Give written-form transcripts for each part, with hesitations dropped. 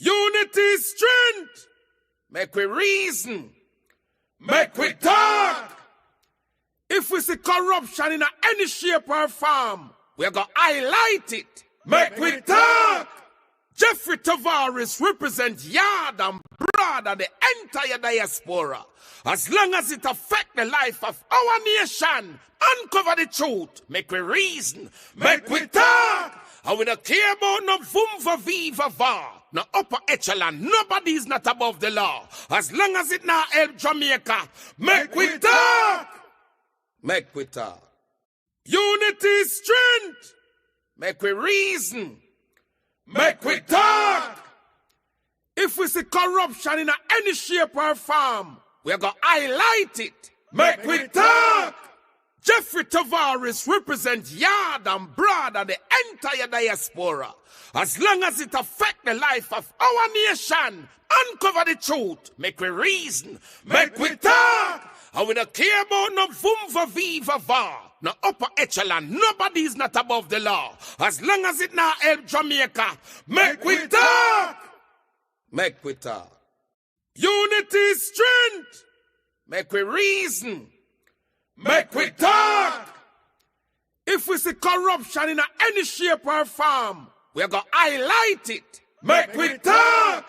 Unity is strength. Make we reason. Make we talk. If we see corruption in any shape or form, we're going to highlight it. Make we talk. Jeffrey Tavares represents yard and broad and the entire diaspora. As long as it affects the life of our nation, uncover the truth. Make we reason. Make we talk. And we don't care about no vumva viva va. No upper echelon. Nobody is not above the law. As long as it now help Jamaica. Make we talk. Make we talk. Unity is strength. Make we reason. Make we talk. If we see corruption in any shape or form, we're going to highlight it. Make we talk. Jeffrey Tavares represents yard and broad and the entire diaspora. As long as it affects the life of our nation, uncover the truth. Make we reason. Make we talk. And we don't care about no vumva viva va. No upper echelon. Nobody is not above the law. As long as it now help Jamaica. Make we talk. Make we talk. Unity is strength. Make we reason. Make we talk. If we see corruption in any shape or form, we're going to highlight it. Make we talk.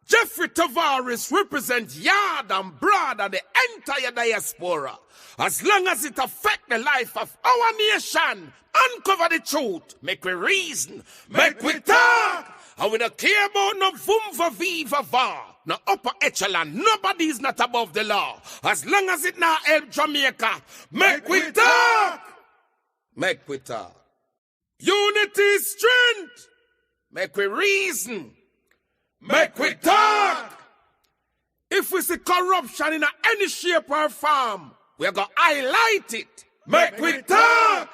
Jeffrey Tavares represents yard and broad and the entire diaspora. As long as it affects the life of our nation, uncover the truth. Make we reason. Make we talk. And we don't care about no vumva viva va. No upper echelon. Nobody is not above the law. As long as it now help Jamaica. Make we talk. Make we talk. Unity is strength. Make we reason. Make we talk. If we see corruption in any shape or form, we're going to highlight it. Make we talk.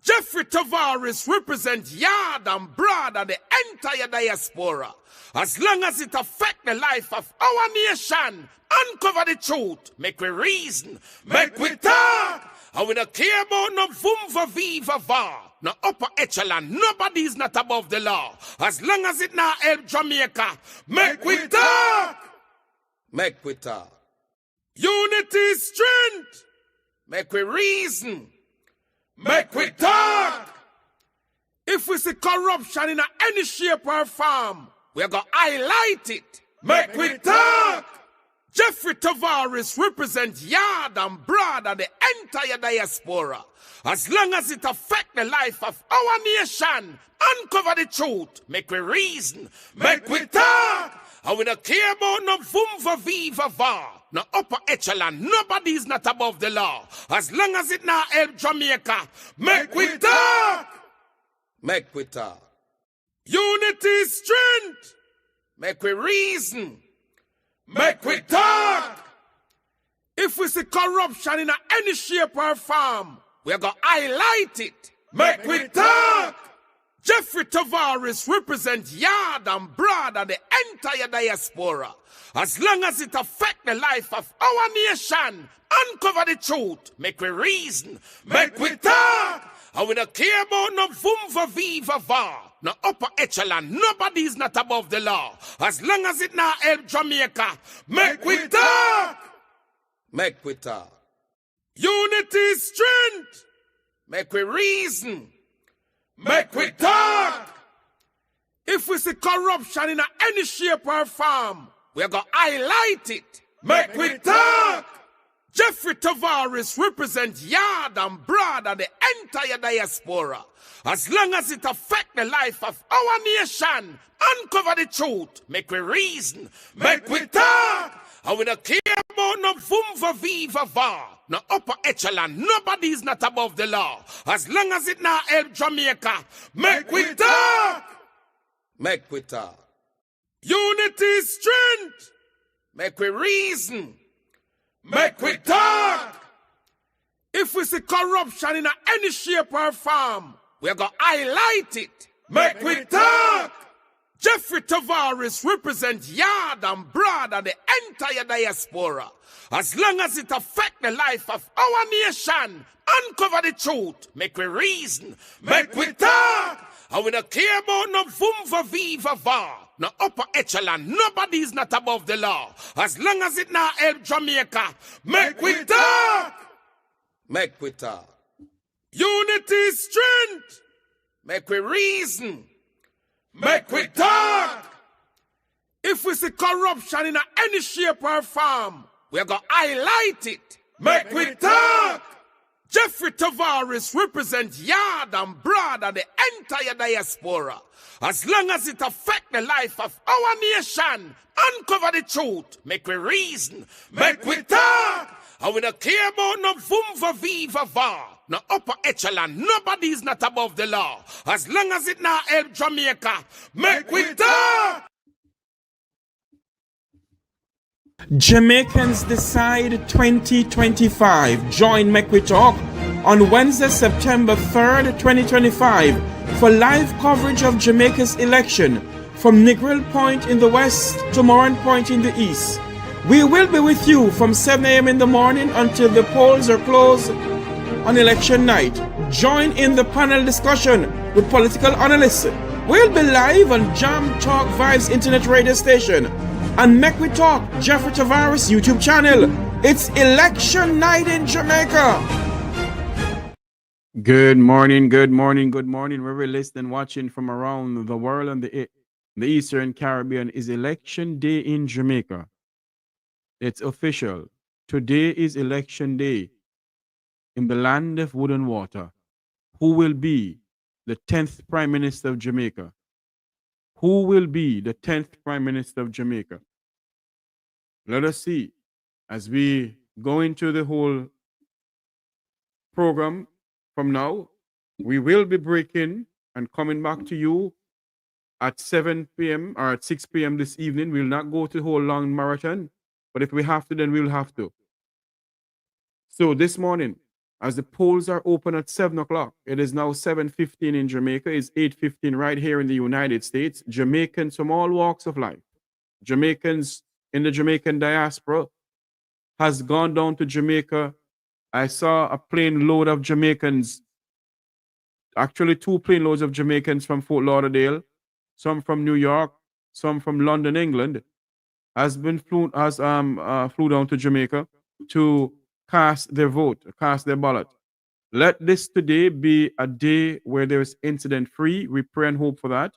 Jeffrey Tavares represents yard and broad and the entire diaspora. As long as it affects the life of our nation, uncover the truth. Make we reason. Make we talk. And we don't care about no vumva viva va. No upper echelon. Nobody is not above the law. As long as it now help Jamaica. Make we talk. Make we talk. Unity is strength. Make we reason. Make we talk. If we see corruption in any shape or form, we're going to highlight it. Make we talk. Jeffrey Tavares represents yard and broad and the entire diaspora. As long as it affects the life of our nation, uncover the truth. Make we reason. Make we talk. And we don't care about no vumva viva va. No upper echelon. Nobody is not above the law. As long as it now help Jamaica. Make we talk. Make we talk. Unity is strength. Make we reason. Make we talk. If we see corruption in any shape or form, we're going to highlight it. Make we talk. Jeffrey Tavares represents yard and broad and the entire diaspora. As long as it affects the life of our nation, uncover the truth. Make we reason. Make we talk. And we don't care about no vumva viva va. No upper echelon. Nobody is not above the law. As long as it now help Jamaica. Make we talk. Make we talk. Unity is strength. Make we reason. Make we talk. If we see corruption in any shape or form, we're going to highlight it. Make we talk. Jeffrey Tavares represents yard and broad and the entire diaspora. As long as it affects the life of our nation, uncover the truth. Make we reason. Make we talk. And we don't care about no vumva viva va. No upper echelon. Nobody is not above the law. As long as it now help Jamaica. Make we talk. Make we talk. Unity is strength. Make we reason. Make we talk. If we see corruption in any shape or form, we're going to highlight it. Make we talk. Jeffrey Tavares represents yard and broad and the entire diaspora. As long as it affects the life of our nation, uncover the truth. Make we reason. Make we talk. And And we don't care about no vumva viva va. No upper echelon. Nobody is not above the law. As long as it now help Jamaica. Make we talk. Make we talk. Unity is strength. Make we reason. Make we talk. If we see corruption in any shape or form, we're going to highlight it. Make we talk. Jeffrey Tavares represents yard and broad and the entire diaspora. As long as it affects the life of our nation, uncover the truth, make we reason, make we talk. And we don't care about no vumva viva va, no upper echelon, nobody is not above the law. As long as it now help Jamaica, make we talk. Jamaicans Decide 2025. Join Make We Talk on Wednesday, September 3rd, 2025 for live coverage of Jamaica's election from Negril Point in the west to Moran Point in the east. We will be with you from 7 a.m. in the morning until the polls are closed on election night. Join in the panel discussion with political analysts. We'll be live on Jam Talk Vibes Internet Radio Station and Make We Talk Jeffrey Tavares YouTube channel. It's election night in Jamaica. Good morning, good morning, good morning. Wherever you're listening, watching from around the world and the Eastern Caribbean, is election day in Jamaica. It's official. Today is election day in the land of wood and water. Who will be the 10th Prime Minister of Jamaica? Who will be the 10th Prime Minister of Jamaica? Let us see. As we go into the whole program from now, we will be breaking and coming back to you at 7 p.m. or at 6 p.m. this evening. We'll not go to the whole long marathon, but if we have to, then we'll have to. So this morning, as the polls are open at 7 o'clock, it is now 7:15 in Jamaica. It's 8:15 right here in the United States. Jamaicans from all walks of life, Jamaicans in the Jamaican diaspora, has gone down to Jamaica. I saw a plane load of Jamaicans, actually 2 plane loads of Jamaicans from Fort Lauderdale, some from New York, some from London, England, flew down to Jamaica to cast their vote, cast their ballot. Let this today be a day where there is incident free. We pray and hope for that.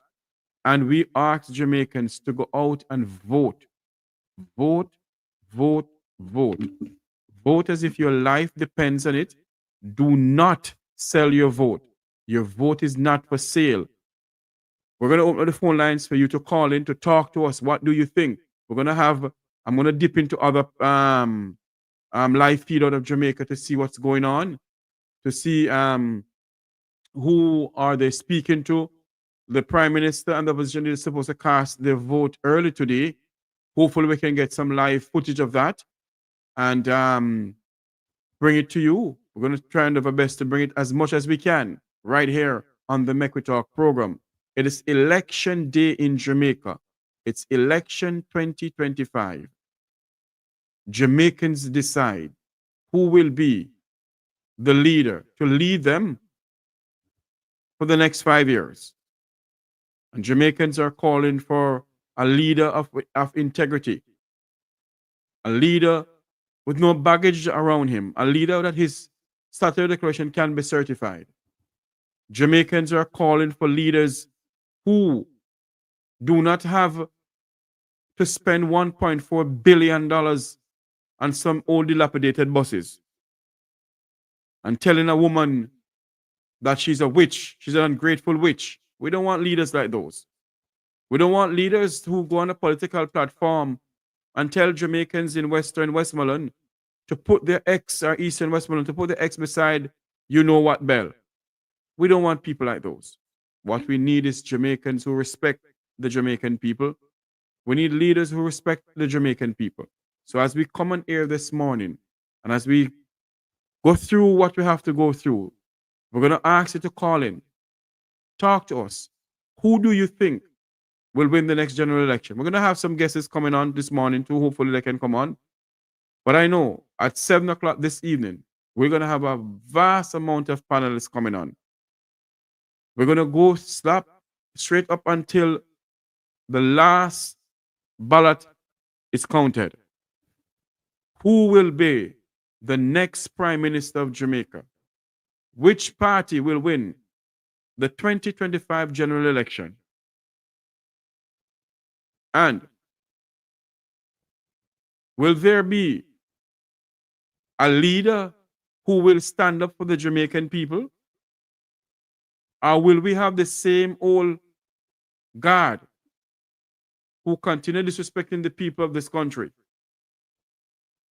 And we ask Jamaicans to go out and vote. Vote, vote, vote. Vote as if your life depends on it. Do not sell your vote. Your vote is not for sale. We're going to open the phone lines for you to call in to talk to us. What do you think? I'm going to dip into other live feed out of Jamaica to see what's going on, to see who are they speaking to. The Prime Minister and the opposition is supposed to cast their vote early today. Hopefully we can get some live footage of that and bring it to you. We're going to try and do our best to bring it as much as we can right here on the Make We Talk program. It is election day in Jamaica. It's election 2025. Jamaicans decide who will be the leader to lead them for the next 5 years. And Jamaicans are calling for a leader of integrity, a leader with no baggage around him, a leader that his statutory declaration can be certified. Jamaicans are calling for leaders who do not have to spend $1.4 billion on some old dilapidated buses and telling a woman that she's a witch, she's an ungrateful witch. We don't want leaders like those. We don't want leaders who go on a political platform and tell Jamaicans in Western Westmoreland to put their X, or Eastern Westmoreland, to put the X beside you know what bell. We don't want people like those. What we need is Jamaicans who respect the Jamaican people. We need leaders who respect the Jamaican people. So as we come on air this morning, and as we go through what we have to go through, we're going to ask you to call in. Talk to us. Who do you think will win the next general election? We're going to have some guesses coming on this morning too. Hopefully they can come on. But I know at 7 o'clock this evening, we're going to have a vast amount of panelists coming on. We're going to go slap straight up until the last ballot is counted. Who will be the next Prime Minister of Jamaica? Which party will win the 2025 general election? And will there be a leader who will stand up for the Jamaican people? Or will we have the same old guard who continue disrespecting the people of this country?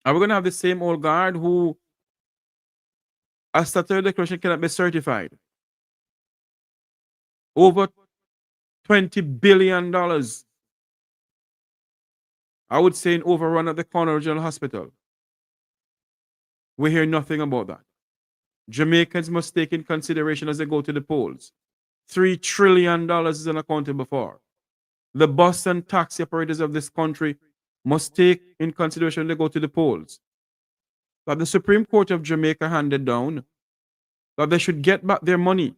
Are we going to have the same old guard who, a statutory declaration cannot be certified? Over $20 billion, I would say, in overrun at the Corner Regional Hospital. We hear nothing about that. Jamaicans must take in consideration as they go to the polls. $3 trillion is unaccounted for. The bus and taxi operators of this country must take in consideration when they go to the polls that the Supreme Court of Jamaica handed down that they should get back their money.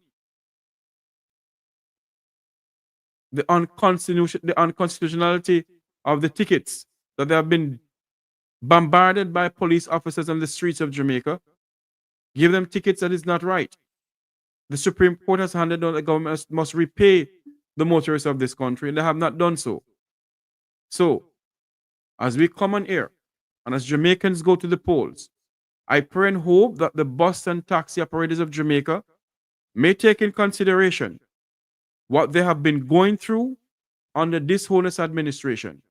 The unconstitutionality of the tickets that they have been bombarded by police officers on the streets of Jamaica. Give them tickets that is not right. The Supreme Court has handed down the government must repay the motorists of this country, and they have not done so. So, as we come on air, and as Jamaicans go to the polls, I pray and hope that the bus and taxi operators of Jamaica may take in consideration what they have been going through under this Holiness administration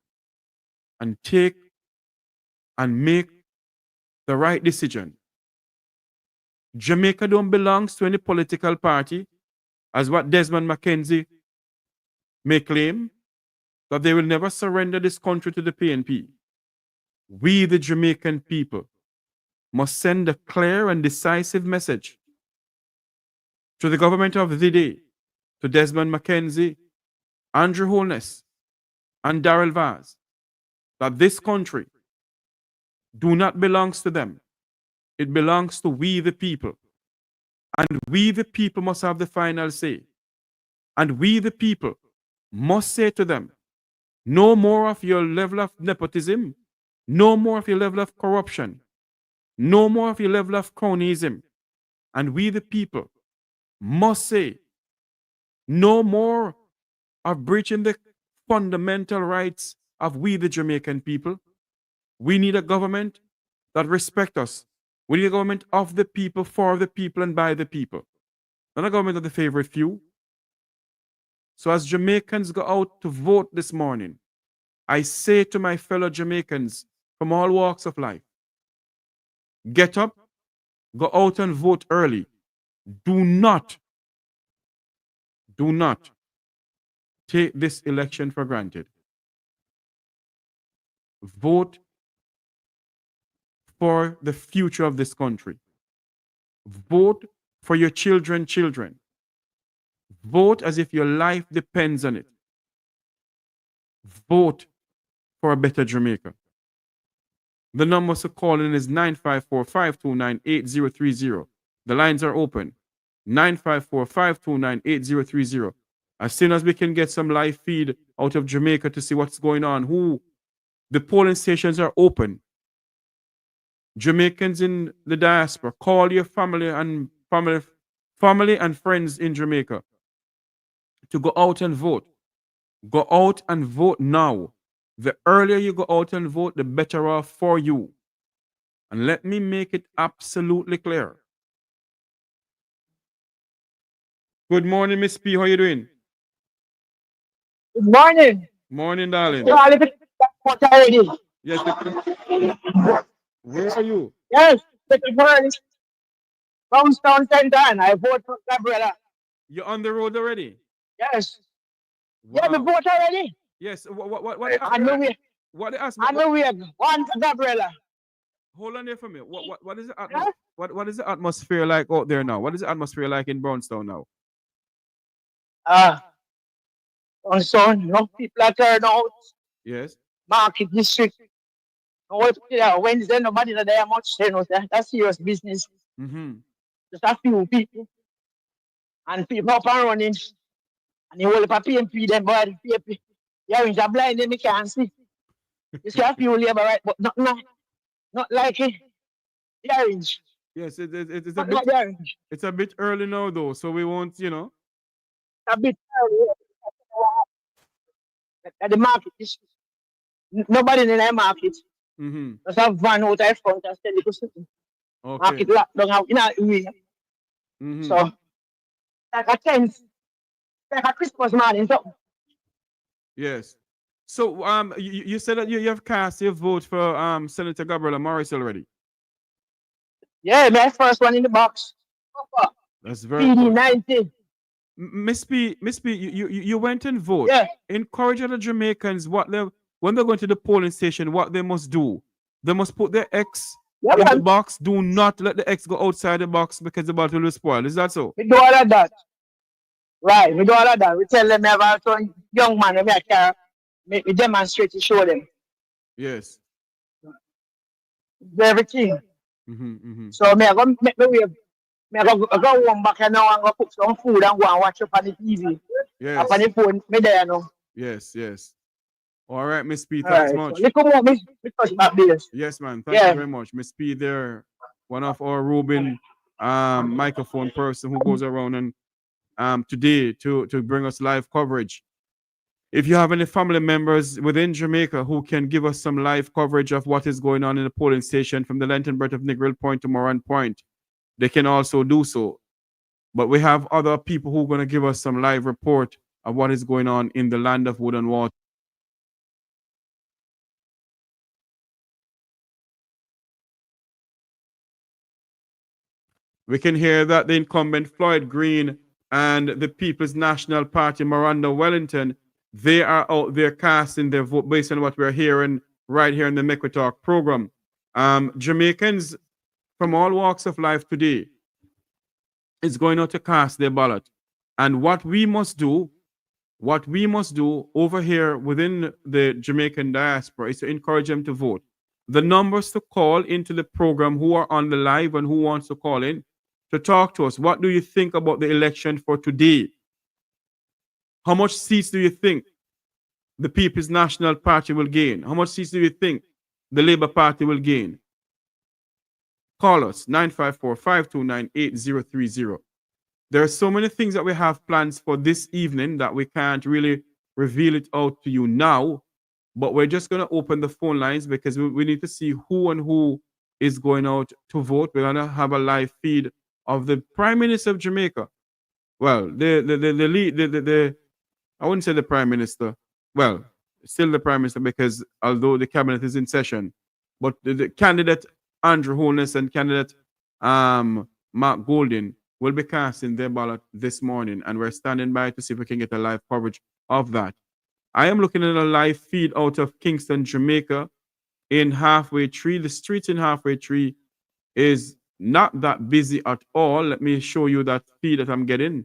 and take and make the right decision. Jamaica don't belong to any political party, as what Desmond McKenzie may claim, that they will never surrender this country to the PNP. We, the Jamaican people, must send a clear and decisive message to the government of the day, to Desmond McKenzie, Andrew Holiness, and Darrell Vaz, that this country do not belongs to them. It belongs to we the people. And we the people must have the final say. And we the people must say to them, no more of your level of nepotism, no more of your level of corruption, no more of your level of cronyism. And we the people must say, no more of breaching the fundamental rights of we the Jamaican people. We need a government that respects us. We need a government of the people, for the people, and by the people. Not a government of the favorite few. So as Jamaicans go out to vote this morning, I say to my fellow Jamaicans from all walks of life, get up, go out and vote early. Do not take this election for granted. Vote for the future of this country. Vote for your children. Vote as if your life depends on it. Vote for a better Jamaica. The number to call in is 954-529-8030. The lines are open. 954-529-8030. As soon as we can get some live feed out of Jamaica to see what's going on, the polling stations are open. Jamaicans in the diaspora, call your family and friends in Jamaica to go out and vote. Go out and vote now. The earlier you go out and vote, the better off for you. And let me make it absolutely clear. Good morning, Miss P. How are you doing? Good morning. Morning, darling. Already. Yes. Where are you? Yes, Brownstown Center, and I vote for Gabriela. You're on the road already? Yes. Wow. Yeah, we vote already. Yes. What I know we. What they ask me? I know we have one for Gabriela. Hold on there for me. What is the what is the atmosphere like out there now? What is the atmosphere like in Brownstown now? Brownstown, young people are turn out. Yes. Market district. Wednesday, nobody there much. That's serious business. Mm-hmm. Just a few people. And people up and running. And the whole of PMP, them boy, the PMP, yeah, when you're blind, then you can't see. You see a few labor, right? But not like it. The orange. Yes, it's a Not bit like the orange. it's a bit early now though, so we won't, A bit at the market. Nobody in the market. Mm-hmm. Just have van out in front and sell it to something. Okay. Market locked down out in a way. Mm-hmm. So, like a tent, like a Christmas morning, something. Yes. So you said that you have cast your vote for Senator Gabriela Morris already. Yeah, my first one in the box. That's very PD good. 90. Miss P, you went and vote. Yeah. Encourage other Jamaicans when they're going to the polling station, what they must do. They must put their X in the box. Do not let the X go outside the box because the ballot will be spoiled. Is that so? We do all of that. Right, we do all of that. We tell them we have some young man we care. We demonstrate to show them. Yes. Do everything. Mm-hmm. So me I go make me wave. Me I go home back now and go cook some food and go and watch up on the TV. Yes. Up on the phone, me there now. Yes. All right, Miss P, All thanks right, much. so come on, me touch back this. Yes, man. Thank you very much. Miss P there, one of our roving microphone person who goes around and today to bring us live coverage. If you have any family members within Jamaica who can give us some live coverage of what is going on in the polling station from the length and breadth of Negril Point to Moran Point, they can also do so. But we have other people who are going to give us some live report of what is going on in the land of wood and water. We can hear that the incumbent Floyd Green and the People's National Party, Miranda Wellington, they are out there casting their vote based on what we're hearing right here in the Make We Talk program. Jamaicans from all walks of life today is going out to cast their ballot. And what we must do over here within the Jamaican diaspora is to encourage them to vote. The numbers to call into the program who are on the live and who wants to call in to talk to us. What do you think about the election for today? How much seats do you think the People's National Party will gain? How much seats do you think the Labour Party will gain? Call us 954-529-8030. There are so many things that we have plans for this evening that we can't really reveal it out to you now, but we're just going to open the phone lines because we need to see who is going out to vote. We're going to have a live feed of the Prime Minister of Jamaica. Well, the I wouldn't say the Prime Minister. Well, still the Prime Minister because although the cabinet is in session, but the candidate Andrew Holiness and candidate Mark Golding will be casting their ballot this morning, and we're standing by to see if we can get a live coverage of that. I am looking at a live feed out of Kingston, Jamaica, in Halfway Tree. The street in Halfway Tree is not that busy at all. Let me show you that feed that I'm getting.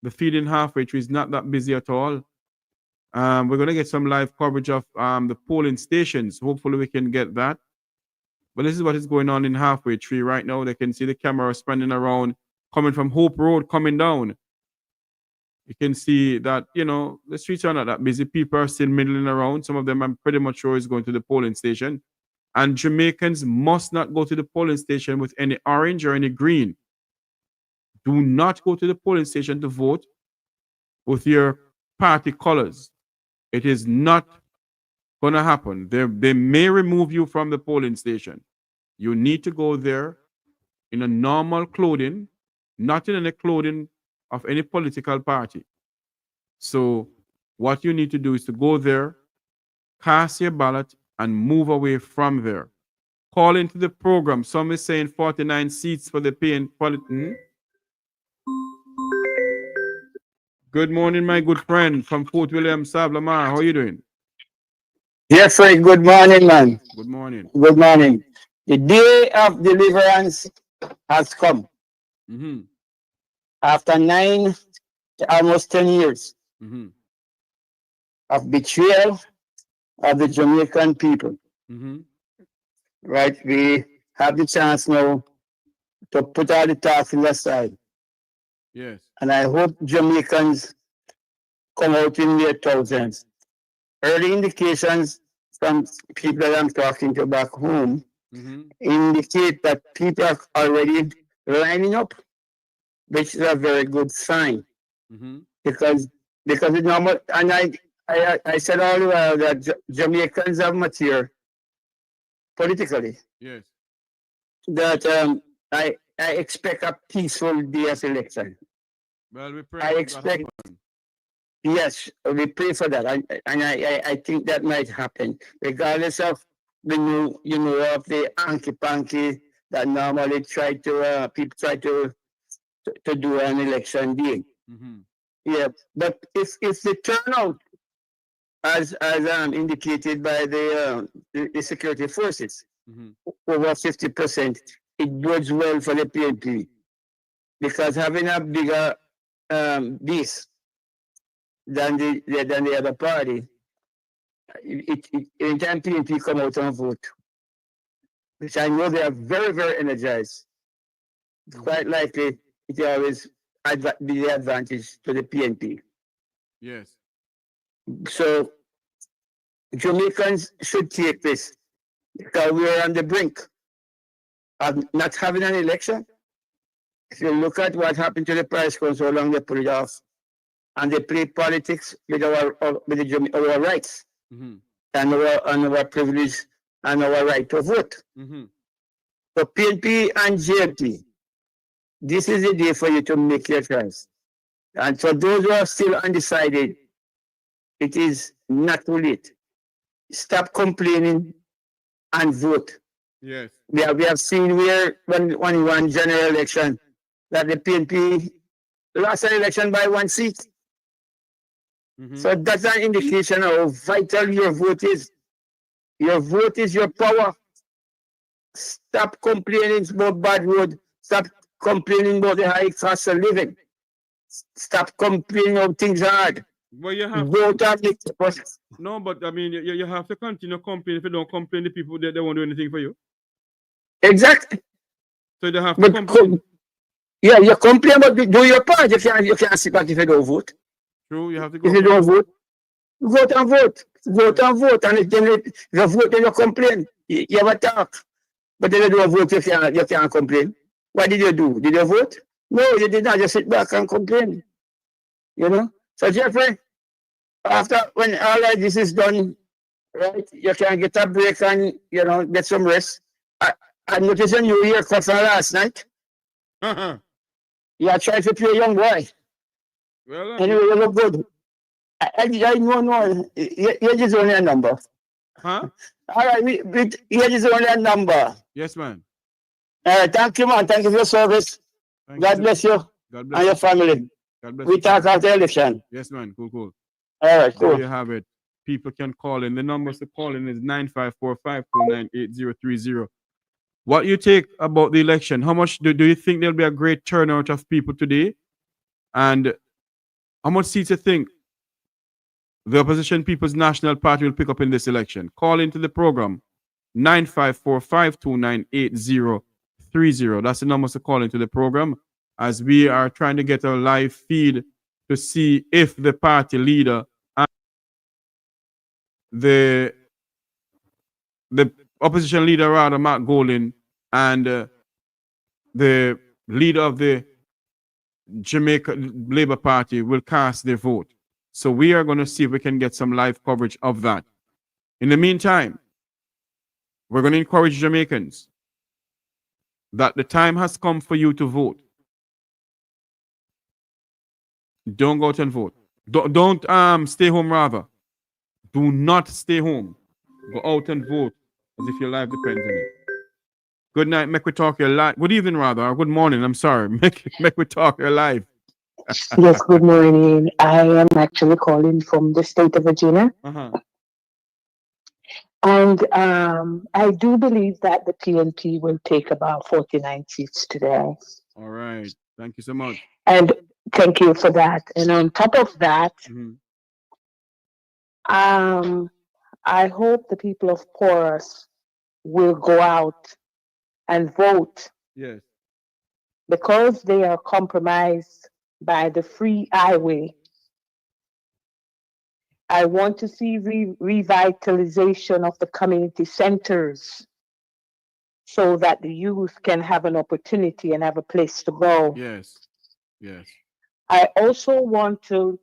The feed in Halfway Tree is not that busy at all. We're going to get some live coverage of the polling stations. Hopefully we can get that. But this is what is going on in Halfway Tree right now. They can see the camera spinning around, coming from Hope Road, coming down. You can see that, the streets are not that busy. People are still middling around. Some of them I'm pretty much sure is going to the polling station. And Jamaicans must not go to the polling station with any orange or any green. Do not go to the polling station to vote with your party colors. It is not going to happen. They may remove you from the polling station. You need to go there in a normal clothing, not in any clothing of any political party. So what you need to do is to go there, cast your ballot, and move away from there. Call into the program. Some is saying 49 seats for the PN. Good morning, my good friend from Fort William, Sablamar. How are you doing? Yes, sir. Good morning, man. Good morning. Good morning. The day of deliverance has come. Mm-hmm. After 9, almost 10 years Mm-hmm. of betrayal of the Jamaican people. Mm-hmm. Right? We have the chance now to put all the tasks aside. Yes. And I hope Jamaicans come out in their thousands. Early indications from people that I'm talking to back home indicate that people are already lining up, which is a very good sign because it's normal. And I said all the while that Jamaicans have mature politically. Yes. That I expect a peaceful day of election. Well, we pray. I expect. Yes, we pray for that, and I think that might happen, regardless of the new, of the anky panky that normally people try to do an election day. Yeah, but if the turnout, as indicated by the security forces, over 50%, it bodes well for the PNP because having a bigger base than the other party, anytime PNP come out and vote, which I know they are very, very energized, quite likely it will always be the advantage to the PNP. Yes. So Jamaicans should take this because we are on the brink of not having an election. If you look at what happened to the price council, how long they put it off, and they play politics with our rights and our privilege and our right to vote. So PNP and JMP, this is the day for you to make your choice. And for those who are still undecided, it is not too late. Stop complaining and vote. Yes. We have seen where when one general election that the PNP lost an election by 1 seat. So that's an indication of how vital your vote is. Your vote is your power. Stop complaining about bad road. Stop complaining about the high cost of living. Stop complaining of things hard. Well, you have vote and make the process. No, but I mean, you have to continue complaining. If you don't complain, the people they won't do anything for you. Exactly. So they have to complain. Yeah, you complain, but do your part. You can't sit back if you don't vote. True, you have to go. If you don't vote, vote and vote. Vote and vote. And if you vote, then you complain. You have a talk. But then you don't vote, you can't complain. What did you do? Did you vote? No, you did not. Just sit back and complain. You know? So, Jeffrey, after when all of this is done, right, you can get a break and, get some rest. I noticed a new haircut from last night. You are trying to play a young boy. Well, anyway, you look good. I know. Age is only a number. Huh? All right, age is only a number. Yes, man. Thank you, man. Thank you for your service. God bless you. God bless and your family. God bless we you. talk after the election. Yes, man. Cool. All right, cool. There you have it. People can call in. The numbers to call in is 9545298030. What you take about the election? How much do you think there'll be a great turnout of people today? And how much seats you think the Opposition People's National Party will pick up in this election? Call into the program 9545298030. That's the numbers to call into the program as we are trying to get a live feed to see if the party leader and the opposition leader, rather, Mark Golden, and the leader of the Jamaica Labour Party will cast their vote. So we are going to see if we can get some live coverage of that. In the meantime, we're going to encourage Jamaicans that the time has come for you to vote. Don't go out and vote. Don't stay home, rather. Do not stay home. Go out and vote as if your life depends on it. Good night, make we talk your live. Good evening, rather, or good morning. I'm sorry. Make we talk your live. Yes, good morning. I am actually calling from the state of Virginia. And I do believe that the PNP will take about 49 seats today. All right. Thank you so much. And thank you for that. And on top of that, I hope the people of Porus will go out and vote. Yes. Because they are compromised by the free highway. I want to see revitalization of the community centers so that the youth can have an opportunity and have a place to go. Yes. Yes. I also want to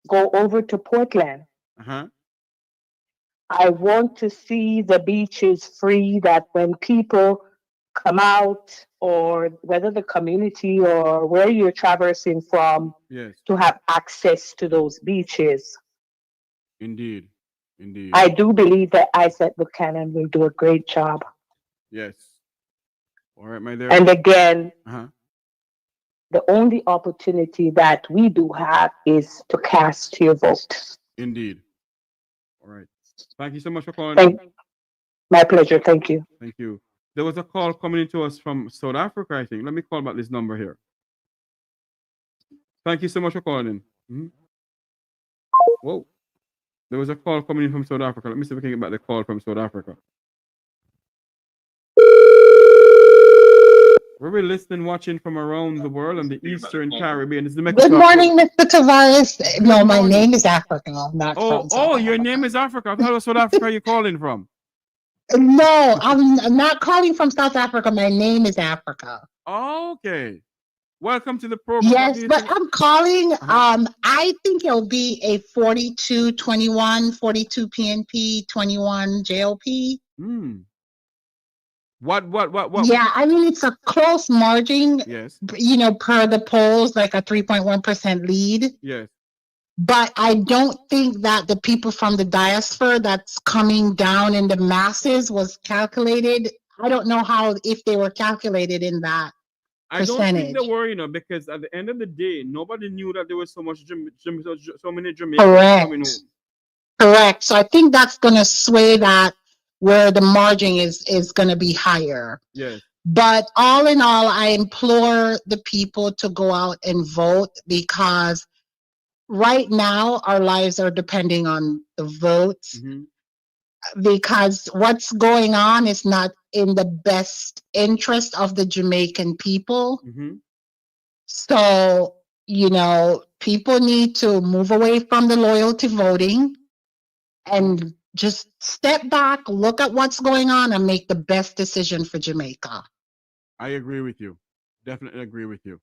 go over to Portland. Uh-huh. I want to see the beaches free, that when people come out, or whether the community or where you're traversing from, Yes. to have access to those beaches. Indeed. Indeed. I do believe that Isaac Buchanan will do a great job. Yes. All right, my dear. And again, Uh-huh. the only opportunity that we do have is to cast your vote. Indeed. All right. Thank you so much for calling. My pleasure. Thank you. Thank you. There was a call coming into us from South Africa, I think. Let me call back this number here. Thank you so much for calling. Whoa. There was a call coming in from South Africa. Let me see if we can get back the call from South Africa. We're listening, watching from around the world and the Eastern Caribbean. This is the Good morning, Mr. Tavares. No, my name is Africa. I'm not from South your Africa. name is Africa. I thought it was South Africa you're calling from. No, I'm not calling from South Africa. My name is Africa. Okay. Welcome to the program. Yes, but I'm calling. I think it'll be a 42-21, 42 PNP, 21 JLP. What? Yeah, I mean, it's a close margin. Yes. You know, per the polls, like a 3.1% lead. Yes. But I don't think that the people from the diaspora that's coming down in the masses was calculated. I don't know if they were calculated in that percentage. I don't think they were, because at the end of the day, nobody knew that there was so many Jamaicans coming home. Correct. So I think that's going to sway that where the margin is going to be higher. Yes. But all in all, I implore the people to go out and vote, because right now our lives are depending on the votes. Because what's going on is not in the best interest of the Jamaican people. So, people need to move away from the loyalty voting and just step back, look at what's going on, and make the best decision for Jamaica. I agree with you. Definitely agree with you.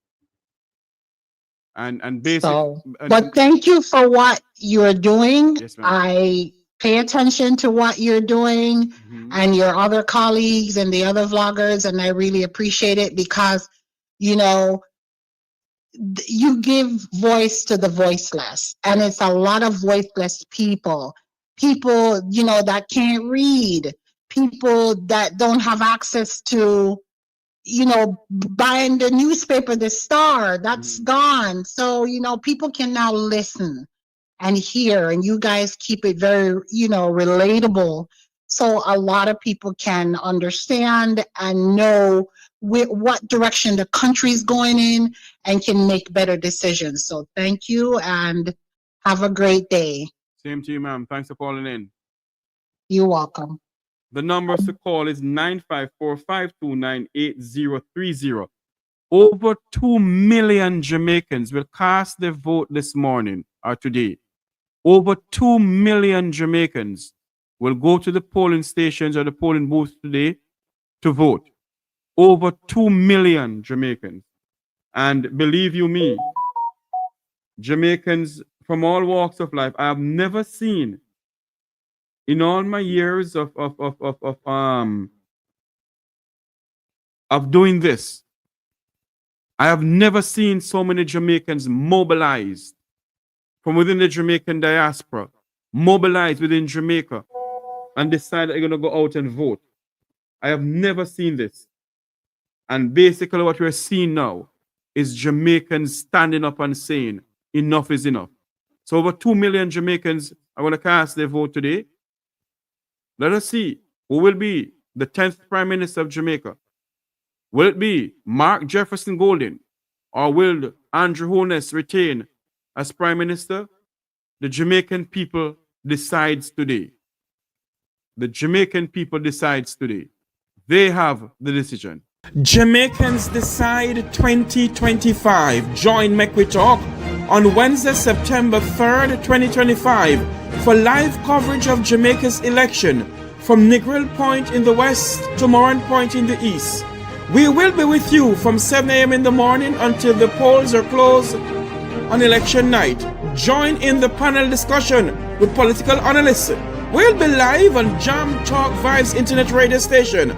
And basically, but thank you for what you're doing. Yes, ma'am. I pay attention to what you're doing and your other colleagues and the other vloggers, and I really appreciate it, because you give voice to the voiceless, and it's a lot of voiceless people that can't read, people that don't have access to buying the newspaper, the Star, that's gone. So, people can now listen and hear, and you guys keep it very, relatable. So a lot of people can understand and know what direction the country is going in and can make better decisions. So thank you and have a great day. Same to you, ma'am. Thanks for calling in. You're welcome. The numbers to call is 954-529-8030. Over 2 million Jamaicans will cast their vote this morning or today. Over 2 million Jamaicans will go to the polling stations or the polling booths today to vote. Over 2 million Jamaicans. And believe you me, Jamaicans from all walks of life, I have never seen in all my years of doing this, I have never seen so many Jamaicans mobilized from within the Jamaican diaspora, mobilized within Jamaica, and decide they're going to go out and vote. I have never seen this. And basically what we're seeing now is Jamaicans standing up and saying, enough is enough. So over 2 million Jamaicans are going to cast their vote today. Let us see who will be the 10th Prime Minister of Jamaica. Will it be Mark Jefferson Golden, or will Andrew Holiness retain as Prime Minister? The Jamaican people decides today. The Jamaican people decides today. They have the decision. Jamaicans decide 2025. Join Make We Talk on Wednesday, September 3rd, 2025 for live coverage of Jamaica's election from Negril Point in the west to Moran Point in the east. We will be with you from 7 a.m. in the morning until the polls are closed on election night. Join in the panel discussion with political analysts. We'll be live on Jam Talk Vibes Internet Radio Station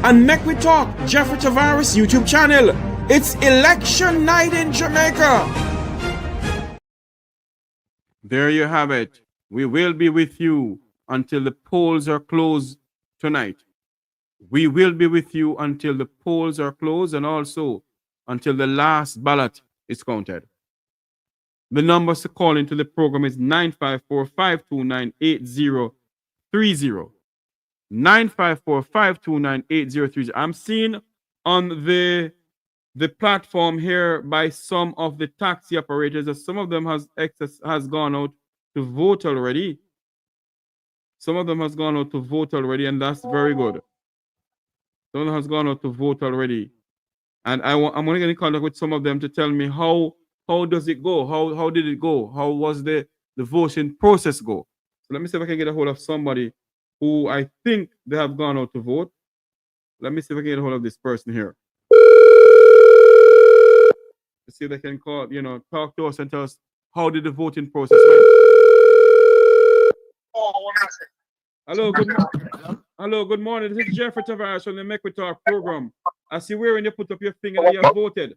and Make We Talk Jeffrey Tavares YouTube channel. It's election night in Jamaica. There you have it. We will be with you until the polls are closed tonight. We will be with you until the polls are closed and also until the last ballot is counted. The numbers to call into the program is 954-529-8030. 954-529-8030. I'm seeing on the platform here by some of the taxi operators that some of them has gone out to vote already. Some of them has gone out to vote already, and that's very good. Some of them has gone out to vote already. And I'm going to get in contact with some of them to tell me how does it go? How did it go? How was the voting process go? So let me see if I can get a hold of somebody who I think they have gone out to vote. Let me see if I can get a hold of this person here. Let's see if they can call, talk to us and tell us how did the voting process went. Hello, good morning. This is Jeffrey Tavares from the Make We Talk program. I see where when you put up your finger that you have voted.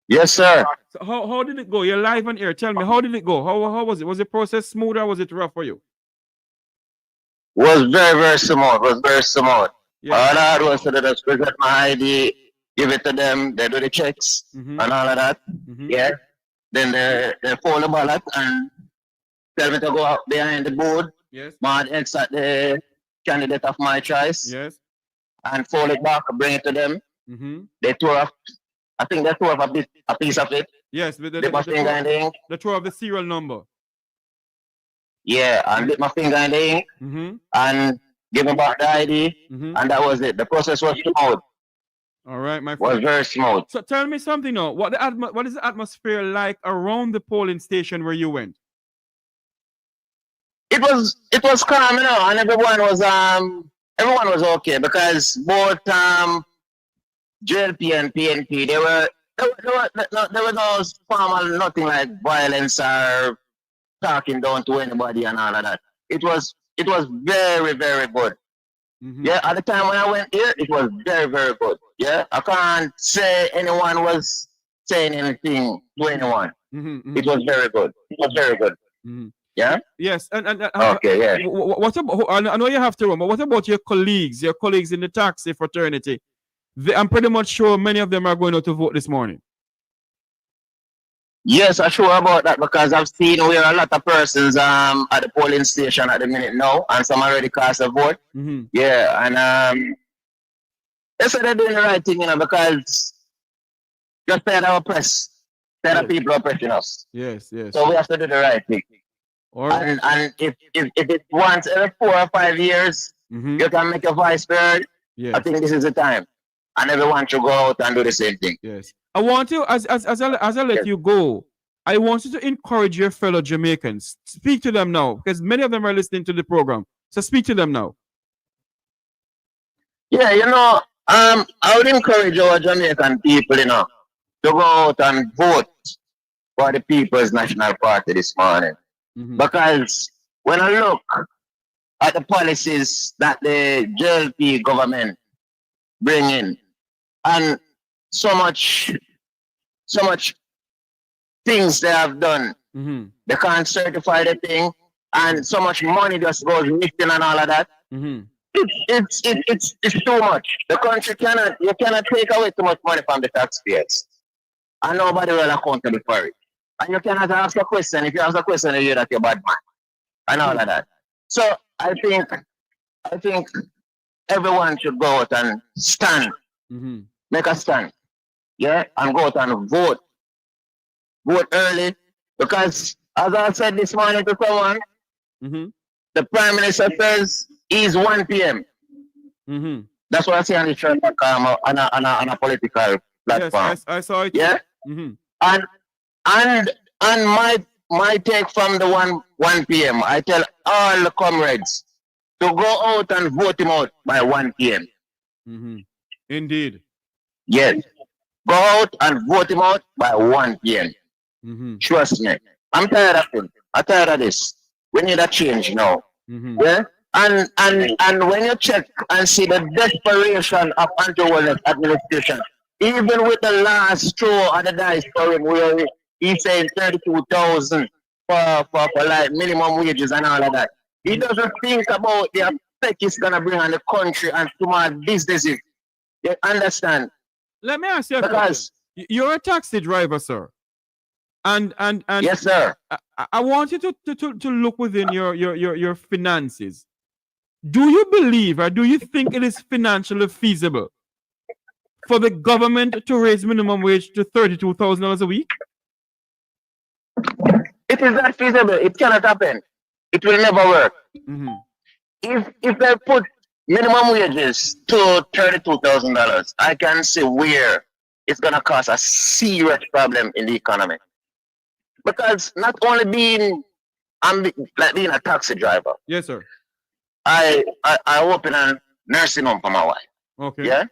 Yes, sir. So how did it go? You're live on air. Tell me, how did it go? How was it? Was the process smooth or was it rough for you? Was very, very smooth. Was very smooth. Yeah. All I had was to just present my ID, give it to them, they do the checks and all of that. Yeah. Then they fold the ballot and tell me to go out behind the board. Yes. Mark X at the candidate of my choice. Yes. And fold it back, bring it to them. They tore off, I think they tore off a piece of it. Yes, but Dip my finger in the ink. the tore of the serial number. Yeah, and dip my finger in the ink and give me back the ID. And that was it. The process was smooth. All right, my friend. Was very smooth. So tell me something now. What is the atmosphere like around the polling station where you went? It was calm, and everyone was okay because both JLP and PNP there was no formal nothing like violence or talking down to anybody and all of that. It was very, very good. Yeah, at the time when I went here, it was very, very good. Yeah, I can't say anyone was saying anything to anyone. It was very good. It was very good. Yeah. Yes, and okay. Yeah. What about? I know you have to run, but what about your colleagues in the taxi fraternity? I'm pretty much sure many of them are going out to vote this morning. Yes, I'm sure about that because I've seen where a lot of persons at the polling station at the minute now, and some already cast a vote. Yeah, and they said they're doing the right thing, because just said our press, said people are pressing us. Yes. So we have to do the right thing. Right. And if it's once every 4 or 5 years, you can make a voice heard. Yes. I think this is the time, and everyone should go out and do the same thing. Yes. I want to, as I let you go, I want you to encourage your fellow Jamaicans. Speak to them now, because many of them are listening to the program. So speak to them now. Yeah, I would encourage our Jamaican people, to go out and vote for the People's National Party this morning. Because when I look at the policies that the JLP government bring in, and so much things they have done, they can't certify the thing, and so much money just goes missing and all of that. It's too much. The country you cannot take away too much money from the taxpayers, and nobody will accountable for it. And you cannot ask a question. If you ask a question, you hear that you're a bad man, and all of that. So I think everyone should go out and stand, make a stand, and go out and vote early, because as I said this morning to someone, the Prime Minister says it's 1 p.m. That's what I see on the church on a political platform. Yes, I saw it. Yeah, And my take from the 1 p.m. I tell all the comrades to go out and vote him out by 1 p.m. Indeed. Yes. Go out and vote him out by 1 p.m. Trust me. I'm tired of him. I'm tired of this. We need a change now. Yeah? And when you check and see the desperation of anti-Holiness administration, even with the last straw of the Diaspora where he's saying 32,000 for like minimum wages and all of that, he doesn't think about the effect it's gonna bring on the country and small businesses. You understand? Let me ask you a question. You're a taxi driver, sir. And yes, sir. I want you to look within your finances. Do you believe or do you think it is financially feasible for the government to raise minimum wage to $32,000 a week? It is not feasible. It cannot happen. It will never work. If they put minimum wages to $32,000, I can see where it's gonna cause a serious problem in the economy. Because not only being a taxi driver. Yes, sir. I open a nursing home for my wife. Okay. Yeah.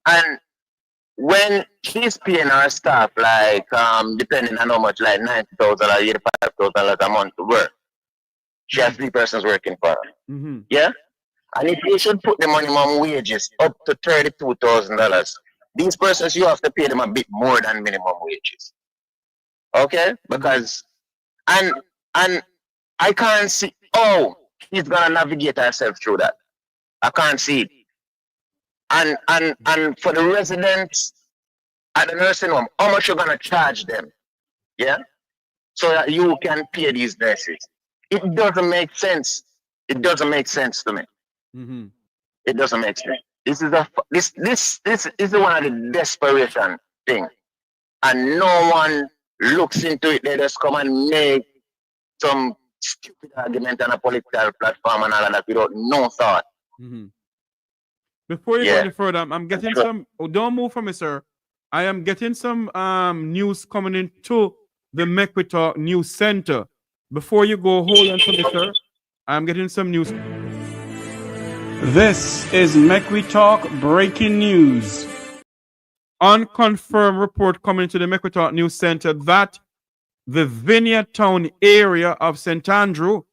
And when she's paying her staff like depending on how much, like $90,000 or $85,000 a month to work, she has 3 persons working for her. Yeah. And if you should put the minimum wages up to $32,000, these persons you have to pay them a bit more than minimum wages. Okay, because and I can't see how he's gonna navigate herself through that. I can't see it. And for the residents at the nursing home, how much you're gonna charge them? Yeah, so that you can pay these nurses. It doesn't make sense. It doesn't make sense to me. It doesn't make sense. This is one of the desperation thing, and no one looks into it. They just come and make some stupid argument on a political platform and all of that without no thought. Before you go any further, I'm getting some. Oh, don't move from me, sir. I am getting some news coming into the Mekwita News Center. Before you go, hold on to me, sir. I'm getting some news. This is Mekwita breaking news. Unconfirmed report coming to the Mekwita News Center that the Vineyard Town area of St. Andrew,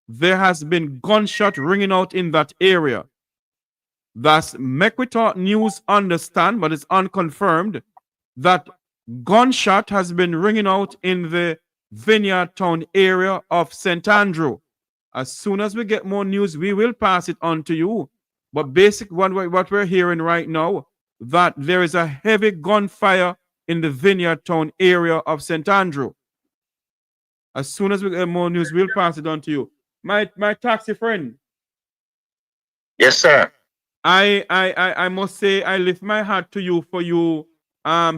there has been gunshot ringing out in that area. Thus, Mekwita News understand, but it's unconfirmed, that gunshot has been ringing out in the Vineyard Town area of St. Andrew. As soon as we get more news, we will pass it on to you. But basically, what we're hearing right now, that there is a heavy gunfire in the Vineyard Town area of St. Andrew. As soon as we get more news, we'll pass it on to you. My taxi friend. Yes, sir. I must say I lift my hat to you for you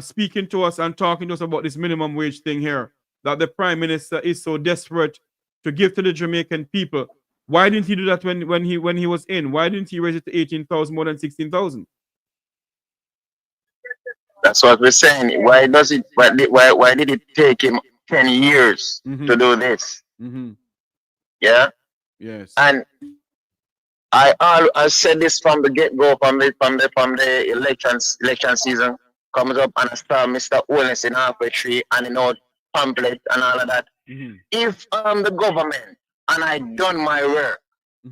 speaking to us and talking to us about this minimum wage thing here, that the Prime Minister is so desperate to give to the Jamaican people. Why didn't he do that when he was in? Why didn't he raise it to 18,000 more than 16,000? That's what we're saying. Why did it take him 10 years to do this? Yeah. Yes. And I said this from the get-go, from the election season comes up, and I start Mr. Holiness in halfway tree and pamphlet and all of that. If the government and I done my work,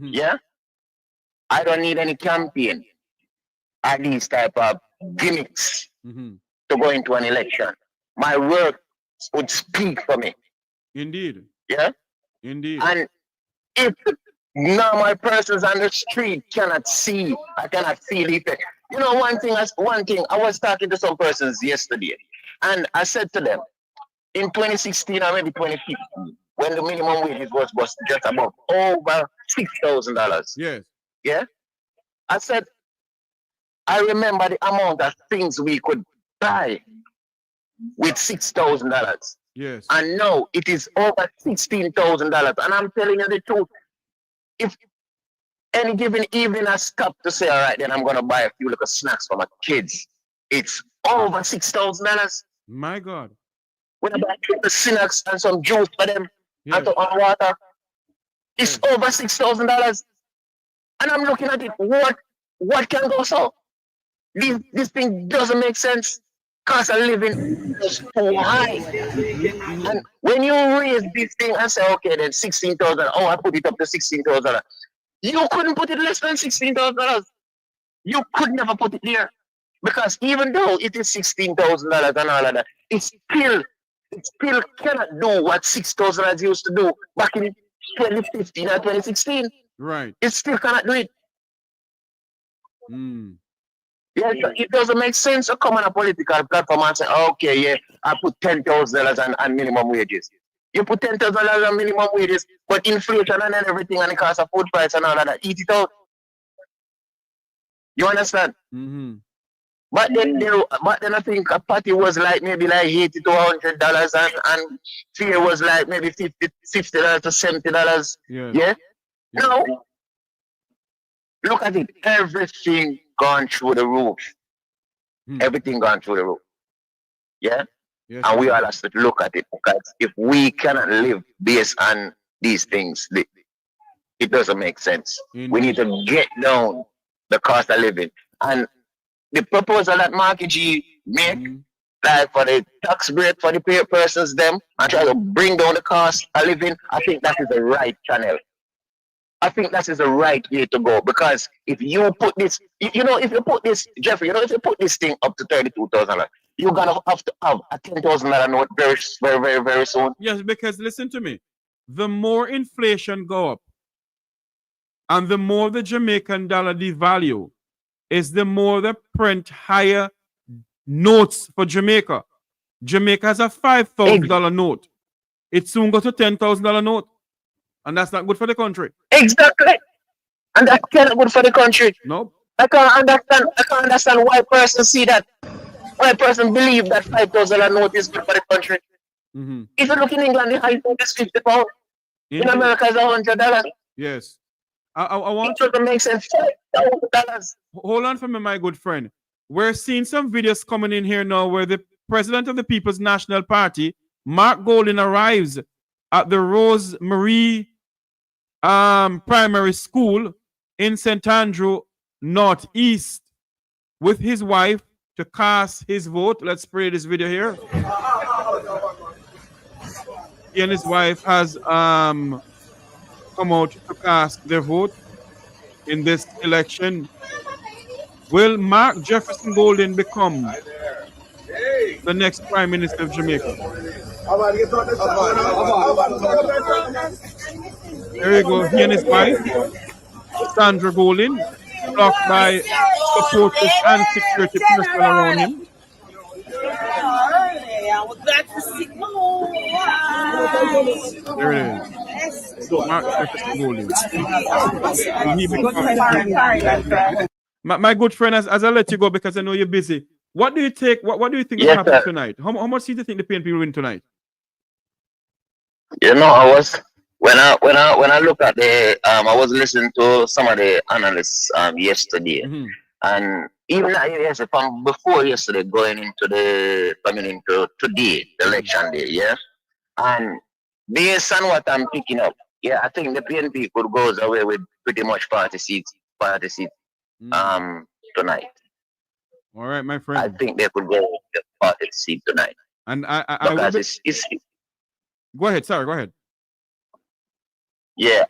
yeah, I don't need any campaign at these type of gimmicks to go into an election. My work would speak for me. Indeed. Yeah. Indeed. And if normal persons on the street cannot see, I cannot feel it. You know, one thing, I was talking to some persons yesterday, and I said to them, in 2016 or maybe 2015, when the minimum wage was just about over $6,000. Yes. Yeah. I said, I remember the amount of things we could buy with $6,000. Yes. And now it is over $16,000. And I'm telling you the truth. If any given evening I stop to say, all right, then I'm gonna buy a few little snacks for my kids, it's over $6,000. My God. When I buy the snacks and some juice for them Yeah. and to on water, it's over $6,000. And I'm looking at it, what can go so? This thing doesn't make sense. Cost of living is too high. And when you raise this thing and say, okay, then 16,000, oh, I put it up to 16,000. You couldn't put it less than $16,000. You could never put it there. Because even though it is $16,000 and all of that, it still cannot do what $6,000 used to do back in 2015 or 2016. Right. It still cannot do it. Yeah, it doesn't make sense to come on a political platform and say, okay, yeah, I put $10,000 on minimum wages. You put $10,000 on minimum wages, but inflation and everything and the cost of food price and all of that, eat it out. You understand? But then I think a party was like maybe like $80 to $100 and fear was like maybe $50 to $70. Yeah? No. Look at it. Everything gone through the roof. Everything gone through the roof. Yeah? Yes, and we all have to look at it, because if we cannot live based on these things, it doesn't make sense. We need to get down the cost of living. And the proposal that Marky G make, like for the tax break for the persons them, and try to bring down the cost of living, I think that is the right channel. I think that is the right way to go, because if you put this, if you put this, Jeffrey, if you put this thing up to $32,000, you're gonna have to have a $10,000 note very, very, very, very soon. Yes, because listen to me, the more inflation go up, and the more the Jamaican dollar devalue, is the more they print higher notes for Jamaica. Jamaica has a $5,000 note. It soon goes to $10,000 note. And that's not good for the country. Exactly. And that's not good for the country. Nope. I can't understand why person see that. Why person believe that $5,000 note is good for the country. If you look in England, the high note is £50. In America, it's $100. Yes. I want it doesn't make sense. $5,000. Hold on for me, my good friend. We're seeing some videos coming in here now where the president of the People's National Party, Mark Golding, arrives at the Rose Marie Primary School in St. Andrew, Northeast, with his wife to cast his vote. Let's play this video here. He and his wife has come out to cast their vote in this election. Will Mark Jefferson Golding become the next Prime Minister of Jamaica? There you go. He and his wife, Sandra Golding, blocked by supporters and security personnel around him. There it is. Mark Jefferson Golding. My good friend, as I let you go because I know you're busy, what do you think will happen tonight? How much do you think the PNP will win tonight? When I look at the I was listening to some of the analysts yesterday, and even from before yesterday coming into today, the election day, yeah. And based on what I'm picking up, yeah, I think the PNP could go away with pretty much 40 seats tonight. All right, my friend. I think they could go with the 40 seat tonight. And go ahead, sorry, go ahead. Yeah,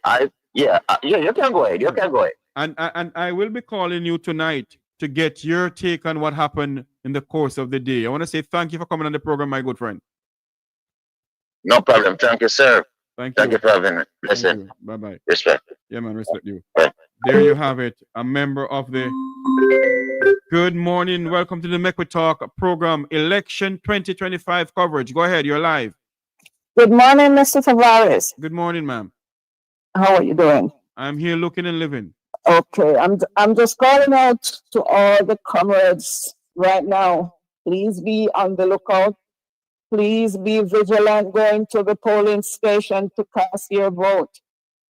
you can go ahead. You can go ahead. And I will be calling you tonight to get your take on what happened in the course of the day. I want to say thank you for coming on the program, my good friend. No problem. Thank you, sir. Thank you for having me. Listen. Bye-bye. Respect. Yeah, man, respect you. Bye. There you have it. A member of the Good morning. Welcome to the Make We Talk program, Election 2025 coverage. Go ahead. You're live. Good morning, Mr. Tavares. Good morning, ma'am. How are you doing? I'm here looking and living. Okay, I'm just calling out to all the comrades right now. Please be on the lookout. Please be vigilant going to the polling station to cast your vote.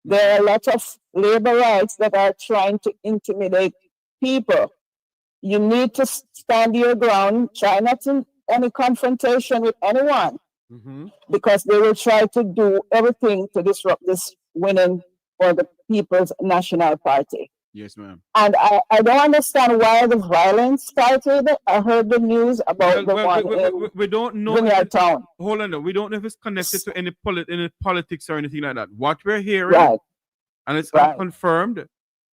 There are a lot of labor rights that are trying to intimidate people. You need to stand your ground. Try not to any confrontation with anyone. because they will try to do everything to disrupt this winning for the People's National Party. Yes, ma'am. And I don't understand why the violence started. I heard the news about we don't know. Vineyard Town. Hold on, we don't know if it's connected to any politics or anything like that. What we're hearing, right, and it's unconfirmed,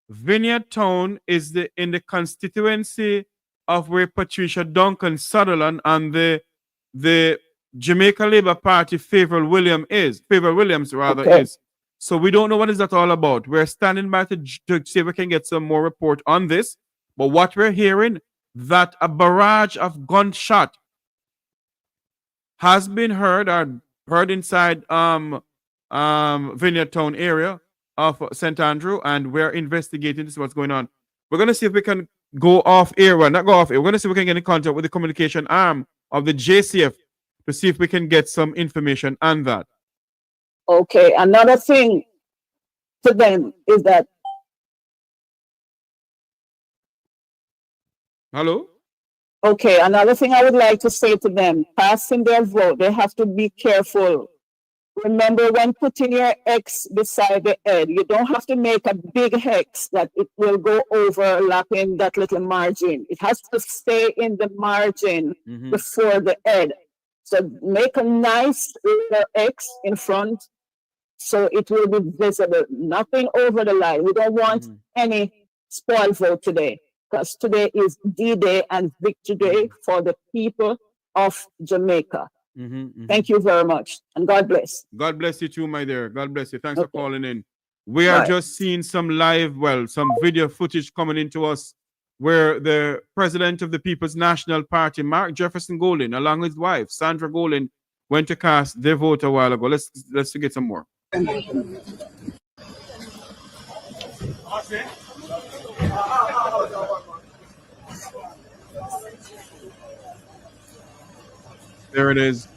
Vineyard Town is in the constituency of where Patricia Duncan Sutherland and the Jamaica Labour Party Favor Williams is. So we don't know what is that all about. We're standing by to see if we can get some more report on this. But what we're hearing, that a barrage of gunshot has been heard inside Vineyard Town area of St. Andrew, and we're investigating this, what's going on. We're going to see if we can go off air. Well, not go off air. We're going to see if we can get in contact with the communication arm of the JCF to see if we can get some information on that. Okay, another thing to them is that. Hello? Okay, another thing I would like to say to them, passing their vote, they have to be careful. Remember, when putting your X beside the head, you don't have to make a big hex that it will go overlapping that little margin. It has to stay in the margin before the head. So make a nice little X in front so it will be visible. Nothing over the line. We don't want any spoil vote today, because today is D-Day and Victory Day for the people of Jamaica. Thank you very much, and God bless. God bless you too, my dear. God bless you. Thanks for calling in. We are just seeing some some video footage coming into us where the president of the People's National Party, Mark Jefferson Golden, along with his wife, Sandra Golden, went to cast their vote a while ago. Let's get some more. There it is.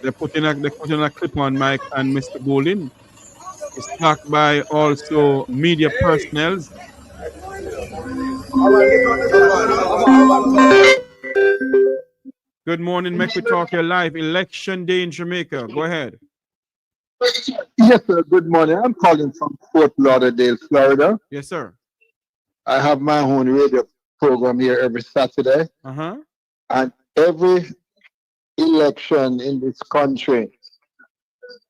They're putting a clip on Mike and Mr. Golden. It's backed by also media personnel. Good morning, Make We Talk Here live. Election day in Jamaica. Go ahead. Yes, sir. Good morning. I'm calling from Fort Lauderdale, Florida. Yes, sir. I have my own radio program here every Saturday. And every election in this country,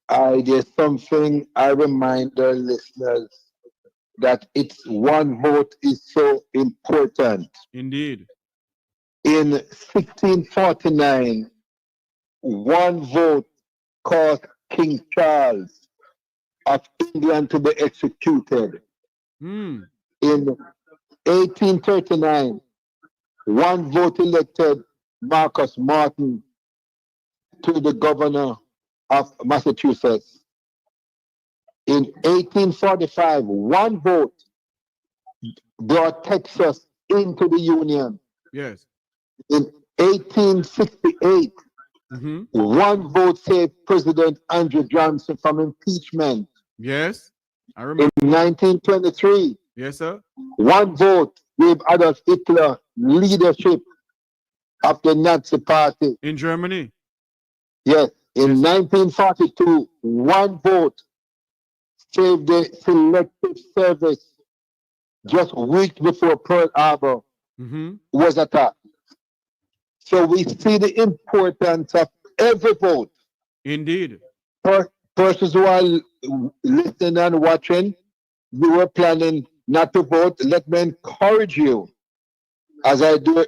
there's something I remind the listeners that it's one vote is so important. Indeed. In 1649, one vote caused King Charles of England to be executed. In 1839, one vote elected Marcus Martin to the governor of Massachusetts. In 1845, one vote brought Texas into the Union. Yes. In 1868, one vote saved President Andrew Johnson from impeachment. Yes, I remember. In 1923, yes, sir. One vote gave Adolf Hitler leadership of the Nazi Party. In Germany? Yes. In 1942, one vote saved the Selective Service just weeks before Pearl Harbor was attacked. So we see the importance of every vote. Indeed. Persons who are listening and watching, you were planning not to vote. Let me encourage you, as I do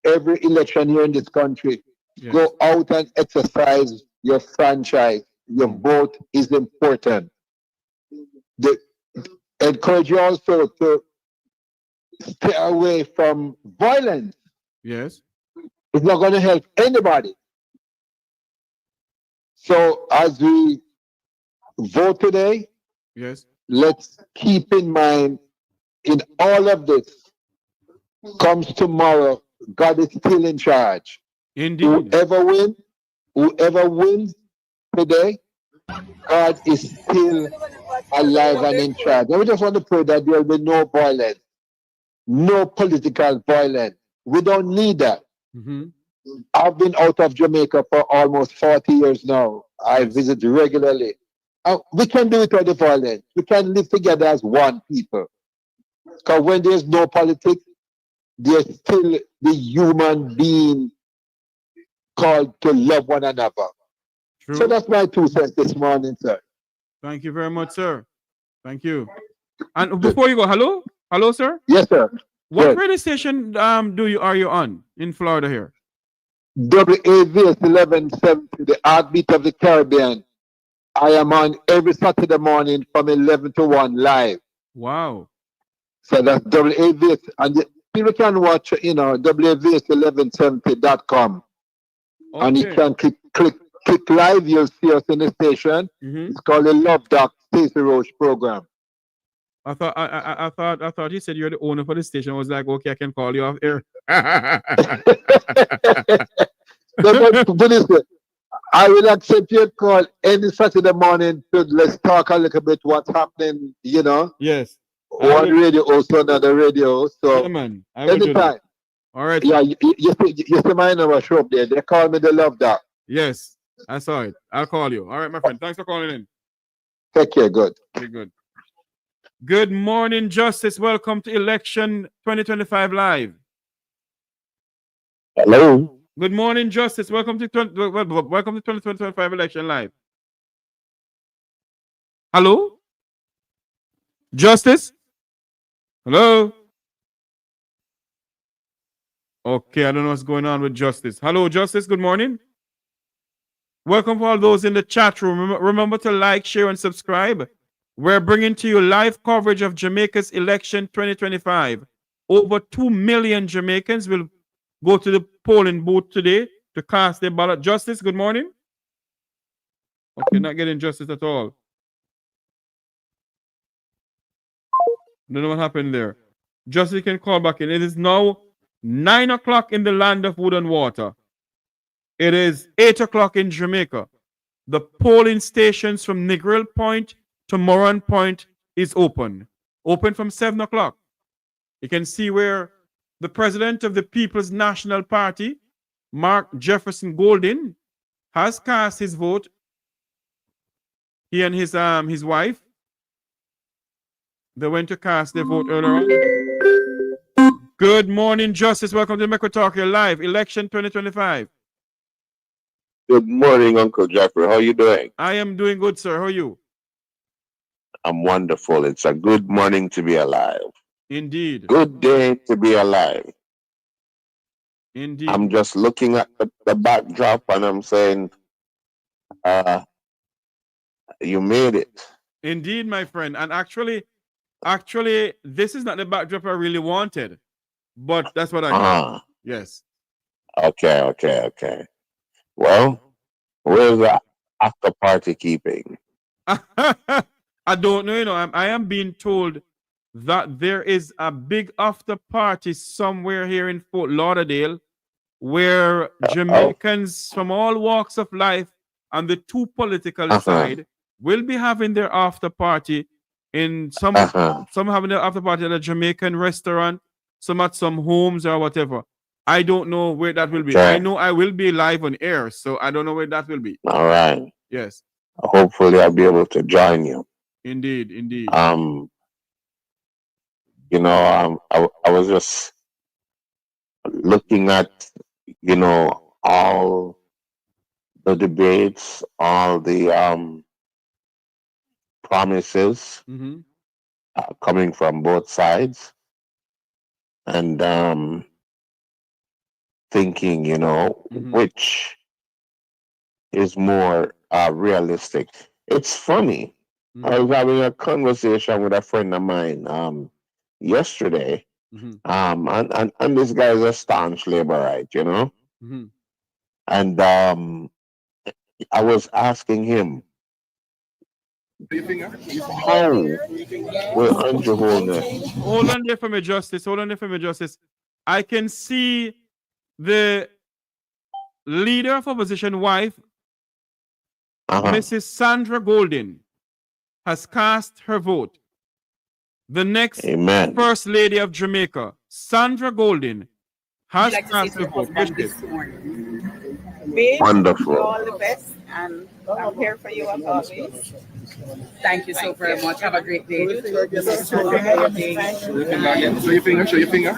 every election here in this country, go out and exercise your franchise. Your vote is important. Encourage you also to stay away from violence. Yes. It's not going to help anybody. So as we vote today, yes, let's keep in mind in all of this, comes tomorrow, God is still in charge. Indeed. Whoever wins today, God is still alive and in charge. And we just want to pray that there will be no violence, no political violence. We don't need that. I've been out of Jamaica for almost 40 years now. I visit regularly. We can do it without the violence. We can live together as one people. Because when there's no politics, there's still the human being called to love one another. True. So that's my 2 cents this morning, sir. Thank you very much, sir. Thank you. And before you go, hello, sir. Yes, sir. What radio station are you on in Florida here? WAVS 1170, the heartbeat of the Caribbean. I am on every Saturday morning from 11 to 1 live. Wow. So that's WAVS. And people can watch, WAVS1170.com. Okay. And you can click live, you'll see us in the station. It's called the Love Doc Stacey Roche program. I thought you said you're the owner for the station. I was like, okay, I can call you off air. I will accept your call any Saturday morning to let's talk a little bit what's happening, Yes. One radio, also another radio. So yeah, man. anytime. All right. Yeah, you see my number show up there. They call me the Love Doc. Yes, I saw it. I'll call you. All right, my friend. Thanks for calling in. Take care. Good. Okay, good. Good morning, Justice. Welcome to Election 2025 Live. Hello. Good morning, Justice. Welcome to 2025 Election Live. Hello? Justice? Hello? Okay, I don't know what's going on with Justice. Hello, Justice. Good morning. Welcome for all those in the chat room. Remember to like, share, and subscribe. We're bringing to you live coverage of Jamaica's election 2025. Over 2 million Jamaicans will go to the polling booth today to cast their ballot. Justice, good morning. Okay, not getting Justice at all. Don't know what happened there. Justice can call back in. It is now 9 o'clock in the land of wood and water. It is 8 o'clock in Jamaica. The polling stations from Negril Point to Moran Point is open. Open from 7 o'clock. You can see where the president of the People's National Party, Mark Jefferson Golding, has cast his vote. He and his wife, they went to cast their vote earlier on. Good morning, Justice. Welcome to Mecca Talk here live. Election 2025. Good morning, Uncle Jeffrey. How are you doing? I am doing good, sir. How are you? I'm wonderful. It's a good morning to be alive. Indeed. Good day to be alive. Indeed. I'm just looking at the backdrop and I'm saying, you made it. Indeed, my friend. And actually, this is not the backdrop I really wanted, but that's what I got. Yes. Okay. Well, where's the after party keeping? I don't know. I am being told that there is a big after party somewhere here in Fort Lauderdale where Jamaicans from all walks of life on the two political side will be having their after party in some having their after party at a Jamaican restaurant, some at some homes or whatever. I don't know where that will be. Okay. I know I will be live on air, so I don't know where that will be. All right. Yes. Hopefully I'll be able to join you. Indeed. I was just looking at, all the debates, all the promises coming from both sides, and thinking, which is more realistic. It's funny. I was having a conversation with a friend of mine yesterday, and this guy is a staunch laborite, and I was asking him, how will Andrew Holiness? Hold on there for me, Justice. I can see the leader of opposition wife, Mrs. Sandra Golding, has cast her vote. The next First Lady of Jamaica, Sandra Golding, Has like to say cast to her your vote. husband Yes, this morning? Babe, Wonderful. you're all the best, and I'm here for you as always. Thank you so very much. Have a great day. Show your finger, show your finger.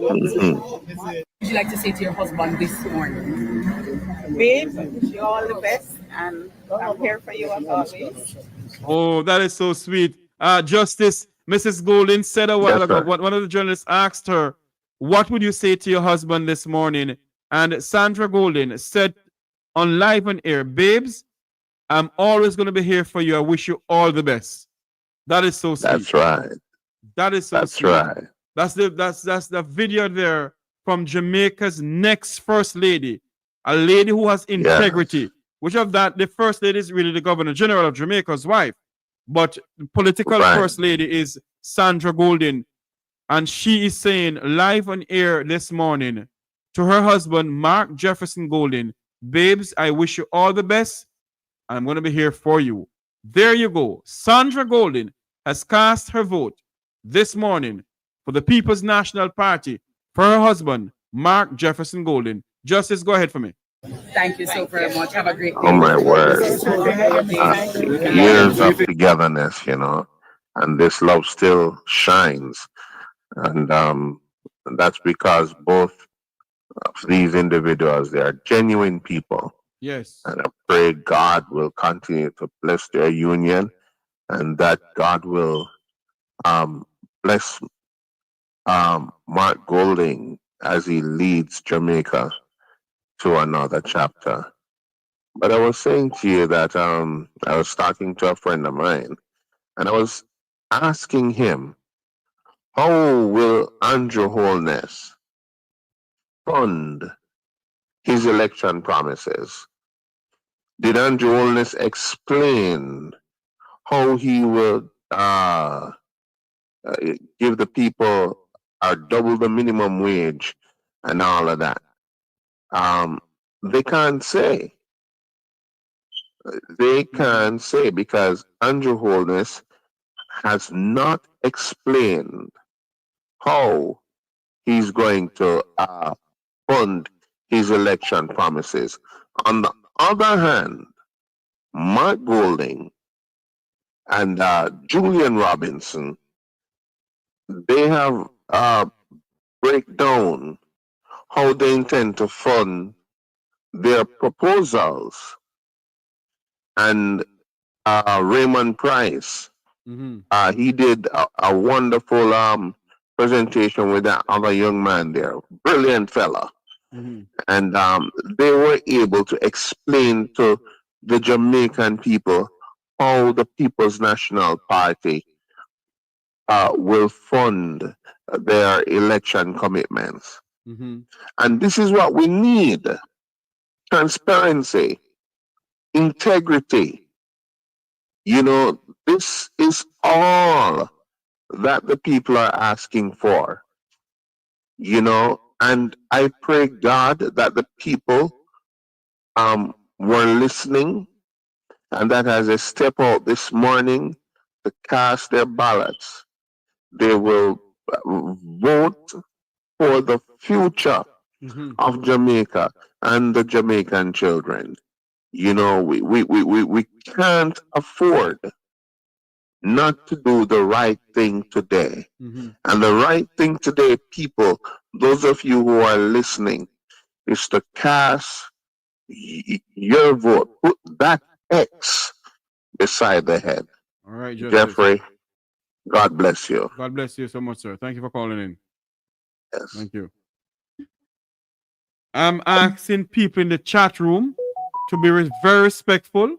Mhm. Would you like to say to your husband this morning? Babe, you're all the best, and I'm here for you as always. Oh, that is so sweet. Justice, Mrs. Golden said a while Yes, ago, sir. one of the journalists asked her, what would you say to your husband this morning? And Sandra Golden said on live and air, babes, I'm always going to be here for you. I wish you all the best. That is so sweet. That's right. That is so That's sweet. right. That's the video there from Jamaica's next first lady, a lady who has integrity. Yes. Which of that, the first lady is really the Governor General of Jamaica's wife, but the political Right. first lady is Sandra Golden, and she is saying live on air this morning to her husband Mark Jefferson Golden, babes, I wish you all the best. I'm going to be here for you. There you go. Sandra Golden has cast her vote this morning for the People's National Party for her husband, Mark Jefferson Golden. Justice, go ahead for me. Thank you so very much. Have a great day. Oh my word. Years of Day. togetherness, you know, and this love still shines. And that's because both of these individuals, they are genuine people. Yes. And I pray God will continue to bless their union and that God will bless Mark Golding as he leads Jamaica to another chapter. But I was saying to you that I was talking to a friend of mine and I was asking him, how will Andrew Holiness fund his election promises? Did Andrew Holiness explain how he will give the people double the minimum wage and all of that? They can't say. They can't say because Andrew Holiness has not explained how he's going to fund his election promises. On the other hand, Mark Golding and Julian Robinson, they have break down how they intend to fund their proposals. And Raymond Price, he did a wonderful presentation with that other young man there, brilliant fella. And they were able to explain to the Jamaican people how the People's National Party will fund their election commitments. And this is what we need: transparency, integrity. You know, this is all that the people are asking for. You know, and I pray God that the people were listening and that as they step out this morning to cast their ballots, they will vote for the future of Jamaica and the Jamaican children. You know, we can't afford not to do the right thing today. And the right thing today, people, those of you who are listening, is to cast your vote. Put that X beside the head. All right, Justice. Jeffrey, God bless you. God bless you so much, sir. Thank you for calling in. Yes. Thank you. I'm asking people in the chat room to be very respectful.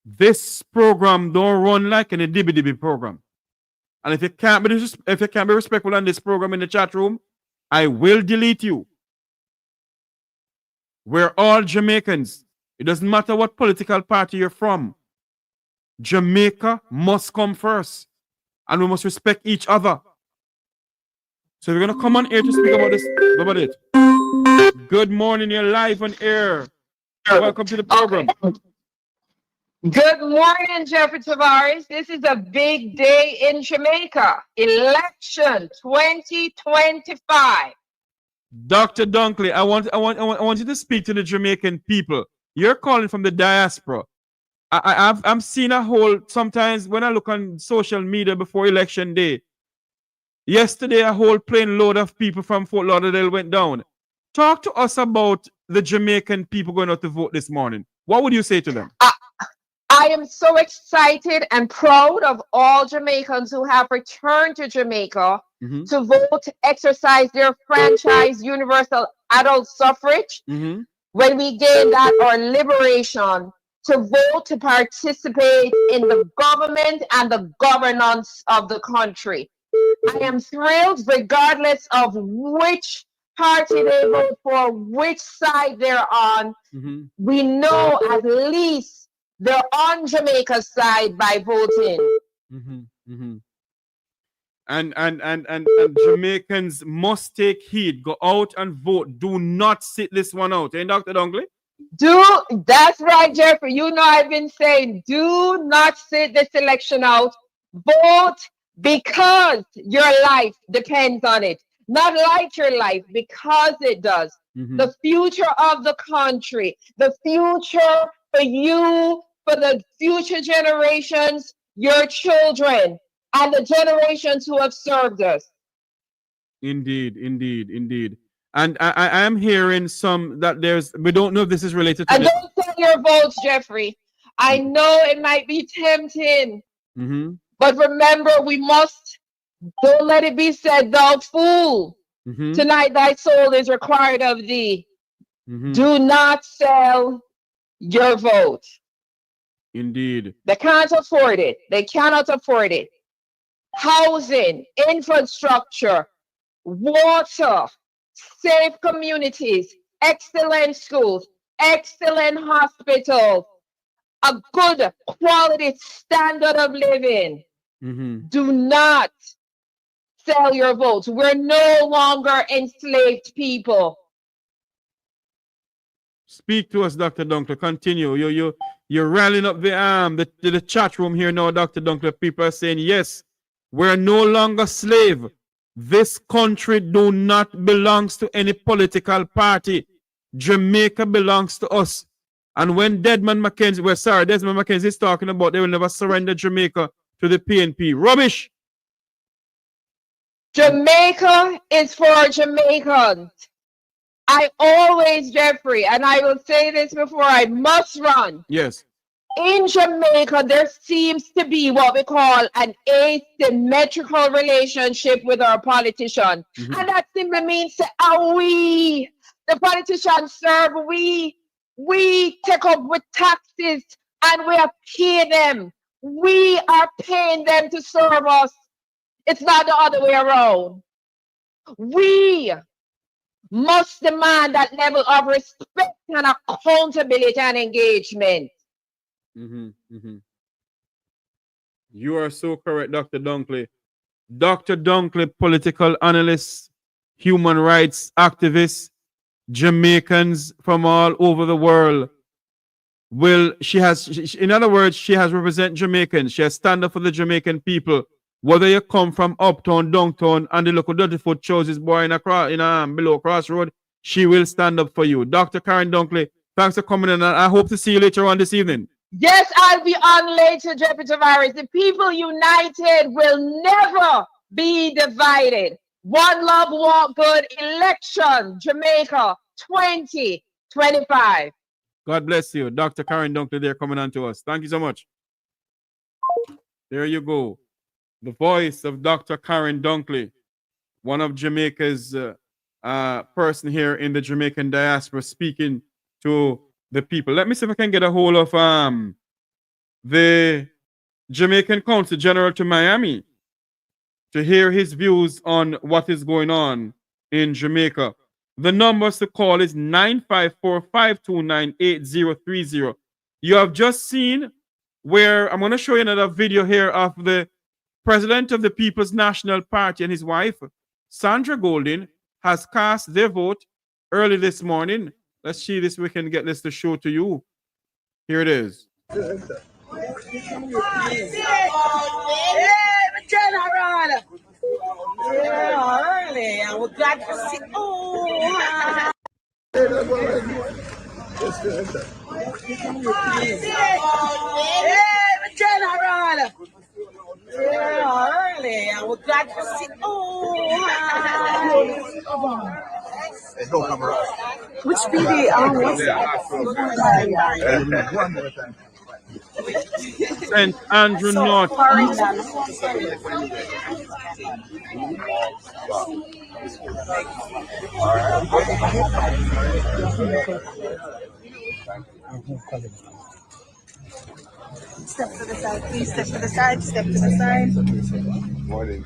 This program don't run like any dibby program. And if you can't be respectful on this program in the chat room, I will delete you. We're all Jamaicans. It doesn't matter what political party you're from. Jamaica must come first. And we must respect each other. So we're going to come on air to speak about this. About it. Good morning, you're live on air. Welcome to the program. Good morning, Jeffrey Tavares. This is a big day in Jamaica. Election 2025. Dr. Dunkley, I want you to speak to the Jamaican people. You're calling from the diaspora. I'm seeing a whole, sometimes when I look on social media before election day, yesterday a whole plane load of people from Fort Lauderdale went down. Talk to us about the Jamaican people going out to vote this morning. What would you say to them? I am so excited and proud of all Jamaicans who have returned to Jamaica to vote, to exercise their franchise universal adult suffrage. When we gain that, our liberation to vote, to participate in the government and the governance of the country. I am thrilled, regardless of which party they vote for, which side they're on. We know at least they're on Jamaica's side by voting. And Jamaicans must take heed. Go out and vote. Do not sit this one out. Eh, Dr. Dunkley? That's right, Jeffrey. You know I've been saying, do not sit this election out. Vote because your life depends on it. Not like your life, because it does. The future of the country, the future for you, for the future generations, your children, and the generations who have served us. Indeed. And I am hearing some that we don't know if this is related to and don't sell your votes, Jeffrey. I know it might be tempting, but remember, don't let it be said, thou fool. Tonight thy soul is required of thee. Do not sell your vote. Indeed. They can't afford it. They cannot afford it. Housing, infrastructure, water, safe communities, excellent schools, excellent hospitals, a good quality standard of living. Do not sell your votes. We're no longer enslaved people. Speak to us, Dr. Dunkley. Continue. You're rallying up the chat room here now, Dr. Dunkley. People are saying, yes, we're no longer slave. This country do not belongs to any political party. Jamaica belongs to us. And when Desmond McKenzie is talking about they will never surrender Jamaica to the PNP. Rubbish. Jamaica is for Jamaicans. I always, Jeffrey, and I will say this before I must run. Yes. In Jamaica, there seems to be what we call an asymmetrical relationship with our politicians. And that simply means the politicians serve, we take up with taxes and we are paying them. We are paying them to serve us. It's not the other way around. We must demand that level of respect and accountability and engagement. You are so correct, Dr. Dunkley. Dr. Dunkley, political analyst, human rights activist, Jamaicans from all over the world. In other words, she has represent Jamaicans. She has stand up for the Jamaican people. Whether you come from uptown, downtown, and the local dirty foot choices boy in below crossroad, she will stand up for you. Dr. Karen Dunkley, thanks for coming in, and I hope to see you later on this evening. Yes, I'll be on later, Jeffrey Tavares. The people united will never be divided. One love, walk good. Election, Jamaica 2025. God bless you. Dr. Karen Dunkley there coming on to us. Thank you so much. There you go. The voice of Dr. Karen Dunkley, one of Jamaica's person here in the Jamaican diaspora, speaking to the people. Let me see if I can get a hold of the Jamaican Consul General to Miami to hear his views on what is going on in Jamaica. The numbers to call is 954-529-8030. You have just seen where I'm going to show you another video here of the President of the People's National Party and his wife, Sandra Golding, has cast their vote early this morning. Let's see this. We can get this to show to you. Here it is. General. Yeah, early. I was glad to see. Oh. Hey, General. Yeah, early. I was glad to see. Oh. Which PD was St. Andrew North East. Step to the side, please. Step to the side. Step to the side. Morning.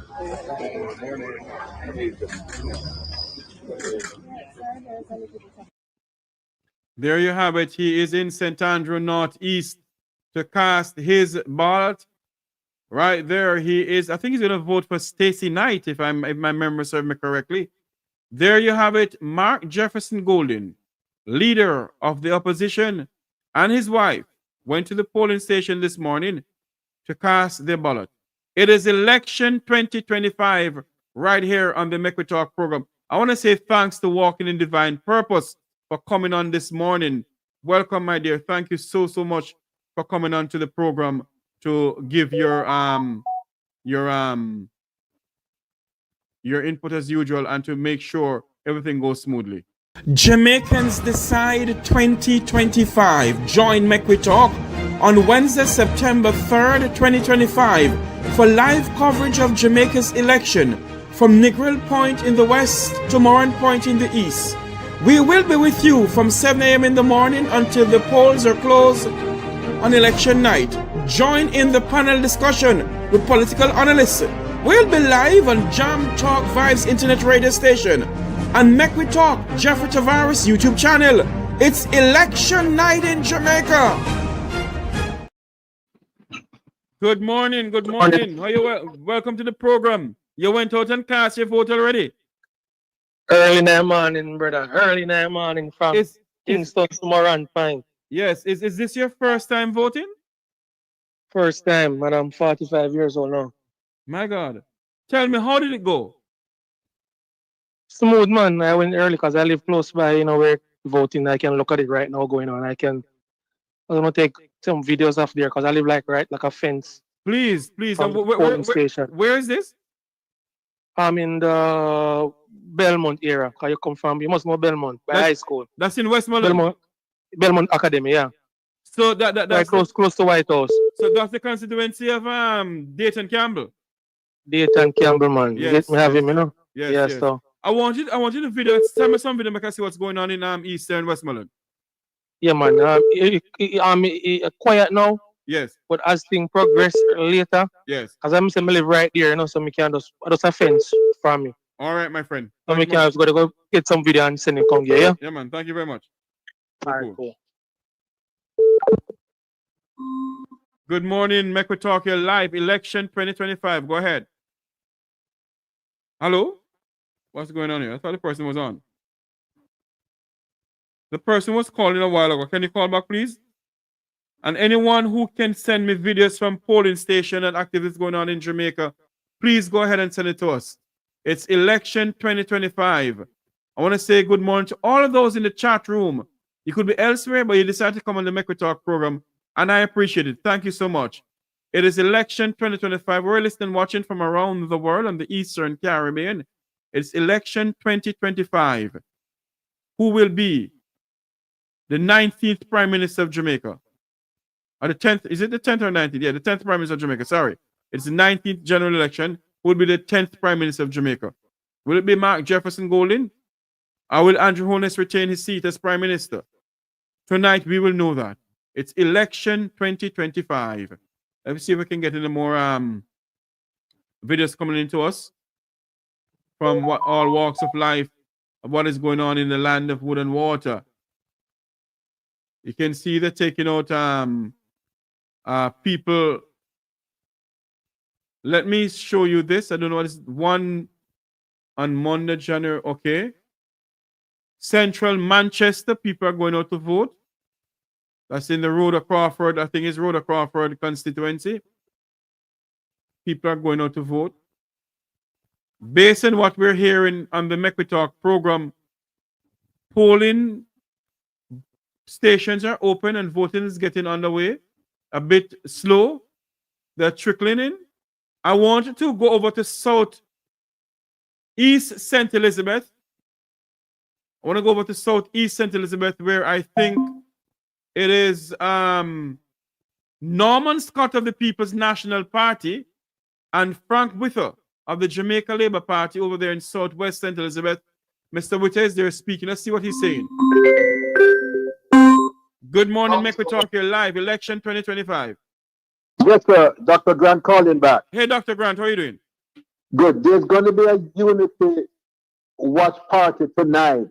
There you have it. He is in St. Andrew Northeast to cast his ballot. Right there, he is. I think he's going to vote for Stacey Knight, if my memory serves me correctly. There you have it. Mark Jefferson Golden, leader of the opposition, and his wife went to the polling station this morning to cast their ballot. It is election 2025 right here on the Make We Talk program. I want to say thanks to Walking in Divine Purpose for coming on this morning. Welcome, my dear. Thank you so much for coming on to the program to give your input as usual and to make sure everything goes smoothly. Jamaicans Decide 2025. Join Make We Talk on Wednesday, September 3rd, 2025 for live coverage of Jamaica's election from Negril Point in the west to Moran Point in the east. We will be with you from 7 a.m. in the morning until the polls are closed on election night. Join in the panel discussion with political analysts. We'll be live on Jam Talk Vibes Internet Radio Station and Make We Talk Jeffrey Tavares YouTube channel. It's election night in Jamaica. Good morning. Good morning. How you? Welcome to the program. You went out and cast your vote already? Early in the morning, brother. Early in the morning from Kingston to Moran Point. Yes. Is this your first time voting? First time, and I'm 45 years old now. My God. Tell me, how did it go? Smooth, man. I went early because I live close by, where voting. I can look at it right now going on. I'm going to take some videos off there because I live like a fence. Please. Where is this? I'm in the Belmont area. Because you must know Belmont by high school. That's in Westmoreland? Belmont Academy, yeah. So that's right close to White House. So that's the constituency of Dayton Campbell. Dayton Campbell, man. Yes. We have him, Yes. So I want you to video. Send me some video. Make I see what's going on in Eastern Westmoreland. Yeah, man. Quiet now. Yes. But as things progress later. Yes. Because I'm saying I live right there, so me can just a fence from me. All right, my friend. So we can just go get some video and send it come here, yeah? Yeah, man. Thank you very much. All right, cool. Good morning, Make We Talk here live. Election 2025. Go ahead. Hello? What's going on here? I thought the person was on. The person was calling a while ago. Can you call back, please? And anyone who can send me videos from polling station and activities going on in Jamaica, please go ahead and send it to us. It's election 2025. I want to say good morning to all of those in the chat room. You could be elsewhere, but you decided to come on the Make We Talk program, and I appreciate it. Thank you so much. It is election 2025. We're listening, watching from around the world on the Eastern Caribbean. It's election 2025. Who will be the 19th Prime Minister of Jamaica? Or the 10th, is it the 10th or 19th? Yeah, the 10th Prime Minister of Jamaica, sorry. It's the 19th general election. Who will be the 10th Prime Minister of Jamaica? Will it be Mark Jefferson Golden? Or will Andrew Holiness retain his seat as Prime Minister? Tonight, we will know that. It's election 2025. Let me see if we can get any more videos coming into us from all walks of life of what is going on in the land of wood and water. You can see they're taking out people. Let me show you this. I don't know what is one on Monday, January. Okay. Central Manchester, people are going out to vote. That's in the Rhoda Crawford, I think it's Rhoda Crawford constituency. People are going out to vote. Based on what we're hearing on the Make We Talk program, polling stations are open and voting is getting underway. A bit slow. They're trickling in. I want to go over to South East St. Elizabeth. I want to go over to South East St. Elizabeth, where I think it is Norman Scott of the People's National Party and Frank Whither of the Jamaica Labour Party over there in Southwest St. Elizabeth. Mr. Whither is there speaking. Let's see what he's saying. Good morning, Make We Talk here live, election 2025. Yes, sir. Dr. Grant calling back. Hey, Dr. Grant, how are you doing? Good. There's going to be a unity watch party tonight.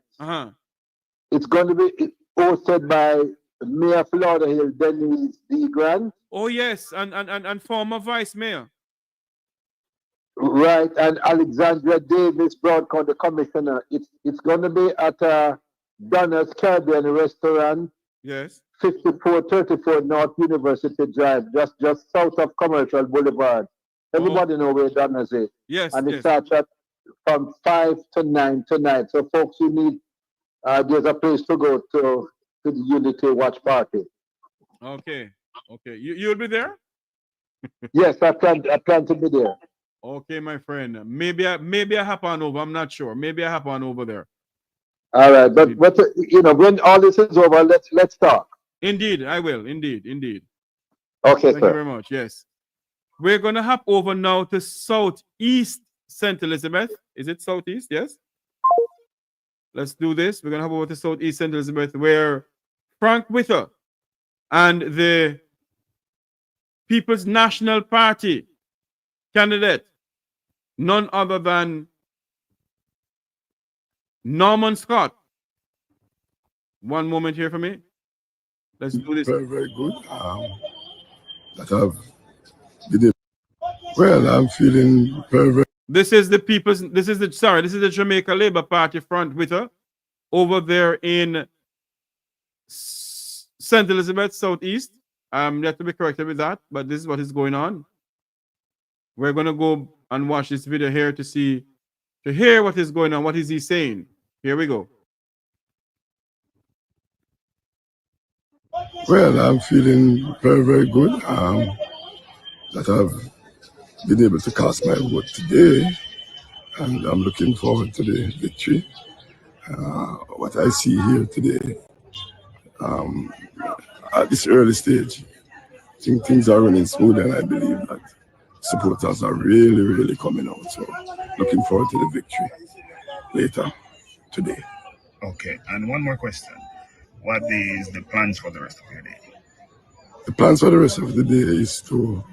It's going to be hosted by Mayor Florida Hill, Denise D. Grant. Oh, yes, and former Vice Mayor. Right, and Alexandra Davis, Broad County Commissioner. It's going to be at Donna's Caribbean Restaurant. Yes. 5434 North University Drive, just south of Commercial Boulevard. Everybody know where Donna's is. Yes. And it starts from 5 to 9 tonight. So folks, you need there's a place to go to the Unity Watch Party. Okay. You'll be there? Yes, I plan to be there. Okay, my friend. Maybe I hop on over. I'm not sure. Maybe I hop on over there. All right, but when all this is over, let's talk. Indeed, I will. Indeed. Okay, Thank you very much. Yes. We're going to hop over now to Southeast St. Elizabeth. Is it Southeast? Yes. Let's do this. We're going to hop over to Southeast St. Elizabeth, where Frank Whither and the People's National Party candidate, none other than Norman Scott. One moment here for me. Let's do this. Very, very good. Well, I'm feeling very, very. This is the Jamaica Labour Party front with her over there in St. Elizabeth, Southeast. You have to be corrected with that, but this is what is going on. We're going to go and watch this video here to hear what is going on. What is he saying? Here we go. Well, I'm feeling very, very good that I've been able to cast my vote today, and I'm looking forward to the victory. What I see here today, at this early stage, I think things are running smooth, and I believe that supporters are really, really coming out. So looking forward to the victory later today. Okay, and one more question. What is the plans for the rest of your day? The plans for the rest of the day is to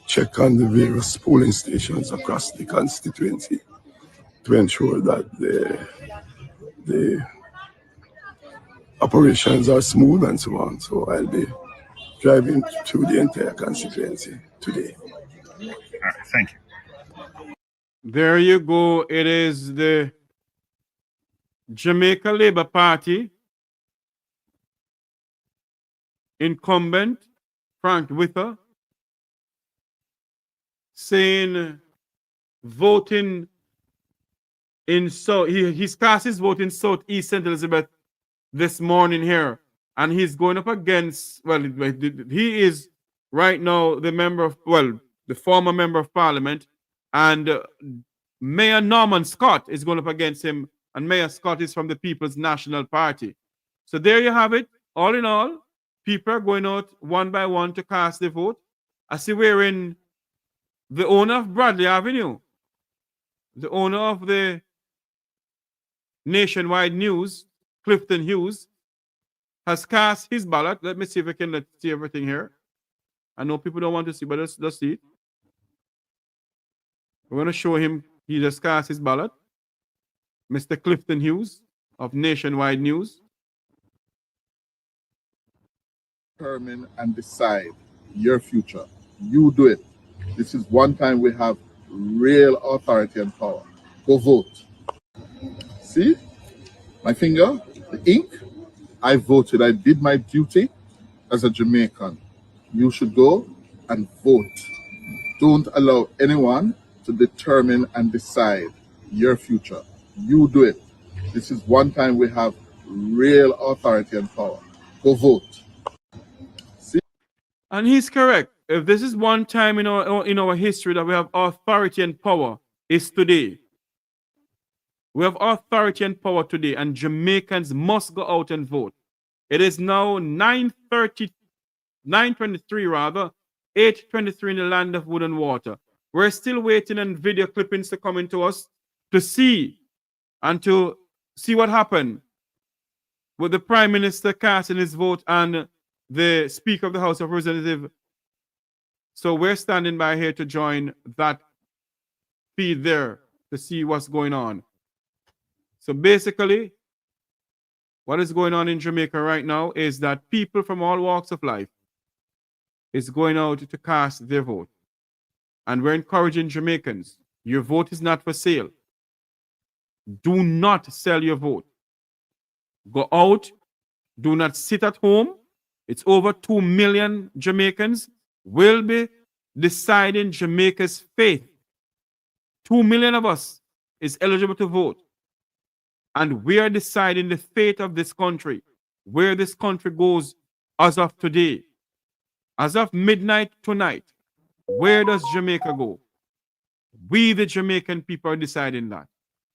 check on the various polling stations across the constituency to ensure that the operations are smooth and so on. So I'll be driving through the entire constituency today. All right, thank you. There you go. It is the Jamaica Labour Party incumbent Frank Whither saying voting in he's cast his vote in Southeast St. Elizabeth this morning here, and he's going up against, well, he is right now the former member of parliament, and Mayor Norman Scott is going up against him, and Mayor Scott is from the People's National Party. So there you have it. All in all, people are going out one by one to cast their vote. I see we're in the owner of Bradley Avenue, the owner of the Nationwide News, Clifton Hughes, has cast his ballot. Let me see if I can see everything here. I know people don't want to see, but let's see it. We're going to show him he just cast his ballot. Mr. Clifton Hughes of Nationwide News. Determine and decide your future. You do it. This is one time we have real authority and power. Go vote. See? My finger, the ink. I voted. I did my duty. as a Jamaican. You should go and vote. Don't allow anyone to determine and decide your future. You do it. This is one time we have real authority and power. Go vote. See? And he's correct. If this is one time in our history that we have authority and power, it's today. We have authority and power today, and Jamaicans must go out and vote. It is now 9:23 rather, 8:23 in the land of wood and water. We're still waiting on video clippings to come into us to see what happened with the Prime Minister casting his vote and the Speaker of the House of Representatives. So we're standing by here to join that feed there to see what's going on. So basically, what is going on in Jamaica right now is that people from all walks of life is going out to cast their vote. And we're encouraging Jamaicans, your vote is not for sale. Do not sell your vote. Go out. Do not sit at home. It's over 2 million Jamaicans will be deciding Jamaica's fate. 2 million of us is eligible to vote. And we are deciding the fate of this country, where this country goes as of today. As of midnight tonight, where does Jamaica go? We, the Jamaican people, are deciding that.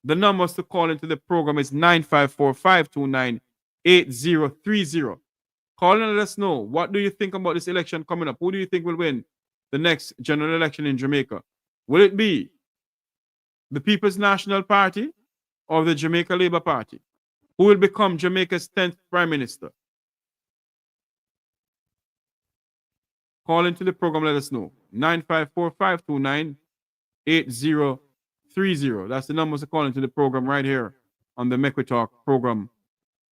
The numbers to call into the program is 954-529-8030. Call and let us know, what do you think about this election coming up? Who do you think will win the next general election in Jamaica? Will it be the People's National Party or the Jamaica Labour Party? Who will become Jamaica's 10th Prime Minister? Call into the program, let us know. 954-529-8030. That's the numbers to call into the program right here on the Make We Talk program.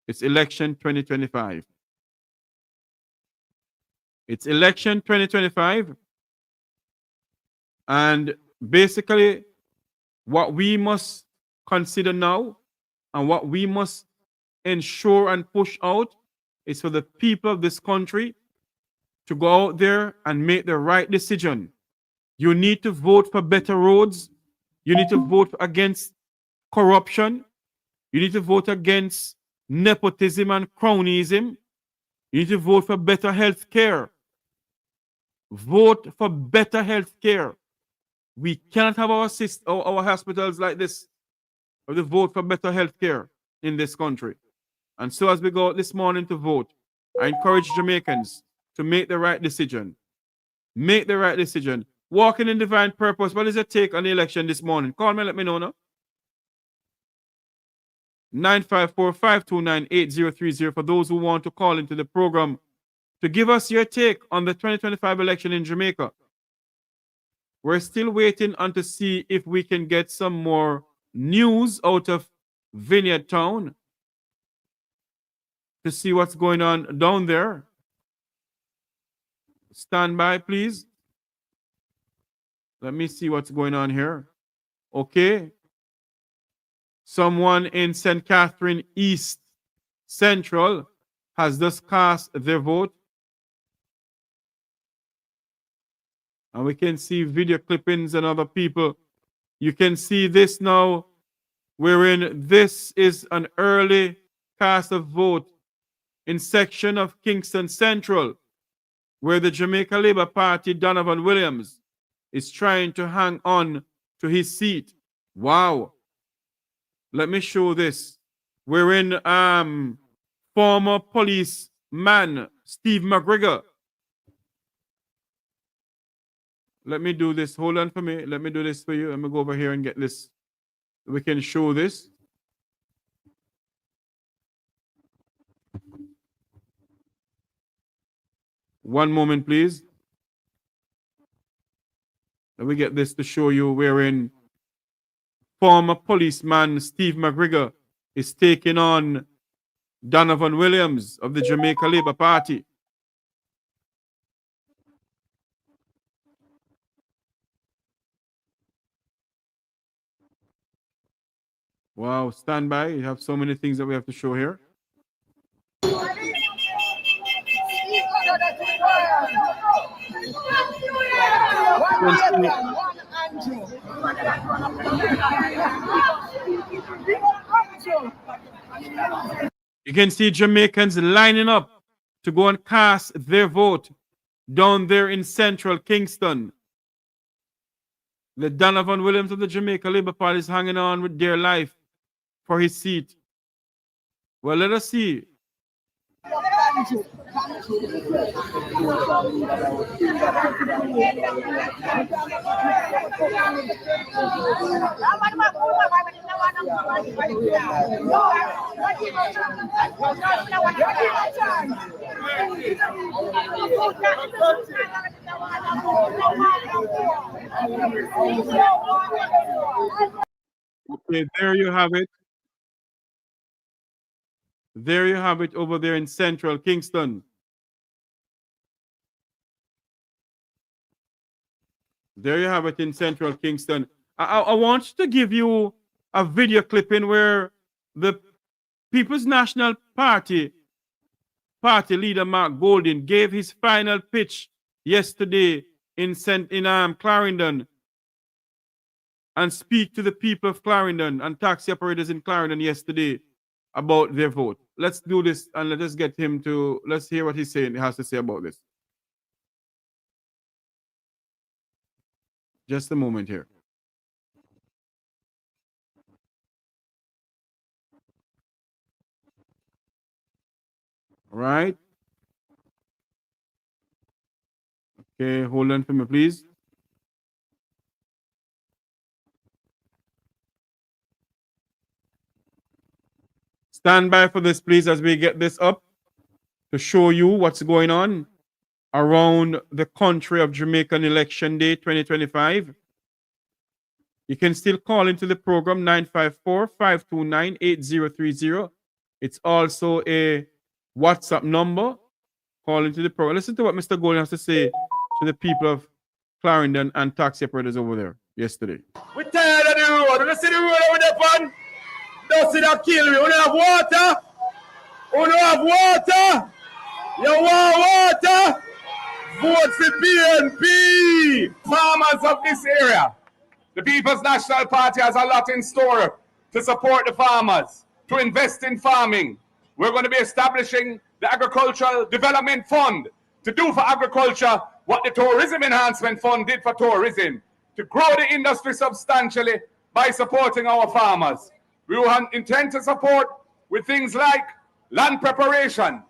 It's election 2025. It's election 2025. And basically, what we must consider now and what we must ensure and push out is for the people of this country to go out there and make the right decision. You need to vote for better roads. You need to vote against corruption. You need to vote against nepotism and cronyism. You need to vote for better health care. Vote for better health care. We cannot have our hospitals like this. We have to vote for better health care in this country. And so as we go out this morning to vote, I encourage Jamaicans to make the right decision. Make the right decision. Walking in divine purpose. What is your take on the election this morning? Call me and let me know now. 954-529-8030 for those who want to call into the program to give us your take on the 2025 election in Jamaica. We're still waiting on to see if we can get some more news out of Vineyard Town to see what's going on down there. Stand by, please. Let me see what's going on here. Okay. Someone in St. Catherine East Central has just cast their vote. And we can see video clippings and other people. You can see this now, wherein this is an early cast of vote in section of Kingston Central, where the Jamaica Labour Party, Donovan Williams, is trying to hang on to his seat. Wow. Let me show this. Wherein former policeman Steve McGregor. Let me do this. Hold on for me. Let me do this for you. Let me go over here and get this. We can show this. One moment, please. Let me get this to show you wherein former policeman Steve McGregor is taking on Donovan Williams of the Jamaica Labour Party. Wow, stand by. You have so many things that we have to show here. You can see Jamaicans lining up to go and cast their vote down there in central Kingston. The Donovan Williams of the Jamaica Labour Party is hanging on with dear life for his seat. Well, let us see. Okay, there you have it. There you have it over there in central Kingston. There you have it in central Kingston. I want to give you a video clipping where the People's National Party leader Mark Golding gave his final pitch yesterday in Clarendon and speak to the people of Clarendon and taxi operators in Clarendon yesterday about their vote. Let's do this and let us get him to, let's hear what he's saying, he has to say about this. Just a moment here. All right. Okay, hold on for me, please. Stand by for this, please, as we get this up to show you what's going on around the country of Jamaican Election Day 2025. You can still call into the program 954-529-8030. It's also a WhatsApp number. Call into the program. Listen to what Mr. Golden has to say to the people of Clarendon and taxi operators over there yesterday. We're tired of the road. You see the road over there, fun? Don't see that kill me. We don't have water. We don't have water. You want water? Vote for PNP. Farmers of this area. The People's National Party has a lot in store to support the farmers, to invest in farming. We're going to be establishing the Agricultural Development Fund to do for agriculture what the Tourism Enhancement Fund did for tourism, to grow the industry substantially by supporting our farmers. We will intend to support with things like land preparation,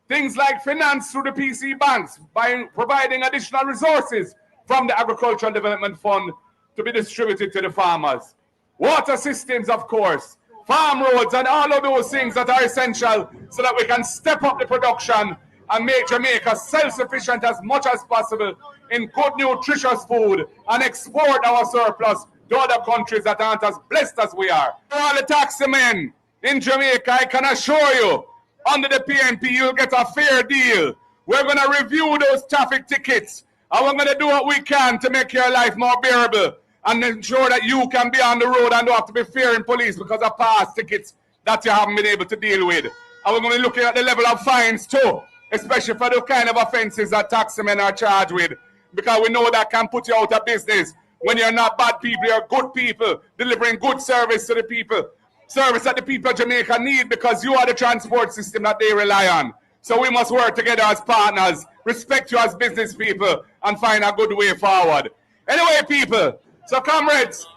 things like finance through the PC banks by providing additional resources from the Agricultural Development Fund to be distributed to the farmers. Water systems, of course, farm roads, and all of those things that are essential so that we can step up the production and make Jamaica self-sufficient as much as possible in good, nutritious food and export our surplus to other countries that aren't as blessed as we are. For all the taxi men in Jamaica, I can assure you, under the PNP, you'll get a fair deal. We're going to review those traffic tickets, and we're going to do what we can to make your life more bearable and ensure that you can be on the road and don't have to be fearing police because of past tickets that you haven't been able to deal with. And we're going to be looking at the level of fines too, especially for the kind of offenses that taximen are charged with, because we know that can put you out of business. When you're not bad people, you're good people, delivering good service to the people, service that the people of Jamaica need, because you are the transport system that they rely on. So we must work together as partners, respect you as business people, and find a good way forward. Anyway, people, so comrades,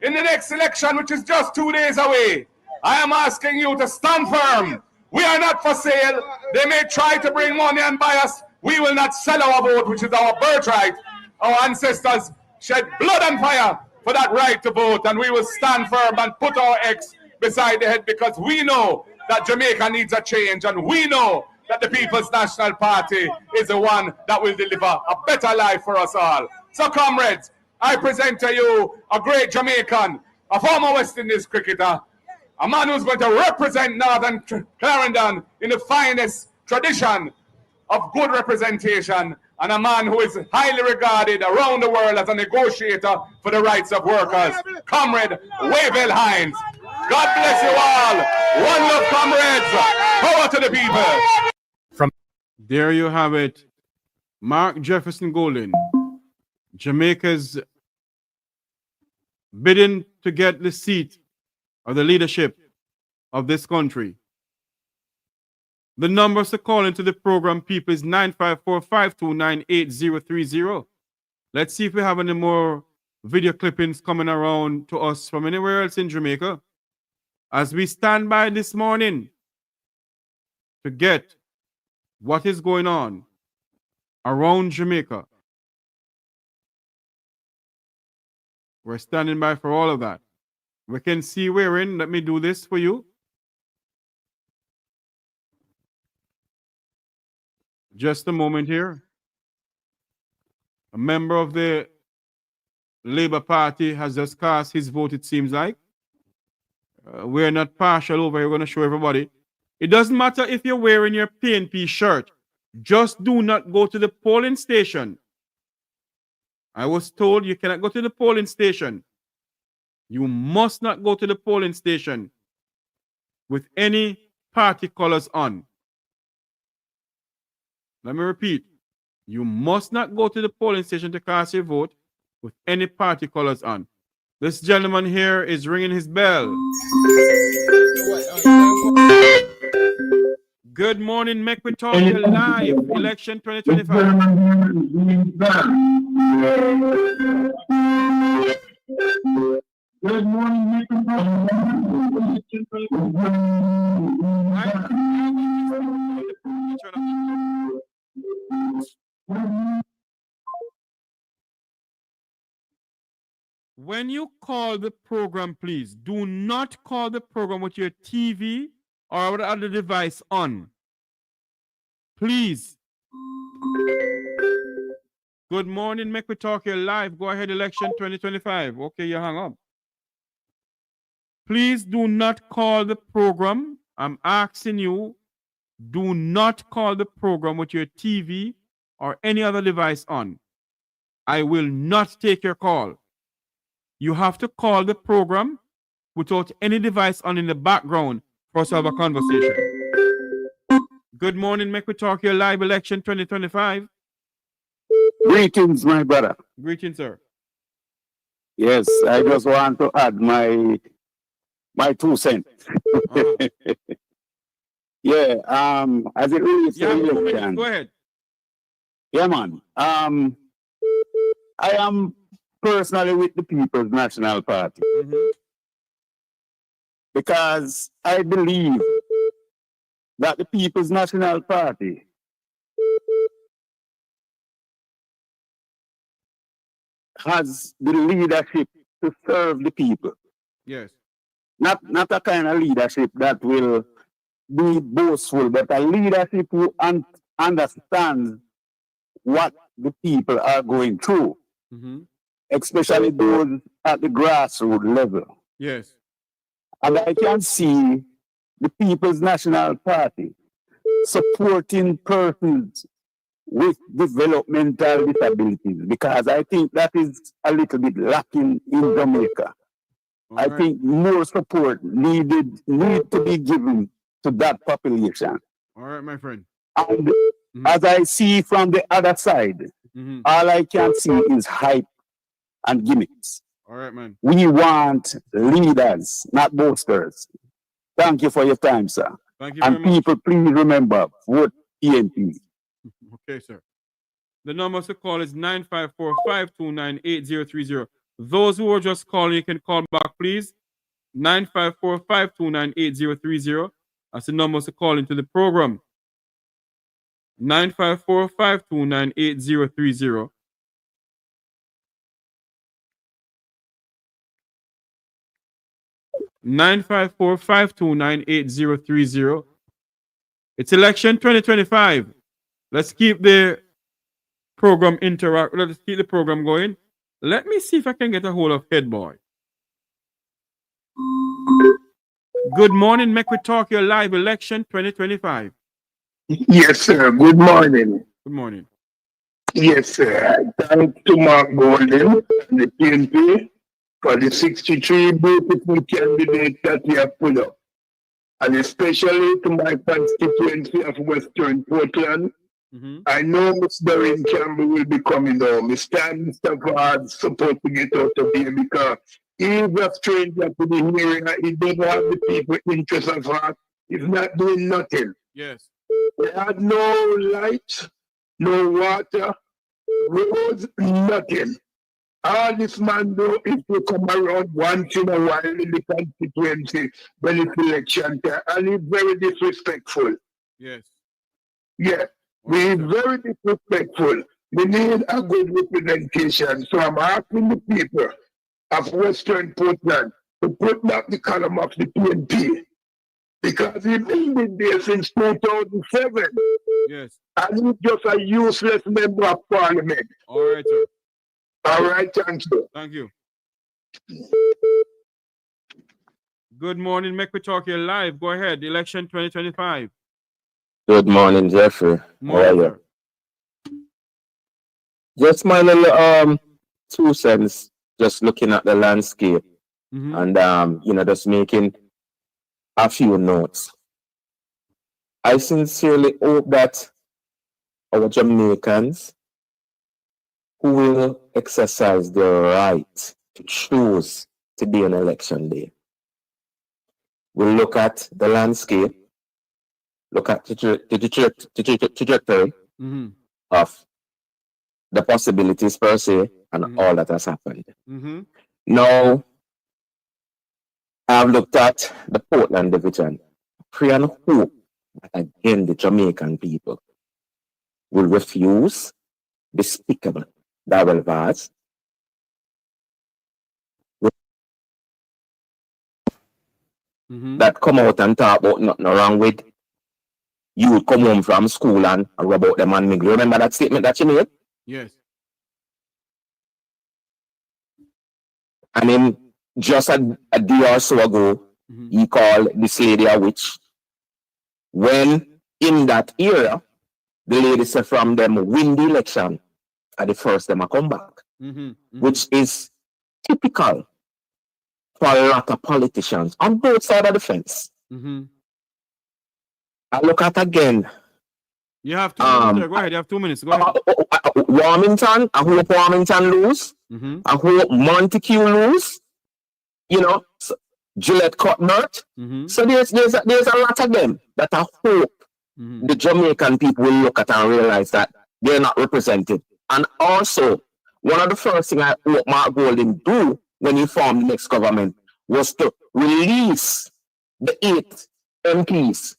in the next election, which is just 2 days away, I am asking you to stand firm. We are not for sale. They may try to bring money and buy us. We will not sell our vote, which is our birthright. Our ancestors shed blood and fire for that right to vote, and we will stand firm and put our eggs beside the head, because we know that Jamaica needs a change, and we know that the People's National Party is the one that will deliver a better life for us all. So, comrades, I present to you a great Jamaican, a former West Indies cricketer, a man who's going to represent Northern Clarendon in the finest tradition of good representation, and a man who is highly regarded around the world as a negotiator for the rights of workers, Comrade Wavell Hines. God bless you all. One love, comrades. Power to the people. There you have it. Mark Jefferson Golden, Jamaica's bidding to get the seat of the leadership of this country. The numbers to call into the program, people, is 954-529-8030. Let's see if we have any more video clippings coming around to us from anywhere else in Jamaica as we stand by this morning to get what is going on around Jamaica. We're standing by for all of that. We can see we're in. Let me do this for you. Just a moment here. A member of the Labour Party has just cast his vote, it seems like. We're not partial over here. We're going to show everybody. It doesn't matter if you're wearing your PNP shirt. Just do not go to the polling station. I was told you cannot go to the polling station. You must not go to the polling station with any party colors on. Let me repeat. You must not go to the polling station to cast your vote with any party colors on. This gentleman here is ringing his bell. Good morning, make we talk you live. Election 2025. Good morning, when you call the program, please do not call the program with your TV or whatever other device on. Please. Good morning, make we talk here live. Go ahead, election 2025. Okay, you hung up. Please do not call the program. I'm asking you, do not call the program with your TV or any other device on. I will not take your call. You have to call the program without any device on in the background for us to have a conversation. Good morning, make we talk here live, election 2025. Greetings, my brother. Greetings, sir. Yes, I just want to add my 2 cents. Yeah, as it relates to the election. Go ahead. Yeah, man. I am personally with the People's National Party. Because I believe that the People's National Party has the leadership to serve the people. Yes. Not a kind of leadership that will be boastful, but a leadership who understands what the people are going through, especially those at the grassroots level. Yes. And I can see the People's National Party supporting persons with developmental disabilities, because I think that is a little bit lacking in Jamaica. I think more support need to be given to that population. All right, my friend. And as I see from the other side, all I can see is hype and gimmicks. All right, man. We want leaders, not boasters. Thank you for your time, sir. Thank you very and much. people, please remember, vote PNP. Okay, sir. The number to call is 954-529-8030. Those who are just calling, you can call back, please. 954-529-8030. That's the number to call into the program. 954-529-8030. (954-529-8030). It's election 2025. Let's keep the program Let's keep the program going. Let me see if I can get a hold of Head Boy. Good morning, make we talk your live election 2025. Yes, sir. Good morning. Good morning. Yes, sir. Thanks to Mark Golden and the PNP for the 63 beautiful candidates that we have put up. And especially to my constituency of Western Portland, I know Miss Doreen Campbell will be coming home. It's time Mr. Vard supposed to get out of here because he's a stranger to the area. He doesn't have the people interest of heart. He's not doing nothing. Yes. They had no light, no water, roads, nothing. All this man do is to come around once in a while in the constituency when it's election time, and he's very disrespectful. Yes. Yeah, we're very disrespectful. We need a good representation. So I'm asking the people of Western Portland to put back the column of the PNP because he's been there since 2007. Yes. And he's just a useless member of parliament. All right, sir. All right, thank you. Thank you. Good morning, Make We Talk here live. Go ahead. Election 2025. Good morning, Jeffrey. Morning, How are you? Just my little 2 cents, just looking at the landscape and just making a few notes. I sincerely hope that our Jamaicans who will exercise their right to choose to be an election day will look at the landscape, look at the trajectory of the possibilities per se and all that has happened. Now, I've looked at the Portland division. Pray and hope that again the Jamaican people will refuse despicable double bars that come out and talk about nothing wrong with you come home from school and rub out them and mingle. Remember that statement that you made? Yes. And then just a day or so ago, he called this lady a witch. When in that era, the lady said from them win the election at the first them a come back, which is typical for a lot of politicians on both sides of the fence. I look at again. You have 2 minutes, sir. Go ahead. You have 2 minutes. Go ahead. Warmington, I hope Warmington lose. I hope Montague lose. You know, Gillette Cuthbert. So there's a lot of them that I hope the Jamaican people will look at and realize that they're not represented. And also, one of the first things I hope Mark Golding do when he formed the next government was to release the 8 MPs,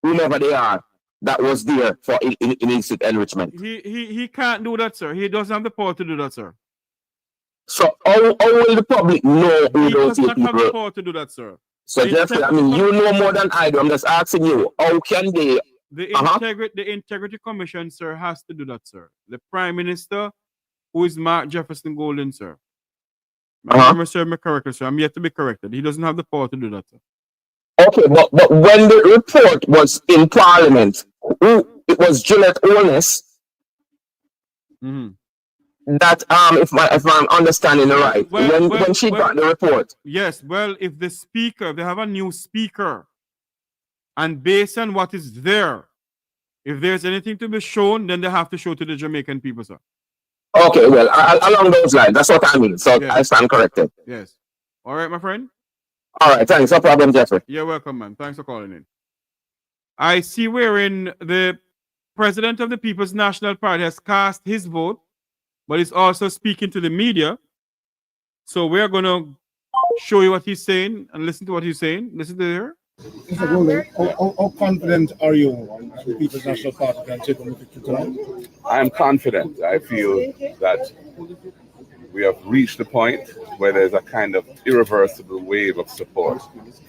whomever they are, that was there for illicit enrichment. He can't do that, sir. He doesn't have the power to do that, sir. So how will the public know who those 8 people? He does not have the power to do that, sir. So Jeffrey, I mean, you know more than I do. I'm just asking you, how can they? The Integrity Commission, sir, has to do that, sir. The Prime Minister, who is Mark Jefferson Golden, sir. Remember, sir, I'm correct, sir. I'm yet to be corrected. He doesn't have the power to do that, sir. Okay, but when the report was in Parliament, it was Gillette Holiness that if I'm understanding it right, when she got the report. Yes, well, if the speaker, they have a new speaker, and based on what is there, if there's anything to be shown, then they have to show to the Jamaican people, sir. Okay, well, along those lines, that's what I mean. So yes. I stand corrected. Yes. All right, my friend. All right, thanks. No problem, Jeffrey. You're welcome, man. Thanks for calling in. I see wherein the president of the People's National Party has cast his vote, but he's also speaking to the media. So we're going to show you what he's saying and listen to what he's saying. Listen to here. Mr. Golden, how confident are you the People's National Party can take on the victory tonight? I am confident. I feel that we have reached the point where there's a kind of irreversible wave of support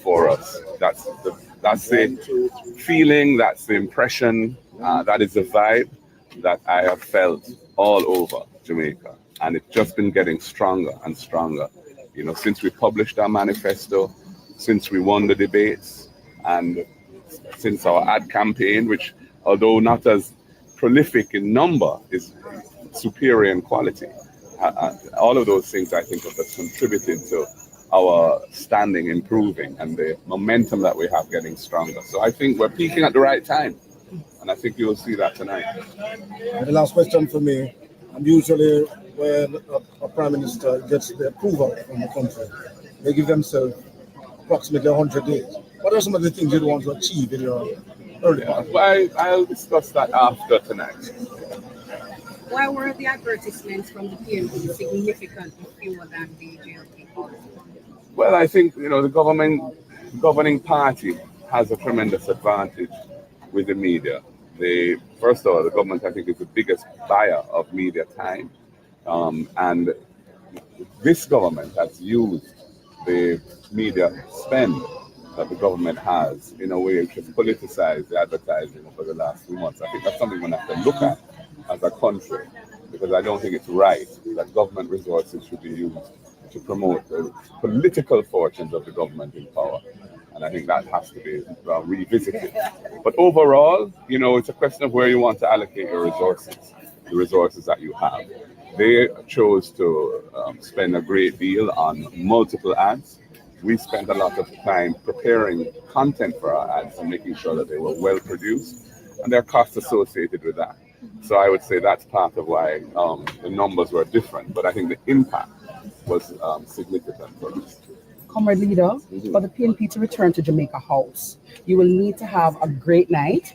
for us. That's the feeling, that's the impression, that is the vibe that I have felt all over Jamaica. And it's just been getting stronger and stronger. You know, since we published our manifesto, since we won the debates, and since our ad campaign, which, although not as prolific in number, is superior in quality. All of those things, I think, have contributed to our standing improving and the momentum that we have getting stronger. So I think we're peaking at the right time. And I think you'll see that tonight. And the last question for me, and usually when a prime minister gets the approval from the country, they give themselves approximately 100 days. What are some of the things you want to achieve in your early part? Well, I'll discuss that after tonight. Why were the advertisements from the PNP significantly fewer than the GLP? Well, I think, the governing party has a tremendous advantage with the media. First of all, the government, I think, is the biggest buyer of media time. And this government has used the media spend that the government has in a way which has politicized the advertising over the last few months. I think that's something we have to look at as a country, because I don't think it's right that government resources should be used to promote the political fortunes of the government in power. And I think that has to be revisited. But overall, it's a question of where you want to allocate your resources, the resources that you have. They chose to spend a great deal on multiple ads. We spent a lot of time preparing content for our ads and making sure that they were well produced, and there are costs associated with that. So I would say that's part of why the numbers were different, but I think the impact was significant for us. Comrade Leader, for the PNP to return to Jamaica House, you will need to have a great night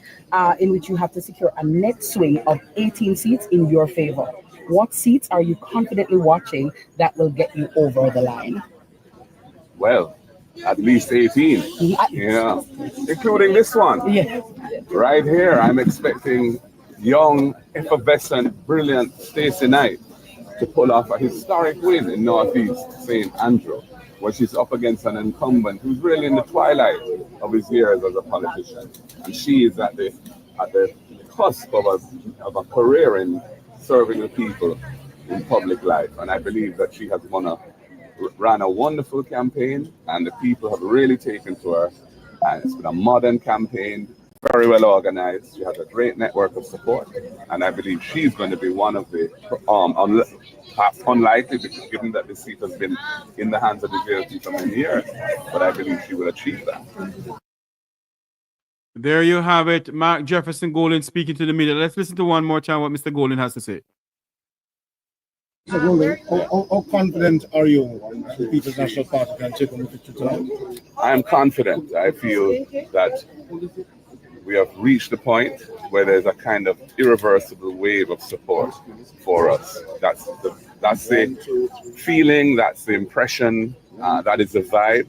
in which you have to secure a net swing of 18 seats in your favor. What seats are you confidently watching that will get you over the line? Well, at least 18, yeah, including this one. Yeah. Right here, I'm expecting young, effervescent, brilliant Stacey Knight to pull off a historic win in Northeast St. Andrew, where she's up against an incumbent who's really in the twilight of his years as a politician. And she is at the cusp of a career in serving the people in public life. And I believe that she has ran a wonderful campaign, and the people have really taken to her. And it's been a modern campaign, very well organized. She has a great network of support, and I believe she's going to be one of the perhaps unlikely, because given that the seat has been in the hands of the JLP for many years, but I believe she will achieve that. There you have it, Mark Jefferson Golden speaking to the media. Let's listen to one more time what Mr. Golden has to say. Mr. Golden, how confident are you the People's National Party can take on the victory tonight? I am confident. I feel that we have reached the point where there's a kind of irreversible wave of support for us. That's the feeling, that's the impression, that is the vibe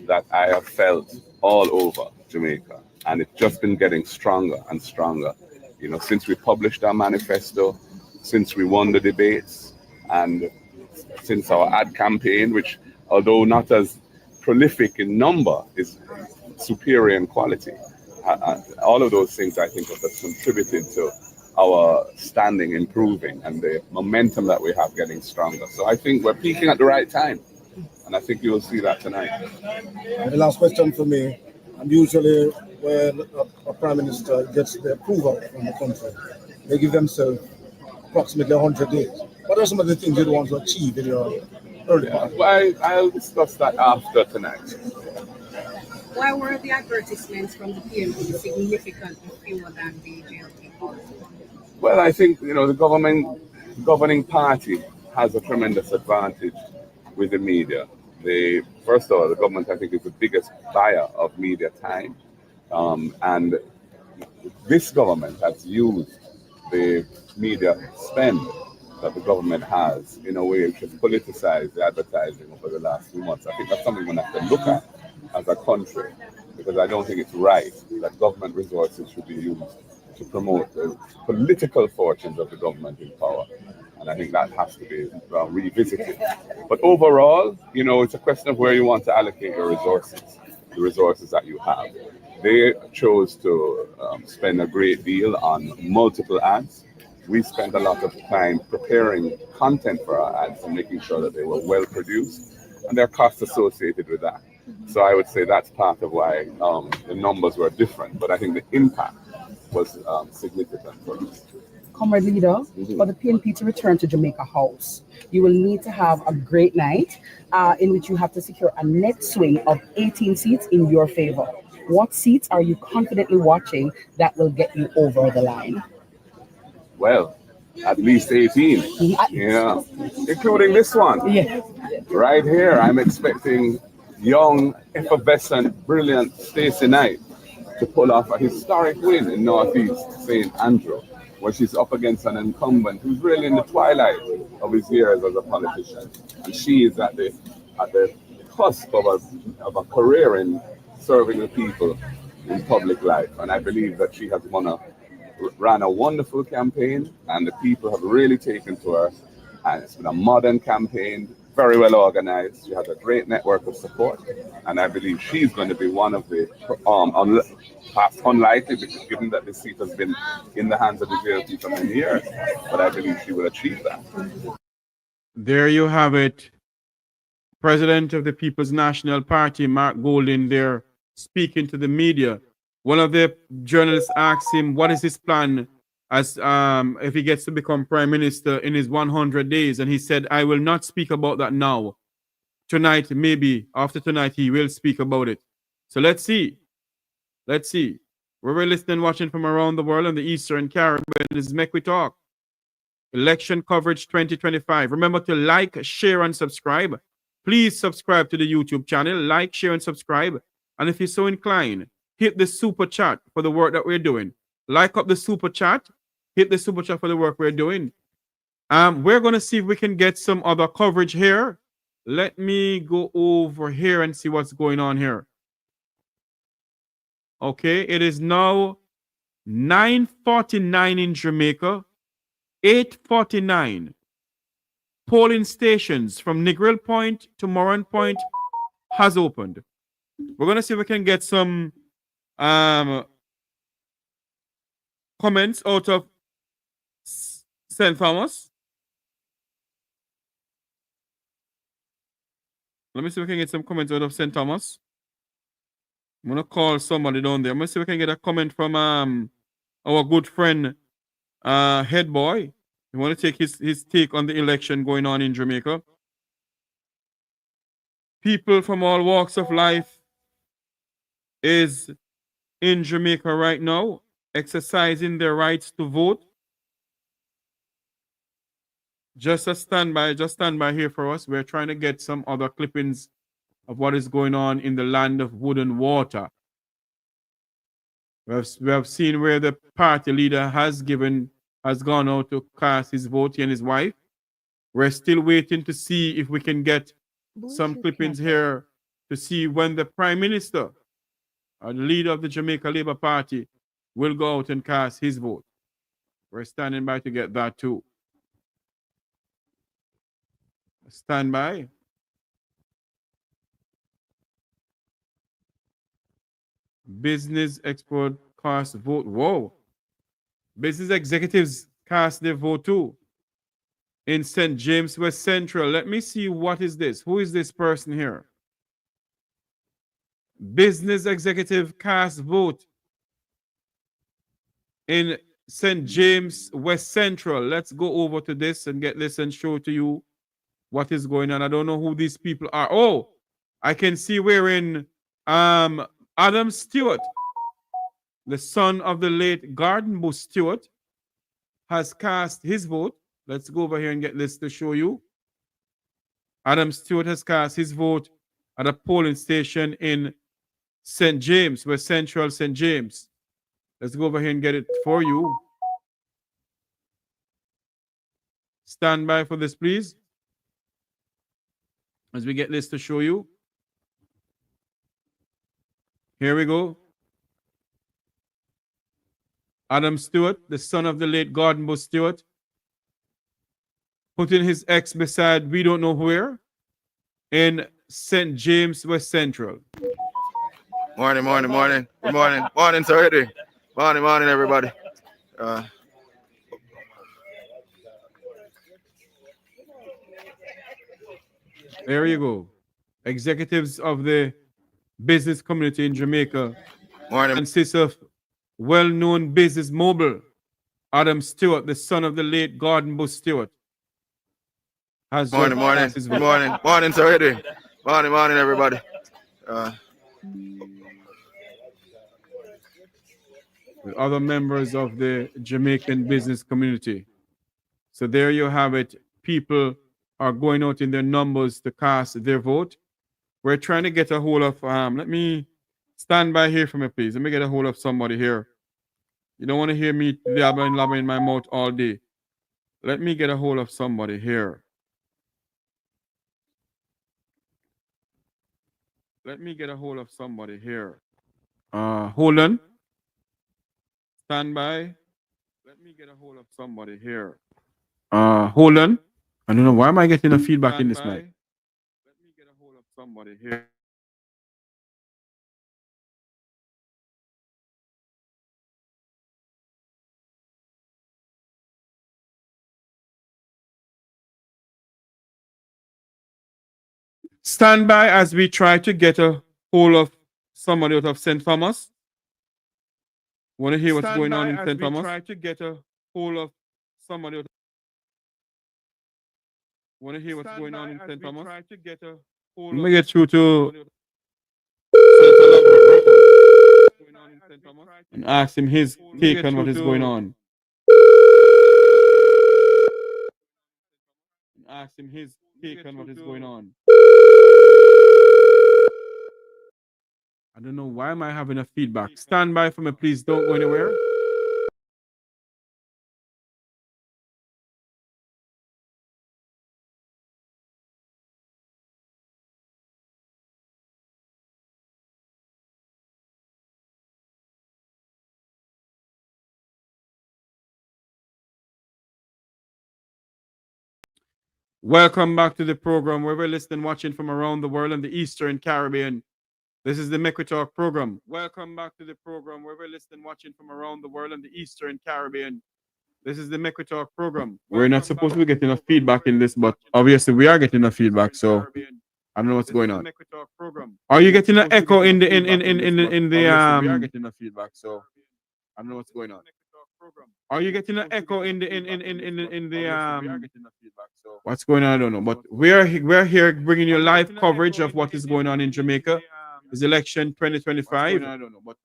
that I have felt all over Jamaica. And it's just been getting stronger and stronger. Since we published our manifesto, since we won the debates, and since our ad campaign, which, although not as prolific in number, is superior in quality. All of those things, I think, have contributed to our standing improving and the momentum that we have getting stronger. So I think we're peaking at the right time, and I think you'll see that tonight. And the last question for me, and usually when a prime minister gets the approval from the country, they give themselves approximately 100 days. What are some of the things you want to achieve in your early part? Well, I'll discuss that after tonight. Why were the advertisements from the PNP significantly fewer than the GLP? Well, I think, the governing party has a tremendous advantage with the media. First of all, the government, I think, is the biggest buyer of media time. And this government has used the media spend that the government has in a way which has politicized the advertising over the last few months. I think that's something we have to look at as a country, because I don't think it's right that government resources should be used to promote the political fortunes of the government in power. And I think that has to be revisited. But overall, it's a question of where you want to allocate your resources, the resources that you have. They chose to spend a great deal on multiple ads. We spent a lot of time preparing content for our ads and making sure that they were well produced, and there are costs associated with that. So I would say that's part of why the numbers were different, but I think the impact was significant for us. Comrade Leader, for the PNP to return to Jamaica House, you will need to have a great night in which you have to secure a net swing of 18 seats in your favor. What seats are you confidently watching that will get you over the line? Well, at least 18. Yeah, including this one. Yeah. Right here, I'm expecting young, effervescent, brilliant Stacey Knight to pull off a historic win in Northeast St. Andrew, where she's up against an incumbent who's really in the twilight of his years as a politician. And she is at the cusp of a career in serving the people in public life. And I believe that she has ran a wonderful campaign, and the people have really taken to her. And it's been a modern campaign, very well organized. She has a great network of support, and I believe she's going to be one of the, perhaps unlikely, because given that this seat has been in the hands of the JLP for many years, but I believe she will achieve that. There you have it. President of the People's National Party, Mark Golding, there speaking to the media. One of the journalists asked him, what is his plan as if he gets to become prime minister in his 100 days? And he said, I will not speak about that now. Tonight, maybe after tonight, he will speak about it. So let's see. Let's see. We're listening, watching from around the world and the Eastern Caribbean. This is Make We Talk. Election coverage 2025. Remember to like, share, and subscribe. Please subscribe to the YouTube channel. Like, share, and subscribe. And if you're so inclined, hit the super chat for the work that we're doing. Like up the super chat. Hit the super chat for the work we're doing. We're going to see if we can get some other coverage here. Let me go over here and see what's going on here. Okay, it is now 9:49 in Jamaica, 8:49. Polling stations from Negril Point to Moran Point has opened. We're going to see if we can get some comments out of St. Thomas. Let me see if we can get some comments out of St. Thomas. I'm going to call somebody down there. I'm going to see if we can get a comment from our good friend, Head Boy. We want to take his take on the election going on in Jamaica. People from all walks of life is in Jamaica right now, exercising their rights to vote. Just stand by here for us. We're trying to get some other clippings of what is going on in the land of wood and water. We have seen where the party leader has gone out to cast his vote, he and his wife. We're still waiting to see if we can get some clippings here to see when the Prime Minister, or the leader of the Jamaica Labour Party, will go out and cast his vote. We're standing by to get that too. Stand by. Business export cast vote. Whoa. Business executives cast their vote too. In St. James West Central. Let me see, what is this? Who is this person here? Business executive cast vote in St. James West Central. Let's go over to this and get this and show to you what is going on. I don't know who these people are. Oh, I can see we're in Adam Stewart, the son of the late Garden Bush Stewart, has cast his vote. Let's go over here and get this to show you. Adam Stewart has cast his vote at a polling station in St. James, West Central St. James. Let's go over here and get it for you. Stand by for this, please, as we get this to show you. Here we go. Adam Stewart, the son of the late Garden Bush Stewart, putting his ex beside we don't know where in St. James West Central. Morning. Good morning, sir. Morning, everybody. There you go. Executives of the business community in Jamaica consists of well-known business mogul Adam Stewart, the son of the late Garden Bush Stewart. Morning, sir. Morning, everybody. with other members of the Jamaican business community. So there you have it. People are going out in their numbers to cast their vote. We're trying to get a hold of, let me stand by here for me, please. Let me get a hold of somebody here. You don't want to hear me blabbering in my mouth all day. Let me get a hold of somebody here. Let me get a hold of somebody here. Hold on. Stand by. Let me get a hold of somebody here. Hold on. I don't know. Why am I getting a feedback in this mic? Let me get a hold of somebody here. Stand by as we try to get a hold of somebody out of St. Thomas. Want to hear what's going on in St. Thomas? Try to get a hold of somebody out. Want to hear what's going on in St. Thomas? Try to get a hold. Let me get through to and ask him his take on what is going on. Ask him his take on what is going on. I don't know why am I having a feedback. Stand by for me, please. Don't go anywhere. Welcome back to the program where we're listening, watching from around the world and the Eastern Caribbean. This is the Make We Talk program. Welcome back to the program where we're listening, watching from around the world and the Eastern Caribbean. This is the Make We Talk program. We're not supposed to be getting a feedback in this, but obviously we are getting a feedback. So I don't know what's going on. Are you getting an echo in the We are getting a feedback. So I don't know what's going on. Are you getting an echo in the What's going on? I don't know, but we're here bringing you live coverage of what is going on in Jamaica. It's election 2025.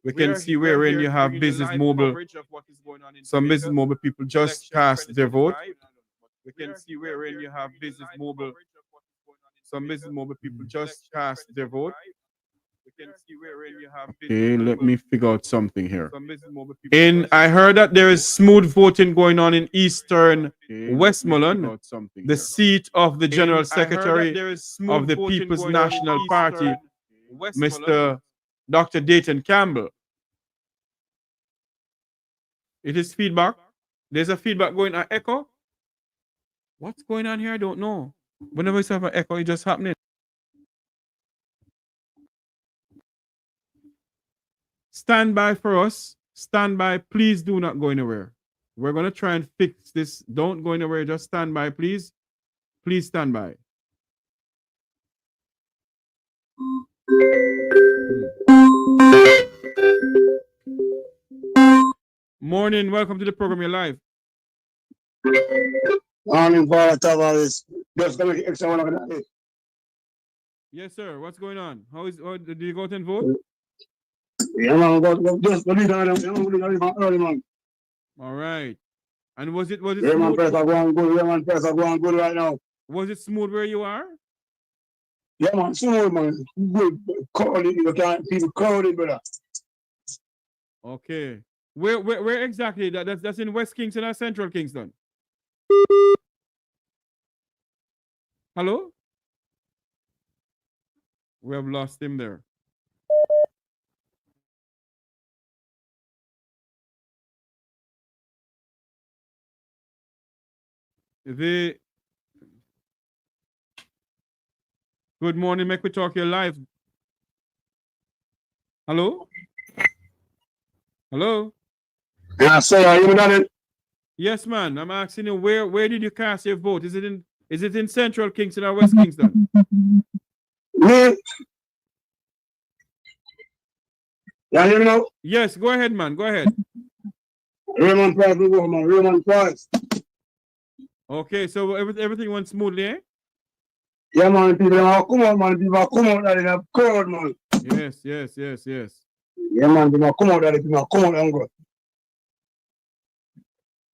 We can see wherein you have business mobile. Some business mobile people just cast their vote. We can see wherein you have business mobile. Some business mobile people just cast their vote. Okay, let me figure out something here. I heard that there is smooth voting going on in Eastern Westmoreland, the seat of the General Secretary of the People's National Party, Mr. Dr. Dayton Campbell. It is feedback. There's a feedback going on. Echo. What's going on here? I don't know. Whenever you have an echo, it just happening. Stand by for us. Stand by. Please do not go anywhere. We're going to try and fix this. Don't go anywhere. Just stand by, please. Please stand by. Morning. Welcome to the program. You're live. Morning, Tavares. Just going to extra one. Yes, sir. What's going on? Did you go out and vote? Yeah, man. Just early, man. All right. And was it smooth? Man, press are going good. Man, press are going good right now. Was it smooth where you are? Yeah, man. Smooth, man. Good. Crowded. People crowded, brother. Okay. Where exactly? That's in West Kingston or Central Kingston? Hello? We have lost him there. Good morning, Make We Talk here live. Hello? Hello? Yeah, sir, are you done it? Yes, man. I'm asking you where did you cast your vote? Is it in Central Kingston or West Kingston? Me? Yeah, you know? Yes, go ahead, man. Go ahead. Raymond Price, man. Raymond Price. Okay, so everything went smoothly, eh? Yeah, man. People are come out, man. People are come out in a crowd, man. Yes. Yeah, man, we come out there, come out and go.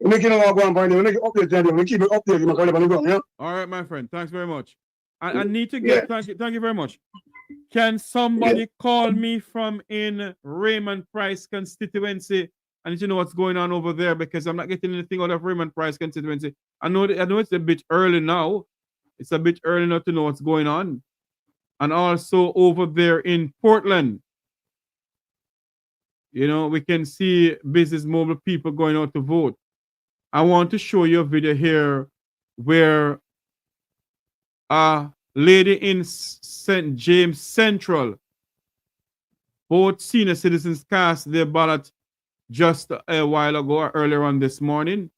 We make it go and find it. We make it update, we keep it updated, we call it on the ground, yeah? All right, my friend. Thanks very much. I need to get, thank you very much. Can somebody call me from in Raymond Price constituency? I need to know what's going on over there because I'm not getting anything out of Raymond Price constituency. I know it's a bit early now. It's a bit early now to know what's going on. And also over there in Portland, you know, we can see business mobile people going out to vote. I want to show you a video here where a lady in St. James Central, both senior citizens cast their ballot just a while ago, earlier on this morning.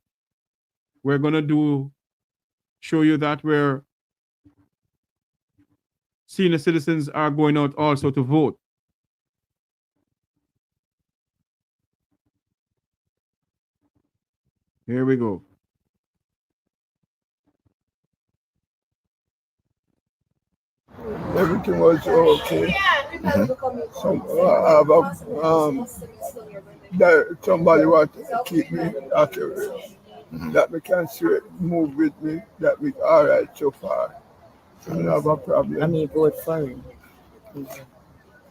We're going to show you that where senior citizens are going out also to vote. Here we go. Everything was okay. Somebody want to keep me accurate. That we can move with me, that we all right so far. So we don't have a problem. I mean, vote for him.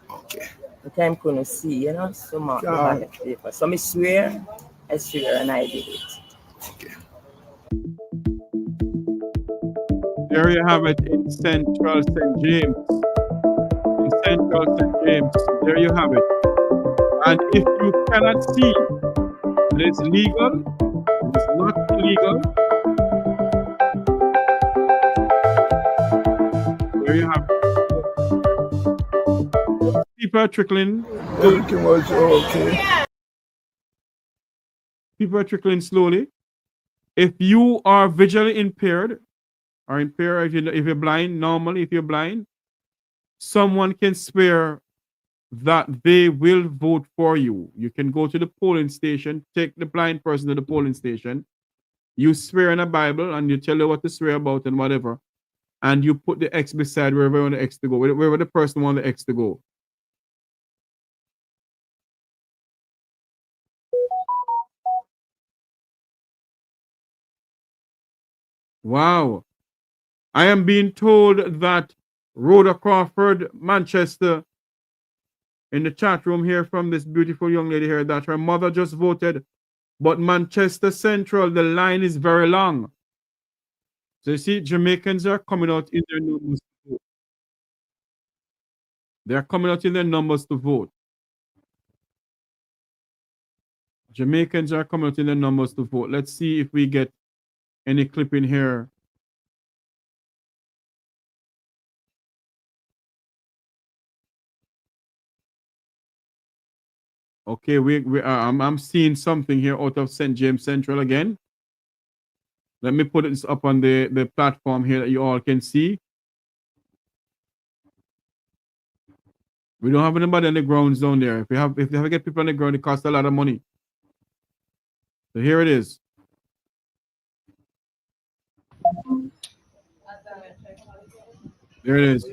Okay. The time couldn't see, you know, so much paper. So I swear, and I did it. Okay. There you have it in Central St. James. In Central St. James, there you have it. And if you cannot see that it's legal, it's not illegal, there you have it. People are trickling. Everything was okay. People are trickling slowly. If you are visually impaired, or impaired, if you're blind, normally if you're blind, someone can swear that they will vote for you. You can go to the polling station, take the blind person to the polling station, you swear in a Bible and you tell her what to swear about and whatever, and you put the X beside wherever you want the X to go, wherever the person wants the X to go. Wow. I am being told that Rhoda Crawford, Manchester, in the chat room here from this beautiful young lady here, that her mother just voted, but Manchester Central, the line is very long. So you see, Jamaicans are coming out in their numbers to vote. They're coming out in their numbers to vote. Jamaicans are coming out in their numbers to vote. Let's see if we get any clip in here. Okay, I'm seeing something here out of St. James Central again. Let me put this up on the platform here that you all can see. We don't have anybody on the grounds down there. If you have to get people on the ground, it costs a lot of money. So here it is. There it is.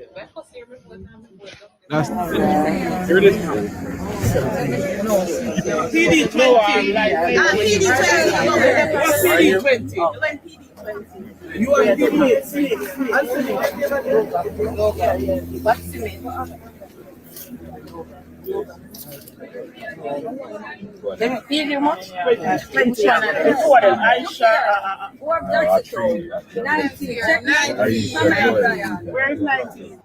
That's here it is. PD 20. You are Let me feel you much? 20. Where's 19?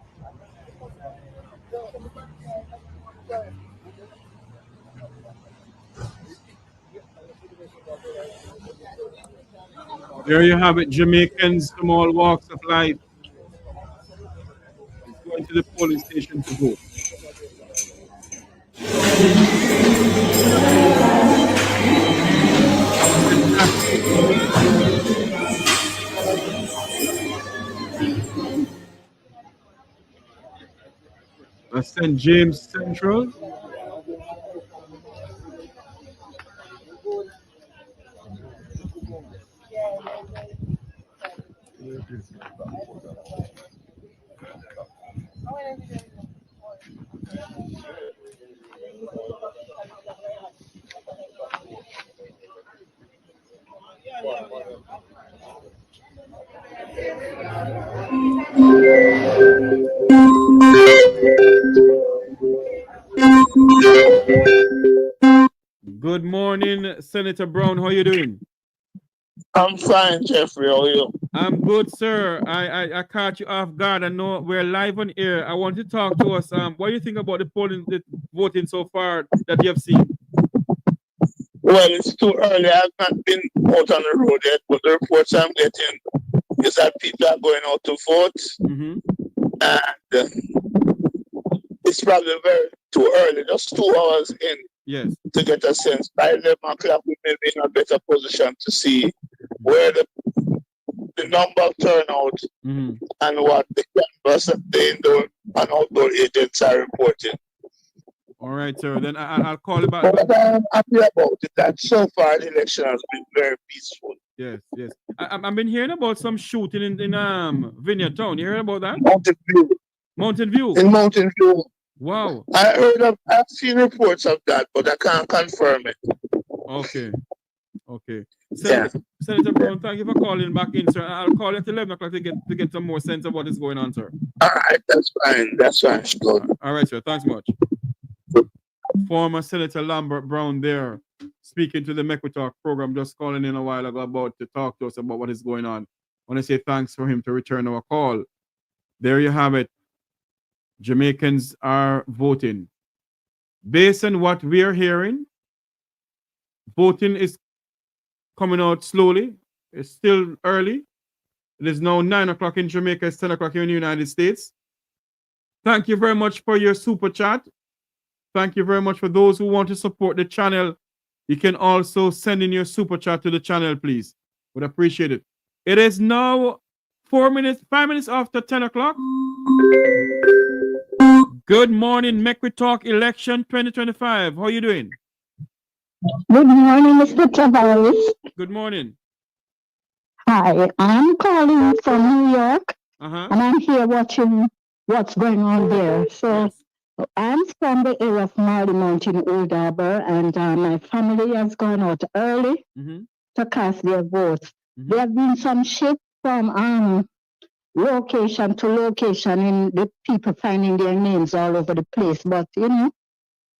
There you have it, Jamaicans from all walks of life is going to the polling station to vote. That's St. James Central. Good morning, Senator Brown. How are you doing? I'm fine, Jeffrey. How are you? I'm good, sir. I caught you off guard. I know we're live on air. I want you to talk to us. What do you think about the polling, the voting so far that you have seen? Well, it's too early. I've not been out on the road yet, but the reports I'm getting is that people are going out to vote. Mm-hmm. And it's probably very too early, just 2 hours in. Yes. To get a sense. By 11 o'clock, we may be in a better position to see where the number of turnout and what the canvas and the indoor and outdoor agents are reporting. All right, sir. Then I'll call you back. But I'm happy about it that so far the election has been very peaceful. Yes, yes. I've been hearing about some shooting in Vineyard Town. You heard about that? Mountain View. Mountain View. In Mountain View. Wow. I've seen reports of that, but I can't confirm it. Okay. Okay. Senator Brown, thank you for calling back in, sir. I'll call you at 11 o'clock to get some more sense of what is going on, sir. All right, that's fine. That's fine. Good. All right, sir. Thanks much. Former Senator Lambert Brown there speaking to the Make We Talk program, just calling in a while ago about to talk to us about what is going on. I want to say thanks for him to return our call. There you have it. Jamaicans are voting. Based on what we are hearing, voting is coming out slowly. It's still early. It is now 9 o'clock in Jamaica. It's 10 o'clock here in the United States. Thank you very much for your super chat. Thank you very much for those who want to support the channel. You can also send in your super chat to the channel, please. Would appreciate it. It is now 5 minutes after 10 o'clock. Good morning, Make We Talk Election 2025. How are you doing? Good morning, Mr. Tavares. Good morning. Hi, I'm calling from New York, and I'm here watching what's going on there. So I'm from the area of Marley Mountain, Old Harbor, and my family has gone out early to cast their votes. There have been some shifts from location to location in the people finding their names all over the place, but you know,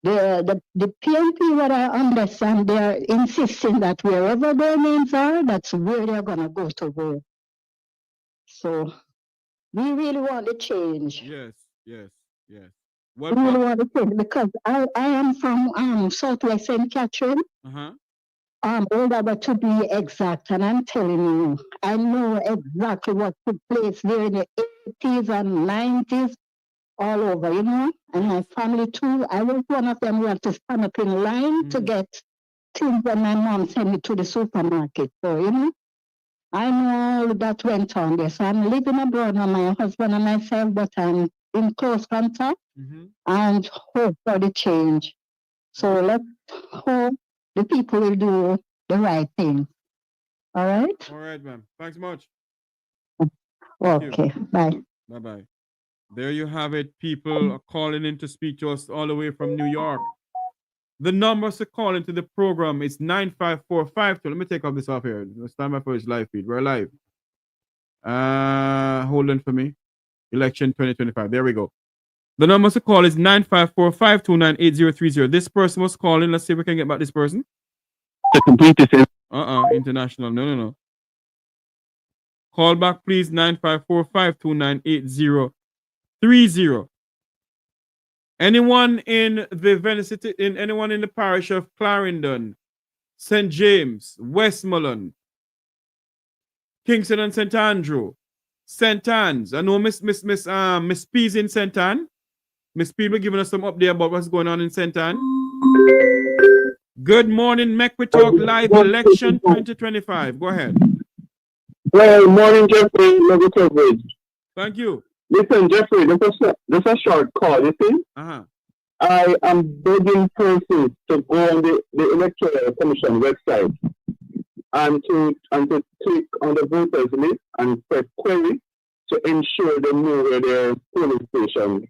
the PNP, what I understand, they're insisting that wherever their names are, that's where they're going to go to vote. So we really want to change. Yes. We really want to change because I am from Southwest St. Catherine, Old Harbor to be exact, and I'm telling you, I know exactly what took place there in the 80s and 90s. All over, you know, and my family too. I was one of them who had to stand up in line to get things when my mom sent me to the supermarket. So, you know, I know all that went on there. So I'm living abroad now, my husband and myself, but I'm in close contact and hope for the change. So let's hope the people will do the right thing. All right? All right, ma'am. Thanks much. Okay, bye. Bye-bye. There you have it. People are calling in to speak to us all the way from New York. The numbers to call into the program is 95452. Let me take off this off here. Let's stand by for his live feed. We're live. Hold on for me. Election 2025. There we go. The numbers to call is 954-529-8030. This person was calling. Let's see if we can get back this person. To complete this. International. No. Call back, please. 954-529-8030. Anyone in the Venice City, anyone in the parish of Clarendon, St. James, Westmoreland, Kingston and St. Andrew, St. Anne's. I know Miss P's in St. Anne. Miss P will giving us some update about what's going on in St. Anne. Good morning, Make We Talk Live Election 2025. Go ahead. Well, morning, Jeffrey. Love coverage. Thank you. Listen, Jeffrey, this a short call, you see? I am begging persons to go on the Electoral Commission website and to click on the voters list and press query to ensure they know where their polling station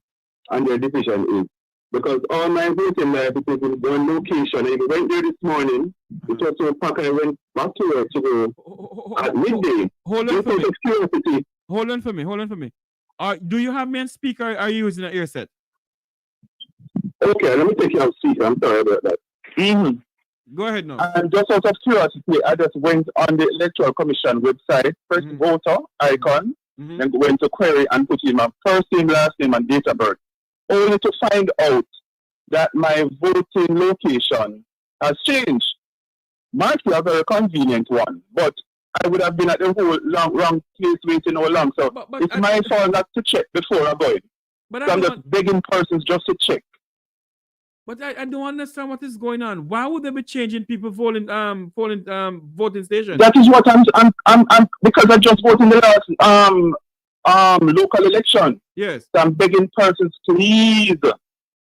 and their division is. because all my voting life is in one location. I went there this morning. It was so packed. I went back to work to go at midday. Hold on for me. Curiosity. Hold on for me. Do you have me on speaker or are you using an earset? Okay, let me take you on speaker. I'm sorry about that. Go ahead now. And just out of curiosity, I just went on the Electoral Commission website, pressed voter icon, then went to query and put in my first name, last name, and date of birth, only to find out that my voting location has changed. Might be a very convenient one, but I would have been at the whole wrong place waiting all long. So it's my fault not to check before I go in. But so I'm just begging persons just to check. But I don't understand what is going on. Why would they be changing people voting stations? That is what I'm because I just voted in the last local election. Yes. So I'm begging persons, please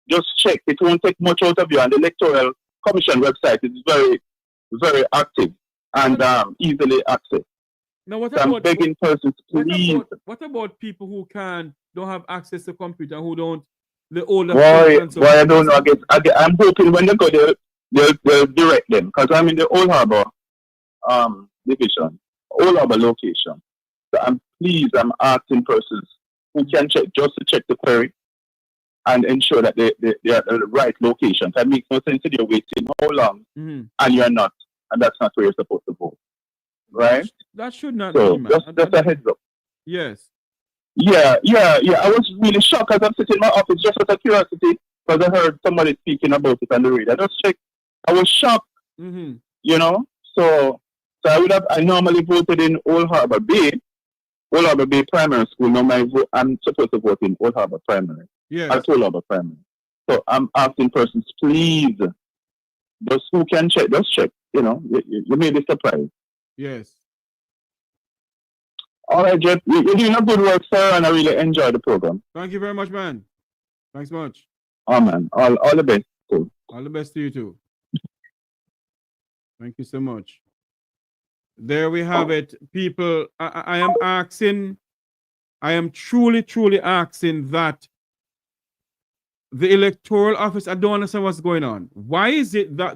just check. It won't take much out of you. And the Electoral Commission website is very, very active and easily accessed. Now what so about I'm begging persons, please. What about people who don't have access to computer, who don't the older Why I don't know. I'm hoping when they go there, they'll direct them because I'm in the Old Harbor division, Old Harbor location. So I'm asking persons who can check just to check the query and ensure that they are at the right location. That makes no sense if you're waiting how long and you're not, and that's not where you're supposed to go, right? That should not so be, man. Just a heads up. Yes. Yeah. I was really shocked as I'm sitting in my office just out of curiosity because I heard somebody speaking about it on the radio. I just checked. I was shocked, you know. So I normally voted in Old Harbor Bay Primary School. Now I'm supposed to vote in Old Harbor Primary. Yes. At Old Harbor Primary. So I'm asking persons, please, those who can check, just check. You know, you may be surprised. Yes. All right, Jeff, you're doing a good work, sir, and I really enjoy the program. Thank you very much, man. Thanks much. Oh, man. All the best. Cool. All the best to you, too. Thank you so much. There we have it. People, I am truly asking that the Electoral Office, I don't understand what's going on. Why is it that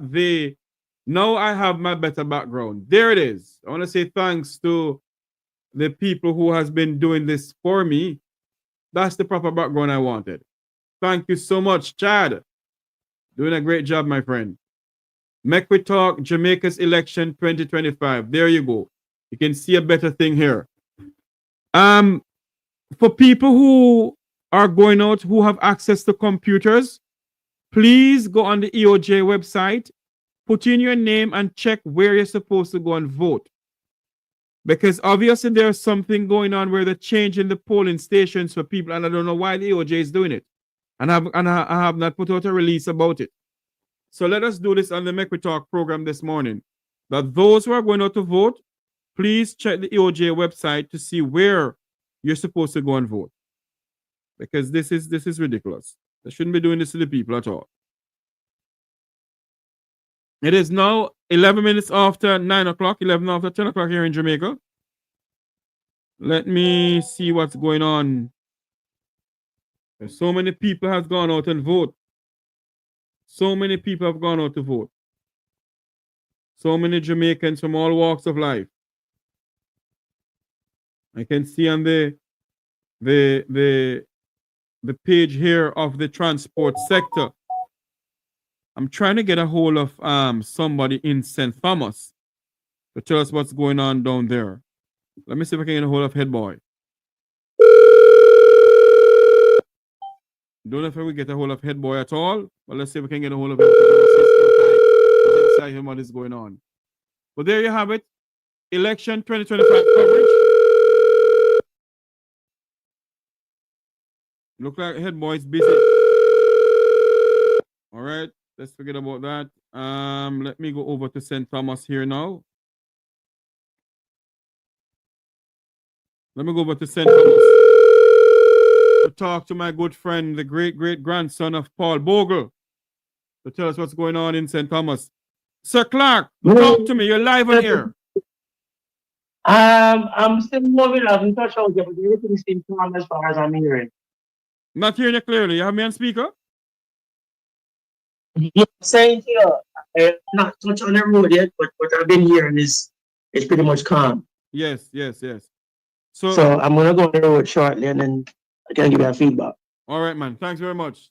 now I have my better background. There it is. I want to say thanks to the people who has been doing this for me. That's the proper background I wanted. Thank you so much, Chad. Doing a great job, my friend. Make we talk Jamaica's election 2025. There you go. You can see a better thing here. For people who are going out, who have access to computers, please go on the EOJ website, put in your name and check where you're supposed to go and vote. Because obviously there's something going on where they're changing the polling stations for people, and I don't know why the EOJ is doing it. And I have not put out a release about it. So let us do this on the Make We Talk program this morning. That those who are going out to vote, please check the EOJ website to see where you're supposed to go and vote. Because this is ridiculous. They shouldn't be doing this to the people at all. It is now 11 minutes after 9 o'clock, 11 after 10 o'clock here in Jamaica. Let me see what's going on. There's so many people have gone out and vote. So many people have gone out to vote. So many Jamaicans from all walks of life. I can see on the page here of the transport sector. I'm trying to get a hold of somebody in St. Thomas to tell us what's going on down there. Let me see if I can get a hold of Head Boy. Don't know if we get a hold of Head Boy at all, but let's see if we can get a hold of him. Inside him what is going on. But there you have it. Election 2025 coverage. Look like Head Boy is busy. All right. Let's forget about that. Let me go over to St. Thomas here now. Let me go over to St. Thomas to talk to my good friend, the great-great-grandson of Paul Bogle, to tell us what's going on in St. Thomas. Sir Clark, talk to me. You're live on air. I'm still moving up in touch out there, but everything seems calm as far as I'm hearing. Not hearing you clearly. You have me on speaker? Yeah, saying here, not touch on the road yet, but what I've been hearing is pretty much calm. Yes. So I'm gonna go on the road shortly, and then I can give you a feedback. All right, man. Thanks very much,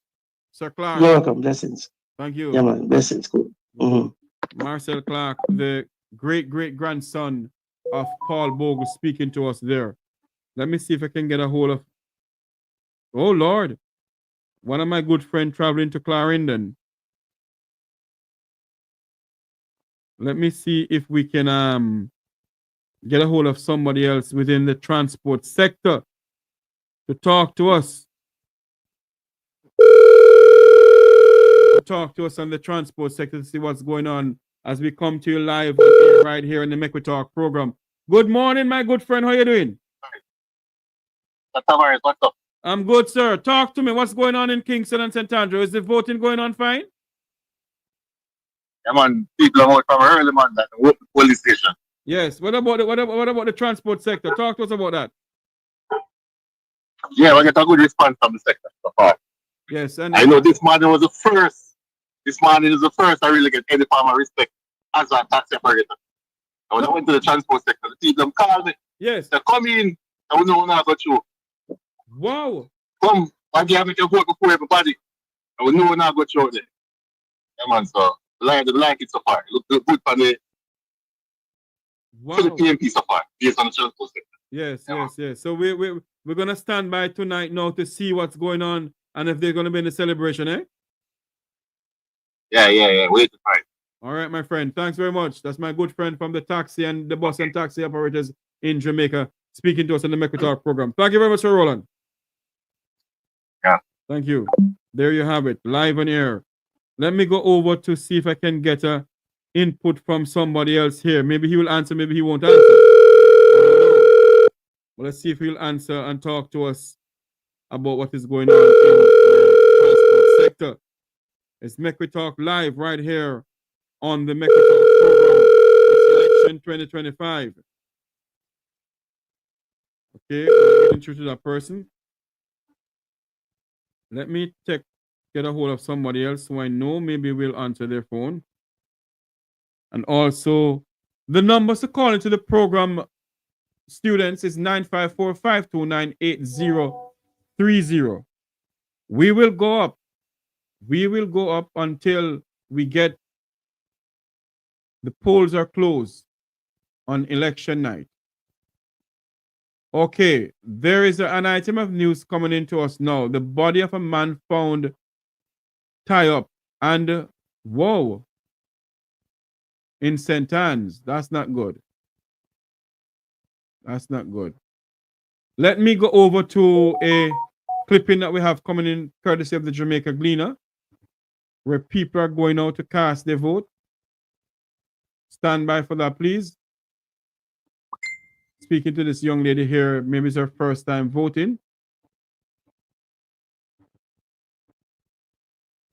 Sir Clark. You're welcome. Blessings. Thank you. Yeah, man. Blessings. Cool. Marcel Clark, the great grandson of Paul Bogle, speaking to us there. Let me see if I can get a hold of. Oh Lord, one of my good friends traveling to Clarendon. Let me see if we can get a hold of somebody else within the transport sector to talk to us. Talk to us on the transport sector to see what's going on as we come to you live right here in the Make We Talk program. Good morning, my good friend. How you doing? What's up? I'm good, sir. Talk to me. What's going on in Kingston and St. Andrew? Is the voting going on fine? Yeah, man. People are out from early, man. That the police station. Yes. What about the transport sector? Talk to us about that. Yeah, we get a good response from the sector so far. Yes, and I know this morning was the first. This morning is the first I really get any form of respect as a taxi operator. And when I went to the transport sector, the people called me. Yes. They come in. I don't know when I got you. Wow. Come, I give me your vote before everybody. I will know when I got you out there. Yeah, man. So the like it so far. Look good for the Wow. for the PMP so far, based on the transport sector. Yes. So we're gonna stand by tonight now to see what's going on and if they're gonna be in the celebration, eh? Yeah. Wait to find. All right, my friend. Thanks very much. That's my good friend from the taxi and the bus and taxi operators in Jamaica speaking to us in the Make We Talk program. Thank you very much, Sir Roland. Yeah. Thank you. There you have it, live on air. Let me go over to see if I can get a input from somebody else here. Maybe he will answer, maybe he won't answer. Well, let's see if he'll answer and talk to us about what is going on in the transport sector. It's Make We Talk live right here on the Make We Talk program. It's election 2025. Okay, I'm getting through to that person. Let me get a hold of somebody else who I know maybe will answer their phone. And also, the numbers to call into the program, students, is 954-529-8030. We will go up. We will go up until we get the polls are closed on election night. Okay, there is an item of news coming into us now. The body of a man found tied up and whoa, in St. Anne's. That's not good. That's not good. Let me go over to a clipping that we have coming in courtesy of the Jamaica Gleaner, where people are going out to cast their vote. Stand by for that, please. Speaking to this young lady here, maybe it's her first time voting.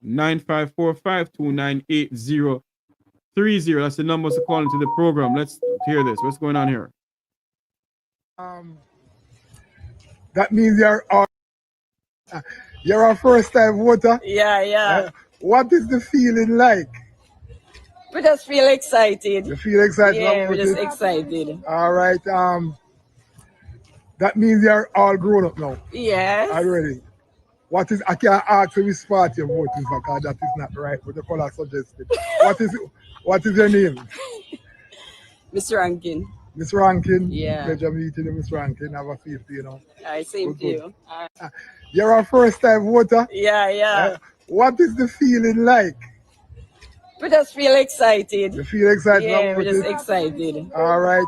954-529-8030. That's the numbers to call into the program. Let's hear this. What's going on here? That means you're a first time voter. Yeah. What is the feeling like? We just feel excited. You feel excited Yeah, about we're just it? excited. All right. That means you're all grown up now. Yes. Already. I can't ask which party you're voting for because that is not right, but the color suggested. What is your name? Mr. Rankin. Miss Rankin? Yeah. Pleasure meeting you, Miss Rankin. Have a seat, you know. Same to you. You're a first time voter? Yeah. What is the feeling like? We just feel excited. You feel excited Yeah, about we're just it? excited. All right.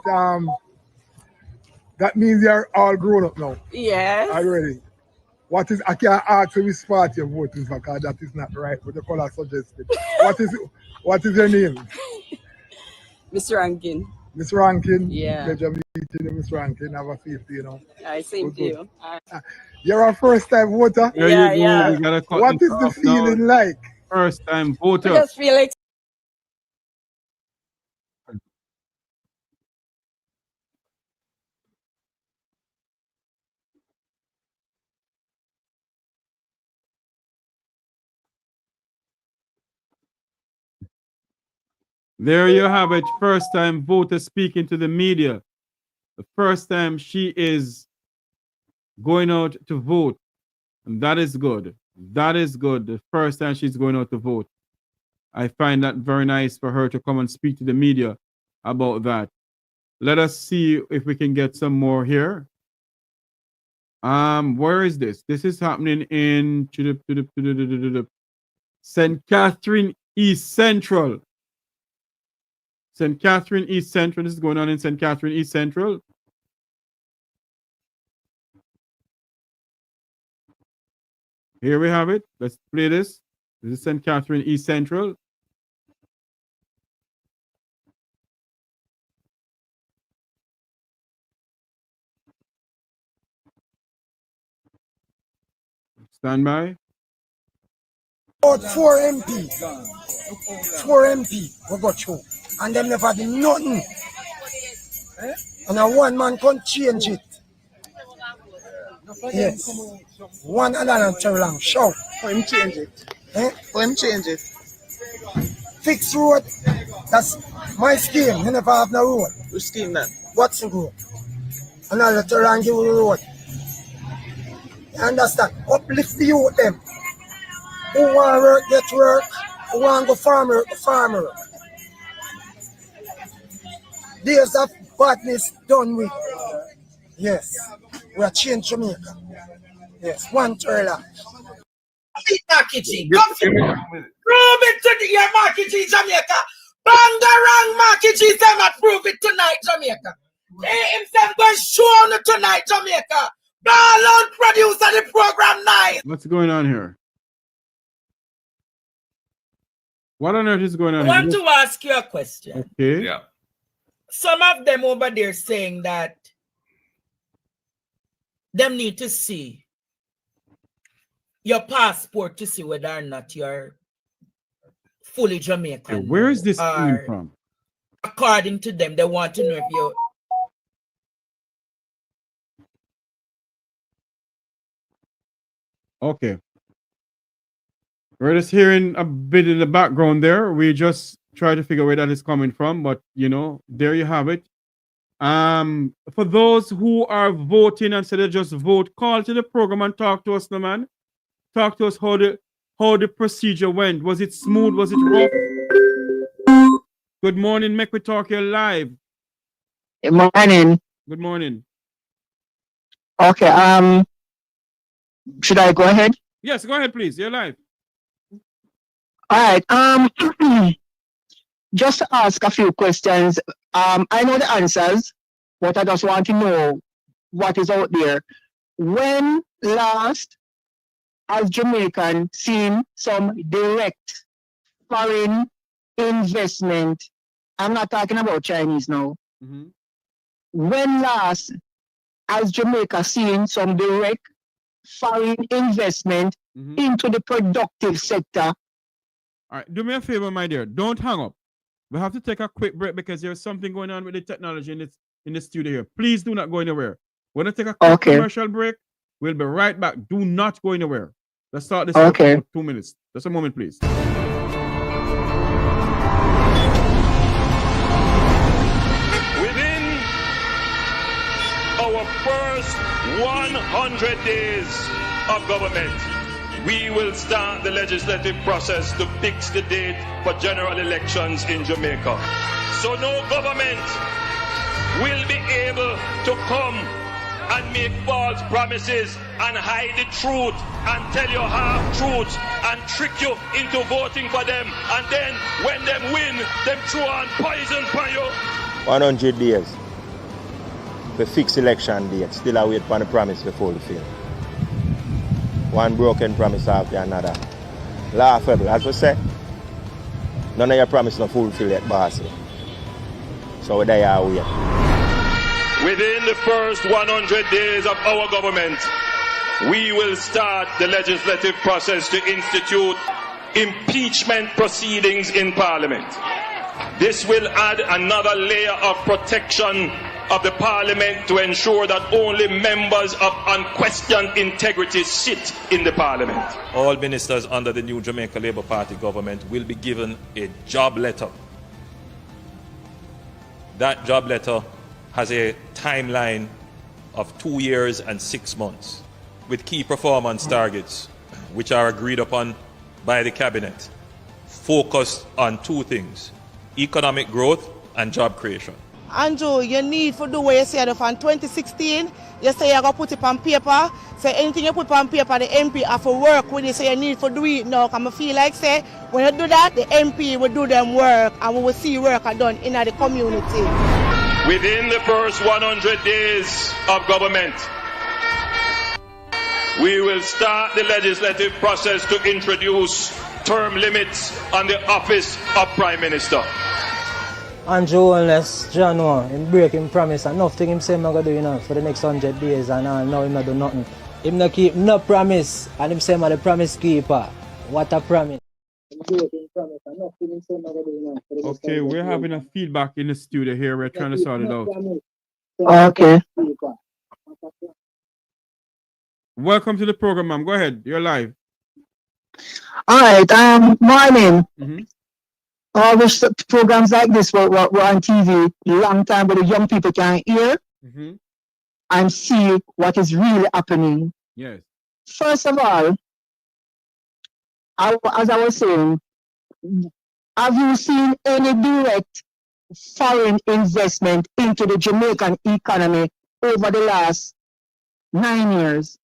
That means you're all grown up now. Yes. Already. I can't ask which party you're voting for because that is not right, but the color suggested. What is your name? Mr. Rankin. Miss Rankin? Yeah. Pleasure meeting you, Miss Rankin. Have a seat, you know. Same to you. You're a first time voter? There you go. We gotta cut What this is the off now. feeling like? First time We voter. just feel excited. There you have it. First time voter speaking to the media. The first time she is going out to vote. And that is good. That is good. The first time she's going out to vote. I find that very nice for her to come and speak to the media about that. Let us see if we can get some more here. Where is this? This is happening in St. Catherine East Central. St. Catherine East Central. This is going on in St. Catherine East Central. Here we have it. Let's play this. This is St. Catherine East Central. Stand by. About 4 MP. 4 MP we got through. And them never did nothing. And a one man can't change it. Yes. One and too long. Shout. For him change it. For him change it. Fix road. That's my scheme. You never have no road. Which scheme then? What's the road? And I'll let her give you the road. You understand? Uplift the youth them. Who want work, get work. Who want go farmer, go farmer. Days of badness done with. Yes. We are changed Jamaica. Yes. One turnout. Marketing. Come to prove it to the year marketing Jamaica. Bangarang marketing them and prove it tonight, Jamaica. They himself going to show on it tonight, Jamaica. Ball out producer the program 9. What's going on here? What on earth is going on I here? want to ask you a question. Okay. Yeah. Some of them over there saying that them need to see your passport to see whether or not you're fully Jamaican. Okay, where is this coming from? According to them, they want to know if you're okay. We're just hearing a bit in the background there. We just try to figure where that is coming from, but you know, there you have it. For those who are voting and say they just vote, call to the program and talk to us, no man. Talk to us how the procedure went. Was it smooth? Was it rough? Good morning, make we talk here live. Good morning. Good morning. Okay, should I go ahead? Yes, go ahead, please. You're live. All right. Just to ask a few questions. I know the answers, but I just want to know what is out there. When last has Jamaican seen some direct foreign investment? I'm not talking about Chinese now. Mm-hmm. When last has Jamaica seen some direct foreign investment into the productive sector? All right, do me a favor, my dear. Don't hang up. We have to take a quick break because there's something going on with the technology in the studio here. Please do not go anywhere. We're going to take a quick commercial break. We'll be right back. Do not go anywhere. Let's start this in 2 minutes. Just a moment, please. Within our first 100 days of government, we will start the legislative process to fix the date for general elections in Jamaica. So no government will be able to come and make false promises and hide the truth and tell you half-truths and trick you into voting for them, and then when them win, them throw on poison for you. 100 days. We fix election date. Still I wait for the promise to fulfill. One broken promise after another. Laughable, as we say. None of your promises are fulfilled yet, boss. So there are we. Within the first 100 days of our government, we will start the legislative process to institute impeachment proceedings in Parliament. This will add another layer of protection of the Parliament to ensure that only members of unquestioned integrity sit in the Parliament. All ministers under the new Jamaica Labour Party government will be given a job letter That job letter has a timeline of 2 years and 6 months with key performance targets which are agreed upon by the cabinet, focused on two things: economic growth and job creation. Andrew, you need to do what you said from 2016. You say you're going to put it on paper. So anything you put on paper, the MP have to work with it. So you need to do it now. Because I feel like, say, when you do that, the MP will do them work. And we will see work done in the community. Within the first 100 days of government, we will start the legislative process to introduce term limits on the office of Prime Minister. Andrew Holiness, January, him break him promise and nothing him say him not gonna do, you know, for the next 100 days and now him not do nothing. Him not keep no promise and him say him the promise keeper. What a promise. Okay, we're having a feedback in the studio here. We're trying to sort it out. Okay. Welcome to the program, ma'am. Go ahead. You're live. All right. Morning. All the programs like this were on TV a long time, but the young people can hear and see what is really happening. Yes. First of all, as I was saying, have you seen any direct foreign investment into the Jamaican economy over the last 9 years?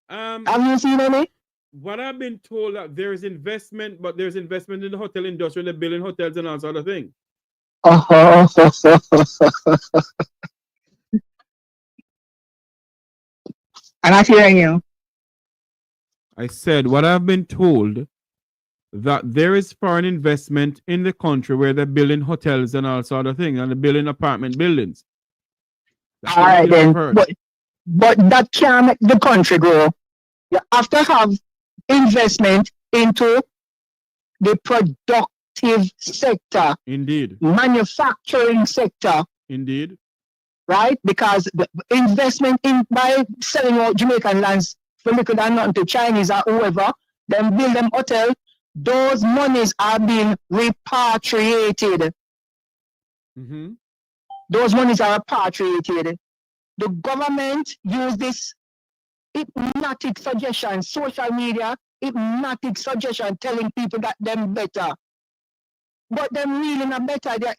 Have you seen any? What I've been told that there is investment, but there's investment in the hotel industry, they're building hotels and all sort of things. I'm not hearing you. I said what I've been told that there is foreign investment in the country where they're building hotels and all sort of things, and they're building apartment buildings. That's all right then, but that can't make the country grow. You have to have investment into the productive sector. Indeed. Manufacturing sector. Indeed. Right? Because the investment in by selling out Jamaican lands for little than nothing to Chinese or whoever, then build them hotel, those monies are being repatriated. Those monies are repatriated. The government use this hypnotic suggestion, social media, hypnotic suggestion telling people that them better. But them really not better. They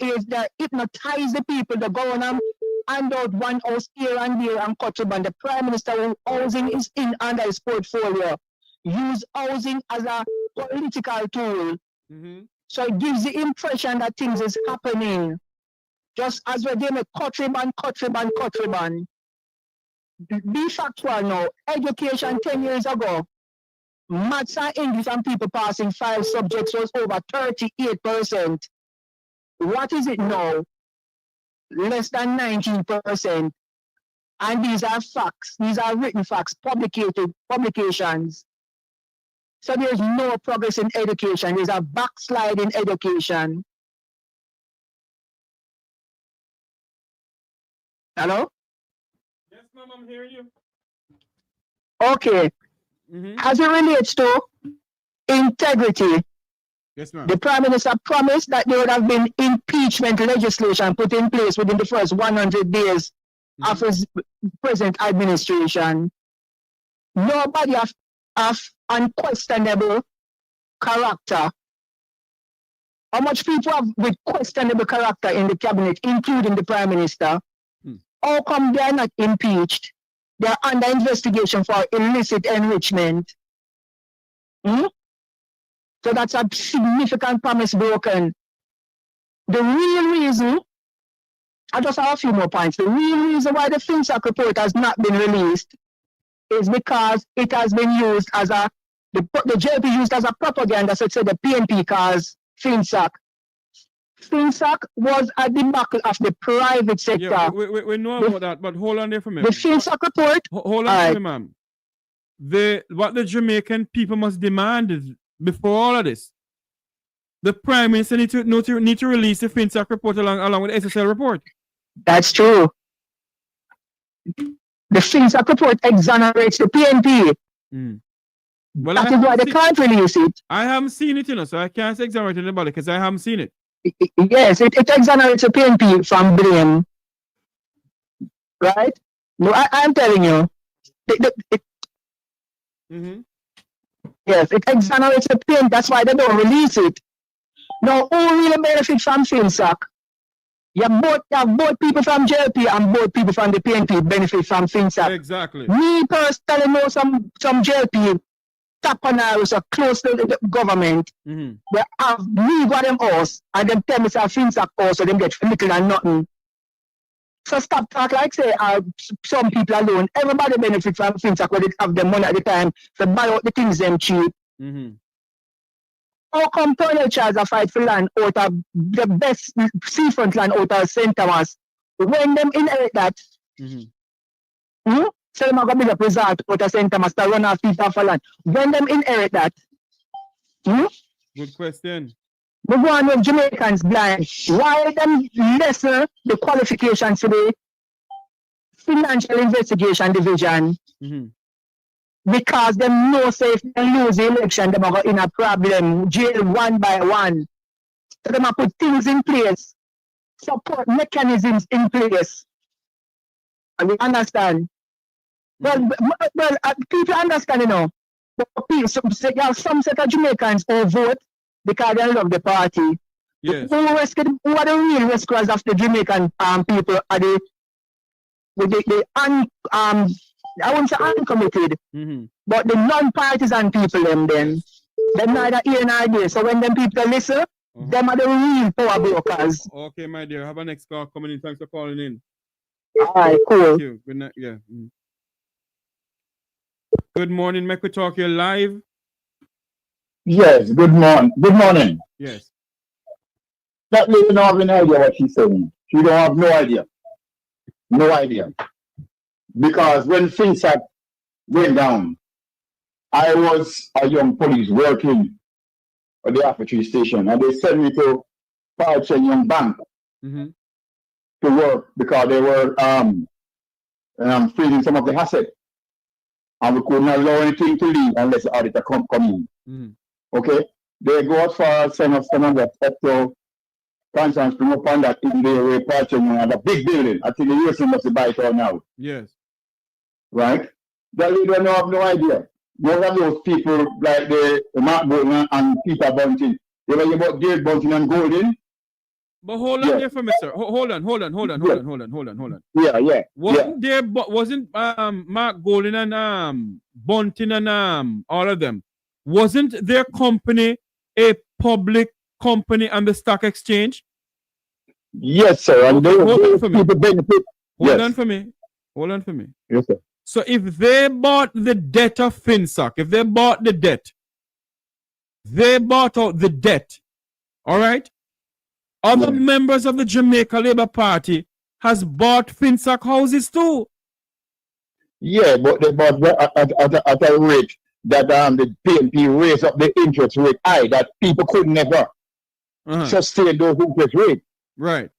hypnotize the people. They go on and hand out one house here and there and cut them. And the Prime Minister, housing is in under his portfolio. Use housing as a political tool. So it gives the impression that things is happening. Just as we're doing a cut ribbon. Be factual now. Education 10 years ago, maths and English and people passing 5 subjects was over 38%. What is it now? Less than 19%. And these are facts. These are written facts, publications. So there's no progress in education. There's a backslide in education. Hello? Yes, ma'am, I'm hearing you. Okay. As it relates to integrity, yes, ma'am. The Prime Minister promised that there would have been impeachment legislation put in place within the first 100 days of his present administration. Nobody of unquestionable character. How much people have with questionable character in the cabinet, including the Prime Minister? How come they are not impeached? They are under investigation for illicit enrichment. So that's a significant promise broken. The real reason, I just have a few more points. The real reason why the FinSac report has not been released is because it has been used as the JP used as a propaganda, so it said the PNP cause FinSac. FinSac was a debacle of the private sector. Yeah, we know about that, but hold on there for a minute. The FinSac report. Hold on for a minute, ma'am. What the Jamaican people must demand is, before all of this, the Prime Minister need to release the FinSac report along with the SSL report. That's true. The FinSac report exonerates the PNP. Well, that is why they can't release it. I haven't seen it, so I can't exonerate anybody because I haven't seen it. Yes, it exonerates the PNP from blame, right? No, I'm telling you. Yes, it exonerates the PNP. That's why they don't release it. Now, who really benefit from FinSoc? You have both people from JLP and both people from the PNP benefit from FinSoc. Exactly. Me personally know some JLP top panels are close to the government. They have me got them house and them tell me say FinSoc house so them get little and nothing. So stop talk like say some people alone. Everybody benefit from FinSoc when they have the money at the time to buy out the things them cheap. How come Turnout Charles a fight for land out of the best seafront land out of St. Thomas? When them inherit that, so them are going to build a resort out of St. Thomas to run off people for land. When them inherit that, Good question. we go on with Jamaicans blind. Why them lesser the qualifications for the Financial Investigation Division? Because them know say if they lose the election, them are in a problem, jail one by one. So them are put things in place, support mechanisms in place. And we understand. Well, people understand, you know. But some set of Jamaicans who vote because they love the party. Yes. Who are the real rescuers of the Jamaican people are I wouldn't say uncommitted, but the non-partisan people then neither here nor there. So when them people listen, them are the real power brokers. Okay, my dear. Have a next call coming in. Thanks for calling in. All right, cool. Thank you. Good night. Yeah. Good morning, Make We Talk here live. Yes, good morning. Good morning. Yes. That lady don't have any idea what she's saying. She don't have no idea. No idea. Because when FinSac went down, I was a young police working at the apathy station, and they sent me to Parch and Young Bank to work because they were freezing some of the assets. And we couldn't allow anything to leave unless the auditor come in. Okay? They go as far as some of that up to Constance Spring upon that in the way Parch and Young had a big building. I think the US must buy it all now. Yes. Right? That leader don't have no idea. You have those people like the Mark Golden and Peter Bunting. They were about Dave Bunting and Golden. But hold on there for me, sir. Hold on. Yeah. Wasn't there wasn't Mark Golden and Bunting and all of them? Wasn't their company a public company on the stock exchange? Yes, sir. And okay, hold on for me. Benefit. Hold on for me. Yes, sir. So if they bought the debt of FinSoc, if they bought the debt, they bought out the debt, all right? Other members of the Jamaica Labour Party has bought FinSoc houses too. Yeah, but they bought at a rate that the PNP raised up the interest rate high that people could never sustain those interest rates. Right.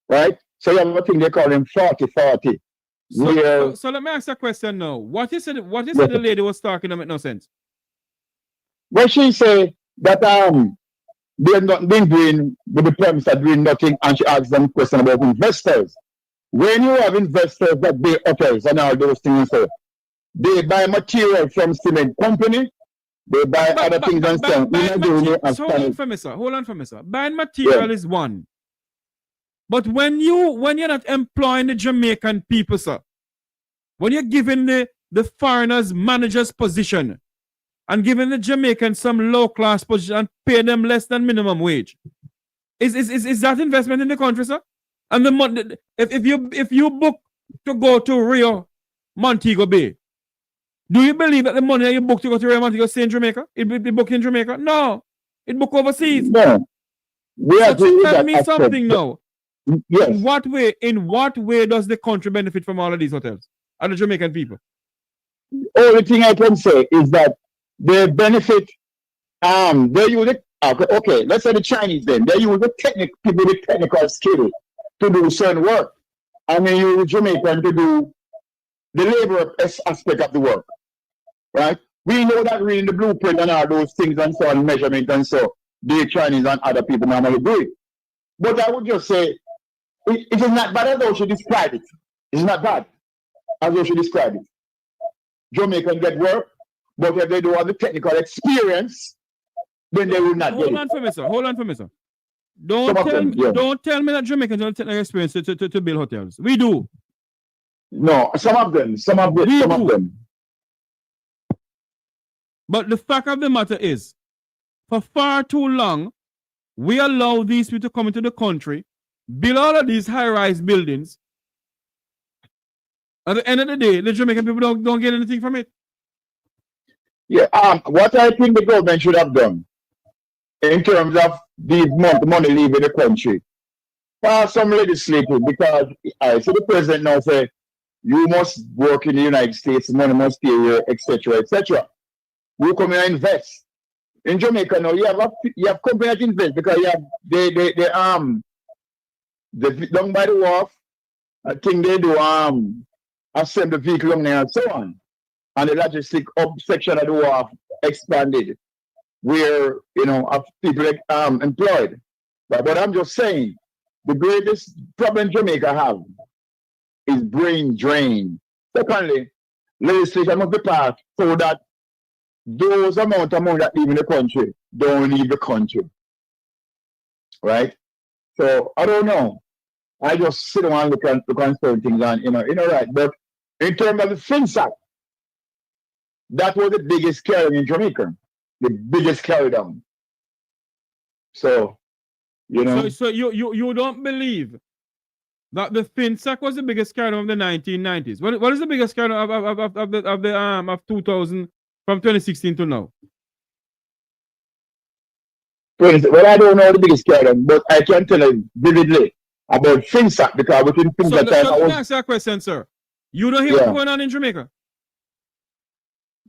Right? So you have a thing they call them 40-40. So let me ask a question now. What is it the lady was talking about? No sense. Well, she said that they've not been doing with the premise of doing nothing, and she asked them a question about investors. When you have investors that buy hotels and all those things, so they buy material from cement company, they buy other things and so on. Hold on for me, sir. Buying material is one. But when you're not employing the Jamaican people, sir, when you're giving the foreigners managers position and giving the Jamaicans some low class position and pay them less than minimum wage, is that investment in the country, sir? And the money, if you book to go to Rio Montego Bay, do you believe that the money that you book to go to Rio Montego stay in Jamaica? It be booked in Jamaica? No, it book overseas. No, tell me something now. Yes. In what way does the country benefit from all of these hotels and the Jamaican people? Only thing I can say is that they benefit. They use it. Okay, let's say the Chinese then. They use the people with technical skill to do certain work. And they use the Jamaican to do the labor aspect of the work. Right? We know that reading the blueprint and all those things and so on, measurement and so. the Chinese and other people normally do it. But I would just say, it is not bad as how she described it. It's not bad as how she described it. Jamaican get work, but if they don't have the technical experience, then they will not get it. Hold on for me, sir. Don't tell me that Jamaicans don't have technical experience to build hotels. We do. No, some of them. But the fact of the matter is, for far too long, we allow these people to come into the country, build all of these high-rise buildings. At the end of the day, the Jamaican people don't get anything from it. Yeah, what I think the government should have done in terms of the money leaving the country, pass some legislation, because I see the president now say, you must work in the United States, money must stay here, etc., etc. We come here and invest. In Jamaica now, you have companies that invest because you have they down by the wharf, I think they do assemble the vehicle there and so on. And the logistic up section of the wharf expanded, where of people employed. But I'm just saying, the greatest problem Jamaica have is brain drain. Secondly, legislation must be passed so that those amount of money that leave in the country don't leave the country. Right? So I don't know. I just sit down and look at certain things and right. But in terms of the FinSac, that was the biggest carry in Jamaica. The biggest carry down. So So you don't believe that the FinSac was the biggest carry down of the 1990s? What is the biggest carry down of 2000 from 2016 to now? Well, I don't know the biggest carry down, but I can tell you vividly about FinSac, because within FinSac time let me ask you a question, sir. You don't hear what's going on in Jamaica?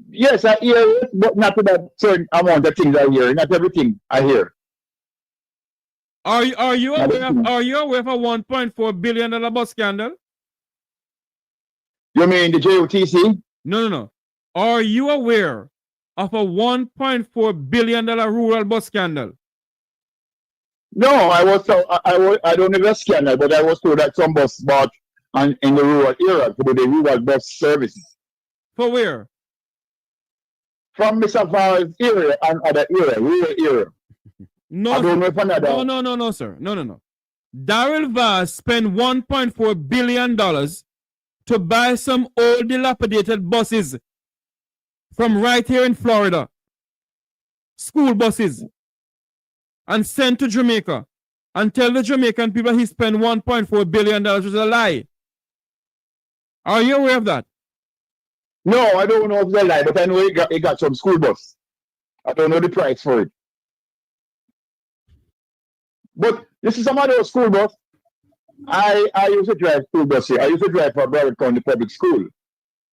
Yes, I hear it, but not to that certain amount of things I hear. Not everything I hear. Are you aware of a $1.4 billion bus scandal? You mean the JOTC? No. Are you aware of a $1.4 billion rural bus scandal? No, I don't know the scandal, but I was told that some bus bought in the rural area to do the rural bus services. For where? From Mr. Val's area and other area, rural area. No, I don't know if another. No, sir. No. Daryl Vaz spent $1.4 billion to buy some old dilapidated buses from right here in Florida. School buses. And sent to Jamaica. And tell the Jamaican people he spent $1.4 billion, which is a lie. Are you aware of that? No, I don't know if it's a lie, but I know he got some school bus. I don't know the price for it. But this is some of those school bus. I used to drive school bus here. I used to drive for Broward County Public School.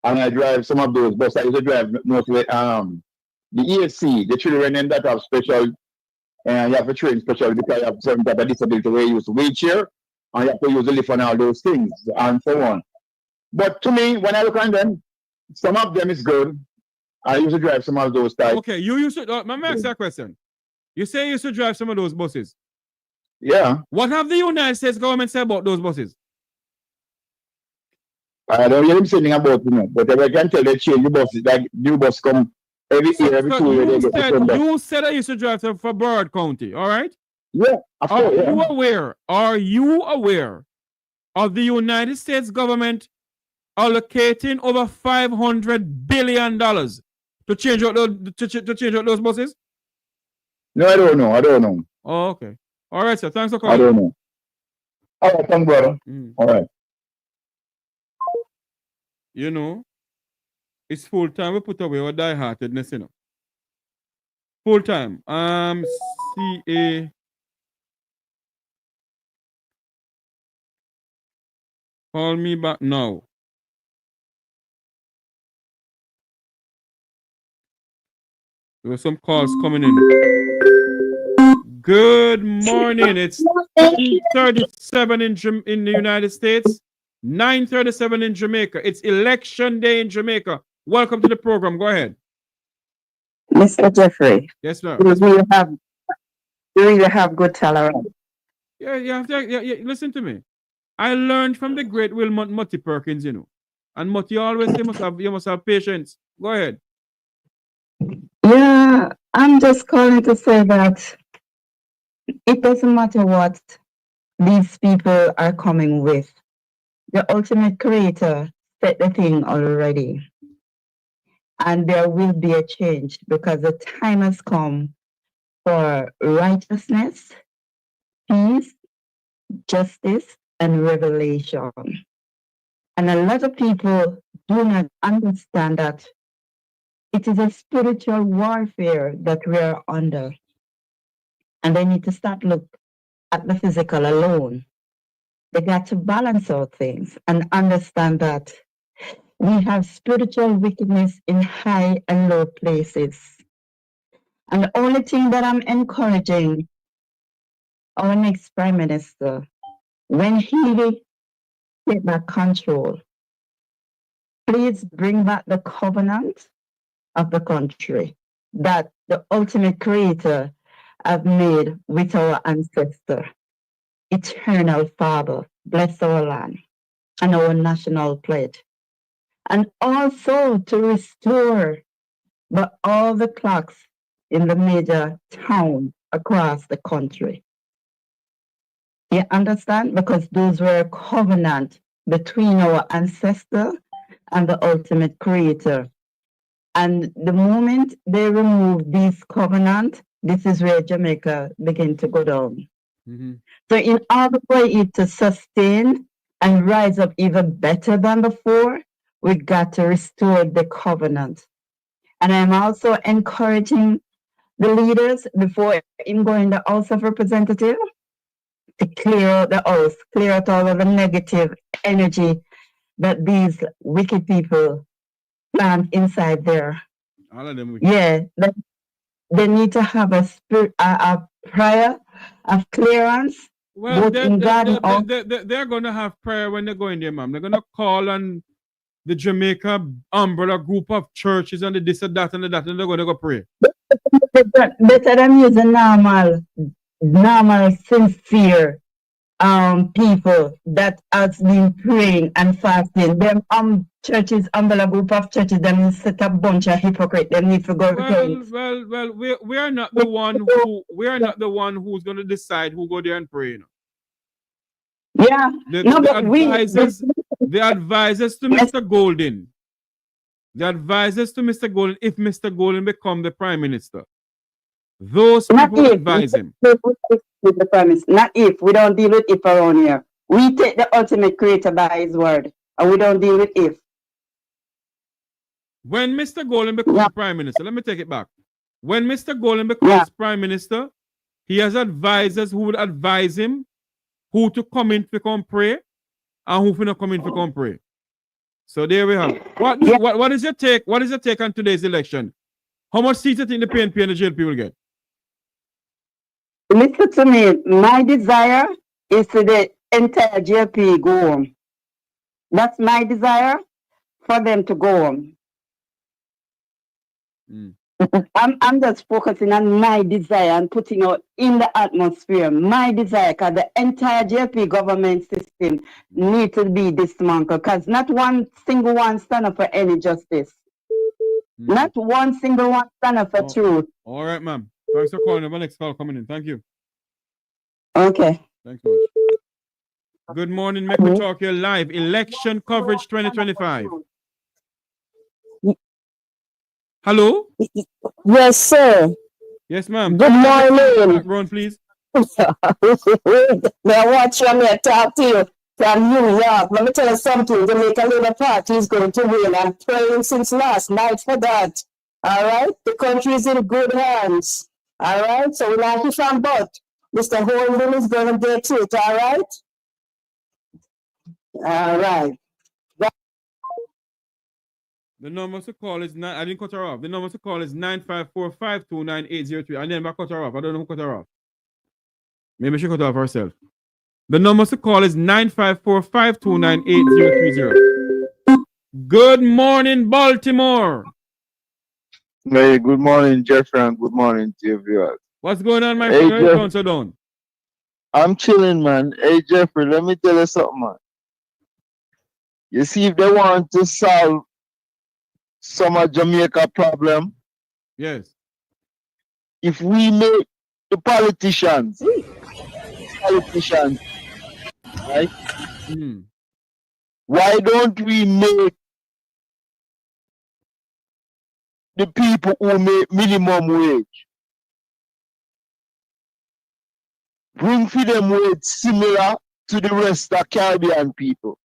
And I drive some of those buses. I used to drive mostly the ESC, the children that have special, and you have to train special because you have certain type of disability where you use a wheelchair, and you have to use a lift and all those things, and so on. But to me, when I look at them, some of them is good. I used to drive some of those types. Okay, you used to, let me ask you a question. You say you used to drive some of those buses. Yeah. What have the United States government said about those buses? I don't hear him saying about it, but if I can tell they change the buses, like new bus come every year, every 2 years. You said I used to drive for Broward County, all right? Yeah, of course. Are you aware of the United States government allocating over $500 billion to change out those buses? No, I don't know. Oh, okay. All right, sir. Thanks for calling. I don't know. All right, thanks, brother. All right. You know, it's full time we put away our die-heartedness, you know. Full time. CA. Call me back now. There were some calls coming in. Good morning. It's 8:37 in the United States, 9:37 in Jamaica. It's election day in Jamaica. Welcome to the program. Go ahead. Mr. Jeffrey. Yes, ma'am. You really have good tolerance. Yeah, listen to me. I learned from the great Wilmot Mutty Perkins, you know. And Mutty always say you must have patience. Go ahead. Yeah, I'm just calling to say that it doesn't matter what these people are coming with. The ultimate creator set the thing already. And there will be a change because the time has come for righteousness, peace, justice, and revelation. And a lot of people do not understand that it is a spiritual warfare that we are under. And they need to start look at the physical alone. They got to balance out things and understand that we have spiritual wickedness in high and low places. And the only thing that I'm encouraging our next Prime Minister, when he take back control, please bring back the covenant of the country that the ultimate creator have made with our ancestor. Eternal Father, bless our land and our national pledge. And also to restore all the clocks in the major towns across the country. You understand? Because those were a covenant between our ancestor and the ultimate creator. And the moment they remove these covenant, this is where Jamaica begin to go down. So in order for it to sustain and rise up even better than before, we got to restore the covenant. And I'm also encouraging the leaders before him going to the House of Representatives to clear out the house, clear out all of the negative energy that these wicked people plant inside there. All of them. Yeah, they need to have a prayer of clearance. Well, both they're going to have prayer when they go in there, ma'am. They're going to call on the Jamaica umbrella group of churches and the this and that and the that, and they're going to go pray. Better than using normal, sincere people that has been praying and fasting. Them churches, umbrella group of churches, them set a bunch of hypocrites. They need to go repent. Well, we are not the one who's going to decide who go there and pray. You know? Yeah, the advisors to Mr. Golden. The advisors to Mr. Golden, if Mr. Golden become the Prime Minister, those people advise him. With the Prime Minister. Not if. We don't deal with if around here. We take the ultimate creator by his word, and we don't deal with if. When Mr. Golden becomes Prime Minister, let me take it back. When Mr. Golden becomes Prime Minister, he has advisors who would advise him who to come in to come pray and who to not come in to come pray. So there we have. What is your take? What is your take on today's election? How much seats do you think the PNP and the JLP will get? Listen to me. My desire is for the entire JLP go home. That's my desire, for them to go home. I'm just focusing on my desire and putting out in the atmosphere my desire, because the entire JLP government system needs to be dismantled, because not one single one stand up for any justice. Not one single one stand up for truth. All right, ma'am. Thanks for calling. Our next call coming in. Thank you. Okay. Thanks so much. Good morning. Make me talk here live. Election coverage 2025. Hello? Yes, sir. Yes, ma'am. Good morning. Background, please. May I watch you and may I talk to you from New York. Let me tell you something. The Jamaica Labour Party is going to win. I'm praying since last night for that. All right? The country is in good hands. All right? So we're not from but Mr. Holiness is going to get it. All right? All right. The number to call is I didn't cut her off. The number to call is 954-529-803. And then I cut her off. I don't know who cut her off. Maybe she cut her off herself. The number to call is 954-529-8030. Good morning, Baltimore. Hey, good morning, Jeffrey, and good morning to your viewers. What's going on, my Hey, friend? How you Jeff. going so down? I'm chilling, man. Hey, Jeffrey, let me tell you something, man. You see, if they want to solve some of Jamaica problem, Yes. if we make the politicians, right? Why don't we make the people who make minimum wage bring for them wage similar to the rest of Caribbean people?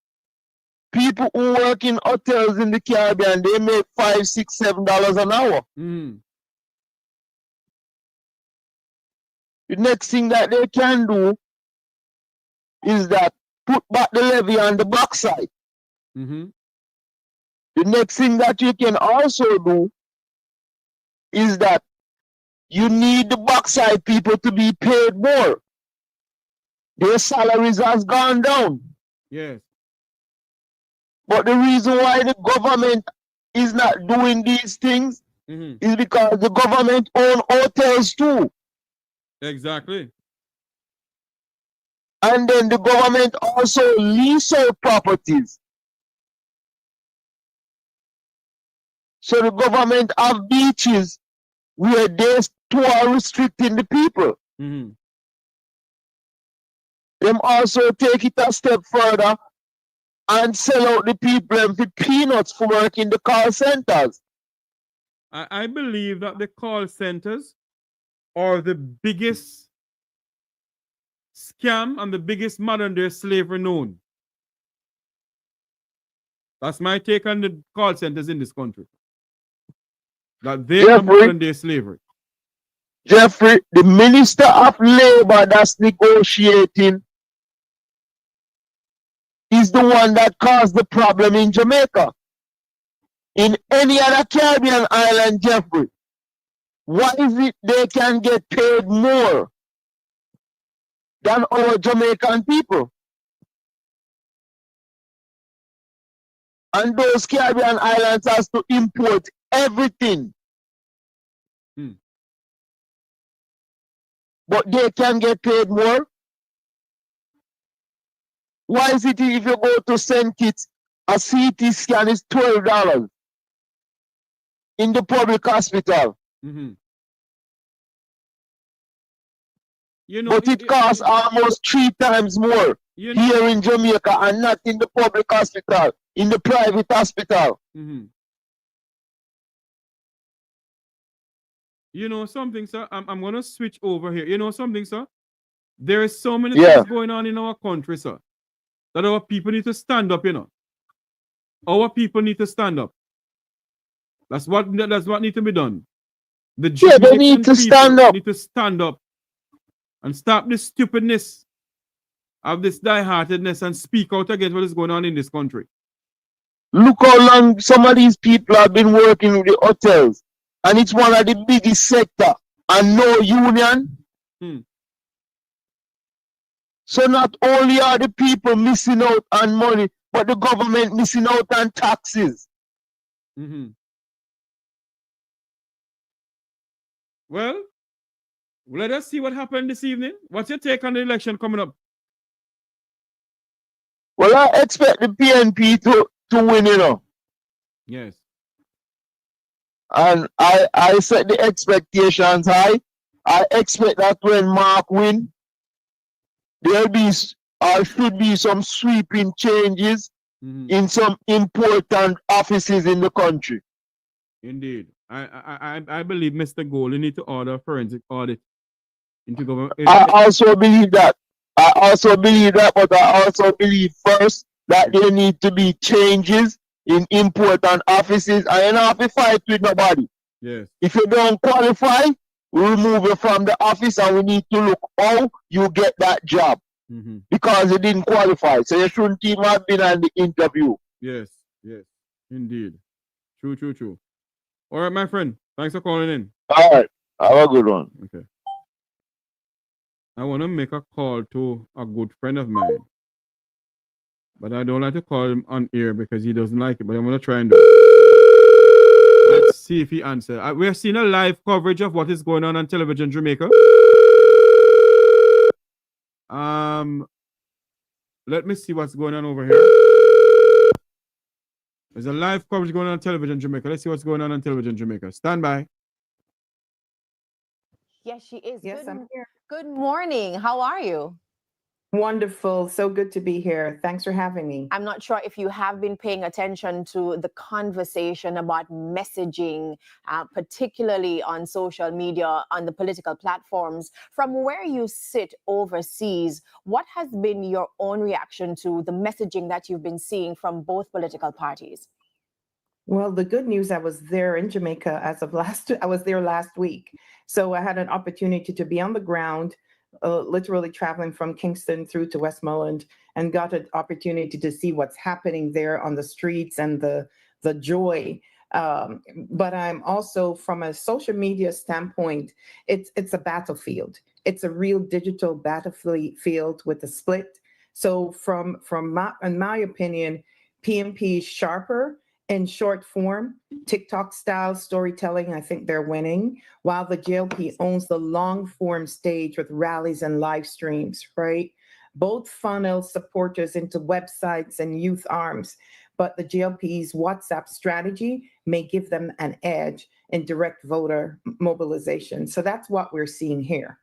People who work in hotels in the Caribbean, they make $5, $6, $7 an hour. The next thing that they can do is that put back the levy on the backside. The next thing that you can also do is that you need the backside people to be paid more. Their salaries has gone down. Yes. But the reason why the government is not doing these things is because the government own hotels too. Exactly. And then the government also lease out properties. So the government have beaches where they too are restricting the people. Them also take it a step further and sell out the people for peanuts for work in the call centers. I believe that the call centers are the biggest scam and the biggest modern day slavery known. That's my take on the call centers in this country. That they are modern day slavery. Jeffrey, the Minister of Labor that's negotiating is the one that caused the problem in Jamaica. In any other Caribbean island, Jeffrey, why is it they can get paid more than our Jamaican people? And those Caribbean islands has to import everything. But they can get paid more. Why is it if you go to St. Kitts, a CT scan is $12 in the public hospital? But it costs almost 3 times more here in Jamaica and not in the public hospital, in the private hospital. You know something, sir? I'm going to switch over here. You know something, sir? There is so many things going on in our country, sir, that our people need to stand up, you know. Our people need to stand up. That's what needs to be done. The they need to stand up. Need to stand up and stop this stupidness of this die-heartedness and speak out against what is going on in this country. Look how long some of these people have been working with the hotels, and it's one of the biggest sector, and no union. So not only are the people missing out on money, but the government missing out on taxes. Well, let us see what happened this evening. What's your take on the election coming up? Well, I expect the PNP to win, you know. Yes. And I set the expectations high. I expect that when Mark win, there'll be or should be some sweeping changes in some important offices in the country. Indeed. I believe Mr. Gold, you need to order a forensic audit into government. I also believe that. But I also believe first that there need to be changes in important offices. And you don't have to fight with nobody. Yes. If you don't qualify, we remove you from the office and we need to look how you get that job. Because you didn't qualify. So you shouldn't even have been on the interview. Yes, indeed. True. All right, my friend. Thanks for calling in. All right. Have a good one. Okay. I want to make a call to a good friend of mine. But I don't like to call him on air because he doesn't like it. But I'm going to try and do it. Let's see if he answers. We're seeing a live coverage of what is going on television in Jamaica. Let me see what's going on over here. There's a live coverage going on television in Jamaica. Let's see what's going on television in Jamaica. Stand by. Yes, she is. Yes, I'm here. Good morning. How are you? Wonderful. So good to be here. Thanks for having me. I'm not sure if you have been paying attention to the conversation about messaging, particularly on social media, on the political platforms. From where you sit overseas, what has been your own reaction to the messaging that you've been seeing from both political parties? Well, the good news, I was there in Jamaica I was there last week. So I had an opportunity to be on the ground, literally traveling from Kingston through to Westmoreland, and got an opportunity to see what's happening there on the streets and the joy. But I'm also, from a social media standpoint, it's a battlefield. It's a real digital battlefield with a split. So in my opinion, PNP is sharper in short form, TikTok style storytelling. I think they're winning, while the GLP owns the long form stage with rallies and live streams, right? Both funnel supporters into websites and youth arms, but the GLP's WhatsApp strategy may give them an edge in direct voter mobilization. So that's what we're seeing here.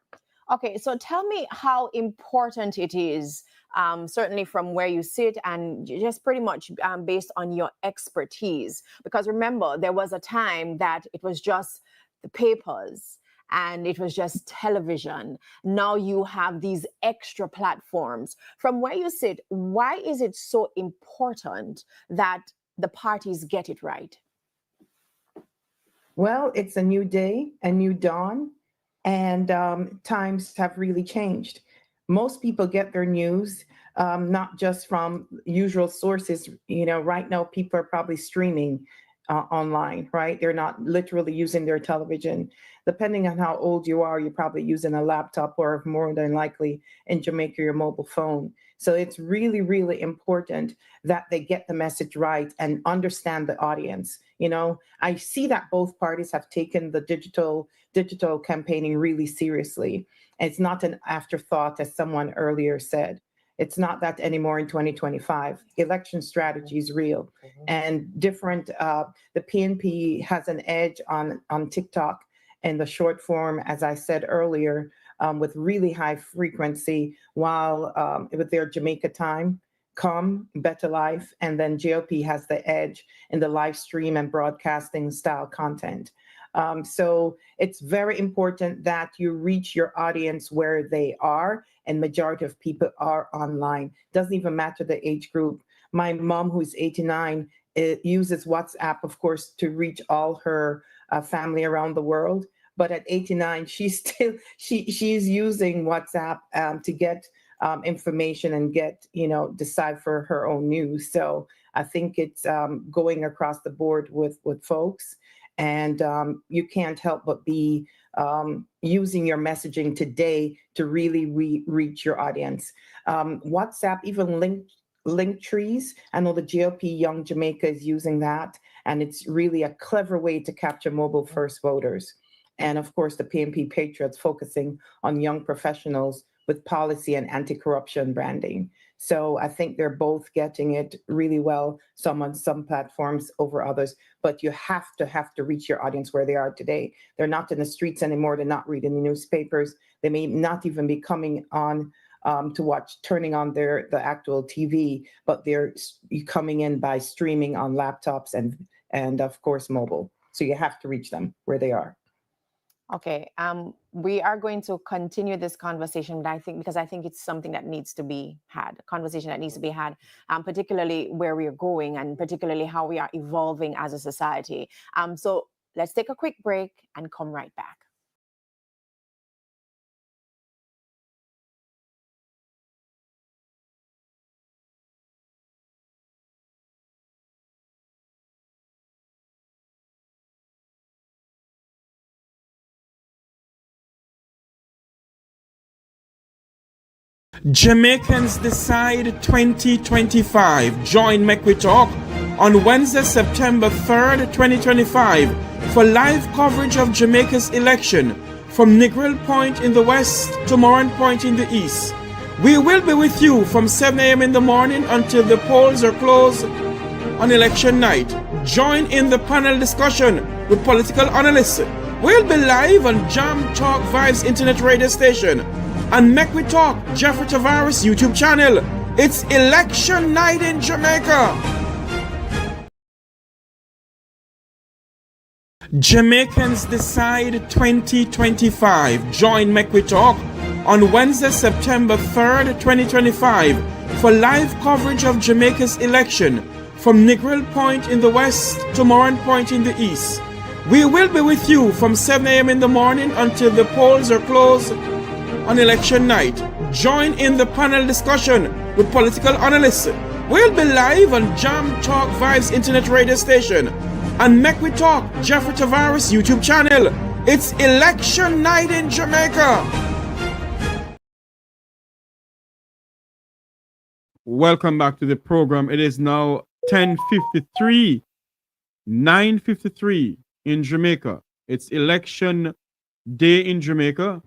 Okay, so tell me how important it is, certainly from where you sit and just pretty much based on your expertise. Because remember, there was a time that it was just the papers and it was just television. Now you have these extra platforms. From where you sit, why is it so important that the parties get it right? Well, it's a new day, a new dawn. And times have really changed. Most people get their news not just from usual sources. Right now people are probably streaming online, right? They're not literally using their television. Depending on how old you are, you're probably using a laptop or more than likely in Jamaica, your mobile phone. So it's really, really important that they get the message right and understand the audience. I see that both parties have taken the digital campaigning really seriously. It's not an afterthought, as someone earlier said. It's not that anymore in 2025. Election strategy is real and different. The PNP has an edge on TikTok in the short form, as I said earlier, with really high frequency, while with their Jamaica time, Better Life, and then GOP has the edge in the live stream and broadcasting style content. So it's very important that you reach your audience where they are, and majority of people are online. Doesn't even matter the age group. My mom, who's 89, uses WhatsApp, of course, to reach all her family around the world. But at 89, she's using WhatsApp to get information and decipher her own news. So I think it's going across the board with folks. And you can't help but be using your messaging today to really reach your audience. WhatsApp, even link trees. I know the GOP Young Jamaica is using that, and it's really a clever way to capture mobile first voters. And of course, the PNP Patriots focusing on young professionals with policy and anti-corruption branding. So I think they're both getting it really well, some on some platforms over others, but you have to reach your audience where they are today. They're not in the streets anymore. They're not reading the newspapers. They may not even be coming on turning on the actual TV, but they're coming in by streaming on laptops and of course, mobile. So you have to reach them where they are. Okay, we are going to continue this conversation, but I think it's something that needs to be had, a conversation that needs to be had, particularly where we are going and particularly how we are evolving as a society. So let's take a quick break and come right back. Jamaicans Decide 2025. Join Make We Talk on Wednesday, September 3rd, 2025 for live coverage of Jamaica's election from Negril Point in the west to Moran Point in the east. We will be with you from 7 a.m. in the morning until the polls are closed on election night. Join in the panel discussion with political analysts. We'll be live on Jam Talk Vibes internet radio station and Make We Talk Jeffrey Tavares YouTube channel. It's election night in Jamaica. Jamaicans Decide 2025. Join Make We Talk on Wednesday, September 3rd, 2025 for live coverage of Jamaica's election from Negril Point in the west to Moran Point in the east. We will be with you from 7 a.m. in the morning until the polls are closed on election night. Join in the panel discussion with political analysts. We'll be live on Jam Talk Vibes internet radio station and Make We Talk Jeffrey Tavares YouTube channel. It's election night in Jamaica. Welcome back to the program. It is now 10:53, 9:53 in Jamaica. It's election day in Jamaica,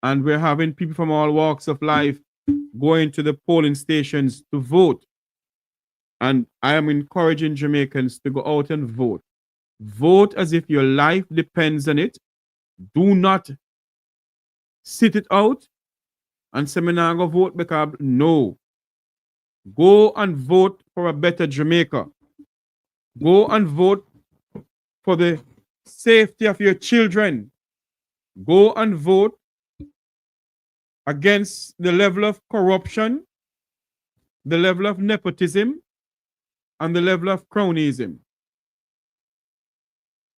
and we're having people from all walks of life going to the polling stations to vote. And I am encouraging Jamaicans to go out and vote. Vote as if your life depends on it. Do not sit it out and say, "I'm not going to vote because," no. Go and vote for a better Jamaica. Go and vote for the safety of your children. Go and vote against the level of corruption, the level of nepotism, and the level of cronyism.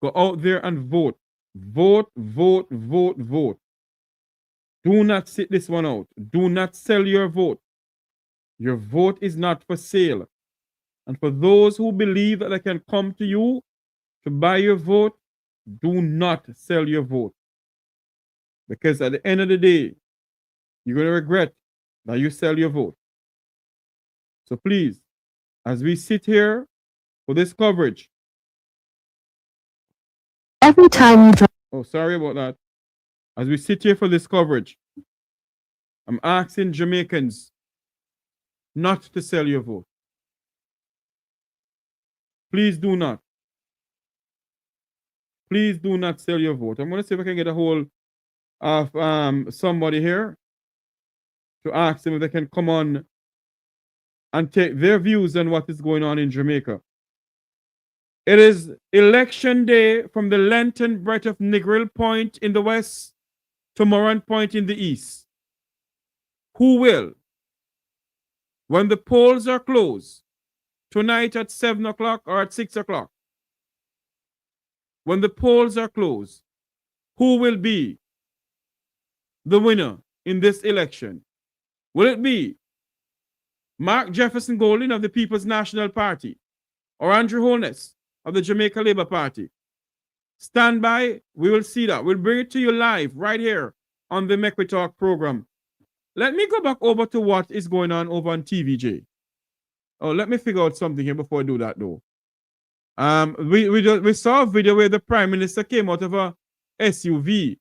Go out there and vote. Vote, vote, vote, vote. Do not sit this one out. Do not sell your vote. Your vote is not for sale. And for those who believe that they can come to you to buy your vote, do not sell your vote. Because at the end of the day, you're going to regret that you sell your vote. So please, as we sit here for this coverage, every time you drive. Oh, sorry about that. As we sit here for this coverage, I'm asking Jamaicans not to sell your vote. Please do not. Please do not sell your vote. I'm going to see if I can get a hold of somebody here to ask them if they can come on and take their views on what is going on in Jamaica. It is election day from the lengthened breadth of Negril Point in the west to Moran Point in the east. Who will, when the polls are closed, tonight at 7 o'clock or at 6 o'clock, when the polls are closed, who will be the winner in this election? Will it be Mark Jefferson Golding of the People's National Party or Andrew Holiness of the Jamaica Labour Party? Stand by. We will see that. We'll bring it to you live right here on the Make We Talk program. Let me go back over to what is going on over on TVJ. Oh, let me figure out something here before I do that, though. We saw a video where the Prime Minister came out of a SUV.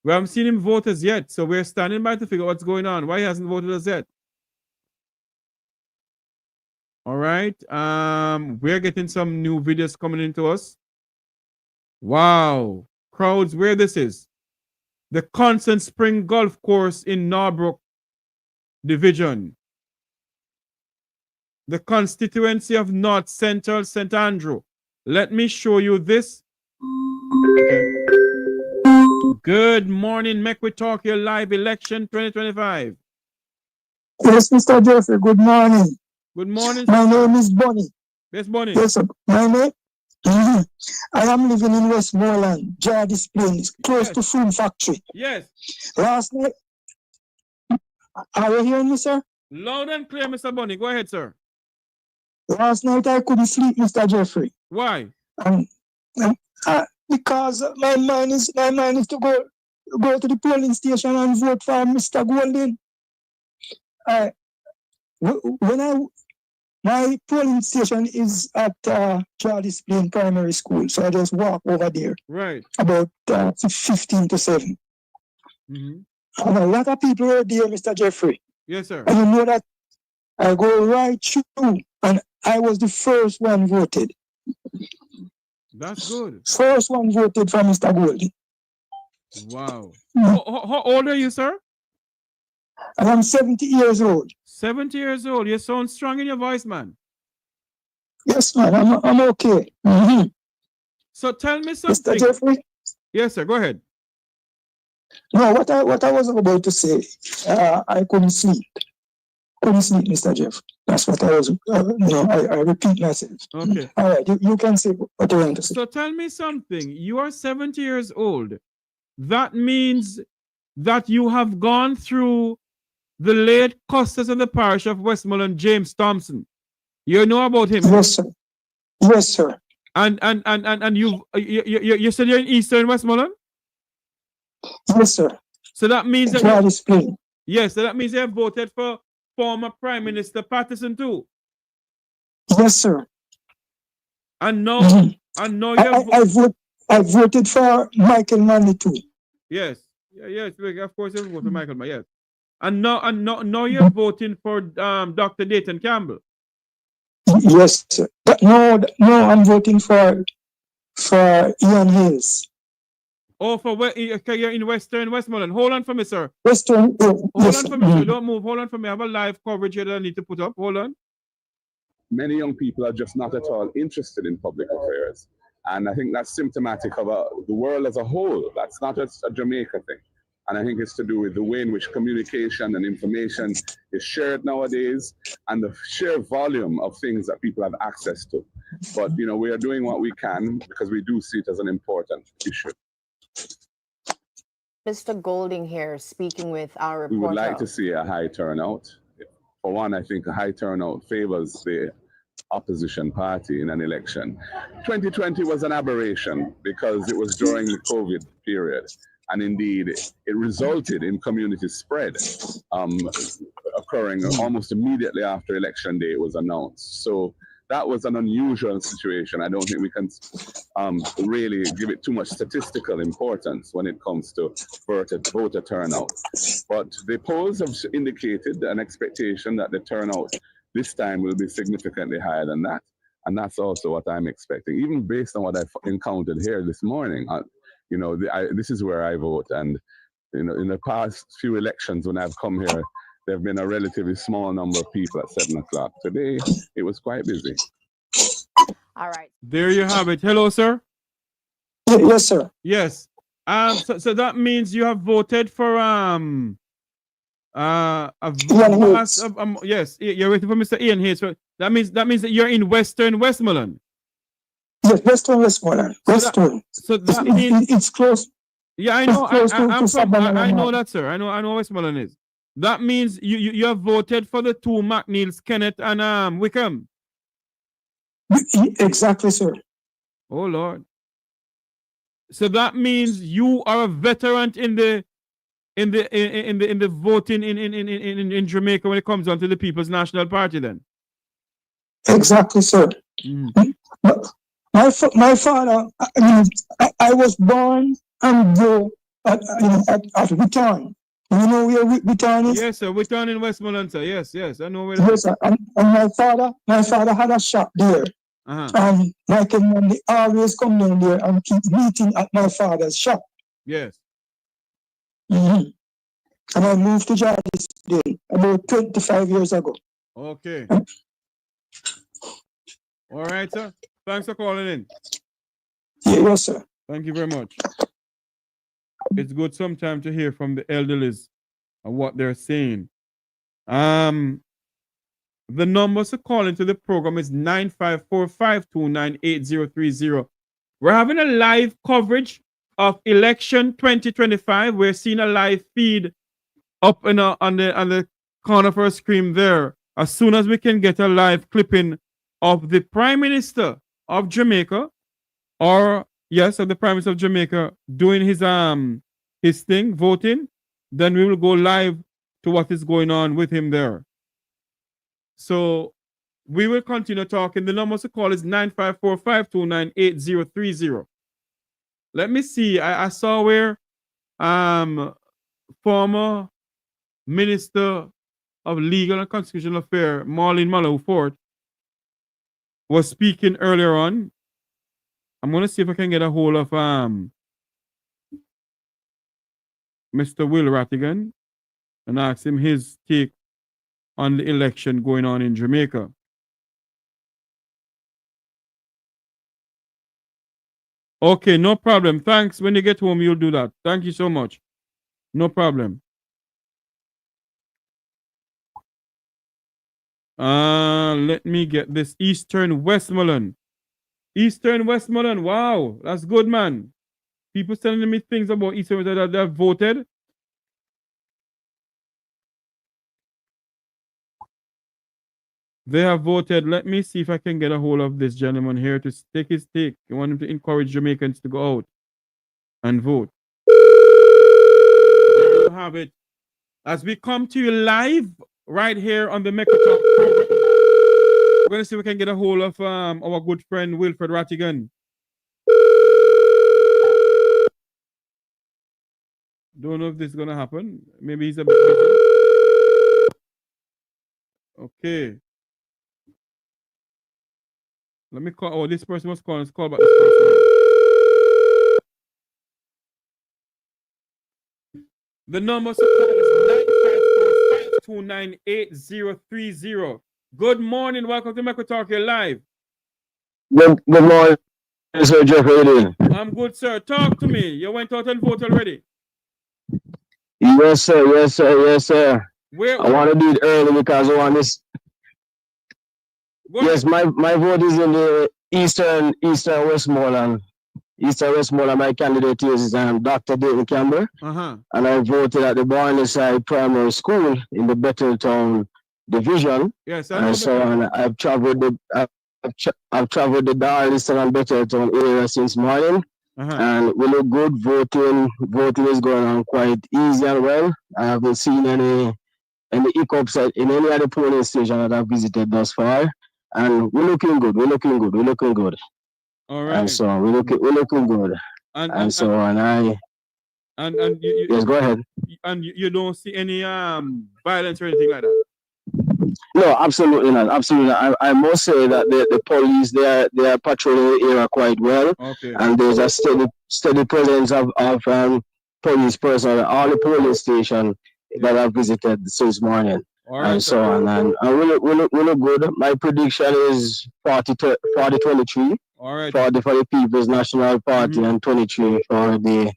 We haven't seen him vote as yet, so we're standing by to figure out what's going on. Why he hasn't voted as yet? All right. We're getting some new videos coming into us. Wow. Crowds, where this is. The Constant Spring Golf Course in Norbrook Division. The constituency of North Central St. Andrew. Let me show you this. Okay. Good morning, Make We Talk, your live election 2025. Yes, Mr. Jeffrey, good morning. Good morning. My name is Bonnie. Yes, Bonnie. Yes, sir. My name? I am living in Westmoreland, Jardis Plains, close to Food Factory. Yes. Last night, are you hearing me, sir? Loud and clear, Mr. Bonnie. Go ahead, sir. Last night I couldn't sleep, Mr. Jeffrey. Why? Because my mind is to go to the polling station and vote for Mr. Golding. My polling station is at Charles Plain Primary School, so I just walk over there. Right. About 15 to 7. Mm-hmm. And a lot of people are there, Mr. Jeffrey. Yes, sir. And you know that I go right through, and I was the first one voted. That's good. First one voted for Mr. Goldie. Wow. How old are you, sir? I am 70 years old. 70 years old. You sound strong in your voice, man. Yes, man. I'm okay. Mm-hmm. So tell me something. Mr. Jeffrey? Yes, sir. Go ahead. No, what I was about to say, I couldn't sleep. Couldn't sleep, Mr. Jeff. That's what I was, I repeat myself. Okay. All right, you can say what you want to say. So tell me something. You are 70 years old. That means that you have gone through the late Custis of the parish of Westmoreland, James Thompson. You know about him? Yes, sir. Yes, sir. And you said you're in Eastern Westmoreland? Yes, sir. So that means that yes, so that means you have voted for former Prime Minister Patterson too. Yes, sir. And now, and now I voted for Michael Manley too. Yes, yes, of course you voted for Michael Manley. Yes, and now you're voting for Dr. Dayton Campbell. Yes, sir. No, I'm voting for Ian Hayes. Oh, you're in Western Westmoreland. Hold on for me, sir. Western. Hold on for me, sir. Don't move. Hold on for me. I have a live coverage here that I need to put up. Hold on. Many young people are just not at all interested in public affairs. And I think that's symptomatic of the world as a whole. That's not just a Jamaica thing. And I think it's to do with the way in which communication and information is shared nowadays and the sheer volume of things that people have access to. But, we are doing what we can because we do see it as an important issue. Mr. Golding here speaking with our reporter. We would like to see a high turnout. For one, I think a high turnout favors the opposition party in an election. 2020 was an aberration because it was during the COVID period. And indeed, it resulted in community spread occurring almost immediately after election day was announced. So that was an unusual situation. I don't think we can really give it too much statistical importance when it comes to voter turnout. But the polls have indicated an expectation that the turnout this time will be significantly higher than that. And that's also what I'm expecting, even based on what I've encountered here this morning. This is where I vote. And, in the past few elections when I've come here, there have been a relatively small number of people at 7 o'clock. Today, it was quite busy. All right. There you have it. Hello, sir. Yes, sir. Yes. So that means you have voted for yes, you're waiting for Mr. Ian Hayes. So that means that you're in Western Westmoreland. Yes, Western Westmoreland. So that means it's close. Yeah, I know. I know that, sir. I know Westmoreland is. That means you have voted for the two McNeils, Kenneth and Wickham. Exactly, sir. Oh Lord. So that means you are a veteran in the voting in Jamaica when it comes down to the People's National Party, then. Exactly, sir. My father. I was born and grew at Witton. You know where Witton is? Yes, sir. Witton in Westmoreland, sir. Yes, I know where. Yes, sir. And my father had a shop there. And Michael Monday always come down there and keep meeting at my father's shop. Yes. And I moved to Jarvis Day about 25 years ago. Okay. All right, sir. Thanks for calling in. Yes, sir. Thank you very much. It's good sometimes to hear from the elderlies and what they're saying. The numbers to call into the program is 954-529-8030. We're having a live coverage of election 2025. We're seeing a live feed up on the corner of our screen there. As soon as we can get a live clipping of the Prime Minister of Jamaica, of the Prime Minister of Jamaica doing his thing, voting, then we will go live to what is going on with him there. So we will continue talking. The number to call is 954-529-8030. Let me see. I saw where former Minister of Legal and Constitutional Affairs, Marlene Mallow-Fort, was speaking earlier on. I'm going to see if I can get a hold of Mr. Will Rattigan and ask him his take on the election going on in Jamaica. Okay, no problem. Thanks. When you get home, you'll do that. Thank you so much. No problem. Let me get this. Eastern Westmoreland. Eastern Westmoreland. Wow, that's good, man. People telling me things about Eastern Westmoreland that they've voted. They have voted. Let me see if I can get a hold of this gentleman here to take his take. I want him to encourage Jamaicans to go out and vote. There you have it. As we come to you live right here on the Mecca Talk program, we're going to see if we can get a hold of our good friend Wilfred Rattigan. Don't know if this is going to happen. Maybe he's a bit busy. Okay. Let me call. Oh, this person was calling. Let's call back this person. The number to call is 954-529-8030. Good morning. Welcome to Mecca Talk here live. Good morning, Sir Jeff. How you doing? I'm good, sir. Talk to me. You went out and voted already? Yes, sir. Yes, sir. Yes, sir. I want to do it early because I want this. Yes, my vote is in the Eastern Westmoreland. Eastern Westmoreland, my candidate is Dr. Dayton Campbell. And I voted at the Barneside Primary School in the Betteltown Division. Yes, and so I've traveled the Darlington and Betteltown area since morning. And we look good. Voting is going on quite easy and well. I haven't seen any hiccups in any other polling station that I've visited thus far. And we're looking good. We're looking good. We're looking good. All right. And so we're looking good. And yes, go ahead. And you don't see any violence or anything like that? No, absolutely not. Absolutely not. I must say that the police they are patrolling the area quite well. Okay. And there's a steady presence of police personnel at all the polling stations that I've visited since morning. All right, and so on. And we look good. My prediction is 40-23. All right. 40 for the People's National Party and 23 for the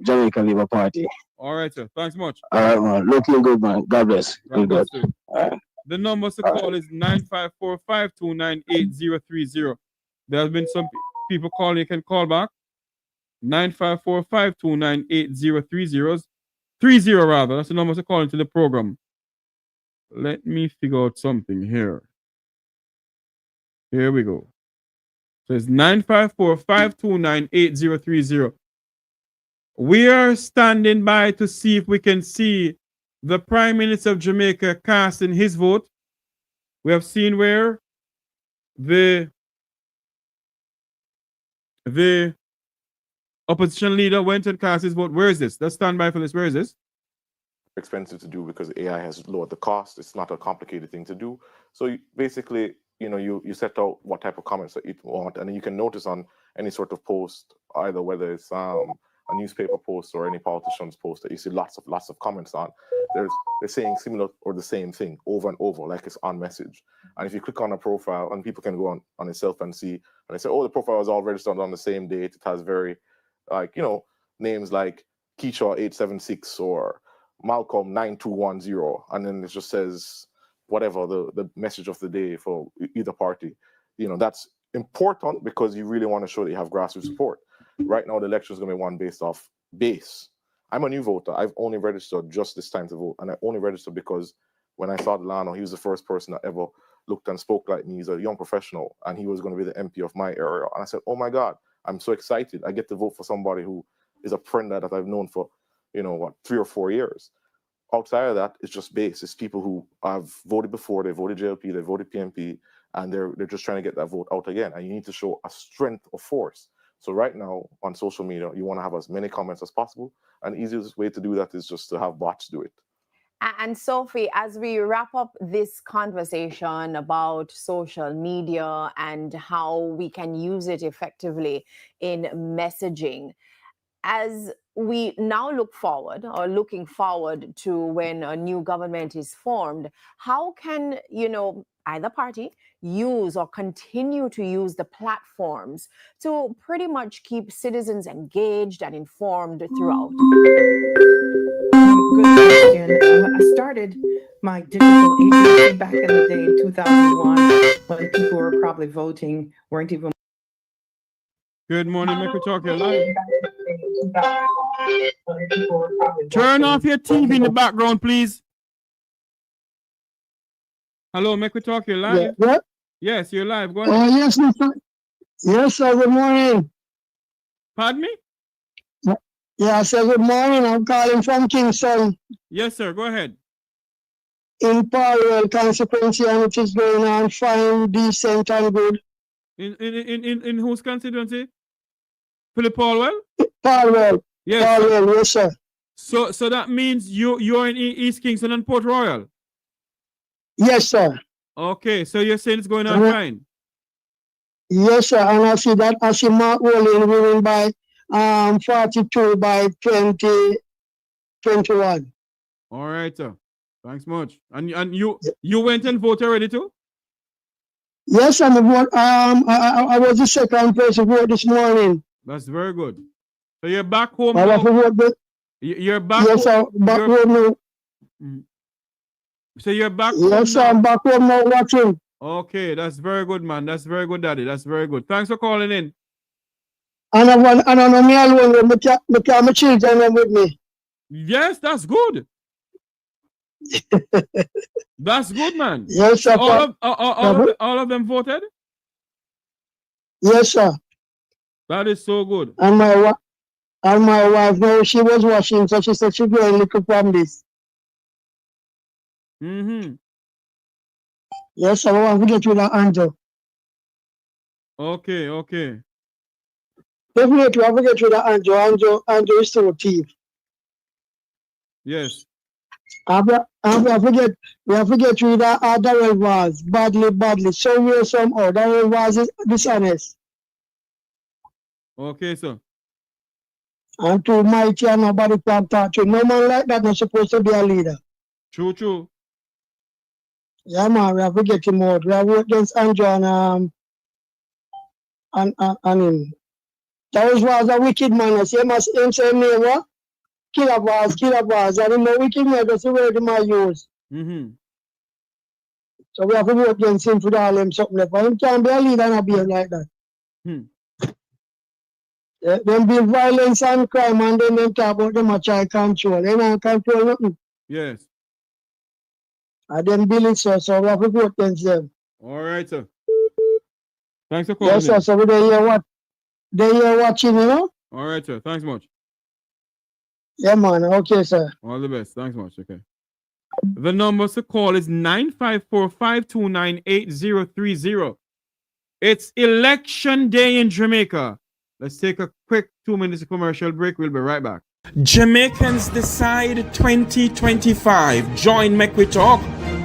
Jamaica Labour Party. All right, sir. Thanks much. All right, man. Looking good, man. God bless. God bless you. All right. The number to call is 954-529-8030. There have been some people calling. You can call back. 954-529-8030. 30 rather. That's the number to call into the program. Let me figure out something here. Here we go. So it's 954-529-8030. We are standing by to see if we can see the Prime Minister of Jamaica casting his vote. We have seen where the opposition leader went and cast his vote. Where is this? Let's stand by for this. Where is this? Expensive to do because AI has lowered the cost. It's not a complicated thing to do. So basically, you set out what type of comments that you want, and then you can notice on any sort of post, either whether it's a newspaper post or any politician's post, that you see lots of comments on. They're saying similar or the same thing over and over, like it's on message. And if you click on a profile, and people can go on itself and see, and they say, oh, the profile is all registered on the same date. It has very, names like Keisha 876 or Malcolm 9210, and then it just says whatever the message of the day for either party. That's important because you really want to show that you have grassroots support. Right now, the election is going to be one based off base. I'm a new voter. I've only registered just this time to vote, and I only registered because when I saw Delano, he was the first person that ever looked and spoke like me. He's a young professional, and he was going to be the MP of my area. And I said, oh my God, I'm so excited. I get to vote for somebody who is a friend that I've known for 3 or 4 years. outside of that, it's just base. It's people who have voted before, they voted JLP, they voted PMP, and they're just trying to get that vote out again. And you need to show a strength of force. So right now on social media, you want to have as many comments as possible. And the easiest way to do that is just to have bots do it. And Sophie, as we wrap up this conversation about social media and how we can use it effectively in messaging, as we now look forward or looking forward to when a new government is formed, how can, either party use or continue to use the platforms to pretty much keep citizens engaged and informed throughout? Good question. I started my digital agency back in the day in 2001 when people were probably voting, weren't even. Good morning, Make We Talk Your Live. Turn off your TV in the background, please. Hello, Make We Talk Your Live. Yeah, what? Yes, you're live. Go ahead. Oh, yes, Mr. Yes, sir. Good morning. Pardon me? Yeah, I said good morning. I'm calling from Kingston. Yes, sir. Go ahead. In Parallel Constituency, and it is going on fine, decent, and good. In whose constituency? Philip Paulwell? Parallel. Yes. Parallel, yes, sir. So that means you're in East Kingston and Port Royal? Yes, sir. Okay, so you're saying it's going on fine? Yes, sir. And I see that, I see Mark Rowling winning by 42 by 21. All right, sir. Thanks much. And you went and voted already too? Yes, I was the second person to vote this morning. That's very good. So you're back home I now? You're back home. Yes, sir. Back home now. So you're back home. Yes, sir. I'm back home now watching. Okay, that's very good, man. That's very good, Daddy. That's very good. Thanks for calling in. And I know me alone, my children are with me. Yes, that's good. That's good, man. Yes, sir. All of them voted? Yes, sir. That is so good. And my wife, now she was watching, so she said she going to look from this. Mm-hmm. Yes, sir. I want to get rid of Andrew. Okay. Definitely, I have to get rid of Andrew. Andrew is still a thief. Yes. We have to get rid of Darrell was badly. Somewhere, somehow, Darrell was dishonest. Okay, sir. And too mighty and nobody can talk to. No man like that not supposed to be a leader. True. Yeah, man, we have to get him out. We have worked against Andrew and him. That was a wicked man. I say, must say me what? Killer bars. I didn't know wicked man, that's the word in my use. Mm-hmm. So we have to work against him for all them something like that. He can't be a leader and a being like that. Them be violence and crime and then they talk about them a child control. They don't control nothing. Yes. And them bill it so we have to work against them. All right, sir. Thanks for calling. Yes, sir. So they hear watching, you know? All right, sir. Thanks much. Yeah, man. Okay, sir. All the best. Thanks much. Okay. The number to call is 954-529-8030. It's election day in Jamaica. Let's take a quick 2 minutes commercial break. We'll be right back. Jamaicans Decide 2025. Join Make We Talk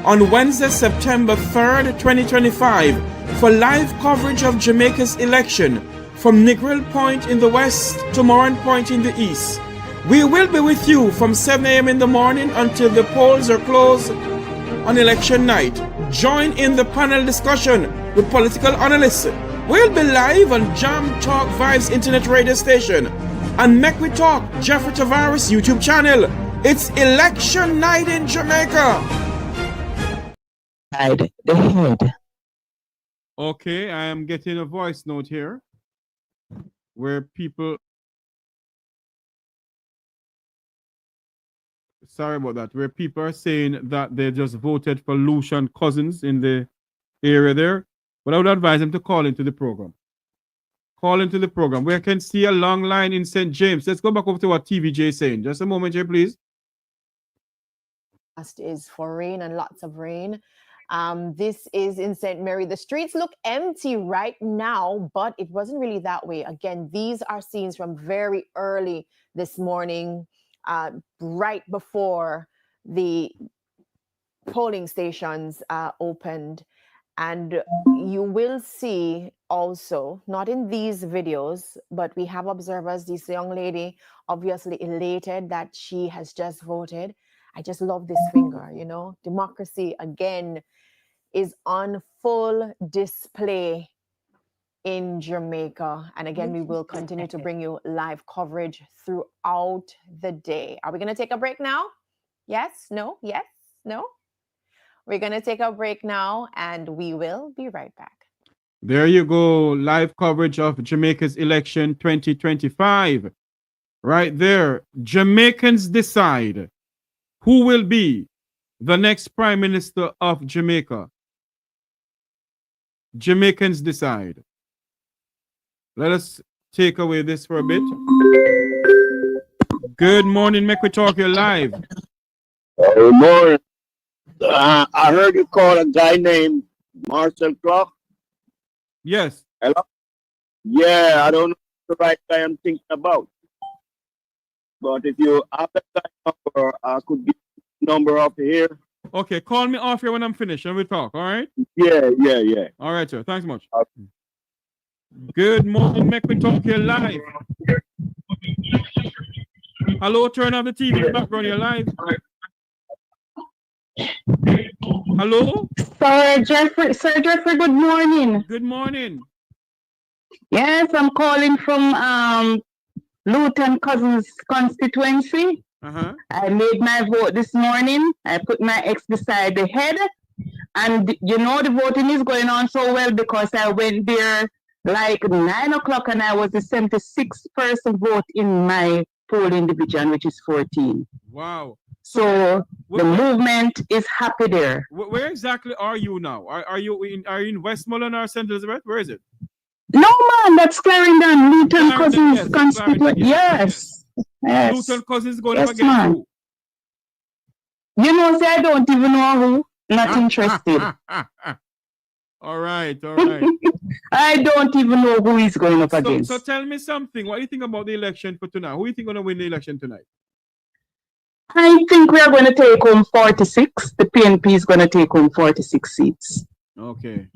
on Wednesday, September 3rd, 2025 for live coverage of Jamaica's election from Negril Point in the west to Moran Point in the east. We will be with you from 7 a.m. in the morning until the polls are closed on election night. Join in the panel discussion with political analysts. We'll be live on Jam Talk Vibes Internet Radio Station and Make We Talk Jeffrey Tavares YouTube channel. It's election night in Jamaica. Hide the head. Okay, I am getting a voice note here where people... Sorry about that. Where people are saying that they just voted for Lucian Cousins in the area there. But I would advise them to call into the program. Call into the program. We can see a long line in St. James. Let's go back over to what TVJ is saying. Just a moment here, please. is for rain and lots of rain. This is in St. Mary. The streets look empty right now, but it wasn't really that way. Again, these are scenes from very early this morning, right before the polling stations opened. And you will see also, not in these videos, but we have observers, this young lady obviously elated that she has just voted. I just love this finger, you know. Democracy, again, is on full display in Jamaica. And again, we will continue to bring you live coverage throughout the day. Are we going to take a break now? Yes? No? Yes? No? We're going to take a break now, and we will be right back. There you go. Live coverage of Jamaica's election 2025. Right there. Jamaicans decide who will be the next Prime Minister of Jamaica. Jamaicans decide. Let us take away this for a bit. Good morning, Make We Talk, you're live. Good morning. I heard you call a guy named Marcel Clark. Yes. Hello? Yeah, I don't know the right guy I'm thinking about. But if you have that guy number, I could get the number off here. Okay, call me off here when I'm finished and we talk, all right? Yeah. All right, sir. Thanks much. Good morning, Make We Talk, you're live. Hello, turn off the TV in the background, you're live. Hello? Sir Jeffrey, good morning. Good morning. Yes, I'm calling from Luton Cousins Constituency. I made my vote this morning. I put my ex beside the head. And you know, the voting is going on so well because I went there like 9 o'clock and I was the 76th person vote in my polling division, which is 14. Wow. So the movement is happy there. Where exactly are you now? Are you in Westmoreland or St. Elizabeth? Where is it? No, man, that's Clarendon, Luton Cousins Constituency. Yes. Luton Cousins going yes, up against who? You know, say I don't even know who. Not interested. All right. I don't even know who he's going up against. So tell me something. What do you think about the election for tonight? Who do you think is going to win the election tonight? I think we are going to take home 46. The PNP is going to take home 46 seats. Okay.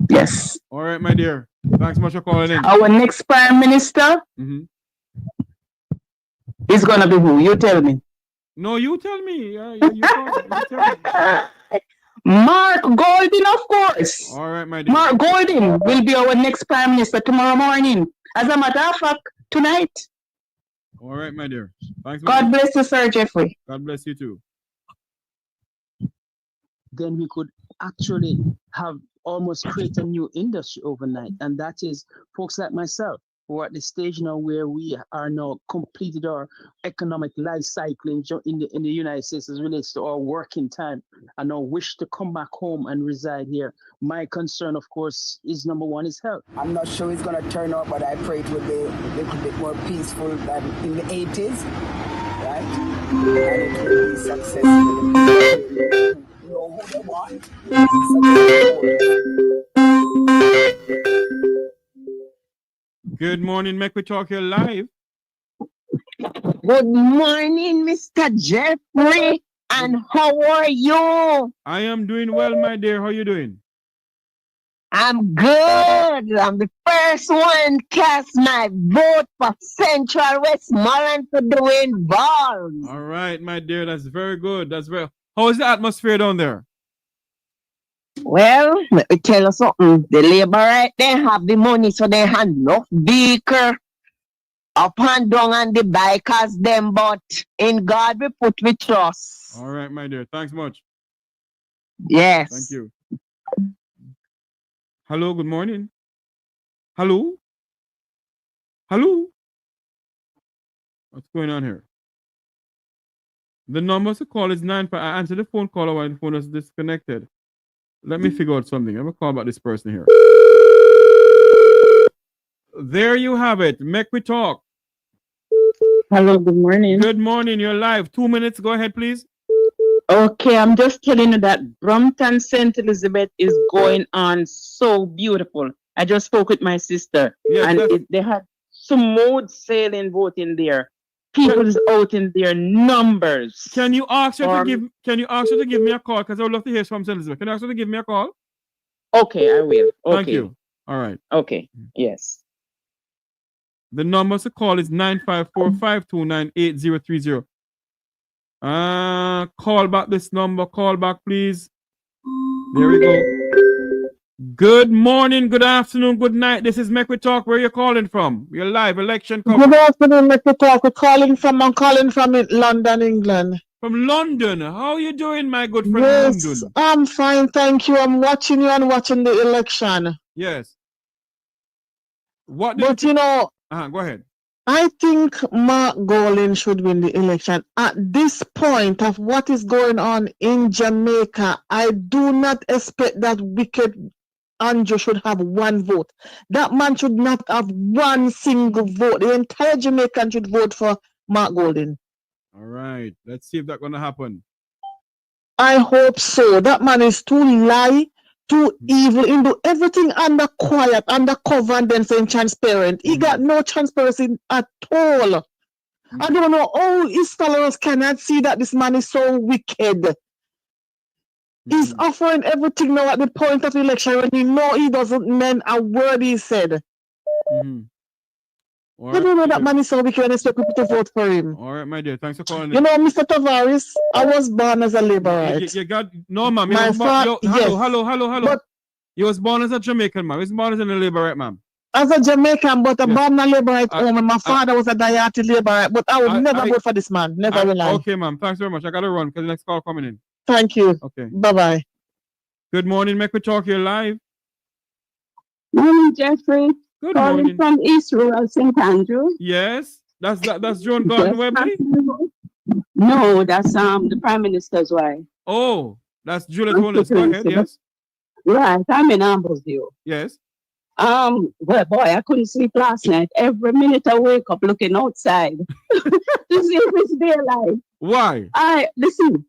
Yes. All right, my dear. Thanks much for calling in. Our next Prime Minister is going to be who? You tell me. No, you tell me. You tell me. Mark Golding, of course. All right, my dear. Mark Golding will be our next Prime Minister tomorrow morning. As a matter of fact, tonight. All right, my dear. Thanks. God bless you, Sir Jeffrey. God bless you too. Then we could actually have almost create a new industry overnight. And that is folks like myself who are at the stage now where we are now completed our economic life cycle in the United States as relates to our working time and now wish to come back home and reside here. My concern, of course, is number one is health. I'm not sure it's going to turn out, but I pray it will be a little bit more peaceful than in the 80s, right? And it will be successful. Know who they want. Good morning, Make We Talk here live. Good morning, Mr. Jeffrey. And how are you? I am doing well, my dear. How are you doing? I'm good. I'm the first one cast my vote for Central Westmoreland for doing balls. All right, my dear. That's very good. How is the atmosphere down there? Well, let me tell you something. The labor right there have the money, so they have enough vehicle up and down on the bikers them, but in God we put we trust. All right, my dear. Thanks much. Yes. Thank you. Hello, good morning. Hello? What's going on here? The number to call is 95. I answered the phone call while the phone was disconnected. Let me figure out something. I'm going to call about this person here. There you have it. Make we talk. Hello, good morning. Good morning. You're live. 2 minutes. Go ahead, please. Okay, I'm just telling you that Brompton St. Elizabeth is going on so beautiful. I just spoke with my sister, Yes, and they had smooth sailing voting there. People is out in their numbers. Can you ask her to give? Can you ask her to give me a call? Because I would love to hear from St. Elizabeth. Can you ask her to give me a call? Okay, I will. Okay. Thank you. All right. Okay. Yes. The number to call is 954-529-8030. Call back this number. Call back, please. There we go. Good morning, good afternoon, good night. This is Make We Talk. Where are you calling from? Your live election coverage. Good afternoon, Make We Talk. I'm calling from London, England. From London. How are you doing, my good friend? Yes, London? I'm fine, thank you. I'm watching you and watching the election. Yes. What? But you know, go ahead. I think Mark Golding should win the election. At this point of what is going on in Jamaica, I do not expect that wicked Andrew should have one vote. That man should not have one single vote. The entire Jamaican should vote for Mark Golding. All right. Let's see if that's going to happen. I hope so. That man is too lie, too evil. He do everything under quiet, under cover, and then saying transparent. He got no transparency at all. I don't know how his followers cannot see that this man is so wicked. He's offering everything now at the point of election when he know he doesn't mean a word he said. I don't know that man is so wicked and expect people to vote for him. All right, my dear. Thanks for calling. You know, Mr. Tavares, I was born as a Labourite. You got no, ma'am. Hello. But you was born as a Jamaican, ma'am. You was born as a Labourite, ma'am. As a Jamaican, but I'm born a Labourite home, and my father was a Diaspora Labourite. But I would never vote for this man. Never will I. Okay, ma'am. Thanks very much. I gotta run because the next call coming in. Thank you. Okay. Bye-bye. Good morning, Make We Talk here live. Morning, Jeffrey. Good Calling morning. from East Rural St. Andrew. Yes, that's Joan Gordon Webley. No, that's the Prime Minister's wife. Oh, that's Juliet Holiness. Go ahead. Yes. Right, I'm in Amblesville. Yes. Well, boy, I couldn't sleep last night. Every minute I wake up looking outside to see if it's daylight. Why? Listen.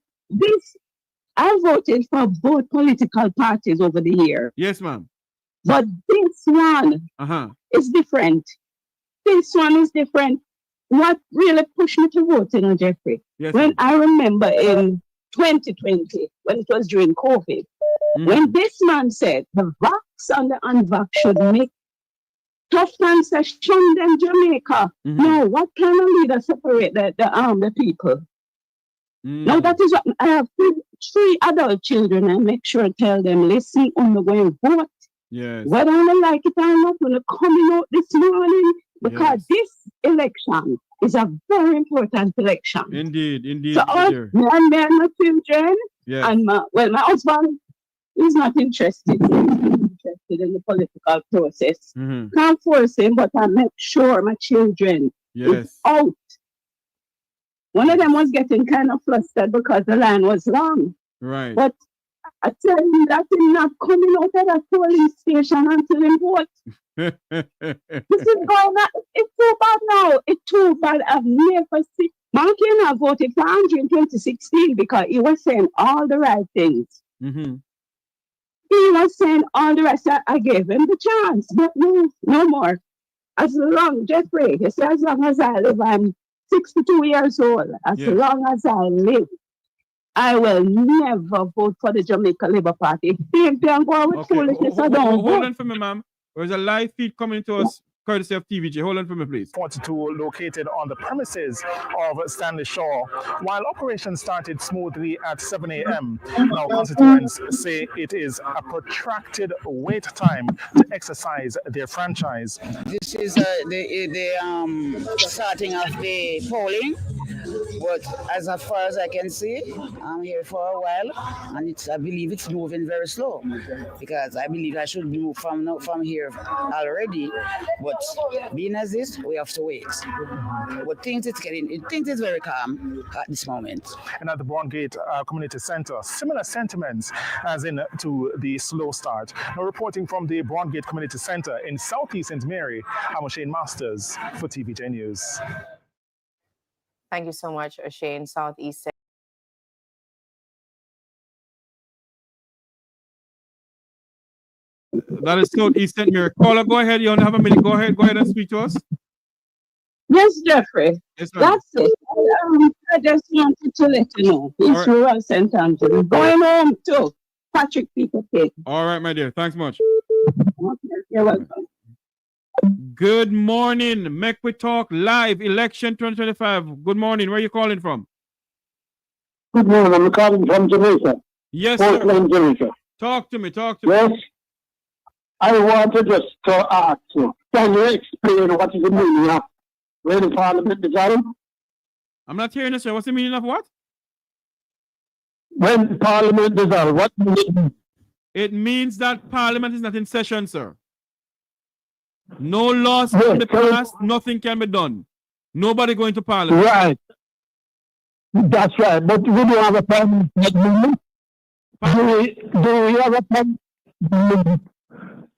I voted for both political parties over the year. Yes, ma'am. But this one is different. This one is different. What really pushed me to vote, Jeffrey? Yes, when I remember in 2020, when it was during COVID, when this man said the vax and the unvax should make tough concessions in Jamaica. No, what kind of leader separate the people? Now that is what I have three adult children. I make sure I tell them, listen, I'm going to vote. Yes. Whether I like it or not, I'm coming out this morning because this election is a very important election. Indeed. So me and my children and my husband is not interested. He's not interested in the political process. Can't force him, but I make sure my children is out. One of them was getting kind of flustered because the line was long. Right. But I tell him that he's not coming out of that polling station until he vote. This is going on. It's too bad now. It's too bad. I've never seen. Man cannot voted for Andrew in 2016 because he was saying all the right things. He was saying all the rest. I gave him the chance, but no more. As long, Jeffrey, he said, as long as I live, I'm 62 years old. As long as I live, I will never vote for the Jamaica Labour Party. If they go with foolishness, I don't vote. Hold on for me, ma'am. There's a live feed coming to us, courtesy of TVJ. Hold on for me, please. 42 located on the premises of Stanley Shaw. While operations started smoothly at 7 a.m., now constituents say it is a protracted wait time to exercise their franchise. This is the starting of the polling, but as far as I can see, I'm here for a while, and I believe it's moving very slow because I believe I should move from here already, but being as this, we have to wait. But things it's very calm at this moment. And at the Brongate Community Center, similar sentiments as in to the slow start. Now reporting from the Brongate Community Center in Southeast St. Mary, I'm Shane Masters for TVJ News. Thank you so much, Shane, Southeast. That is Southeast St. Mary. Caller, go ahead. You only have a minute. Go ahead and speak to us. Yes, Jeffrey. Yes, ma'am. That's it. I just wanted to let you know. It's All rural St. Anthony. Going home too. Patrick Peter King. All right, my dear. Thanks much. You're welcome. Good morning. Make we talk live. Election 2025. Good morning. Where are you calling from? Good morning. I'm calling from Jamaica. Yes, Portland, sir. Jamaica. Talk to me. Yes. I want to just ask you, can you explain what is the meaning of when Parliament dissolved? I'm not hearing you, sir. What's the meaning of what? When Parliament dissolved, what does it mean? It means that Parliament is not in session, sir. No laws can be passed. Nothing can be done. Nobody going to Parliament. Right. That's right. But we do have a Parliament at the moment. Do we have a Parliament?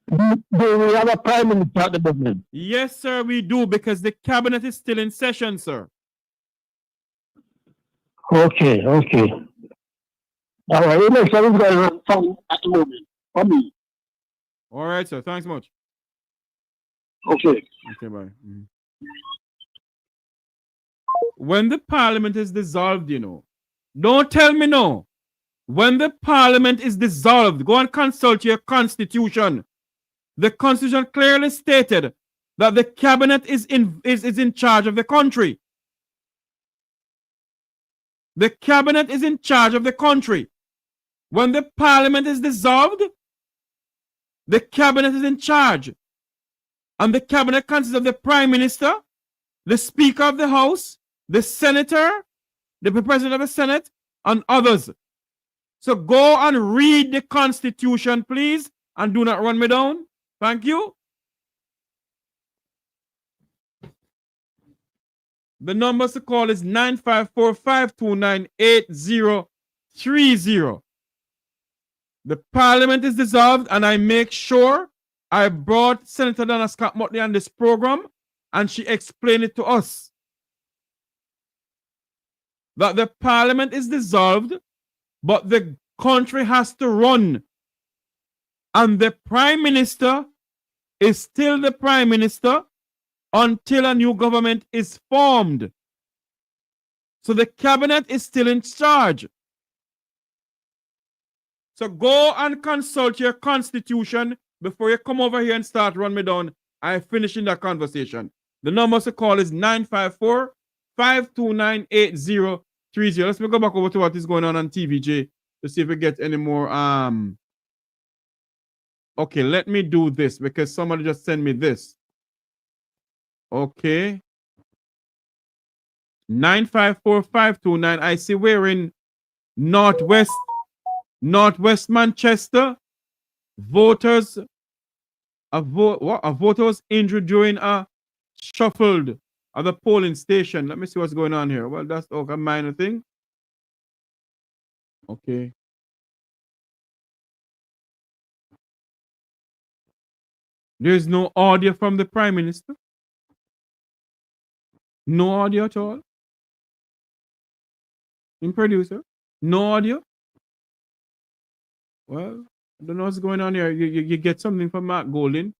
Do we have a Prime Minister at the moment? Yes, sir, we do, because the cabinet is still in session, sir. Okay. All right. Election is going on at the moment for me. All right, sir. Thanks much. Okay. Okay, bye. When the Parliament is dissolved, don't tell me no. When the Parliament is dissolved, go and consult your Constitution. The Constitution clearly stated that the cabinet is in charge of the country. The cabinet is in charge of the country. When the Parliament is dissolved, the cabinet is in charge. And the cabinet consists of the Prime Minister, the Speaker of the House, the Senator, the President of the Senate, and others. So go and read the Constitution, please, and do not run me down. Thank you. The numbers to call is 954-529-8030. The Parliament is dissolved, and I make sure I brought Senator Donna Scott Motley on this program, and she explained it to us. That the Parliament is dissolved, but the country has to run. And the Prime Minister is still the Prime Minister until a new government is formed. So the cabinet is still in charge. So go and consult your Constitution before you come over here and start run me down. I'm finishing that conversation. The number to call is 954-529-8030. Let's go back over to what is going on TVJ to see if we get any more. Okay, let me do this because somebody just sent me this. Okay. 954-529. I see we're in Northwest Manchester. Voters injured during a shuffled at the polling station. Let me see what's going on here. Well, that's a minor thing. Okay. There's no audio from the Prime Minister. No audio at all. In producer, no audio. Well, I don't know what's going on here. You get something from Mark Golding,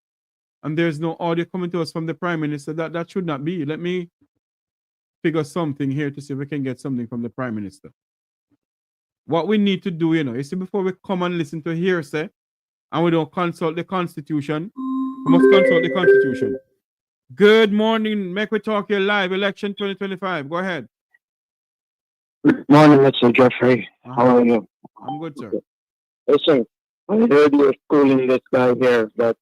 and there's no audio coming to us from the Prime Minister. That should not be. Let me figure something here to see if we can get something from the Prime Minister. What we need to do, you see, before we come and listen to hearsay, and we don't consult the Constitution, we must consult the Constitution. Good morning. Make we talk here live. Election 2025. Go ahead. Good morning, Mr. Jeffrey. How are you? I'm good, sir. Listen, I heard you schooling this guy here that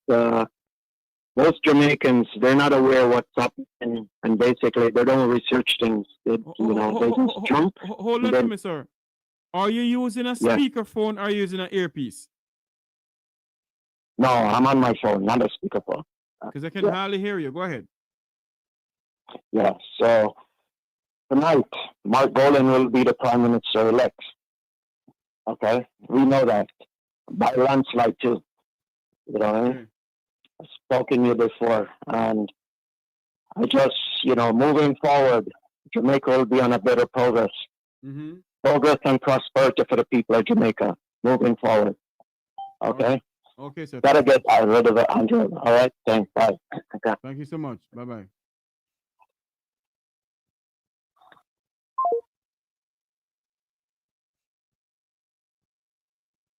most Jamaicans, they're not aware what's happening, and basically they don't research things. They just jump. Hold on to me, sir. Are you using a speakerphone or are you using an earpiece? No, I'm on my phone, not a speakerphone. Because I can hardly hear you. Go ahead. Yeah, so tonight, Mark Golan will be the Prime Minister-elect. Okay? We know that. By landslide, too. You know what I mean? I've spoken to you before, and I just, moving forward, Jamaica will be on a better progress. Progress and prosperity for the people of Jamaica, moving forward. Okay? Okay, sir. Gotta get rid of it, Andrew. All right, thanks. Bye. Okay. Thank you so much. Bye-bye.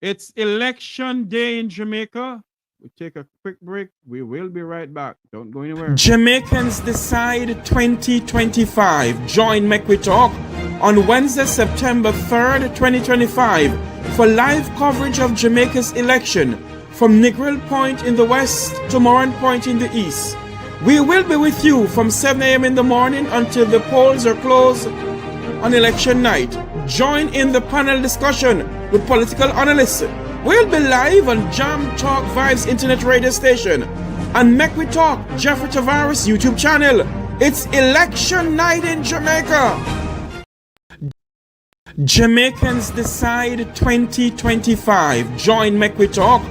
It's election day in Jamaica. We take a quick break. We will be right back. Don't go anywhere. Jamaicans Decide 2025. Join Make We Talk on Wednesday, September 3rd, 2025 for live coverage of Jamaica's election from Negril Point in the west to Moran Point in the east. We will be with you from 7 a.m. in the morning until the polls are closed on election night. Join in the panel discussion with political analysts. We'll be live on Jam Talk Vibes Internet Radio Station and Make We Talk Jeffrey Tavares YouTube channel. It's election night in Jamaica. Jamaicans Decide 2025. Join Make We Talk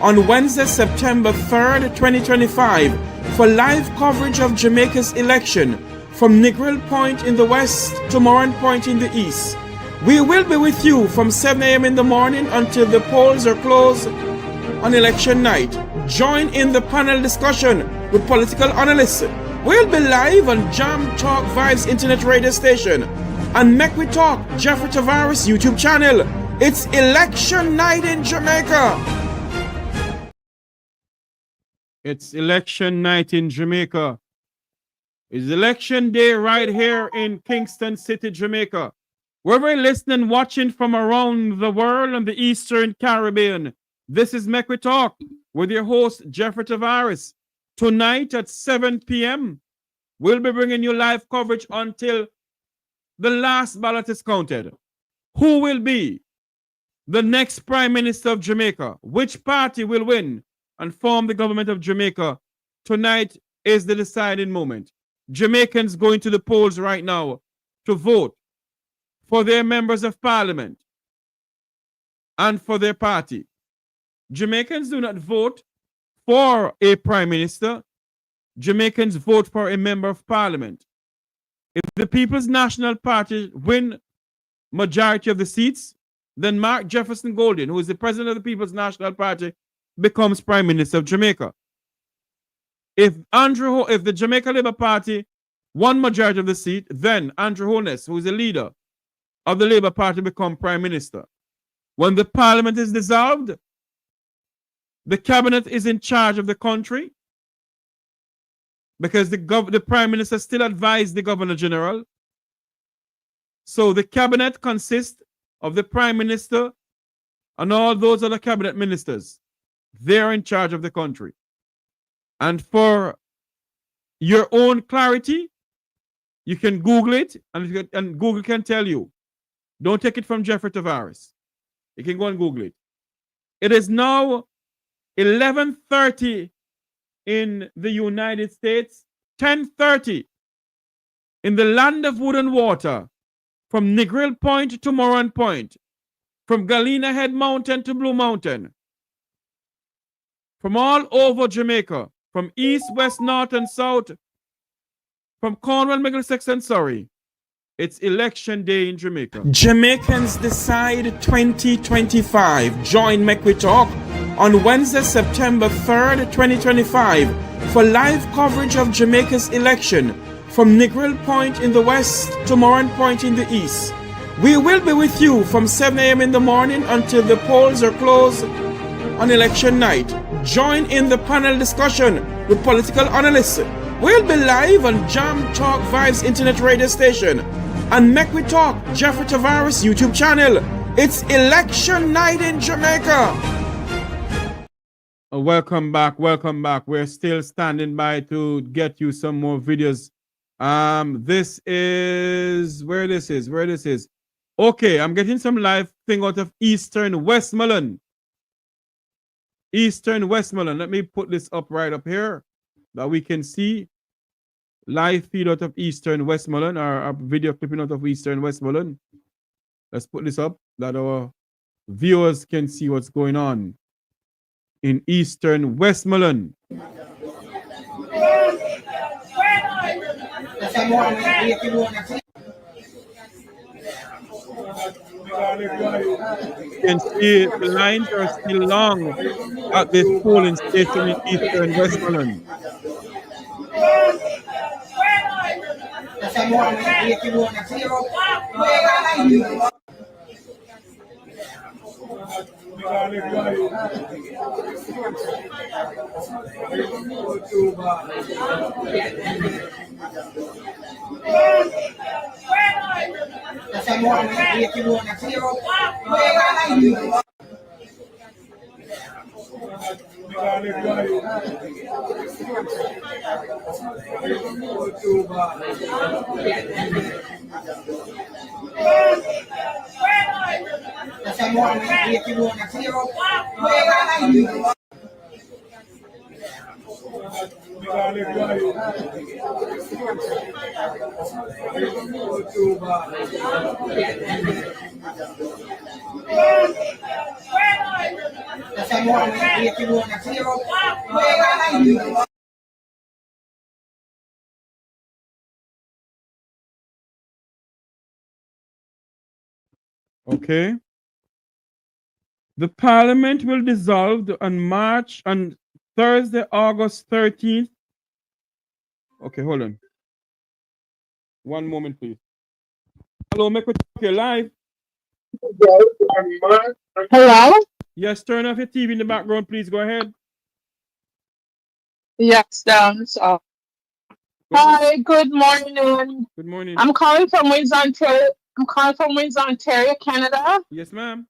on Wednesday, September 3rd, 2025 for live coverage of Jamaica's election from Negril Point in the west to Moran Point in the east. We will be with you from 7 a.m. in the morning until the polls are closed on election night. Join in the panel discussion with political analysts. We'll be live on Jam Talk Vibes Internet Radio Station and Make We Talk Jeffrey Tavares YouTube channel. It's election night in Jamaica. It's election night in Jamaica. It's election day right here in Kingston City, Jamaica. Wherever you're listening, watching from around the world and the Eastern Caribbean, this is Make We Talk with your host, Jeffrey Tavares. Tonight at 7 p.m., we'll be bringing you live coverage until the last ballot is counted. Who will be the next Prime Minister of Jamaica? Which party will win and form the government of Jamaica? Tonight is the deciding moment. Jamaicans going to the polls right now to vote for their members of parliament and for their party. Jamaicans do not vote for a prime minister. Jamaicans vote for a member of parliament. If the People's National Party win majority of the seats, then Mark Jefferson Golden, who is the president of the People's National Party, becomes prime minister of Jamaica. If the Jamaica Labour Party won majority of the seat, then Andrew Holiness, who is the leader of the Labour Party, become prime minister. When the parliament is dissolved, the cabinet is in charge of the country because the prime minister still advised the governor general. So the cabinet consists of the prime minister and all those other cabinet ministers. They're in charge of the country. And for your own clarity, you can Google it, and Google can tell you. Don't take it from Jeffrey Tavares. You can go and Google it. It is now 11:30 in the United States, 10:30 in the land of wood and water, from Negril Point to Moran Point, from Galena Head Mountain to Blue Mountain, from all over Jamaica, from east, west, north, and south, from Cornwall, Middlesex, and Surrey. It's election day in Jamaica. Jamaicans Decide 2025. Join Make We Talk on Wednesday, September 3rd, 2025 for live coverage of Jamaica's election from Negril Point in the west to Moran Point in the east. We will be with you from 7 a.m. in the morning until the polls are closed on election night. Join in the panel discussion with political analysts. We'll be live on Jam Talk Vibes Internet Radio Station and Make We Talk Jeffrey Tavares YouTube channel. It's election night in Jamaica. Welcome back. Welcome back. We're still standing by to get you some more videos. This is where this is. Okay, I'm getting some live thing out of Eastern Westmoreland. Eastern Westmoreland. Let me put this up right up here that we can see. Live feed out of Eastern Westmoreland, or a video clipping out of Eastern Westmoreland. Let's put this up that our viewers can see what's going on in Eastern Westmoreland. You can see the lines are still long at this polling station in Eastern Westmoreland. Okay. The Parliament will dissolve on Thursday, August 13th. Okay, hold on. One moment, please. Hello, make it live. Hello? Yes, turn off your TV in the background, please. Go ahead. Yes, so. Hi, good morning. Good morning. I'm calling from Windsor, Ontario. Canada. Yes, ma'am.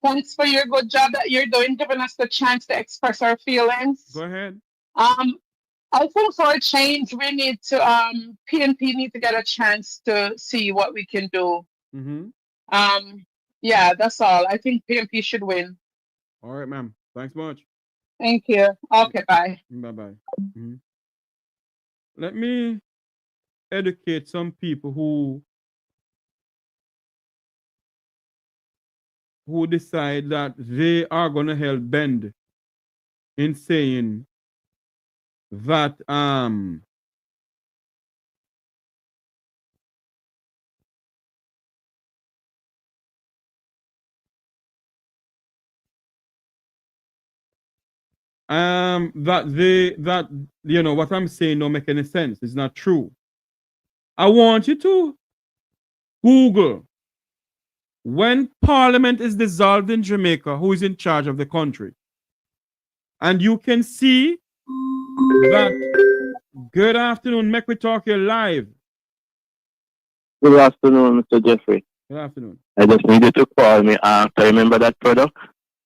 Thanks for your good job that you're doing, giving us the chance to express our feelings. Go ahead. I think for a change, we need to PNP need to get a chance to see what we can do. Yeah, that's all. I think PNP should win. All right, ma'am. Thanks much. Thank you. Okay, bye. Bye-bye. Let me educate some people who decide that they are going to help bend in saying that that you know what I'm saying don't make any sense. It's not true. I want you to Google when Parliament is dissolved in Jamaica, who is in charge of the country. And you can see that. Good afternoon, make we talk here live. Good afternoon, Mr. Jeffrey. Good afternoon. I just needed to call me after. Remember that product?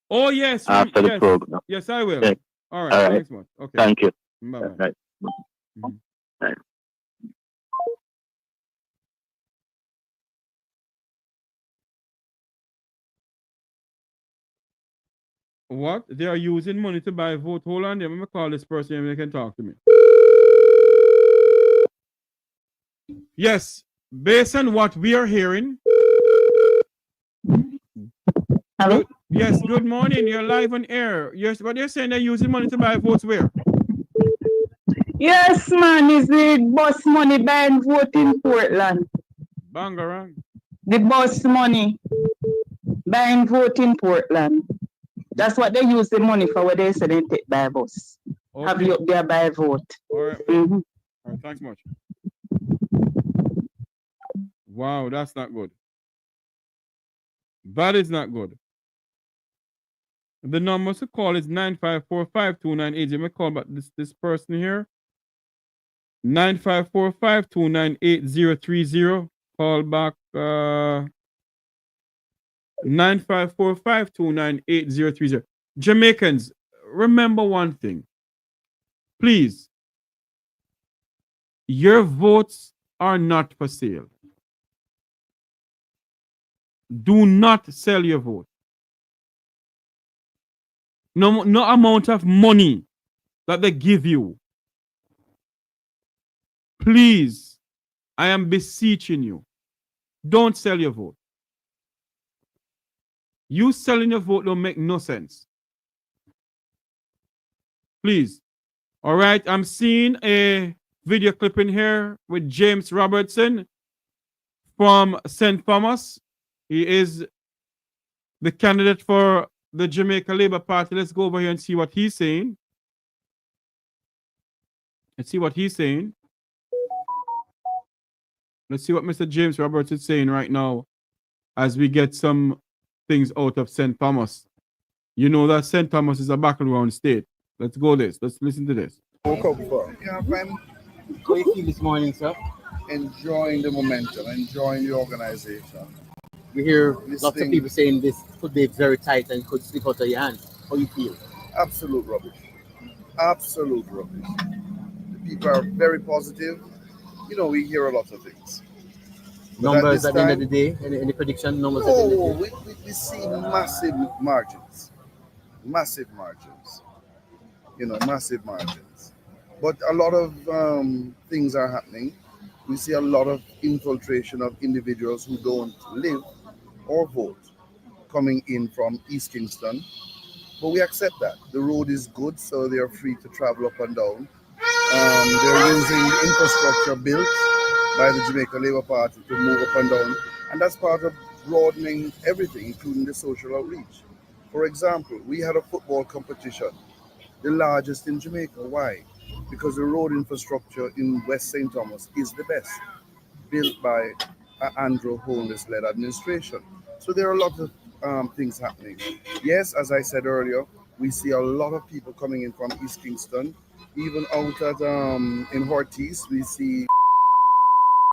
Oh, yes. After the program. Yes, I will. Yeah. All right. All right. Thanks much. Okay. Thank you. Bye-bye. Right. Right. What? They are using money to buy vote. Hold on. Let me call this person and they can talk to me. Yes. Based on what we are hearing. Hello? Yes, good morning. You're live on air. Yes, but you're saying they're using money to buy votes where? Yes, man, is the bus money buying vote in Portland. Bangarang. The bus money buying vote in Portland. That's what they use the money for when they say they take by bus. Okay. Have you up there by vote. All right. All right, thanks much. Wow, that's not good. That is not good. The number to call is 954-529-80. Let me call back this person here. 954-529-8030. Call back 954-529-8030. Jamaicans, remember one thing. Please, your votes are not for sale. Do not sell your vote. No amount of money that they give you. Please, I am beseeching you. Don't sell your vote. You selling your vote don't make no sense. Please. All right, I'm seeing a video clip in here with James Robertson from St. Thomas. He is the candidate for the Jamaica Labour Party. Let's go over here and see what he's saying. Let's see what he's saying. Let's see what Mr. James Roberts is saying right now as we get some things out of St. Thomas. You know that St. Thomas is a battleground state. Let's go this. Let's listen to this. Woke up for. Yeah, I'm how you feel this morning, sir? Enjoying the momentum, enjoying the organization. We hear lots of people saying this could be very tight and could slip out of your hands. How you feel? Absolute rubbish. Absolute rubbish. The people are very positive. You know, we hear a lot of things. Numbers at the end of the day? Any prediction? Numbers at the end of the day? We see massive margins. Massive margins. You know, massive margins. But a lot of things are happening. We see a lot of infiltration of individuals who don't live or vote coming in from East Kingston. But we accept that. The road is good, so they are free to travel up and down. They're using infrastructure built by the Jamaica Labour Party to move up and down. And that's part of broadening everything, including the social outreach. For example, we had a football competition, the largest in Jamaica. Why? Because the road infrastructure in West St. Thomas is the best, built by Andrew Holiness-led administration. So there are a lot of things happening. Yes, as I said earlier, we see a lot of people coming in from East Kingston. Even out at in Hortis, we see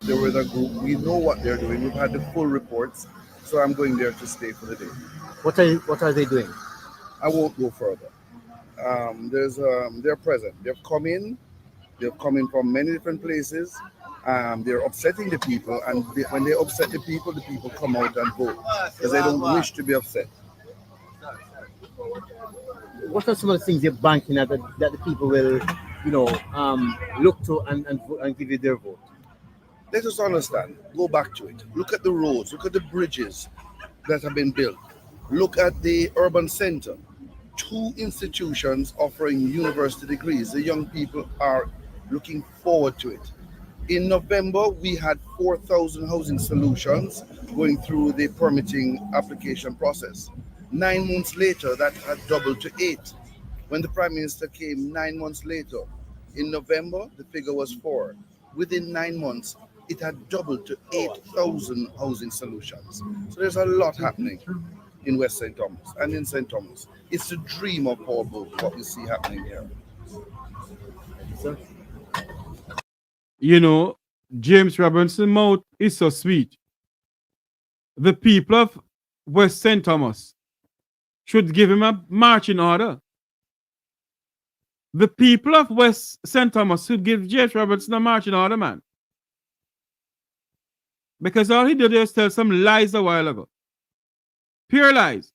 the weather group. We know what they're doing. We've had the full reports, so I'm going there to stay for the day. What are they doing? I won't go further. They're present. They've come in from many different places. They're upsetting the people, and when they upset the people come out and vote because they don't wish to be upset. What are some of the things you're banking that the people will, look to and give you their vote? Let us understand. Go back to it. Look at the roads. Look at the bridges that have been built. Look at the urban center. 2 institutions offering university degrees. The young people are looking forward to it. In November, we had 4,000 housing solutions going through the permitting application process. 9 months later, that had doubled to 8. When the Prime Minister came 9 months later, in November, the figure was 4. Within 9 months, it had doubled to 8,000 housing solutions. So there's a lot happening in West St. Thomas and in St. Thomas. It's the dream of Paul Boat, what we see happening here. You know, James Robinson's mouth is so sweet. The people of West St. Thomas should give him a marching order. The people of West St. Thomas should give James Robinson a marching order, man. Because all he did is tell some lies a while ago. Pure lies.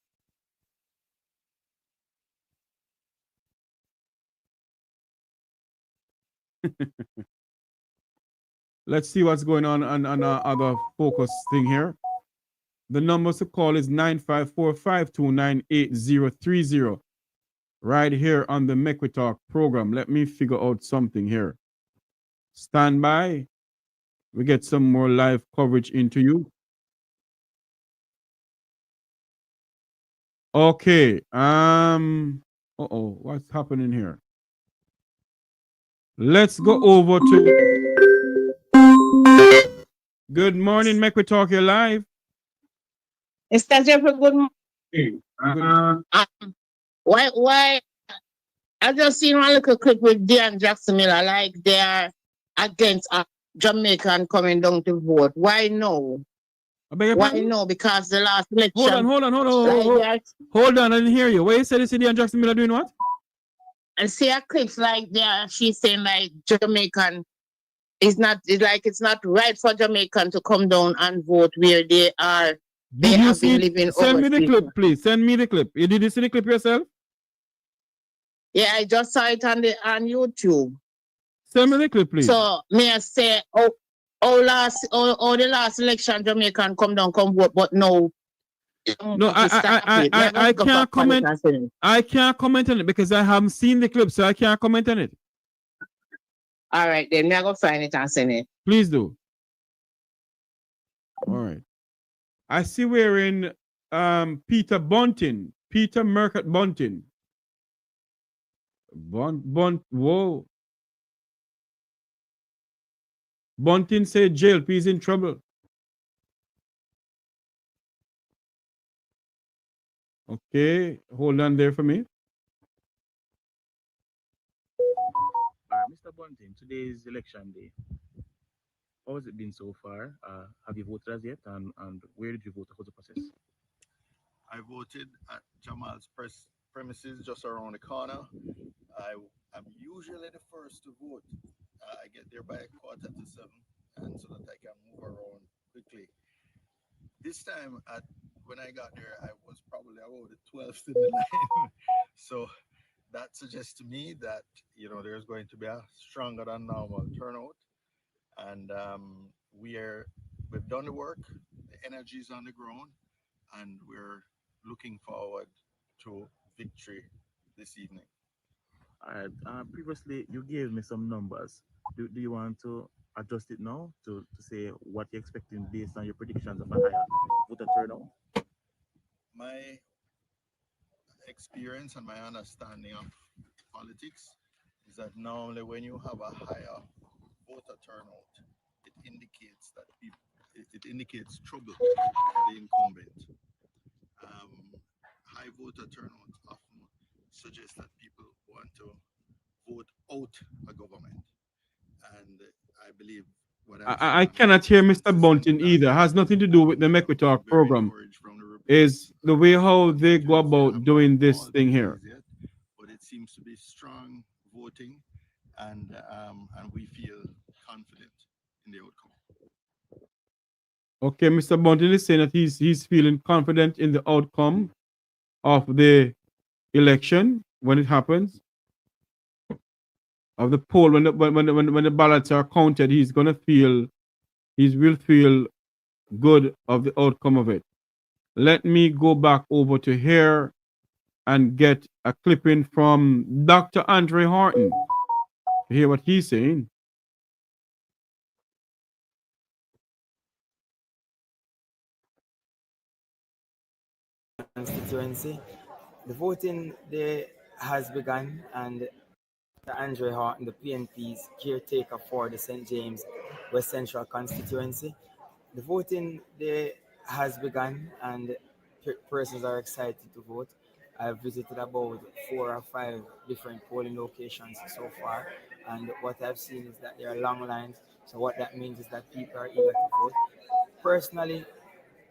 Let's see what's going on our other focus thing here. The number to call is 954-529-8030. Right here on the Make We Talk program. Let me figure out something here. Stand by. We get some more live coverage into you. Okay. What's happening here? Let's go over to Good morning, Make We Talk here live. Mr. Jeffrey, good morning. Why? I just seen one little clip with Dan Jackson Miller, like they are against a Jamaican coming down to vote. Why no? Why no? Because the last election. Hold on, I didn't hear you. Why you said this Dan Jackson Miller doing what? And see a clips like there, she's saying like Jamaican is not, it's not right for Jamaican to come down and vote where they are. They have been living. Send me the clip, please. Send me the clip. You did you see the clip yourself? Yeah, I just saw it on YouTube. Send me the clip, please. So may I say, the last election Jamaican come down, come vote, but no. No, I can't comment. I can't comment on it because I haven't seen the clip, so I can't comment on it. All right, then me I go find it and send it. Please do. All right. I see we're in Peter Bunting. Peter Mercott Bunting. Whoa. Bunting said JLP is in trouble. Okay, hold on there for me. Mr. Bunting, today is election day. How has it been so far? Have you voted as yet? And where did you vote? What's the process? I voted at Jamal's premises just around the corner. I'm usually the first to vote. I get there by 7:15, and so that I can move around quickly. This time, when I got there, I was probably about the 12th in the line. So that suggests to me that there's going to be a stronger than normal turnout, and we've done the work. The energy is on the ground, and we're looking forward to victory this evening. All right. Previously, you gave me some numbers. Do you want to adjust it now to say what you're expecting based on your predictions of a higher voter turnout? My experience and my understanding of politics is that normally when you have a higher voter turnout, it indicates that it indicates trouble for the incumbent. High voter turnout often suggests that people want to vote out a government, and I believe I cannot hear Mr. Bunting either. It has nothing to do with the Mequitalk program. Is the way how they go about doing this thing here. But it seems to be strong voting, and we feel confident in the outcome. Okay, Mr. Bunting is saying that he's feeling confident in the outcome of the election when it happens. Of the poll, when the ballots are counted, he will feel good of the outcome of it. Let me go back over to here and get a clipping from Dr. Andre Horton to hear what he's saying. Constituency. The voting day has begun, and Andre Horton, the PNP's caretaker for the St. James West Central constituency. The voting day has begun, and persons are excited to vote. I've visited about 4 or 5 different polling locations so far, and what I've seen is that there are long lines. So what that means is that people are eager to vote. Personally,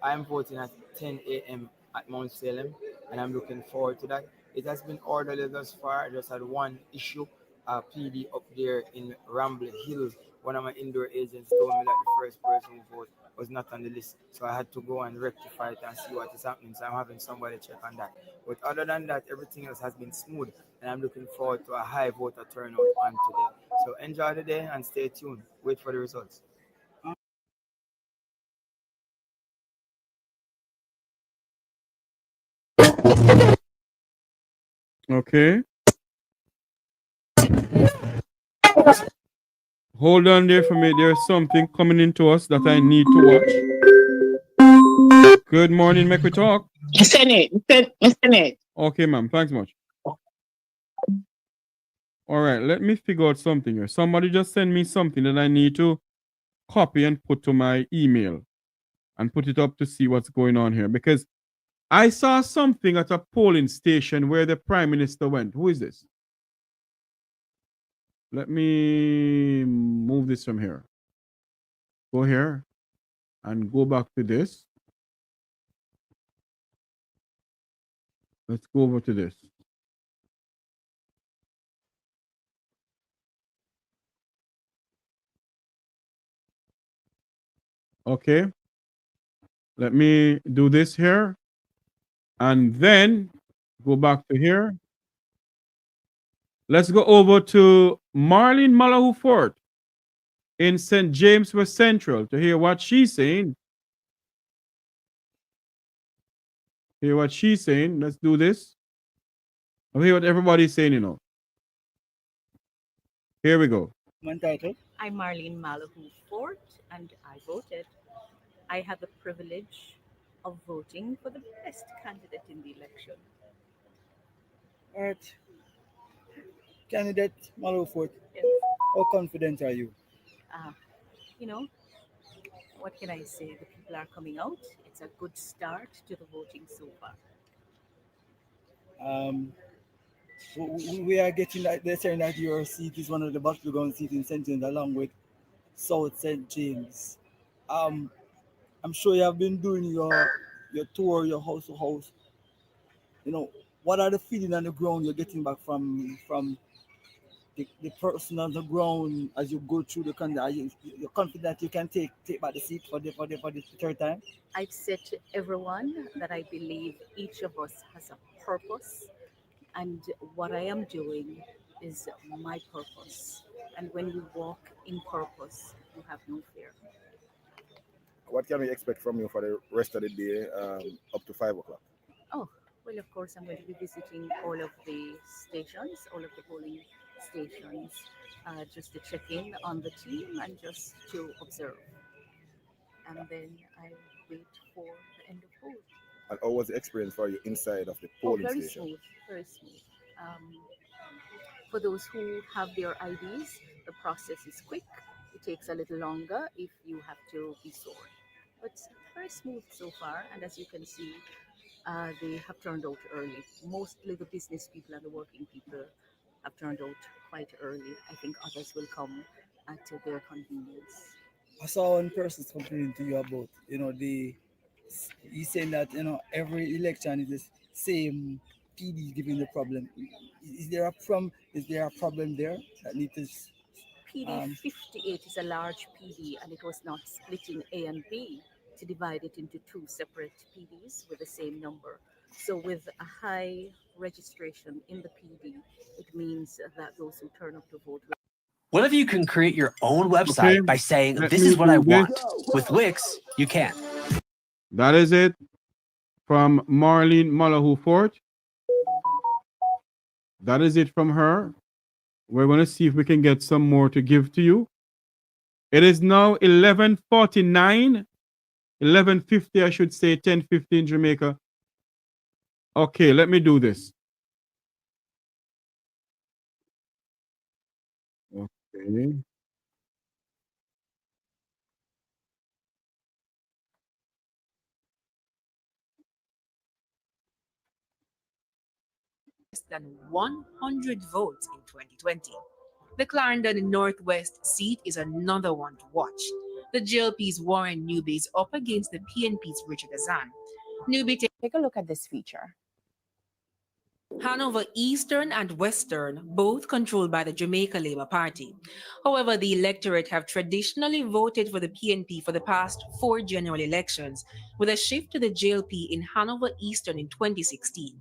I'm voting at 10 a.m. at Mount Salem, and I'm looking forward to that. It has been orderly thus far. I just had one issue, PD up there in Ramble Hills. One of my indoor agents told me that the first person who voted was not on the list, so I had to go and rectify it and see what is happening. So I'm having somebody check on that. But other than that, everything else has been smooth, and I'm looking forward to a high voter turnout on today. So enjoy the day and stay tuned. Wait for the results. Okay. Hold on there for me. There's something coming into us that I need to watch. Good morning, Mequitalk. Mr. Nate. Okay, ma'am. Thanks much. All right, let me figure out something here. Somebody just send me something that I need to copy and put to my email and put it up to see what's going on here. Because I saw something at a polling station where the Prime Minister went. Who is this? Let me move this from here. Go here and go back to this. Let's go over to this. Okay. Let me do this here. And then go back to here. Let's go over to Marlene Malahou Fort in St. James West Central to hear what she's saying. Hear what she's saying. Let's do this. I'll hear what everybody's saying, you know. Here we go. I'm Marlene Malahou Fort, and I voted. I had the privilege of voting for the best candidate in the election. All right. Candidate Malofort, Yes. how confident are you? Uh, you know, what can I say? The people are coming out. It's a good start to the voting so far. We are getting that they're saying that your seat is one of the battleground seats in St. James along with South St. James. I'm sure you have been doing your tour, your house to house. You know, what are the feeling on the ground you're getting back from the person on the ground as you go through the country? You're confident you can take back the seat for the third time? I've said to everyone that I believe each of us has a purpose, and what I am doing is my purpose. And when you walk in purpose, you have no fear. What can we expect from you for the rest of the day, up to 5 o'clock? Oh, well, of course, I'm going to be visiting all of the stations, all of the polling stations, just to check in on the team and just to observe. And then I wait for the end of poll. And how was the experience for you inside of the Oh, polling very station? smooth, very smooth. For those who have their IDs, the process is quick. It takes a little longer if you have to be sworn, but very smooth so far. And as you can see, they have turned out early. Mostly the business people and the working people have turned out quite early. I think others will come at their convenience. I saw one person complaining to you about, he's saying that, every election is the same PD giving the problem. Is there a problem there that needs to, PD 58 is a large PD and it was not splitting A and B to divide it into two separate PDs with the same number. So with a high registration in the PD, it means that those who turn up to vote will. What if you can create your own website by saying, this is what I want? With Wix, you can. That is it from Marlene Malahoo Fort. That is it from her. We're going to see if we can get some more to give to you. It is now 11:49, 11:50, I should say, 10:50 in Jamaica. Okay, let me do this. Okay. Than 100 votes in 2020. The Clarendon Northwest seat is another one to watch. The GLP's Warren Newby is up against the PNP's Richard Azan. Newby Take a look at this feature. Hanover Eastern and Western, both controlled by the Jamaica Labour Party. However, the electorate have traditionally voted for the PNP for the past 4 general elections, with a shift to the JLP in Hanover Eastern in 2016.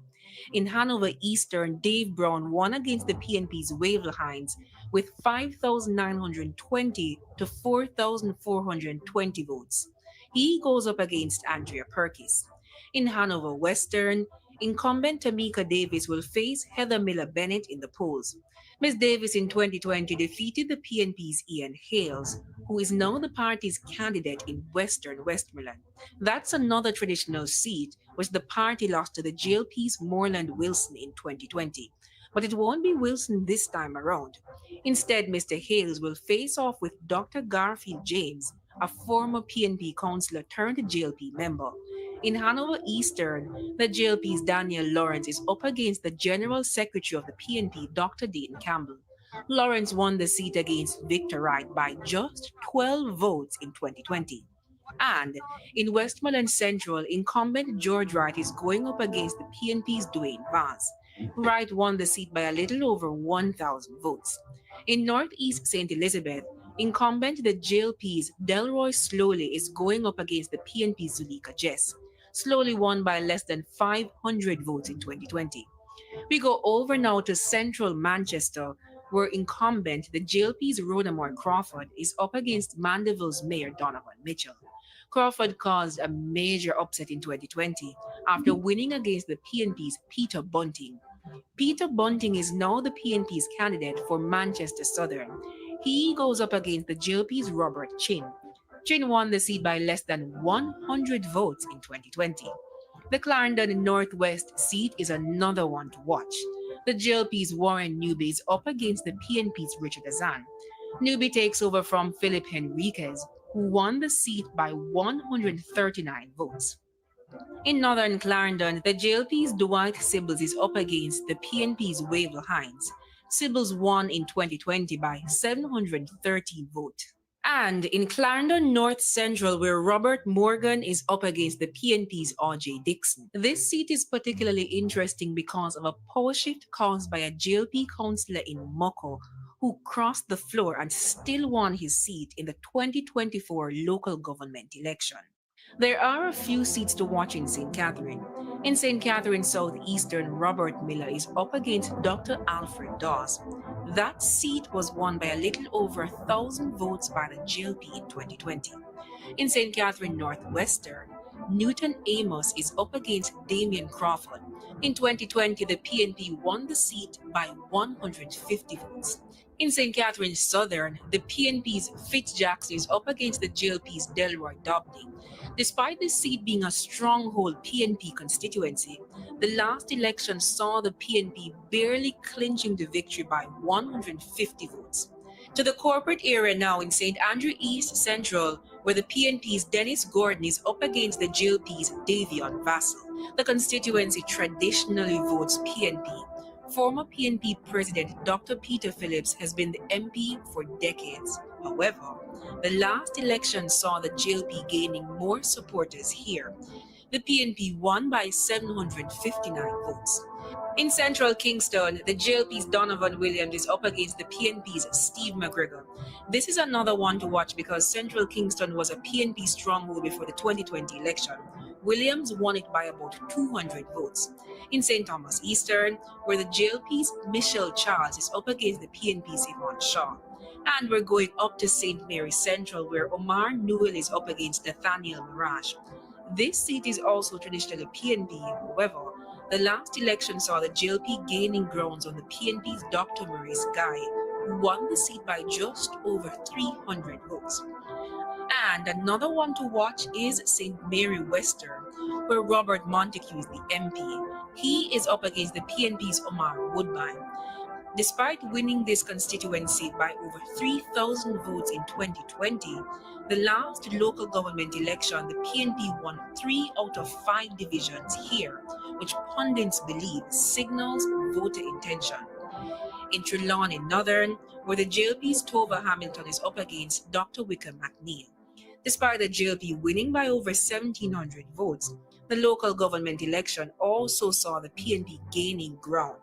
In Hanover Eastern, Dave Brown won against the PNP's Wavell Hines with 5,920 to 4,420 votes. He goes up against Andrea Perkis. In Hanover Western, incumbent Tamika Davis will face Heather Miller Bennett in the polls. Ms. Davis in 2020 defeated the PNP's Ian Hales, who is now the party's candidate in Western Westmoreland. That's another traditional seat which the party lost to the GLP's Moreland Wilson in 2020. But it won't be Wilson this time around. Instead, Mr. Hales will face off with Dr. Garfield James, a former PNP councillor turned GLP member. In Hanover Eastern, the GLP's Daniel Lawrence is up against the General Secretary of the PNP, Dr. Dean Campbell. Lawrence won the seat against Victor Wright by just 12 votes in 2020. And in Westmoreland Central, incumbent George Wright is going up against the PNP's Dwayne Vance. Wright won the seat by a little over 1,000 votes. In Northeast St. Elizabeth, incumbent the JLP's Delroy Slowly is going up against the PNP's Zuleika Jess. Slowly won by less than 500 votes in 2020. We go over now to Central Manchester, where incumbent the JLP's Rhodamore Crawford is up against Mandeville's Mayor Donovan Mitchell. Crawford caused a major upset in 2020 after winning against the PNP's Peter Bunting. Peter Bunting is now the PNP's candidate for Manchester Southern. He goes up against the JLP's Robert Chin. Chin won the seat by less than 100 votes in 2020. The Clarendon Northwest seat is another one to watch. The GLP's Warren Newby is up against the PNP's Richard Azan. Newby takes over from Philip Henriquez, who won the seat by 139 votes. In Northern Clarendon, the JLP's Dwight Sibbles is up against the PNP's Wavell Hines. Sibbles won in 2020 by 730 votes. And in Clarendon North Central, where Robert Morgan is up against the PNP's R.J. Dixon. This seat is particularly interesting because of a power shift caused by a JLP councillor in Moko who crossed the floor and still won his seat in the 2024 local government election. There are a few seats to watch in St. Catherine. In St. Catherine Southeastern, Robert Miller is up against Dr. Alfred Dawes. That seat was won by a little over 1,000 votes by the GLP in 2020. In St. Catherine Northwestern, Newton Amos is up against Damian Crawford. In 2020, the PNP won the seat by 150 votes. In St. Catherine Southern, the PNP's Fitzjackson is up against the GLP's Delroy Dobney. Despite this seat being a stronghold PNP constituency, the last election saw the PNP barely clinching the victory by 150 votes. To the corporate area now in St. Andrew East Central, where the PNP's Dennis Gordon is up against the GLP's Davion Vassell. The constituency traditionally votes PNP. Former PNP President Dr. Peter Phillips has been the MP for decades. However, the last election saw the JLP gaining more supporters here. The PNP won by 759 votes. In central Kingston, the JLP's Donovan Williams is up against the PNP's Steve McGregor. This is another one to watch because central Kingston was a PNP stronghold before the 2020 election. Williams won it by about 200 votes. In St. Thomas Eastern, where the JLP's Michelle Charles is up against the PNP's Yvonne Shaw. And we're going up to St. Mary Central, where Omar Newell is up against Nathaniel Mirage. This seat is also traditionally PNP, however, the last election saw the JLP gaining grounds on the PNP's Dr. Maurice Guy, who won the seat by just over 300 votes. And another one to watch is St. Mary Western, where Robert Montague is the MP. He is up against the PNP's Omar Woodbine. Despite winning this constituency by over 3,000 votes in 2020, the last local government election, the PNP won 3 out of 5 divisions here, which pundits believe signals voter intention. In Trelawney Northern, where the JLP's Tova Hamilton is up against Dr. Wickham McNeil. Despite the JLP winning by over 1,700 votes, the local government election also saw the PNP gaining ground,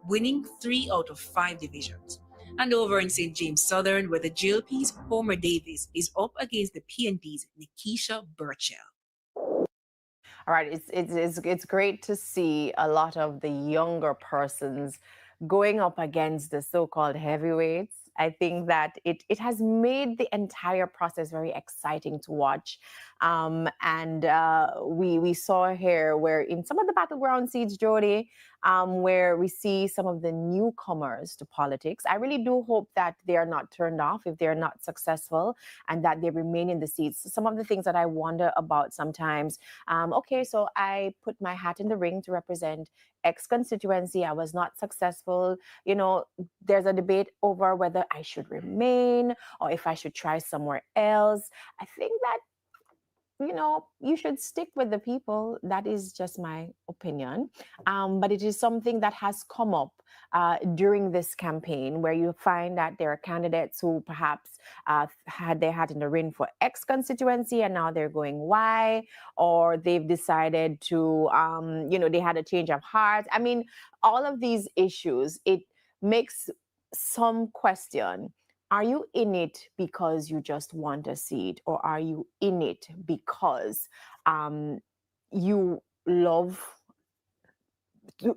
winning 3 out of 5 divisions. And over in St. James Southern, where the JLP's Homer Davis is up against the PNP's Nikisha Burchell. All right, it's great to see a lot of the younger persons going up against the so-called heavyweights. I think that it has made the entire process very exciting to watch. We saw here where in some of the battleground seats, Jody, where we see some of the newcomers to politics. I really do hope that they are not turned off if they're not successful and that they remain in the seats. Some of the things that I wonder about sometimes, okay, so I put my hat in the ring to represent X constituency. I was not successful. You know, there's a debate over whether I should remain or if I should try somewhere else. I think that, you know, you should stick with the people. That is just my opinion. But it is something that has come up during this campaign where you find that there are candidates who perhaps had their hat in the ring for X constituency and now they're going Y, or they've decided to, you know, they had a change of heart. I mean, all of these issues, it makes some question. Are you in it because you just want a seat, or are you in it because you love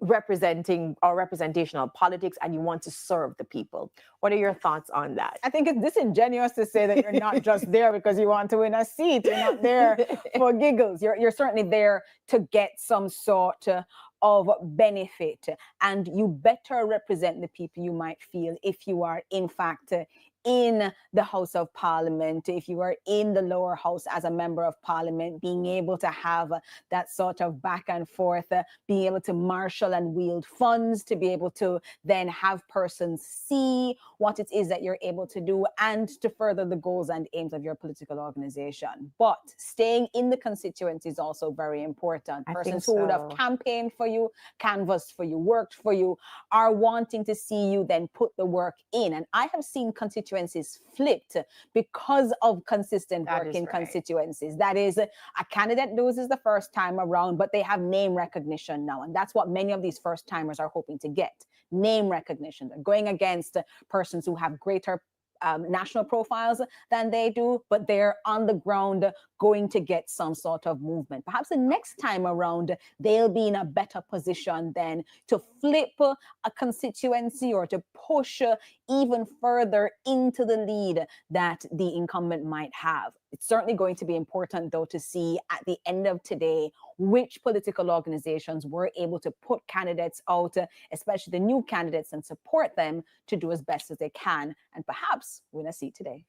representing or representational politics and you want to serve the people? What are your thoughts on that? I think it's disingenuous to say that you're not just there because you want to win a seat. You're not there for giggles. You're certainly there to get some sort of benefit, and you better represent the people, you might feel, if you are in fact in the House of Parliament, if you are in the lower house as a member of Parliament, being able to have that sort of back and forth, being able to marshal and wield funds, to be able to then have persons see what it is that you're able to do and to further the goals and aims of your political organization. But staying in the constituency is also very important. Persons who would have campaigned for you, canvassed for you, worked for you, are wanting to see you then put the work in. And I have seen constituencies flipped because of consistent work in constituencies. That is, a candidate loses the first time around, but they have name recognition now. And that's what many of these first timers are hoping to get. Name recognition. They're going against persons who have greater national profiles than they do, but they're on the ground going to get some sort of movement. Perhaps the next time around, they'll be in a better position then to flip a constituency or to push even further into the lead that the incumbent might have. It's certainly going to be important, though, to see at the end of today which political organizations were able to put candidates out, especially the new candidates, and support them to do as best as they can and perhaps win a seat today.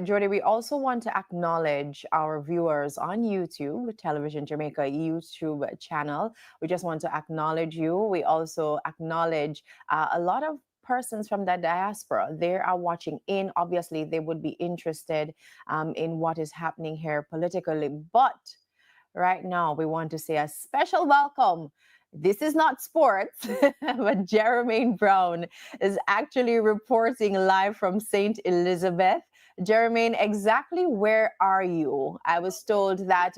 Jody, we also want to acknowledge our viewers on YouTube, Television Jamaica YouTube channel. We just want to acknowledge you. We also acknowledge a lot of persons from the diaspora. They are watching in. Obviously, they would be interested in what is happening here politically. But right now, we want to say a special welcome. This is not sports, but Jermaine Brown is actually reporting live from St. Elizabeth. Jermaine, exactly where are you? I was told that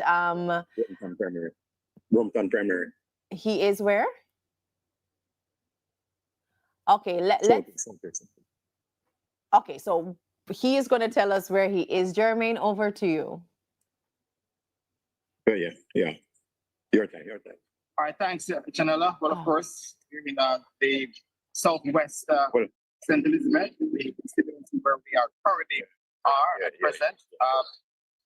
Brompton Primary. He is where? Okay, let's. Okay, so he is going to tell us where he is. Jermaine, over to you. Oh yeah. Your time. All right, thanks, Chanela. Well, of course, you're in the southwest St. Elizabeth, the constituency where we are currently at present. Of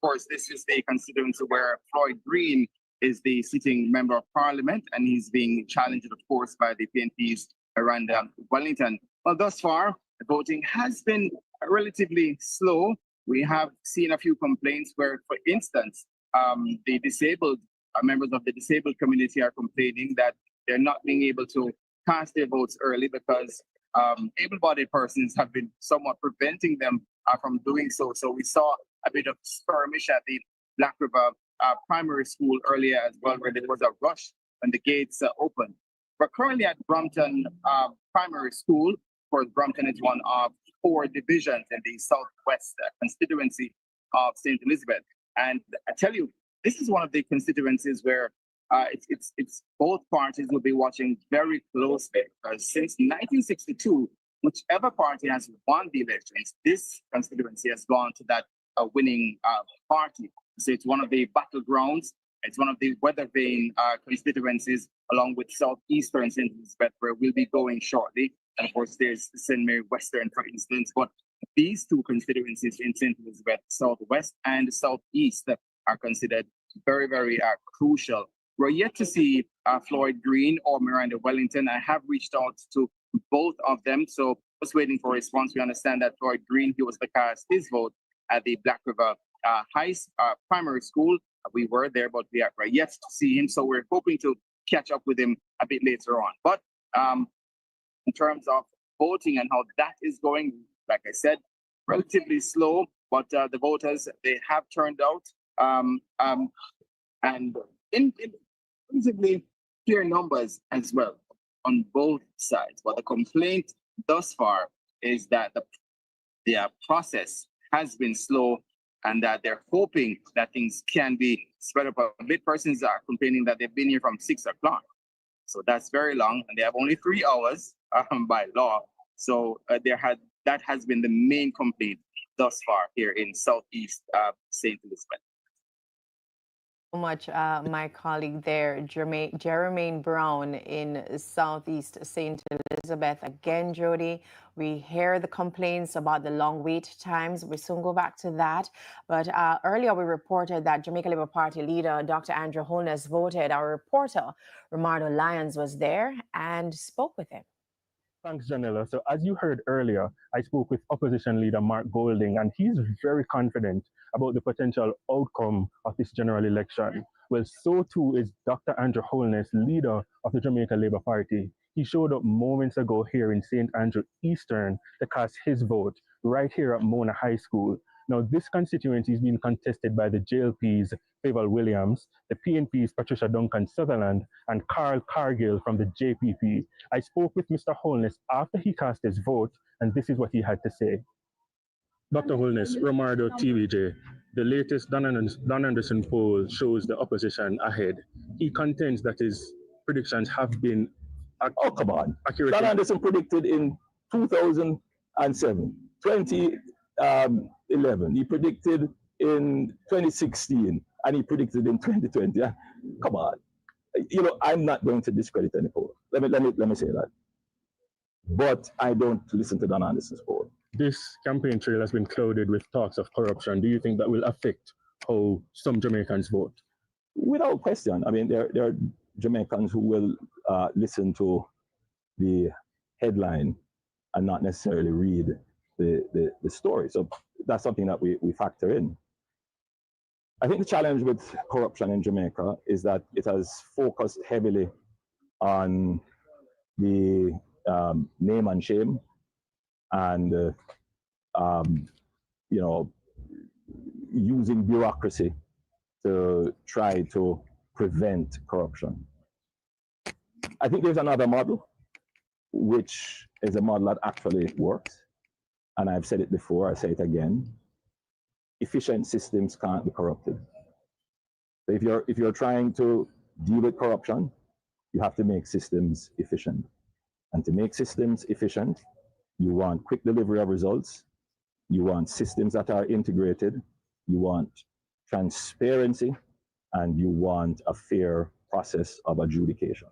course, this is the constituency where Floyd Green is the sitting member of parliament, and he's being challenged, of course, by the PNP's Miranda Wellington. Well, thus far, the voting has been relatively slow. We have seen a few complaints where, for instance, the disabled members of the disabled community are complaining that they're not being able to cast their votes early because able-bodied persons have been somewhat preventing them from doing so. So we saw a bit of skirmish at the Black River Primary School earlier as well, where there was a rush when the gates opened. We're currently at Brompton Primary School. Of course, Brompton is one of 4 divisions in the southwest constituency of St. Elizabeth. And I tell you, this is one of the constituencies where it's both parties will be watching very closely. Because since 1962, whichever party has won the elections, this constituency has gone to that winning party. So it's one of the battlegrounds. It's one of the weather vane constituencies, along with southeastern St. Elizabeth, where we'll be going shortly. And of course, there's St. Mary Western, for instance. But these 2 constituencies in St. Elizabeth, southwest and southeast, are considered very, very crucial. We're yet to see Floyd Green or Miranda Wellington. I have reached out to both of them, so just waiting for a response. We understand that Floyd Green, he was to cast his vote at the Black River Primary School. We were there, but we are yet to see him, so we're hoping to catch up with him a bit later on. But in terms of voting and how that is going, like I said, relatively slow, but the voters, they have turned out. And in relatively clear numbers as well on both sides. But the complaint thus far is that the process has been slow, and that they're hoping that things can be sped up a bit. Persons are complaining that they've been here from 6 o'clock. So that's very long, and they have only 3 hours by law. So that has been the main complaint thus far here in southeast St. Elizabeth. So much, my colleague there, Jermaine Brown in southeast St. Elizabeth. Again, Jody, we hear the complaints about the long wait times. We soon go back to that. But earlier we reported that Jamaica Labour Party leader Dr. Andrew Holiness voted. Our reporter, Romardo Lyons, was there and spoke with him. Thanks, Janella. So as you heard earlier, I spoke with opposition leader Mark Golding, and he's very confident about the potential outcome of this general election. Well, so too is Dr. Andrew Holiness, leader of the Jamaica Labour Party. He showed up moments ago here in St. Andrew Eastern to cast his vote right here at Mona High School. Now, this constituency is being contested by the JLP's Faval Williams, the PNP's Patricia Duncan Sutherland, and Carl Cargill from the JPP. I spoke with Mr. Holness after he cast his vote, and this is what he had to say. Dr. Holness, Romardo TVJ, the latest Don Anderson poll shows the opposition ahead. He contends that his predictions have been come on. accurate. Don Anderson predicted in 2007, 2011. He predicted in 2016, and he predicted in 2020. Come on. You know, I'm not going to discredit any poll. Let me say that. But I don't listen to Don Anderson's poll. This campaign trail has been clouded with talks of corruption. Do you think that will affect how some Jamaicans vote? Without question. I mean, there are Jamaicans who will listen to the headline and not necessarily read the story. So that's something that we factor in. I think the challenge with corruption in Jamaica is that it has focused heavily on the name and shame and, you know, using bureaucracy to try to prevent corruption. I think there's another model, which is a model that actually works. And I've said it before, I say it again. Efficient systems can't be corrupted. So if you're trying to deal with corruption, you have to make systems efficient. And to make systems efficient, you want quick delivery of results, you want systems that are integrated, you want transparency, and you want a fair process of adjudication.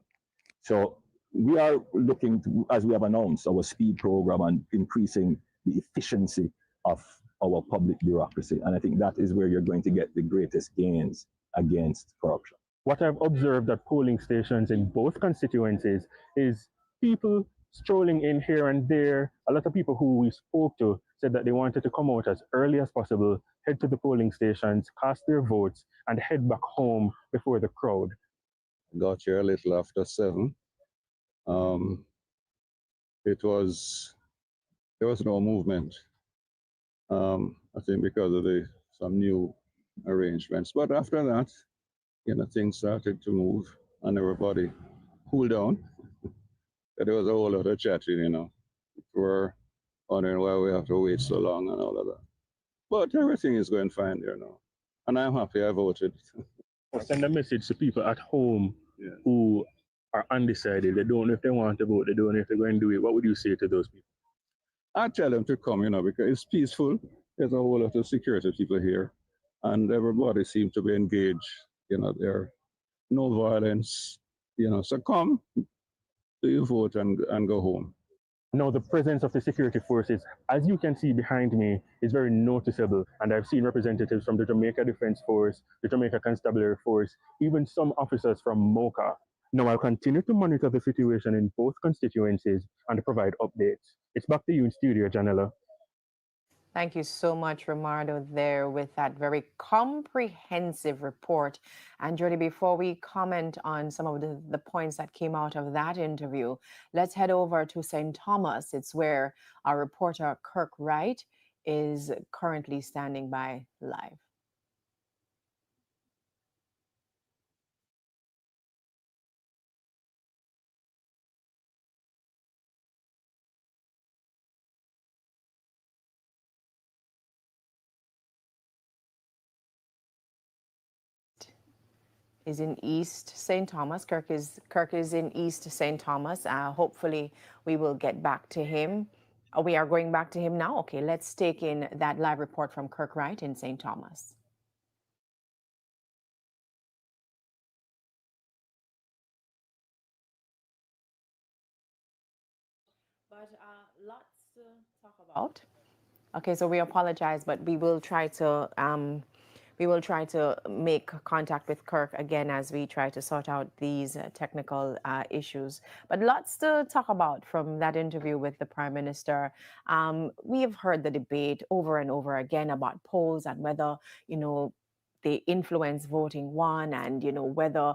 So we are looking to, as we have announced, our speed program and increasing the efficiency of our public bureaucracy. And I think that is where you're going to get the greatest gains against corruption. What I've observed at polling stations in both constituencies is people strolling in here and there. A lot of people who we spoke to said that they wanted to come out as early as possible, head to the polling stations, cast their votes, and head back home before the crowd. Got here a little after 7. There was no movement. I think because of some new arrangements. But after that, you know, things started to move and everybody cooled down. There was a whole lot of chatting, you know. We're wondering why we have to wait so long and all of that. But everything is going fine there now. And I'm happy I voted. Send a message to people at home who are undecided. They don't know if they want to vote. They don't know if they're going to do it. What would you say to those people? I tell them to come, you know, because it's peaceful. There's a whole lot of security people here. And everybody seems to be engaged. You know, there's no violence. You know, so come, do your vote and go home. Now, the presence of the security forces, as you can see behind me, is very noticeable. And I've seen representatives from the Jamaica Defense Force, the Jamaica Constabulary Force, even some officers from MOCA. Now, I'll continue to monitor the situation in both constituencies and provide updates. It's back to you in studio, Janella. Thank you so much, Romardo, there with that very comprehensive report. And Jody, before we comment on some of the points that came out of that interview, let's head over to St. Thomas. It's where our reporter, Kirk Wright, is currently standing by live. Is in East St. Thomas. Kirk is in East St. Thomas. Hopefully we will get back to him. We are going back to him now. Okay, let's take in that live report from Kirk Wright in St. Thomas. But lots to talk about. Okay, so we apologize, but we will try to we will try to make contact with Kirk again as we try to sort out these technical issues. But lots to talk about from that interview with the Prime Minister. We have heard the debate over and over again about polls and whether, they influence voting one, and whether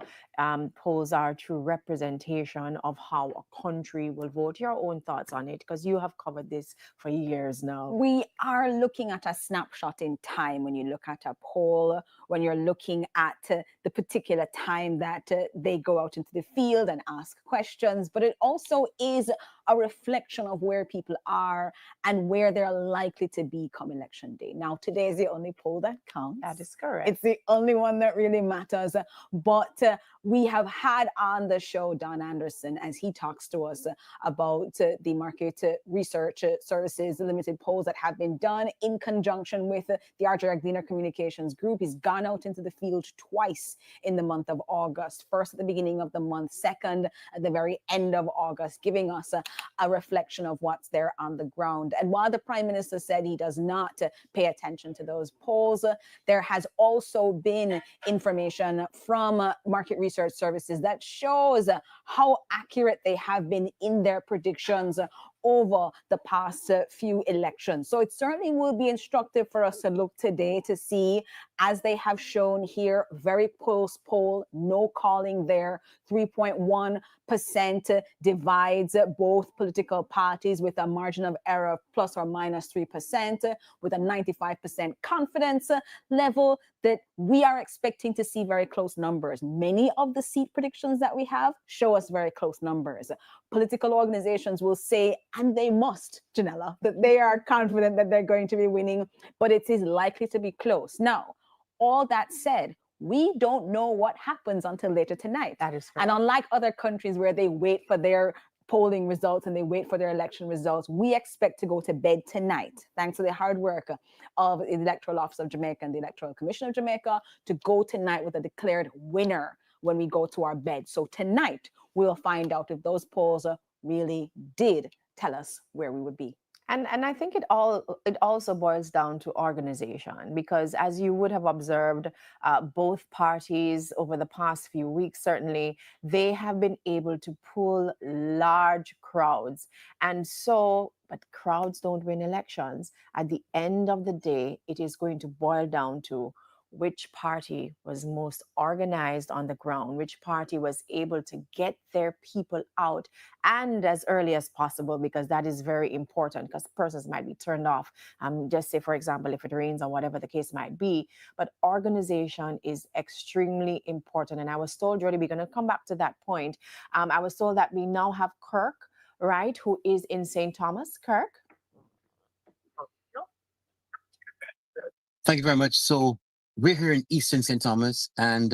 polls are true representation of how a country will vote. Your own thoughts on it, because you have covered this for years now. We are looking at a snapshot in time when you look at a poll, when you're looking at the particular time that they go out into the field and ask questions, but it also is a reflection of where people are and where they're likely to be come election day. Now, today is the only poll that counts. That is correct. It's the only one that really matters. But we have had on the show Don Anderson as he talks to us about the market research services, limited polls that have been done in conjunction with the RJ Gleaner Communications Group. He's gone out into the field twice in the month of August, first at the beginning of the month, second at the very end of August, giving us a reflection of what's there on the ground. And while the Prime Minister said he does not pay attention to those polls, there has also been information from market research services that shows how accurate they have been in their predictions over the past few elections. So it certainly will be instructive for us to look today to see, as they have shown here, very close poll, no calling there, 3.1% divides both political parties with a margin of error of plus or minus 3%, with a 95% confidence level that we are expecting to see very close numbers. Many of the seat predictions that we have show us very close numbers. Political organizations will say, and they must, Janella, that they are confident that they're going to be winning, but it is likely to be close. Now, all that said, we don't know what happens until later tonight. That is correct. And unlike other countries where they wait for their polling results and they wait for their election results, we expect to go to bed tonight, thanks to the hard work of the Electoral Office of Jamaica and the Electoral Commission of Jamaica, to go tonight with a declared winner when we go to our bed. So tonight, we'll find out if those polls really did tell us where we would be. And I think it also boils down to organization, because as you would have observed, both parties over the past few weeks, certainly, they have been able to pull large crowds. And so, but crowds don't win elections. At the end of the day, it is going to boil down to which party was most organized on the ground, which party was able to get their people out and as early as possible, because that is very important, because persons might be turned off. Just say, for example, if it rains or whatever the case might be. But organization is extremely important. And I was told, Jody, we're going to come back to that point. I was told that we now have Kirk, right, who is in St. Thomas. Kirk? Thank you very much. So we're here in Eastern St. Thomas, and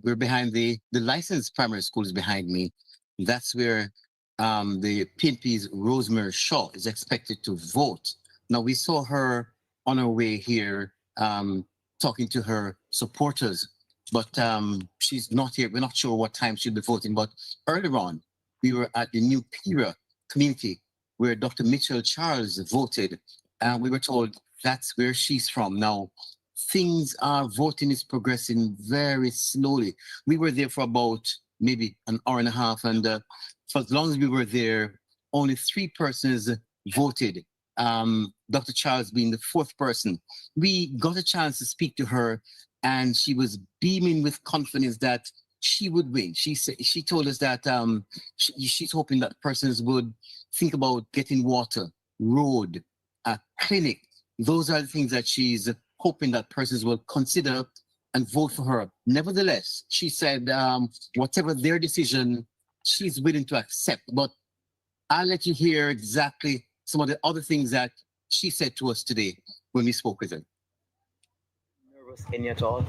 we're behind the licensed primary school is behind me. That's where the PNP's Rosemary Shaw is expected to vote. Now, we saw her on her way here talking to her supporters, but she's not here. We're not sure what time she'll be voting, but earlier on, we were at the New Pira community where Dr. Mitchell Charles voted, and we were told that's where she's from. Now, voting is progressing very slowly. We were there for about maybe an hour and a half, and for as long as we were there, only 3 persons voted, Dr. Charles being the 4th person. We got a chance to speak to her, and she was beaming with confidence that she would win. She told us that she's hoping that persons would think about getting water, road, a clinic. Those are the things that she's hoping that persons will consider and vote for her. Nevertheless, she said whatever their decision, she's willing to accept. But I'll let you hear exactly some of the other things that she said to us today when we spoke with her. Any at all?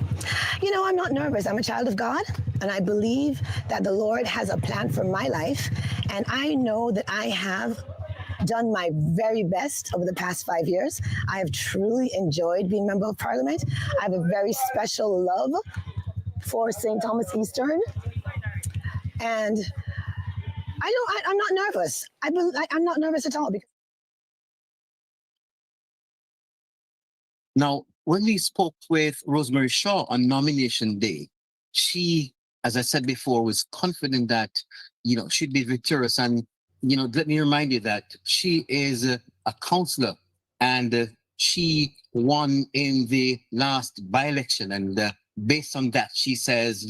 You know, I'm not nervous. I'm a child of God, and I believe that the Lord has a plan for my life, and I know that I have done my very best over the past 5 years. I have truly enjoyed being a member of Parliament. I have a very special love for St. Thomas Eastern, and I'm not nervous. I'm not nervous at all. Now, when we spoke with Rosemary Shaw on nomination day, she, as I said before, was confident that, she'd be victorious. And, let me remind you that she is a councillor and she won in the last by-election. And based on that, she says,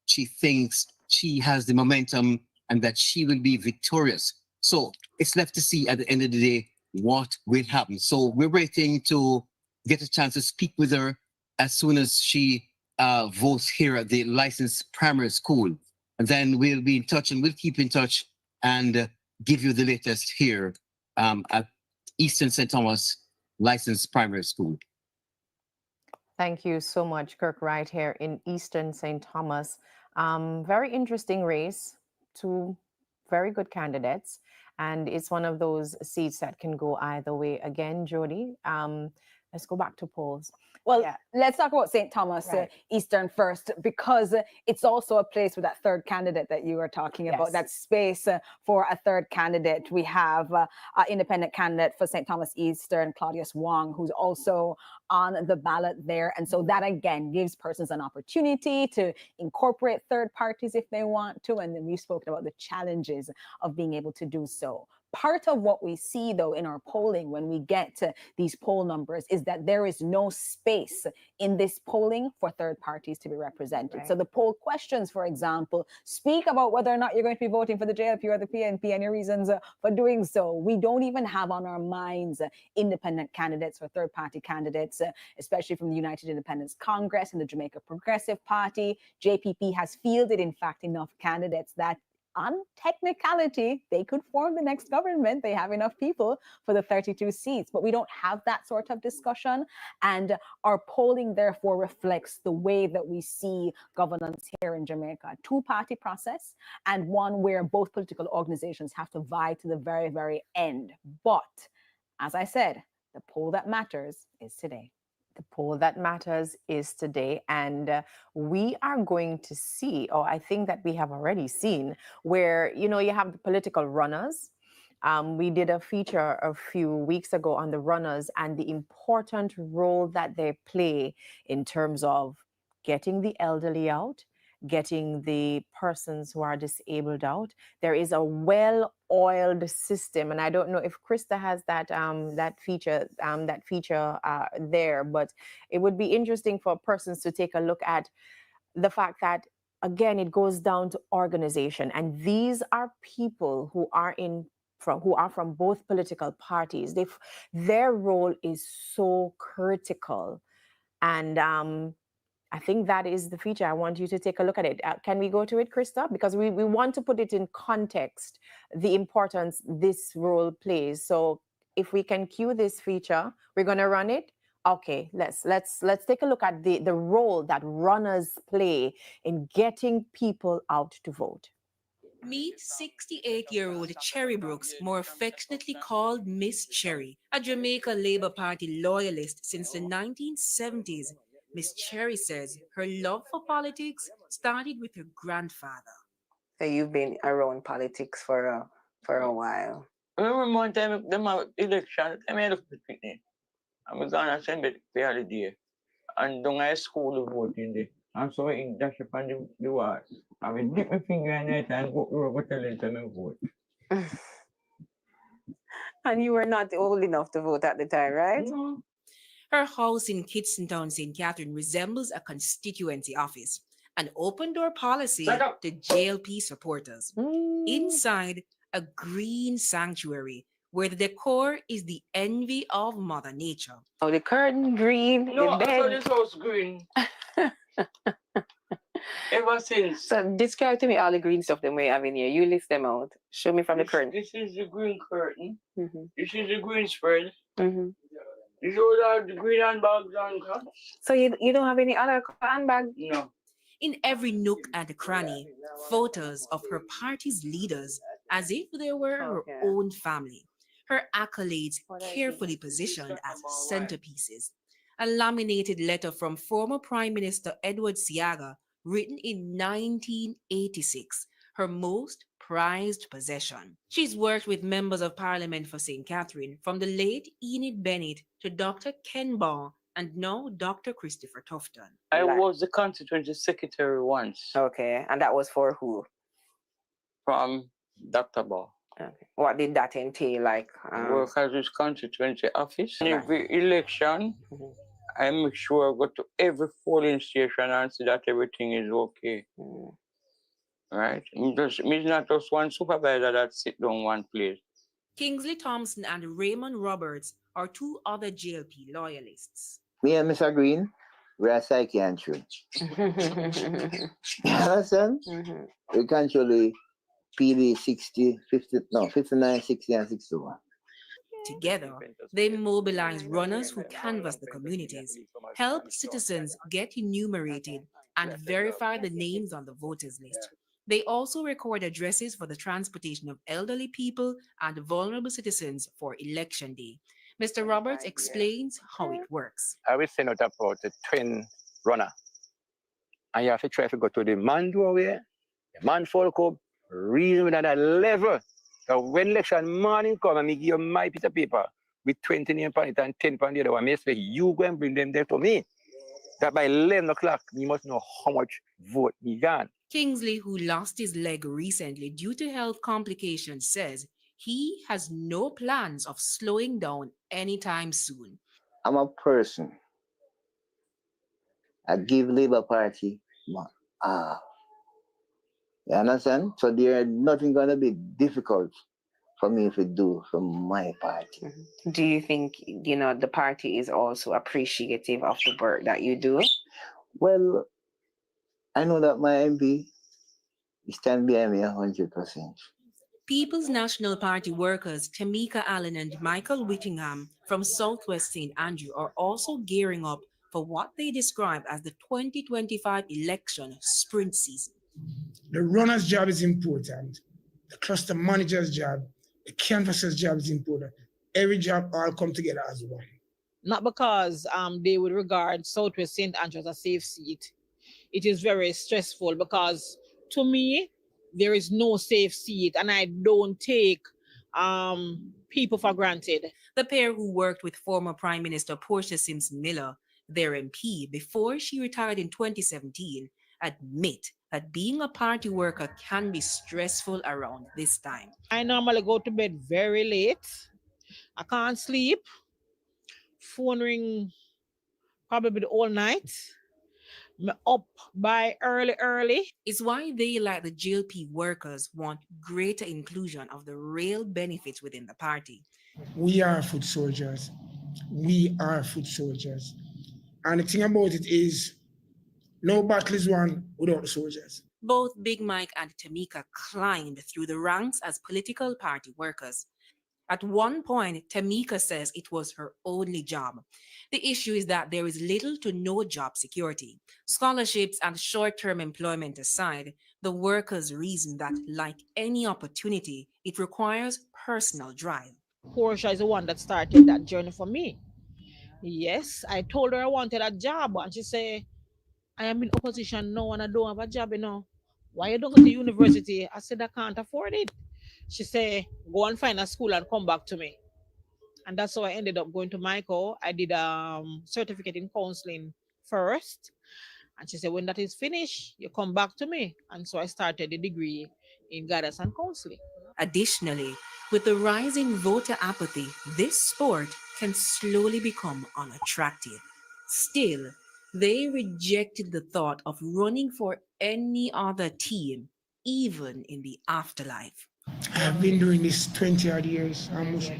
she thinks she has the momentum and that she will be victorious. So it's left to see at the end of the day what will happen. So we're waiting to get a chance to speak with her as soon as she votes here at the licensed primary school. And then we'll be in touch and we'll keep in touch and give you the latest here at Eastern St. Thomas licensed primary school. Thank you so much, Kirk, right here in Eastern St. Thomas. Very interesting race, two very good candidates, and it's one of those seats that can go either way. Again, Jody, let's go back to polls. Well, let's talk about St. Thomas Eastern first, because it's also a place with that third candidate that you were talking about, that space for a third candidate. We have an independent candidate for St. Thomas Eastern, Claudius Wong, who's also on the ballot there. And so that, again, gives persons an opportunity to incorporate third parties if they want to. And then we've spoken about the challenges of being able to do so. Part of what we see, though, in our polling when we get to these poll numbers is that there is no space in this polling for third parties to be represented. Right. So the poll questions, for example, speak about whether or not you're going to be voting for the JLP or the PNP and your reasons for doing so. We don't even have on our minds independent candidates or third party candidates, especially from the United Independence Congress and the Jamaica Progressive Party. JPP has fielded, in fact, enough candidates that on technicality, they could form the next government. They have enough people for the 32 seats, but we don't have that sort of discussion. And our polling, therefore, reflects the way that we see governance here in Jamaica. A two-party process, and one where both political organizations have to vie to the very, very end. But, as I said, the poll that matters is today. The poll that matters is today, and we are going to see, or I think that we have already seen, where you have the political runners. We did a feature a few weeks ago on the runners and the important role that they play in terms of getting the elderly out, getting the persons who are disabled out. There is a well-oiled system, and I don't know if Krista has that feature there, but it would be interesting for persons to take a look at the fact that, again, it goes down to organization, and these are people who are from both political parties. Their role is so critical, and I think that is the feature. I want you to take a look at it. Can we go to it, Krista? Because we want to put it in context, the importance this role plays. So if we can cue this feature, we're going to run it. Okay, let's take a look at the role that runners play in getting people out to vote. Meet 68-year-old Cherry Brooks, more affectionately called Miss Cherry, a Jamaica Labour Party loyalist since the 1970s. Miss Cherry says her love for politics started with her grandfather. So you've been around politics for a while. I remember one time them election, I made a picnic. I was on assembly the other day, and down high school voting day. And so I dash upon the wall. I will dip my finger in it and go over to them and vote. And you were not old enough to vote at the time, right? No. Her house in Kidston, St. Catherine resembles a constituency office, an open-door policy to JLP supporters. Inside, a green sanctuary where the decor is the envy of Mother Nature. Oh, the curtain green. No, I saw this house green. Ever since. So describe to me all the green stuff that we have in here. You list them out. Show me from the curtain. This is the green curtain. Mm-hmm. This is the green spread. Mm-hmm. These are the green handbags and cups. So you don't have any other handbag? No. In every nook and cranny, photos of her party's leaders as if they were her own family. Her accolades carefully positioned as centerpieces. A laminated letter from former Prime Minister Edward Seaga, written in 1986, her most prized possession. She's worked with members of Parliament for St. Catherine, from the late Enid Bennett to Dr. Ken Ball and now Dr. Christopher Tufton. I was the constituency secretary once. Okay, and that was for who? From Dr. Ball. Okay. What did that entail? Like work at his constituency office. In every election, I make sure I go to every polling station and see that everything is okay. Right? It's not just one supervisor that sit down one place. Kingsley Thompson and Raymond Roberts are two other JLP loyalists. Me and Mr. Green, we're a psychiatry. You understand? We control the PD 60, 50, no, 59, 60, and 61. Together, they mobilize runners who canvass the communities, help citizens get enumerated, and verify the names on the voters list. They also record addresses for the transportation of elderly people and vulnerable citizens for election day. Mr. Roberts explains how it works. I will send out about a twin runner. And you have to try to go to the man doorway, the man folk up, reason at that level. So when election morning come and me give you my piece of paper with 20 name on it and 10 on the other one, I expect you go and bring them there to me. That by 11 o'clock, you must know how much vote you got. Kingsley, who lost his leg recently due to health complications, says he has no plans of slowing down anytime soon. I'm a person. I give Labour Party my all. You understand? So there's nothing going to be difficult for me to do from my party. Do you think, you know, the party is also appreciative of the work that you do? Well, I know that my MP stand behind me 100%. People's National Party workers Tamika Allen and Michael Whittingham from Southwest St. Andrew are also gearing up for what they describe as the 2025 election sprint season. The runner's job is important. The cluster manager's job, the canvasser's job is important. Every job all come together as one. Not because they would regard Southwest St. Andrew as a safe seat. It is very stressful because to me, there is no safe seat and I don't take people for granted. The pair, who worked with former Prime Minister Portia Simpson Miller, their MP, before she retired in 2017, admit that being a party worker can be stressful around this time. I normally go to bed very late. I can't sleep. Phone ring probably all night. I'm up by early. It's why they, like the GLP workers, want greater inclusion of the real benefits within the party. We are foot soldiers. We are foot soldiers. And the thing about it is, no battle is won without the soldiers. Both Big Mike and Tamika climbed through the ranks as political party workers. At one point, Tamika says it was her only job. The issue is that there is little to no job security. Scholarships and short-term employment aside, the workers reason that, like any opportunity, it requires personal drive. Portia is the one that started that journey for me. Yes, I told her I wanted a job, and she said, I am in opposition now and I don't have a job, you know. Why you don't go to university? I said, I can't afford it. She said, go and find a school and come back to me. And that's how I ended up going to Michael. I did a certificate in counseling first. And she said, when that is finished, you come back to me. And so I started the degree in guidance and counseling. Additionally, with the rising voter apathy, this sport can slowly become unattractive. Still, they rejected the thought of running for any other team, even in the afterlife. I've been doing this 20-odd years, almost.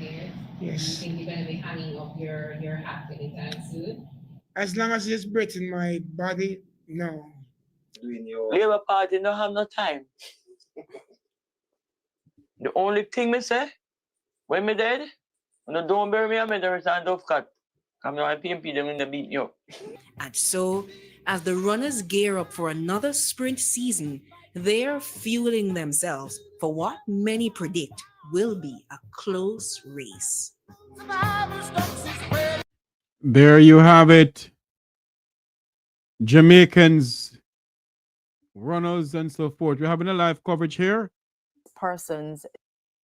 Yes. You think you're going to be hanging up your hat anytime soon? As long as there's breath in my body, no. Labour Party don't have no time. The only thing me say, when me dead, when don't bury me, I'm in the return of cut. I'm not PMP them in the beat you. And so, as the runners gear up for another sprint season, they're fueling themselves for what many predict will be a close race. There you have it. Jamaicans, runners, and so forth. We're having a live coverage here. Persons.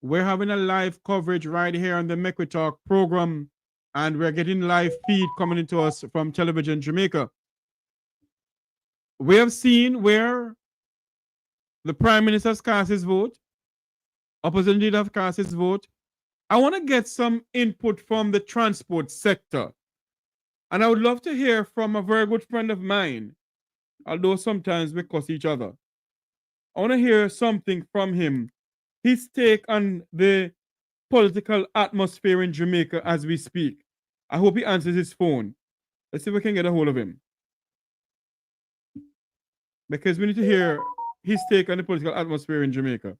We're having a live coverage right here on the Make We Talk program and we're getting live feed coming into us from Television Jamaica. We have seen where the Prime Minister has cast his vote, opposition leader have cast his vote. I want to get some input from the transport sector. And I would love to hear from a very good friend of mine, although sometimes we cuss each other. I want to hear something from him, his take on the political atmosphere in Jamaica as we speak. I hope he answers his phone. Let's see if we can get a hold of him. Because we need to hear his take on the political atmosphere in Jamaica.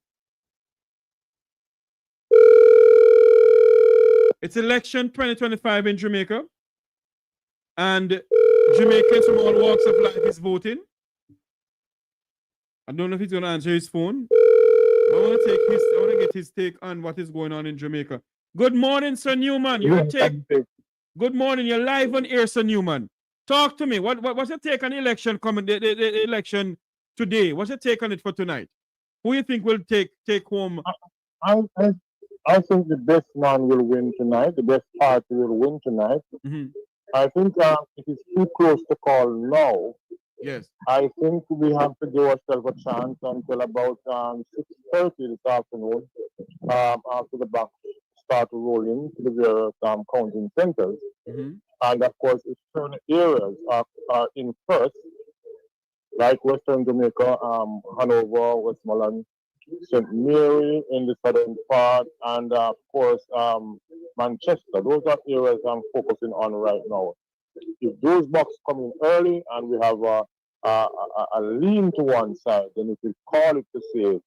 It's election 2025 in Jamaica. And Jamaicans from all walks of life is voting. I don't know if he's going to answer his phone. But I want to get his take on what is going on in Jamaica. Good morning, Sir Newman. Good morning. You're live on air, Sir Newman. Talk to me. What's your take on the election coming? The election today. What's your take on it for tonight? Who you think will take home? I think the best man will win tonight. The best party will win tonight. I think it is too close to call now. Yes. I think we have to give ourselves a chance until about 6:30 this afternoon after the banks start rolling to the various counting centers. And of course, if certain areas are in first, like Western Jamaica, Hanover, Westmoreland, St. Mary in the southern part, and of course Manchester. Those are areas I'm focusing on right now. If those boxes come in early and we have a lean to one side, then if we call it to say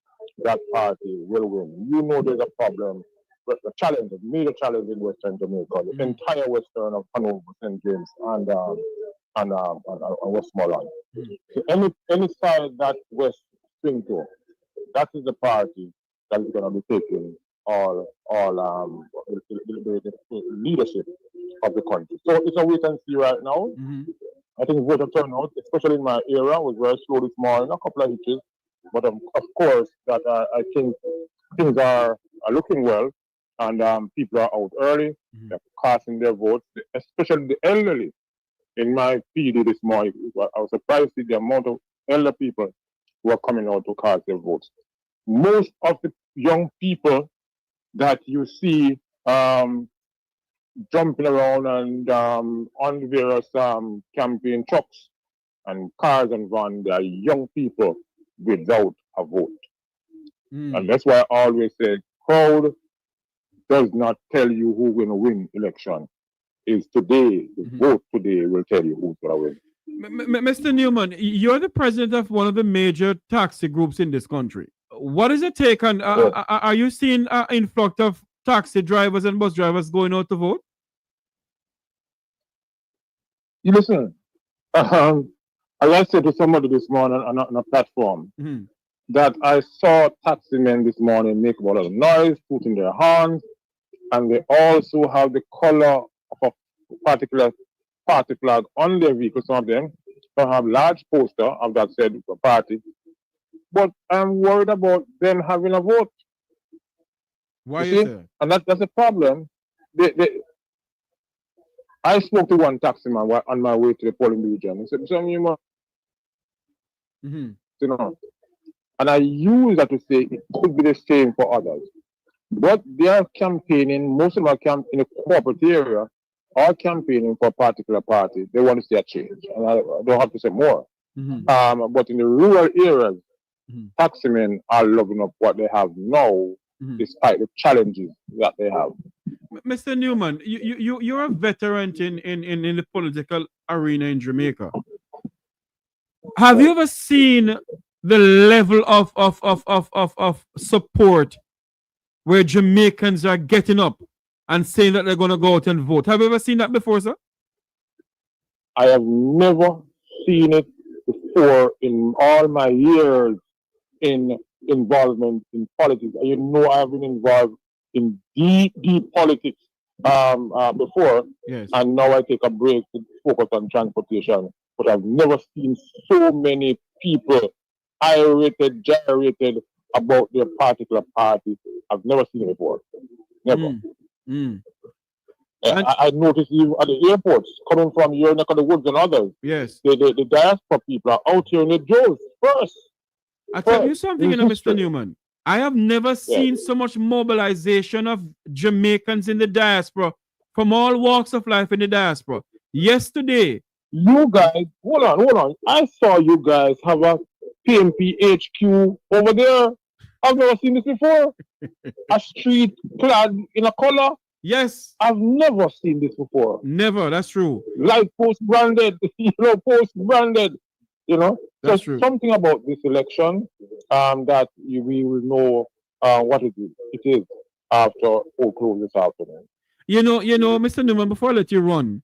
that party will win. You know there's a problem, but the challenge, a major challenge in Western Jamaica, the entire western of Hanover, St. James, and Westmoreland. So any side that West swing to, that is the party that is going to be taking all the leadership of the country. So it's a wait and see right now. I think voter turnout, especially in my area, was very slow this morning, a couple of hitches. But of course, that I think things are looking well, and people are out early, they're casting their votes, especially the elderly. In my PD this morning, I was surprised with the amount of elder people who are coming out to cast their votes. Most of the young people that you see jumping around and on the various campaign trucks and cars and vans, they are young people without a vote. And that's why I always say, crowd does not tell you who will win election. It's today, the vote today will tell you who's going to win. Mr. Newman, you're the president of one of the major taxi groups in this country. What is your take on, are you seeing an influx of taxi drivers and bus drivers going out to vote? You listen, as I said to somebody this morning on a platform, that I saw taxi men this morning make a lot of noise, putting their hands, and they also have the color of a particular party flag on their vehicle. Some of them don't have large poster of that said party. But I'm worried about them having a vote. Why is that? And that's a problem. I spoke to one taxi man on my way to the polling region. He said, you know, and I use that to say it could be the same for others. But they are campaigning, most of them are in a corporate area, are campaigning for a particular party. They want to see a change. And I don't have to say more. But in the rural areas, taximen are loving up what they have now, despite the challenges that they have. Mr. Newman, you're a veteran in the political arena in Jamaica. Have you ever seen the level of support where Jamaicans are getting up and saying that they're going to go out and vote? Have you ever seen that before, sir? I have never seen it before in all my years in involvement in politics. You know, I've been involved in deep politics before, and now I take a break to focus on transportation. But I've never seen so many people irritated, gyrated about their particular party. I've never seen it before. Never. I noticed you at the airports, coming from your neck of the woods and others. Yes. The diaspora people are out here in the droves first. I tell you something, Mr. Newman. I have never seen so much mobilization of Jamaicans in the diaspora from all walks of life in the diaspora. Yesterday, you guys, hold on. I saw you guys have a PMP HQ over there. I've never seen this before. A street clad in a color. Yes. I've never seen this before. Never, that's true. Light post branded, post branded, That's so true. Something about this election that we will know what it is after all close this afternoon. You know, Mr. Newman, before I let you run,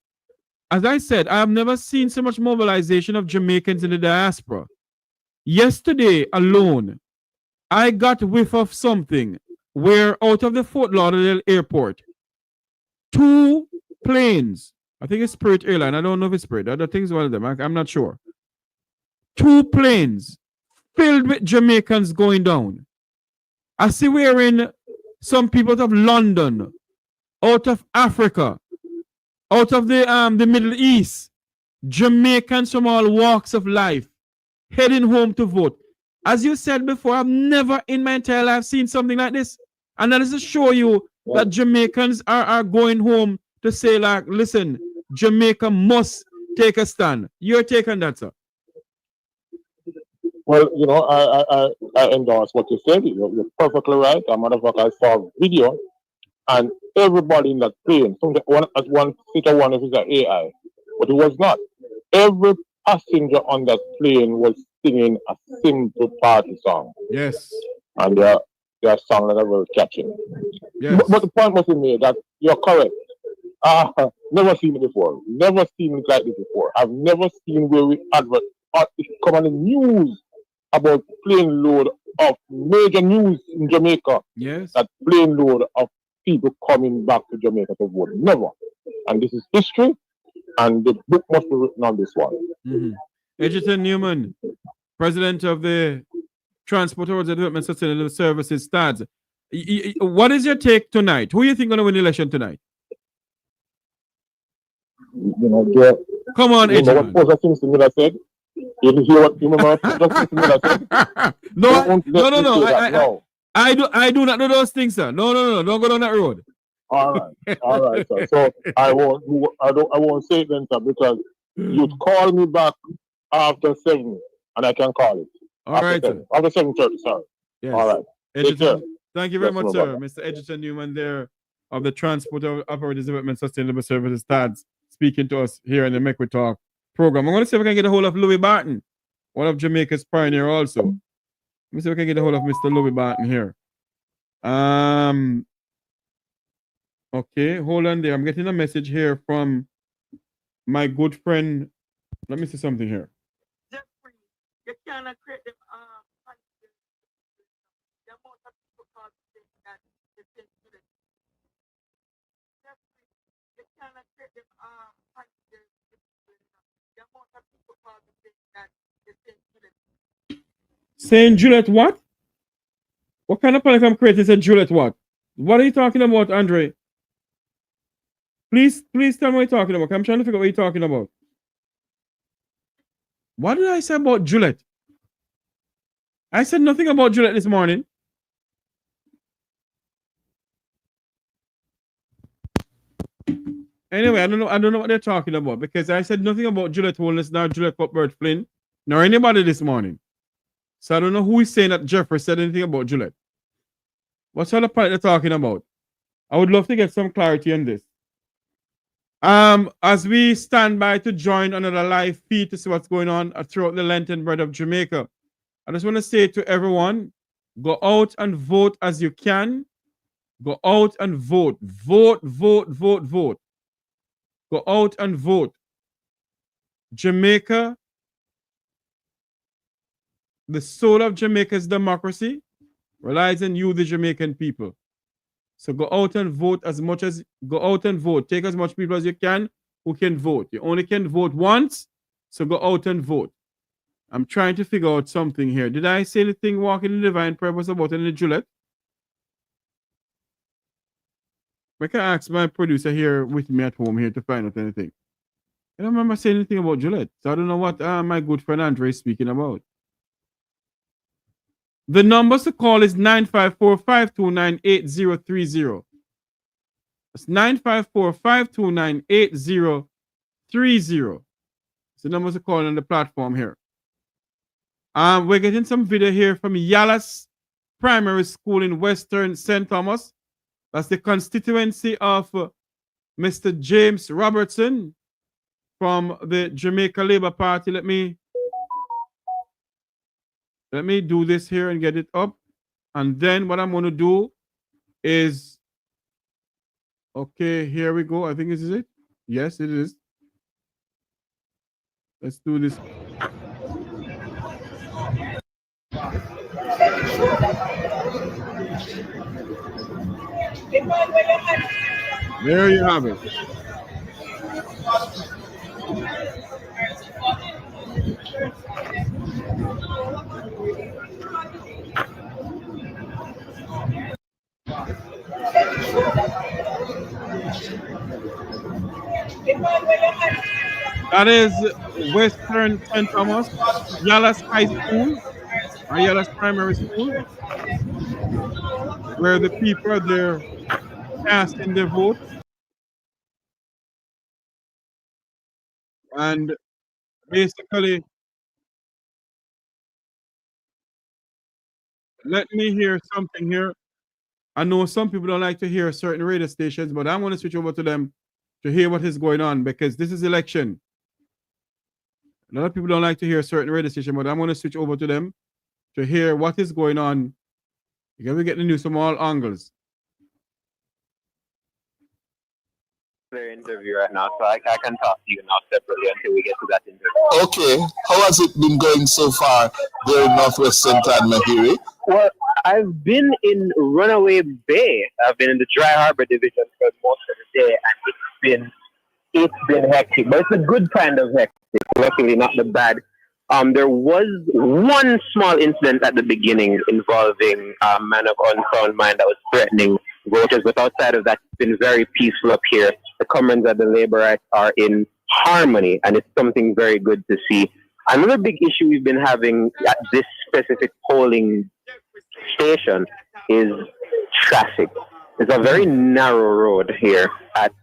as I said, I have never seen so much mobilization of Jamaicans in the diaspora. Yesterday alone, I got whiff of something where out of the Fort Lauderdale airport, 2 planes, I think it's Spirit Airline, I don't know if it's Spirit, I don't think it's one of them, I'm not sure. 2 planes filled with Jamaicans going down. I see we're in some people out of London, out of Africa, out of the Middle East, Jamaicans from all walks of life heading home to vote. As you said before, I've never in my entire life seen something like this. And that is to show you that Jamaicans are going home to say, like, listen, Jamaica must take a stand. Your take on that, sir? Well, I endorse what you said. You're perfectly right. As a matter of fact, I saw a video, and everybody in that plane, one seater one, if it's an AI, but it was not. Every passenger on that plane was singing a simple party song. Yes. And their song that I will catching. Yes. But the point was made that you're correct. Never seen it before. Never seen it like this before. I've never seen where we advert come on the news about plane load of major news in Jamaica. Yes. That plane load of people coming back to Jamaica to vote. Never. And this is history, and the book must be written on this one. Mm-hmm. Edgerton Newman, President of the Transport Roads Development Sustainable Services, STADS. What is your take tonight? Who do you think going to win the election tonight? Come on, Edgerton. What was things to me that said? You hear what you remember? Said? No. I do not do those things, sir. No. Don't go down that road. All right, sir. So I won't say it then, sir, because you'd call me back after 7, and I can call it. All right, sir. After 7:30, sorry. Yes. All right. Edgerton, thank you very much, sir. Mr. Edgerton Newman there of the Transport Operators Development Sustainable Services, TADS, speaking to us here in the Make We Talk program. I'm going to see if I can get a hold of Louis Barton, one of Jamaica's pioneer also. Let me see if I can get a hold of Mr. Louis Barton here. Okay, hold on there. I'm getting a message here from my good friend. Let me see something here. You cannot create them Saying Juliet what? What kind of panic I'm creating? Said Juliet what? What are you talking about, Andre? Please tell me what you're talking about. I'm trying to figure out what you're talking about. What did I say about Juliet? I said nothing about Juliet this morning. Anyway, I don't know what they're talking about, because I said nothing about Juliet Holiness, nor Juliet Cuthbert Flynn, nor anybody this morning. So I don't know who is saying that Jeffrey said anything about Juliet. What's the point they're talking about? I would love to get some clarity on this. As we stand by to join another live feed to see what's going on throughout the Lenten bread of Jamaica, I just want to say to everyone, go out and vote as you can. Go out and vote. Vote. Go out and vote. Jamaica, the soul of Jamaica's democracy relies on you, the Jamaican people. So go out and vote go out and vote. Take as much people as you can who can vote. You only can vote once, so go out and vote. I'm trying to figure out something here. Did I say anything walking in divine purpose about any Juliet? I can ask my producer here with me at home here to find out anything. I don't remember saying anything about Gillette, so I don't know what my good friend Andre is speaking about. The numbers to call is 954-529-8030. That's 954-529-8030. It's the numbers to call on the platform here. We're getting some video here from Yalas Primary School in Western St. Thomas. That's the constituency of Mr. James Robertson from the Jamaica Labour Party. Let me do this here and get it up. And then what I'm going to do is, okay, here we go. I think this is it. Yes, it is. Let's do this. There you have it. That is Western St. Thomas, Yalas High School, or Yalas Primary School, where the people are there casting their vote. And basically, let me hear something here. I know some people don't like to hear certain radio stations, but I'm going to switch over to them to hear what is going on because this is election. A lot of people don't like to hear certain radio stations, but I'm going to switch over to them to hear what is going on. Because we get the news from all angles. Their interview right now, so I can talk to you now separately until we get to that interview. Okay, how has it been going so far there in Northwest St. Ann, Mahiri? Well, I've been in Runaway Bay. I've been in the Dry Harbor division for most of the day, and it's been hectic, but it's a good kind of hectic. Luckily, not the bad. There was one small incident at the beginning involving a man of unsound mind that was threatening voters, but outside of that, it's been very peaceful up here. The comrades and the laborites are in harmony, and it's something very good to see. Another big issue we've been having at this specific polling station is traffic. It's a very narrow road here at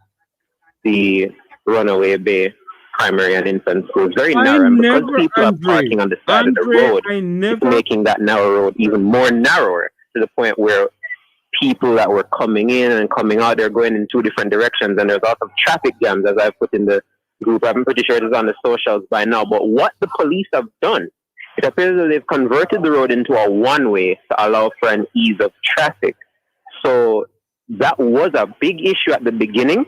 the Runaway Bay Primary and Infant School. It's very narrow, and because people are parking on the side of the road, it's making that narrow road even more narrower to the point where people that were coming in and coming out, they're going in two different directions, and there's lots of traffic jams, as I've put in the group. I'm pretty sure it is on the socials by now. But what the police have done, it appears that they've converted the road into a one-way to allow for an ease of traffic. So that was a big issue at the beginning,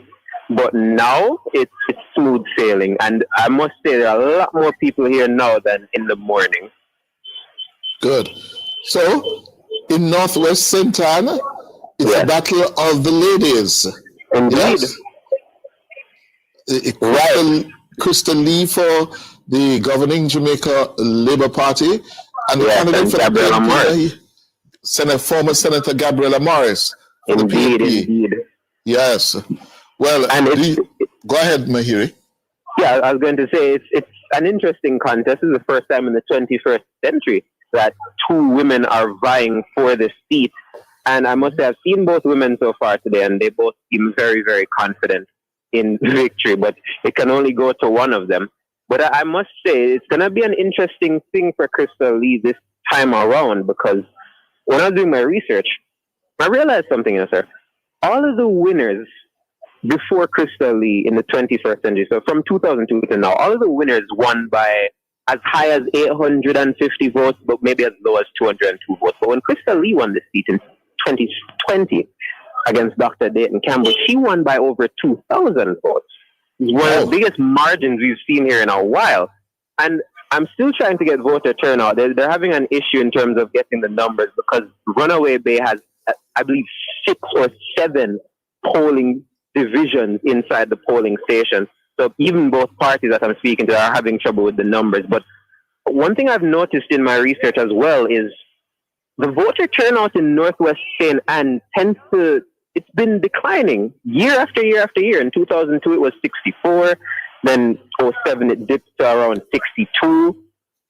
but now it's smooth sailing. And I must say there are a lot more people here now than in the morning. Good. So, in Northwest St. Ann, it's a battle of the ladies. Indeed. Yes. Crystal Lee for the governing Jamaica Labour Party, and the candidate for Gabriella Morris. Former Senator Gabriella Morris. Indeed. Yes. Well, go ahead, Mahiri. Yeah, I was going to say it's an interesting contest. It's the first time in the 21st century that two women are vying for the seat. And I must say, I've seen both women so far today, and they both seem very, very confident in victory, but it can only go to one of them. But I must say, it's going to be an interesting thing for Crystal Lee this time around, because when I was doing my research, I realized something, sir. All of the winners before Crystal Lee in the 21st century, so from 2002 to now, all of the winners won by as high as 850 votes, but maybe as low as 202 votes. But when Crystal Lee won the seat in 2020 against Dr. Dayton Campbell, she won by over 2,000 votes. It's one of the biggest margins we've seen here in a while. And I'm still trying to get voter turnout. They're having an issue in terms of getting the numbers because Runaway Bay has, I believe, 6 or 7 polling divisions inside the polling station. So even both parties that I'm speaking to are having trouble with the numbers. But one thing I've noticed in my research as well is the voter turnout in Northwest St. Ann tends to it's been declining year after year after year. In 2002, it was 64. Then 07, it dipped to around 62.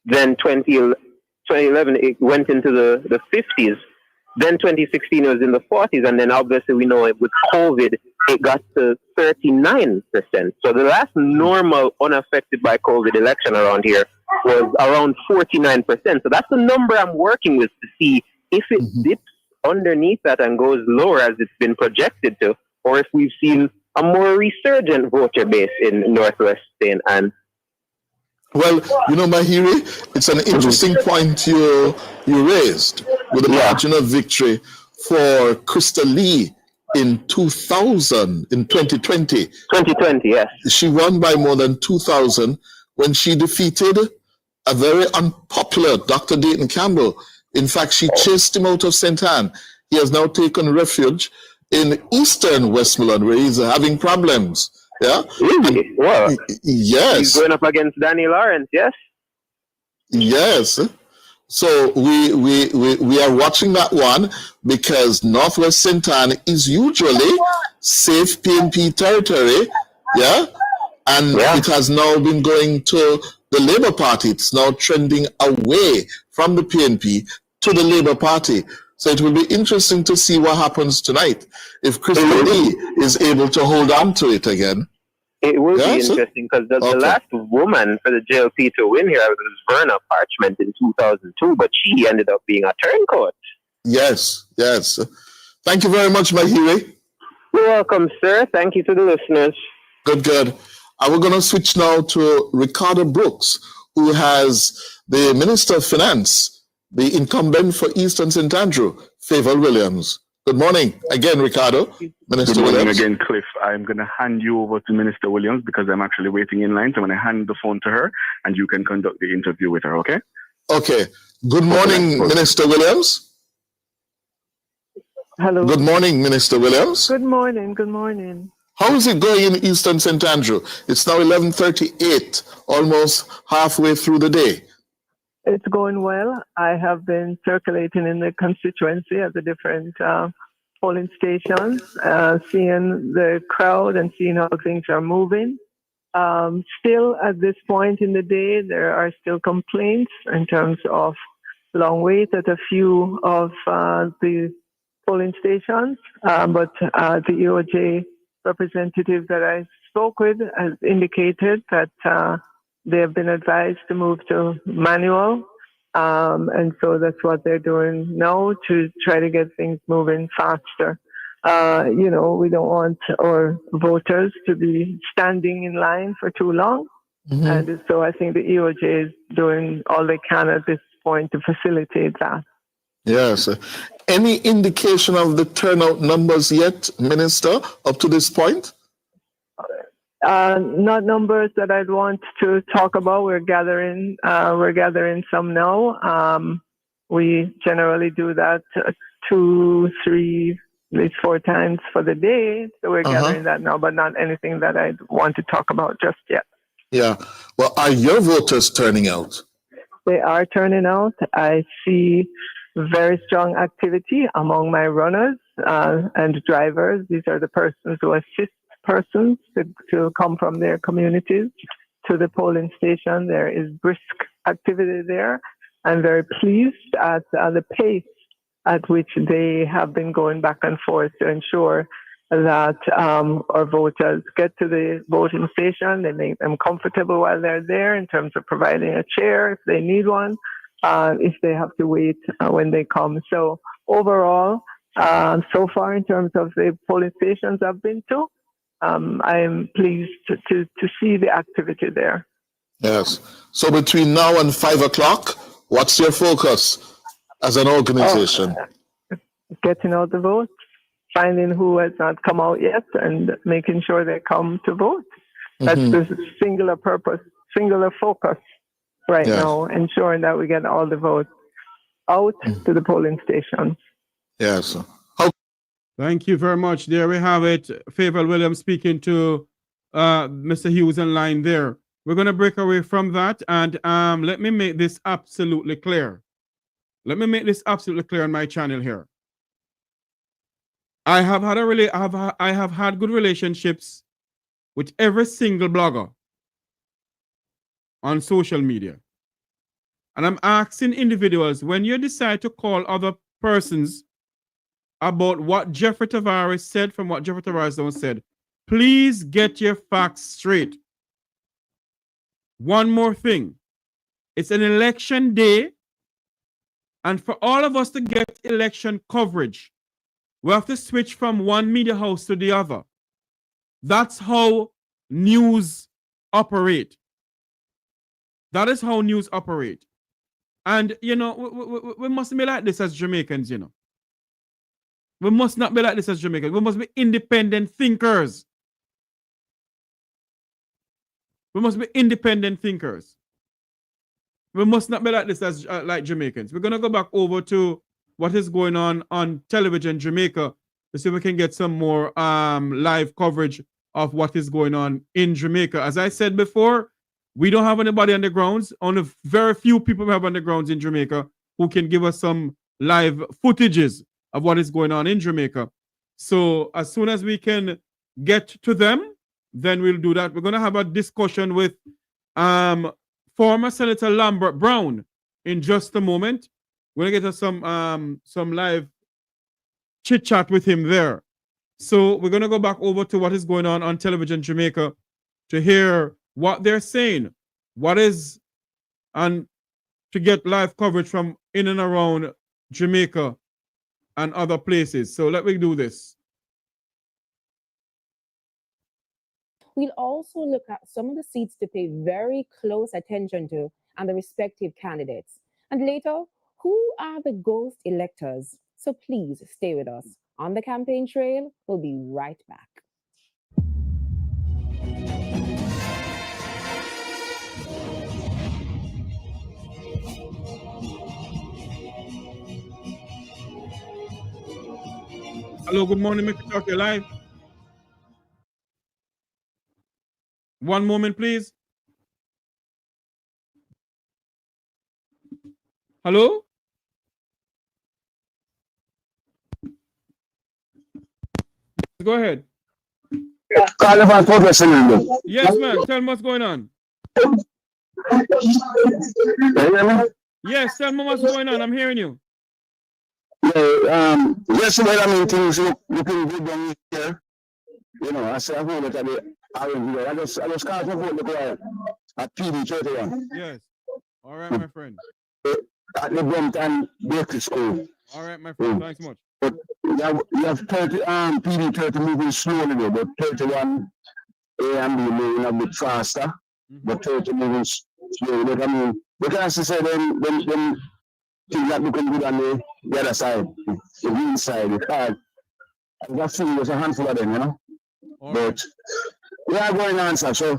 Then 2011, it went into the 50s. Then 2016, it was in the 40s. And then obviously, we know it with COVID, it got to 39%. So the last normal, unaffected by COVID election around here was around 49%. So that's the number I'm working with to see if it dips underneath that and goes lower as it's been projected to, or if we've seen a more resurgent voter base in Northwest St. Anne. Well, Mahiri, it's an interesting point you raised with the margin of victory for Krista Lee in 2020. 2020, yes. She won by more than 2,000 when she defeated a very unpopular Dr. Dayton Campbell. In fact, she chased him out of St. Anne. He has now taken refuge in eastern Westmoreland, where he's having problems. Yeah. Really? Well, yes. He's going up against Danny Lawrence, yes? Yes. So we are watching that one because Northwest St. Anne is usually safe PNP territory. Yeah. And it has now been going to the Labour Party. It's now trending away from the PNP to the Labour Party. So it will be interesting to see what happens tonight if Krista Lee is able to hold on to it again. It will be interesting because the last woman for the JLP to win here was Verna Parchment in 2002, but she ended up being a turncoat. Yes, yes. Thank you very much, Mahiri. You're welcome, sir. Thank you to the listeners. Good, good. And we're going to switch now to Ricardo Brooks, who has the Minister of Finance, the incumbent for Eastern St. Andrew, Favour Williams. Good morning again, Ricardo. Minister Good morning Williams. again, Cliff. I'm going to hand you over to Minister Williams because I'm actually waiting in line. So I'm going to hand the phone to her and you can conduct the interview with her, okay? Okay. Good morning, Minister Williams. Hello. Good morning, Minister Williams. Good morning. Good morning. How is it going in Eastern St. Andrew? It's now 11:38, almost halfway through the day. It's going well. I have been circulating in the constituency at the different polling stations, seeing the crowd and seeing how things are moving. Still, at this point in the day, there are still complaints in terms of long wait at a few of the polling stations, but the EOJ representative that I spoke with has indicated that they have been advised to move to manual. And so that's what they're doing now to try to get things moving faster. We don't want our voters to be standing in line for too long. And so I think the EOJ is doing all they can at this point to facilitate that. Yes. Any indication of the turnout numbers yet, Minister, up to this point? Not numbers that I'd want to talk about. We're gathering some now. We generally do that 2, 3, at least 4 times for the day. So we're gathering that now, but not anything that I'd want to talk about just yet. Yeah. Well, are your voters turning out? They are turning out. I see very strong activity among my runners and drivers. These are the persons who assist persons to come from their communities to the polling station. There is brisk activity there. I'm very pleased at the pace at which they have been going back and forth to ensure that our voters get to the voting station. They make them comfortable while they're there in terms of providing a chair if they need one, if they have to wait when they come. So overall, so far in terms of the polling stations I've been to, I am pleased to see the activity there. Yes. So between now and 5 o'clock, what's your focus as an organization? Getting out the vote, finding who has not come out yet, and making sure they come to vote. That's the singular purpose, singular focus right now, ensuring that we get all the votes out to the polling stations. Yes. Thank you very much. There we have it. Favour Williams speaking to Mr. Hughes online there. We're going to break away from that, and let me make this absolutely clear. Let me make this absolutely clear on my channel here. I have had good relationships with every single blogger on social media. And I'm asking individuals, when you decide to call other persons about what Jeffrey Tavares said from what Jeffrey Tavares said, please get your facts straight. One more thing. It's an election day, and for all of us to get election coverage, we have to switch from one media house to the other. That's how news operate. That is how news operate. And, you know, we mustn't be like this as Jamaicans, you know. We must not be like this as Jamaicans. We must be independent thinkers. We must be independent thinkers. We must not be like this as like Jamaicans. We're going to go back over to what is going on television Jamaica to see if we can get some more live coverage of what is going on in Jamaica. As I said before, we don't have anybody on the grounds. Only very few people we have on the grounds in Jamaica who can give us some live footages of what is going on in Jamaica. So as soon as we can get to them, then we'll do that. We're going to have a discussion with former Senator Lambert Brown in just a moment. We're going to get us some live chit-chat with him there. So we're going to go back over to what is going on television Jamaica to hear what they're saying, what is, and to get live coverage from in and around Jamaica and other places. So let me do this. We'll also look at some of the seats to pay very close attention to and the respective candidates. And later, who are the ghost electors? So please stay with us. On the campaign trail, we'll be right back. Hello, good morning, Mr. Talk, you're live. One moment, please. Hello? Go ahead. Yes, ma'am. Tell me what's going on. Yes, tell me what's going on. I'm hearing you. Yes, well, I mean, things looking good down here. You know, I say I vote at the I just cast my vote at PD 31. Yes. All right, my friend. At the Brompton Bakery School. All right, my friend. Thanks much. But you have 30 PD 30 moving slowly though, but 31 A and B moving a bit faster. But 30 moving slowly. But I mean, we can actually say them things that looking good on the other side, the green side, the card. That thing was a handful of them, you know. All but right. We are going on, sir. So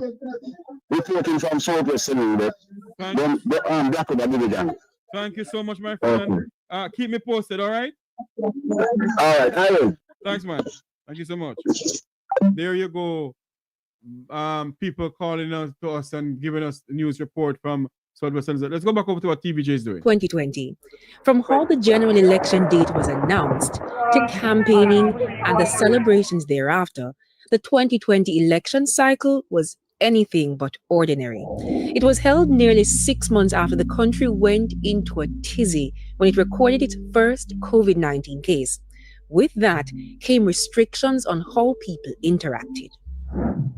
we're talking from Southwest but back of the division. Thank you so much, my friend. Okay. Keep me posted, all right? All right, I will. Thanks, man. Thank you so much. There you go. People calling us to us and giving us the news report from Southwest. Let's go back over to what TVJ is doing. 2020. From how the general election date was announced to campaigning and the celebrations thereafter, the 2020 election cycle was anything but ordinary. It was held nearly 6 months after the country went into a tizzy when it recorded its first COVID-19 case. With that came restrictions on how people interacted.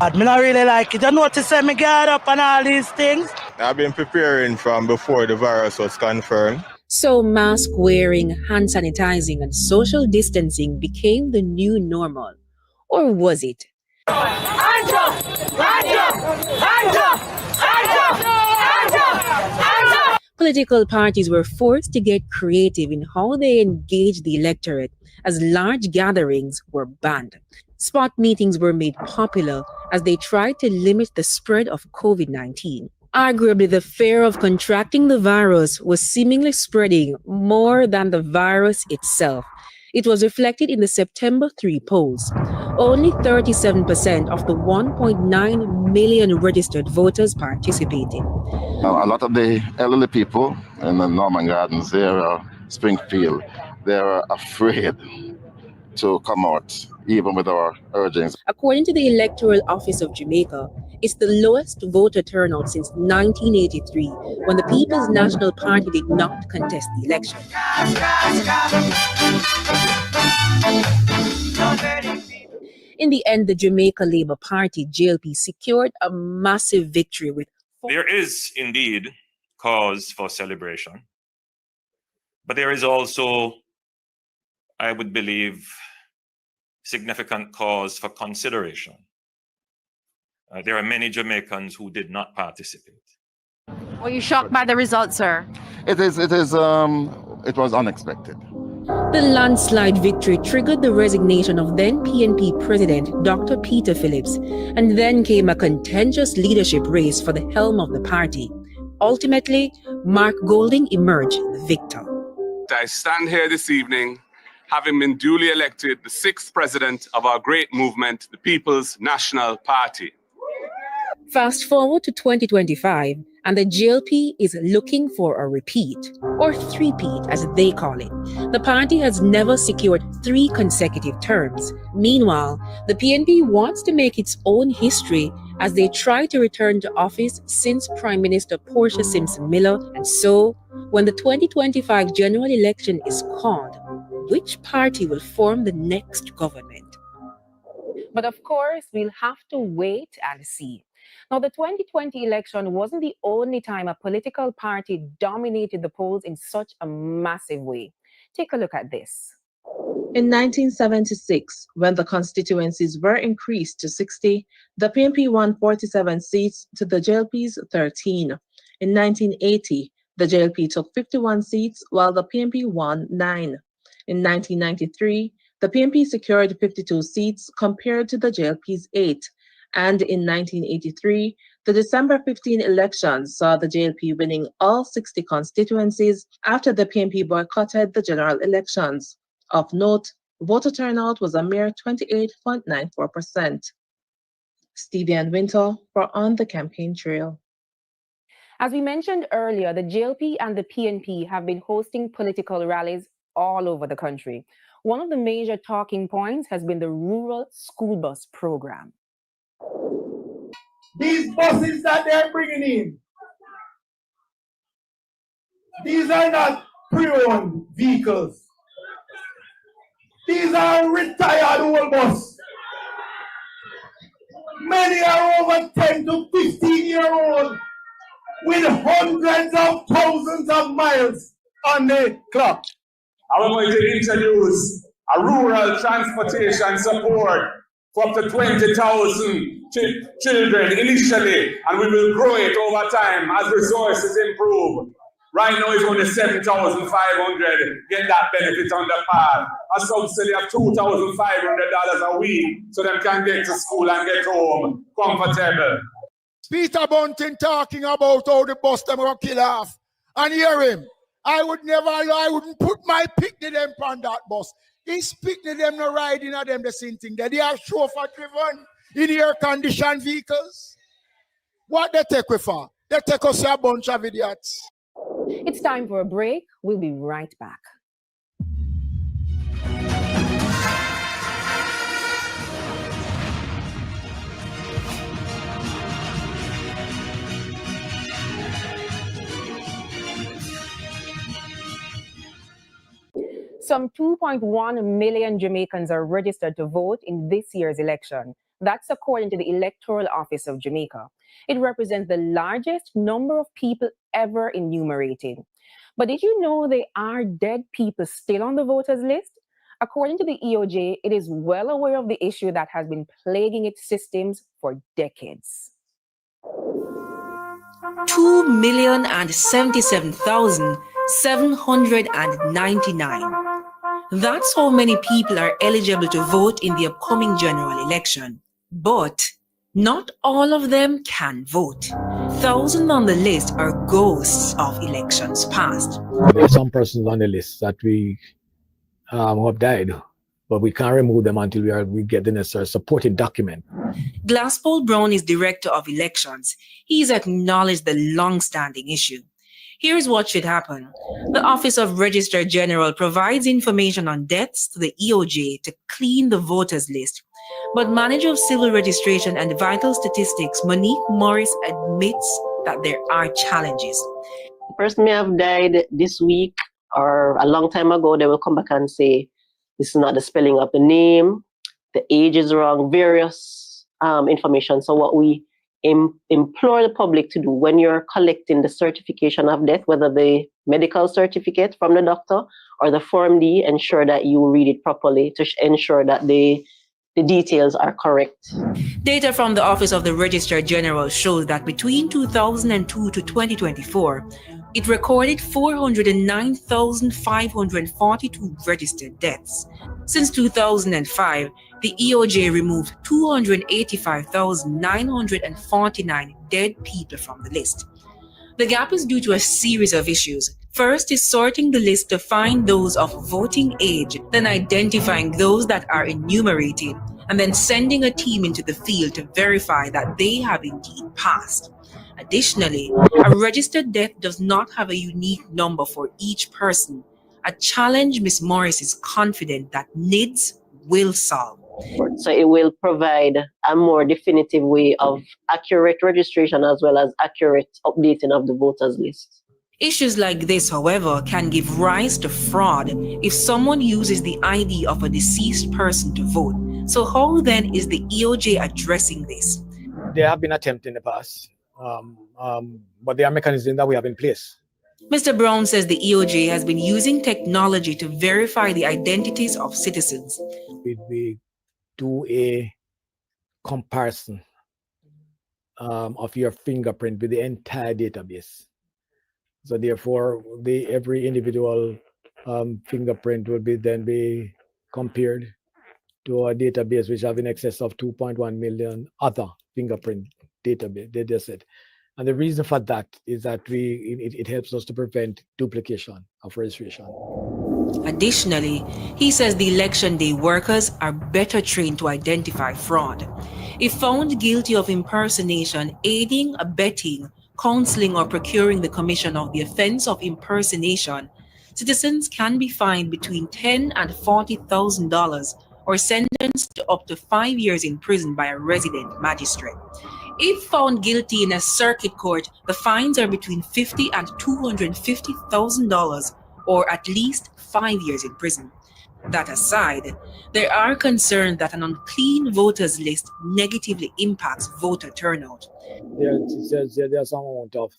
I not really like it. I notice me get up and all these things. I've been preparing from before the virus was confirmed. So mask wearing, hand sanitizing, and social distancing became the new normal. Or was it? Political parties were forced to get creative in how they engaged the electorate, as large gatherings were banned. Spot meetings were made popular as they tried to limit the spread of COVID-19. Arguably, the fear of contracting the virus was seemingly spreading more than the virus itself. It was reflected in the September 3 polls. Only 37% of the 1.9 million registered voters participated. A lot of the elderly people in the Norman Gardens there, Springfield, they're afraid to come out, even with our urgings. According to the Electoral Office of Jamaica, it's the lowest voter turnout since 1983, when the People's National Party did not contest the election. In the end, the Jamaica Labour Party, JLP, secured a massive victory with... There is indeed cause for celebration, but there is also, I would believe, significant cause for consideration. There are many Jamaicans who did not participate. Were you shocked by the results, sir? It was unexpected. The landslide victory triggered the resignation of then PNP President Dr. Peter Phillips, and then came a contentious leadership race for the helm of the party. Ultimately, Mark Golding emerged the victor. I stand here this evening having been duly elected the 6th president of our great movement, the People's National Party. Fast forward to 2025, and the JLP is looking for a repeat, or three-peat as they call it. The party has never secured 3 consecutive terms. Meanwhile, the PNP wants to make its own history as they try to return to office since Prime Minister Portia Simpson Miller. And so, when the 2025 general election is called, which party will form the next government? But of course, we'll have to wait and see. Now, the 2020 election wasn't the only time a political party dominated the polls in such a massive way. Take a look at this. In 1976, when the constituencies were increased to 60, the PNP won 47 seats to the JLP's 13. In 1980, the JLP took 51 seats while the PNP won 9. In 1993, the PNP secured 52 seats compared to the JLP's 8. And in 1983, the December 15 elections saw the JLP winning all 60 constituencies after the PNP boycotted the general elections. Of note, voter turnout was a mere 28.94%. Stevie and Winter for On the Campaign Trail. As we mentioned earlier, the JLP and the PNP have been hosting political rallies all over the country. One of the major talking points has been the rural school bus program. These buses that they're bringing in, these are not pre-owned vehicles. These are retired old buses. Many are over 10 to 15-year-old with hundreds of thousands of miles on the clock. I'm going to introduce a rural transportation support for up to 20,000 children initially, and we will grow it over time as resources improve. Right now it's only 7,500 get that benefit on the path. A subsidy of $2,500 a week so they can get to school and get home comfortable. Peter Bunting talking about how the bus them gonna kill off. And hear him. I wouldn't put my picnic them on that bus. It's picnic them no riding at them the same thing. They are chauffeur driven in air-conditioned vehicles. What they take with for? They take us a bunch of idiots. It's time for a break. We'll be right back. Some 2.1 million Jamaicans are registered to vote in this year's election. That's according to the Electoral Office of Jamaica. It represents the largest number of people ever enumerated. But did you know there are dead people still on the voters list? According to the EOJ, it is well aware of the issue that has been plaguing its systems for decades. 2,077,799. That's how many people are eligible to vote in the upcoming general election. But not all of them can vote. Thousands on the list are ghosts of elections past. There are some persons on the list that we have died, but we can't remove them until we get the necessary supporting document. Glasspool Brown is Director of Elections. He's acknowledged the long-standing issue. Here's what should happen. The Office of Registrar General provides information on deaths to the EOJ to clean the voters list. But Manager of Civil Registration and Vital Statistics, Monique Morris, admits that there are challenges. The person may have died this week or a long time ago. They will come back and say, this is not the spelling of the name, the age is wrong, various information. So what we implore the public to do when you're collecting the certification of death, whether the medical certificate from the doctor or the Form D, ensure that you read it properly to ensure that the details are correct. Data from the Office of the Registrar General shows that between 2002 to 2024, it recorded 409,542 registered deaths. Since 2005, the EOJ removed 285,949 dead people from the list. The gap is due to a series of issues. First is sorting the list to find those of voting age, then identifying those that are enumerated, and then sending a team into the field to verify that they have indeed passed. Additionally, a registered death does not have a unique number for each person, a challenge Ms. Morris is confident that NIDS will solve. So it will provide a more definitive way of accurate registration as well as accurate updating of the voters list. Issues like this, however, can give rise to fraud if someone uses the ID of a deceased person to vote. So how then is the EOJ addressing this? There have been attempts in the past, but there are mechanisms that we have in place. Mr. Brown says the EOJ has been using technology to verify the identities of citizens. We do a comparison of your fingerprint with the entire database. So therefore, every individual fingerprint will then be compared to a database which have in excess of 2.1 million other fingerprint data set. And the reason for that is that it helps us to prevent duplication of registration. Additionally, he says the election day workers are better trained to identify fraud. If found guilty of impersonation, aiding, abetting, counseling, or procuring the commission of the offense of impersonation, citizens can be fined between $10,000 and $40,000 or sentenced to up to 5 years in prison by a resident magistrate. If found guilty in a circuit court, the fines are between $50,000 and $250,000 or at least 5 years in prison. That aside, there are concerns that an unclean voters list negatively impacts voter turnout. There's some amount of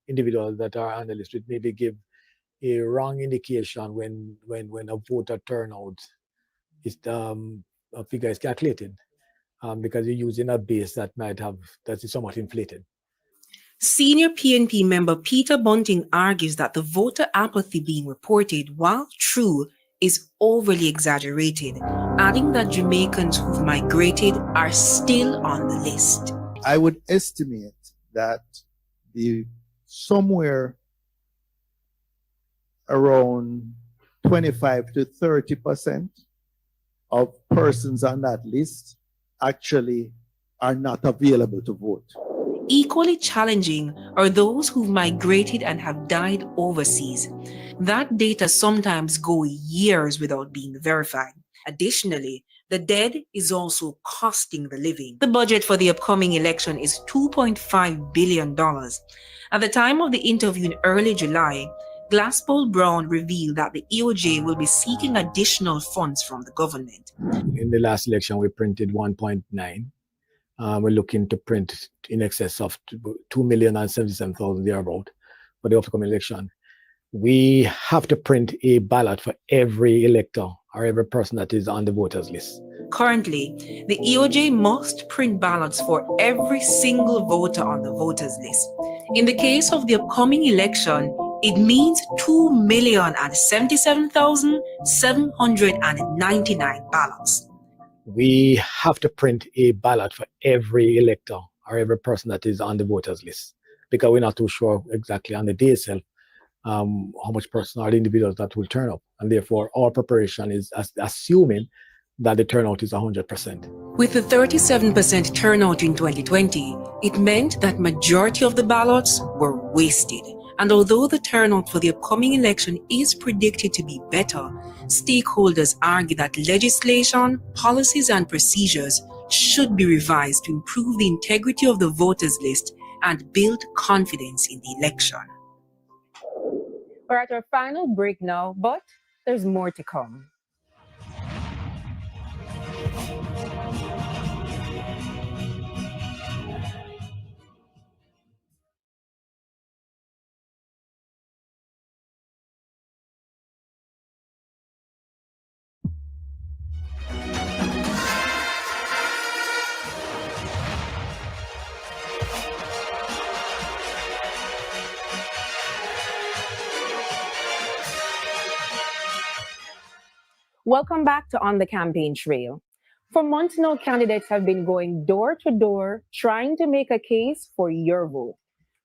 individuals that are on the list which maybe give a wrong indication when a voter turnout is a figure is calculated, because you're using a base that is somewhat inflated. Senior PNP member Peter Bunting argues that the voter apathy being reported, while true, is overly exaggerated, adding that Jamaicans who've migrated are still on the list. I would estimate that somewhere around 25 to 30% of persons on that list actually are not available to vote. Equally challenging are those who've migrated and have died overseas. That data sometimes go years without being verified. Additionally, the dead is also costing the living. The budget for the upcoming election is $2.5 billion. At the time of the interview in early July, Glasspool Brown revealed that the EOJ will be seeking additional funds from the government. In the last election, we printed 1.9. We're looking to print in excess of 2,077,000 thereabout for the upcoming election. We have to print a ballot for every elector or every person that is on the voters list. Currently, the EOJ must print ballots for every single voter on the voters list. In the case of the upcoming election, it means 2,077,799 ballots. We have to print a ballot for every elector or every person that is on the voters list, because we're not too sure exactly on the day itself how much person or the individuals that will turn up. And therefore, our preparation is assuming that the turnout is 100%. With the 37% turnout in 2020, it meant that majority of the ballots were wasted. And although the turnout for the upcoming election is predicted to be better, stakeholders argue that legislation, policies, and procedures should be revised to improve the integrity of the voters list and build confidence in the election. We're at our final break now, but there's more to come. Welcome back to On the Campaign Trail. For months now, candidates have been going door to door trying to make a case for your vote.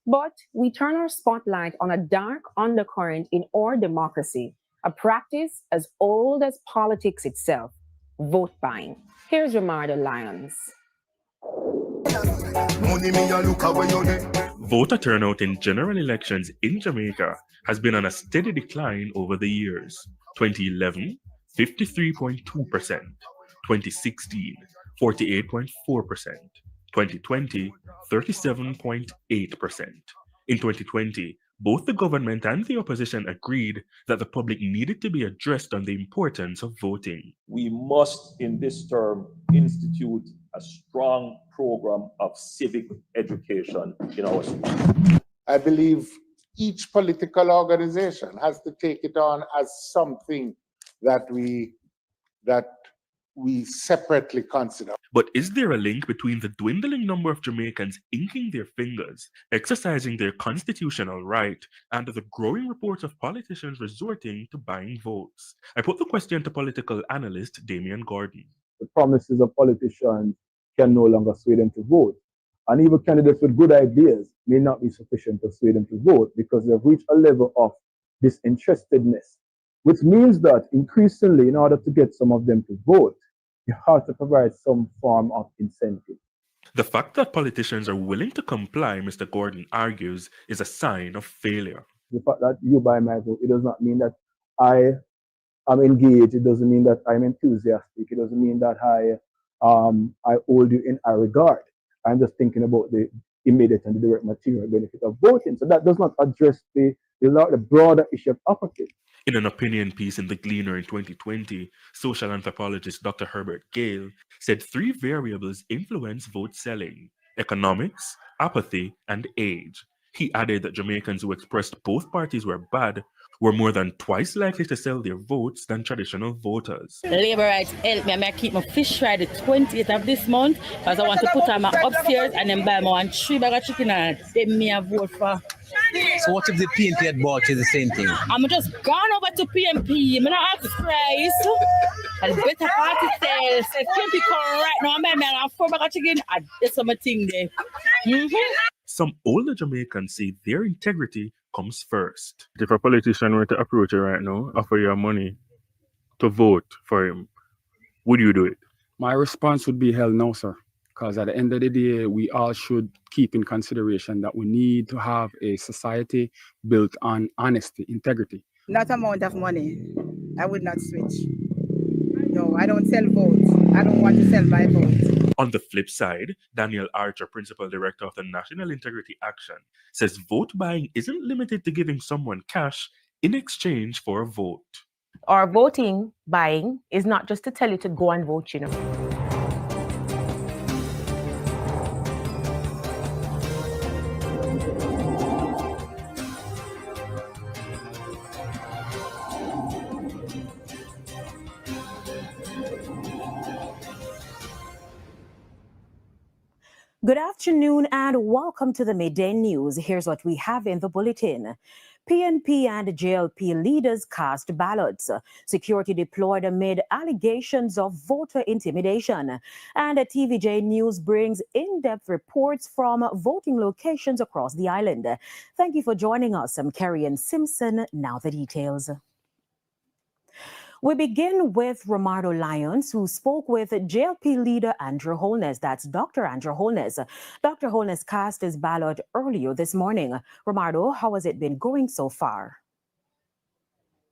But we turn our spotlight on a dark undercurrent in our democracy, a practice as old as politics itself, vote buying. Here's Ramardo Lyons. Voter turnout in general elections in Jamaica has been on a steady decline over the years. 2011, 53.2%. 2016, 48.4%. 2020, 37.8%. In 2020, both the government and the opposition agreed that the public needed to be addressed on the importance of voting. We must, in this term, institute a strong program of civic education in our schools. I believe each political organization has to take it on as something that we separately consider. But is there a link between the dwindling number of Jamaicans inking their fingers, exercising their constitutional right, and the growing reports of politicians resorting to buying votes? I put the question to political analyst Damian Gordon. The promises of politicians can no longer sway them to vote. And even candidates with good ideas may not be sufficient to sway them to vote because they've reached a level of disinterestedness, which means that increasingly, in order to get some of them to vote, you have to provide some form of incentive. The fact that politicians are willing to comply, Mr. Gordon argues, is a sign of failure. The fact that you buy my vote, it does not mean that I am engaged. It doesn't mean that I'm enthusiastic. It doesn't mean that I hold you in a regard. I'm just thinking about the immediate and the direct material benefit of voting. So that does not address the broader issue of apathy. In an opinion piece in The Gleaner in 2020, social anthropologist Dr. Herbert Gale said 3 variables influence vote selling: economics, apathy, and age. He added that Jamaicans who expressed both parties were bad were more than twice likely to sell their votes than traditional voters. Labor rights help me. I keep my fish fry the 20th of this month because I want to put on my upstairs and then buy more 3 bags of chicken and then me a vote for. So what if the PNP had bought you the same thing? I'm just gone over to PNP. I'm not ask price. And better party sales. If PNP come right now, I'm have 4 bags of chicken. That's some thing there. Some older Jamaicans say their integrity comes first. If a politician were to approach you right now, offer you money to vote for him, would you do it? My response would be hell no, sir. Because at the end of the day, we all should keep in consideration that we need to have a society built on honesty, integrity. Not amount of money. I would not switch. No, I don't sell votes. I don't want to sell my vote. On the flip side, Daniel Archer, Principal Director of the National Integrity Action, says vote buying isn't limited to giving someone cash in exchange for a vote. Our voting buying is not just to tell you to go and vote, you know. Good afternoon and welcome to the Midday News. Here's what we have in the bulletin. PNP and JLP leaders cast ballots. Security deployed amid allegations of voter intimidation. And TVJ News brings in-depth reports from voting locations across the island. Thank you for joining us. I'm Carrie Ann Simpson. Now the details. We begin with Romardo Lyons, who spoke with JLP leader Andrew Holiness. That's Dr. Andrew Holiness. Dr. Holiness cast his ballot earlier this morning. Romardo, how has it been going so far?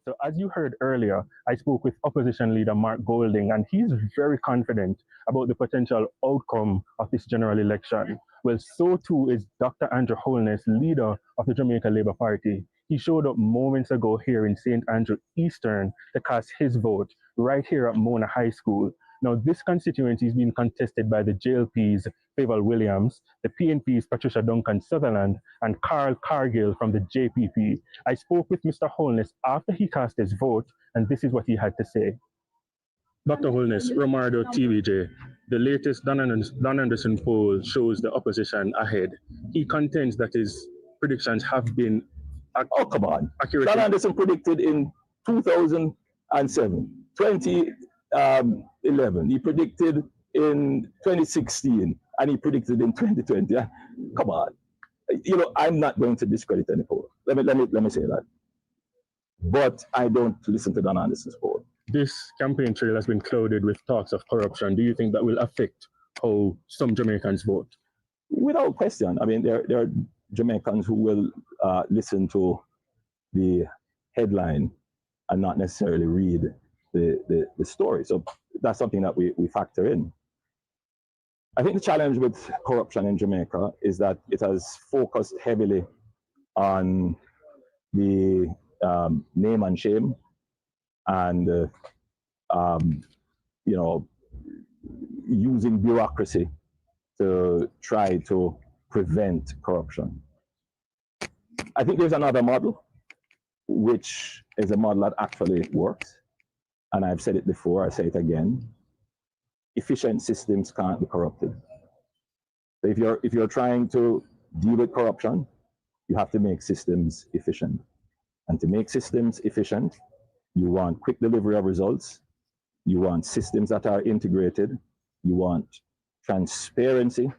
So as you heard earlier, I spoke with opposition leader Mark Golding, and he's very confident about the potential outcome of this general election. Well, so too is Dr. Andrew Holiness, leader of the Jamaica Labour Party. He showed up moments ago here in St. Andrew Eastern to cast his vote right here at Mona High School. Now, this constituency is being contested by the JLP's Favour Williams, the PNP's Patricia Duncan Sutherland, and Carl Cargill from the JPP. I spoke with Mr. Holiness after he cast his vote, and this is what he had to say. Dr. Holiness, Romardo TVJ, the latest Don Anderson poll shows the opposition ahead. He contends that his predictions have been accurate. Don Anderson predicted in 2007, 2011. He predicted in 2016, and he predicted in 2020. Come on. You know, I'm not going to discredit any poll. Let me say that. But I don't listen to Don Anderson's poll. This campaign trail has been clouded with talks of corruption. Do you think that will affect how some Jamaicans vote? Without question. I mean, there are Jamaicans who will listen to the headline and not necessarily read the story. So that's something that we factor in. I think the challenge with corruption in Jamaica is that it has focused heavily on the name and shame and you know, using bureaucracy to try to prevent corruption. I think there's another model, which is a model that actually works. And I've said it before, I say it again. Efficient systems can't be corrupted. So if you're trying to deal with corruption, you have to make systems efficient. And to make systems efficient, you want quick delivery of results, you want systems that are integrated, you want transparency,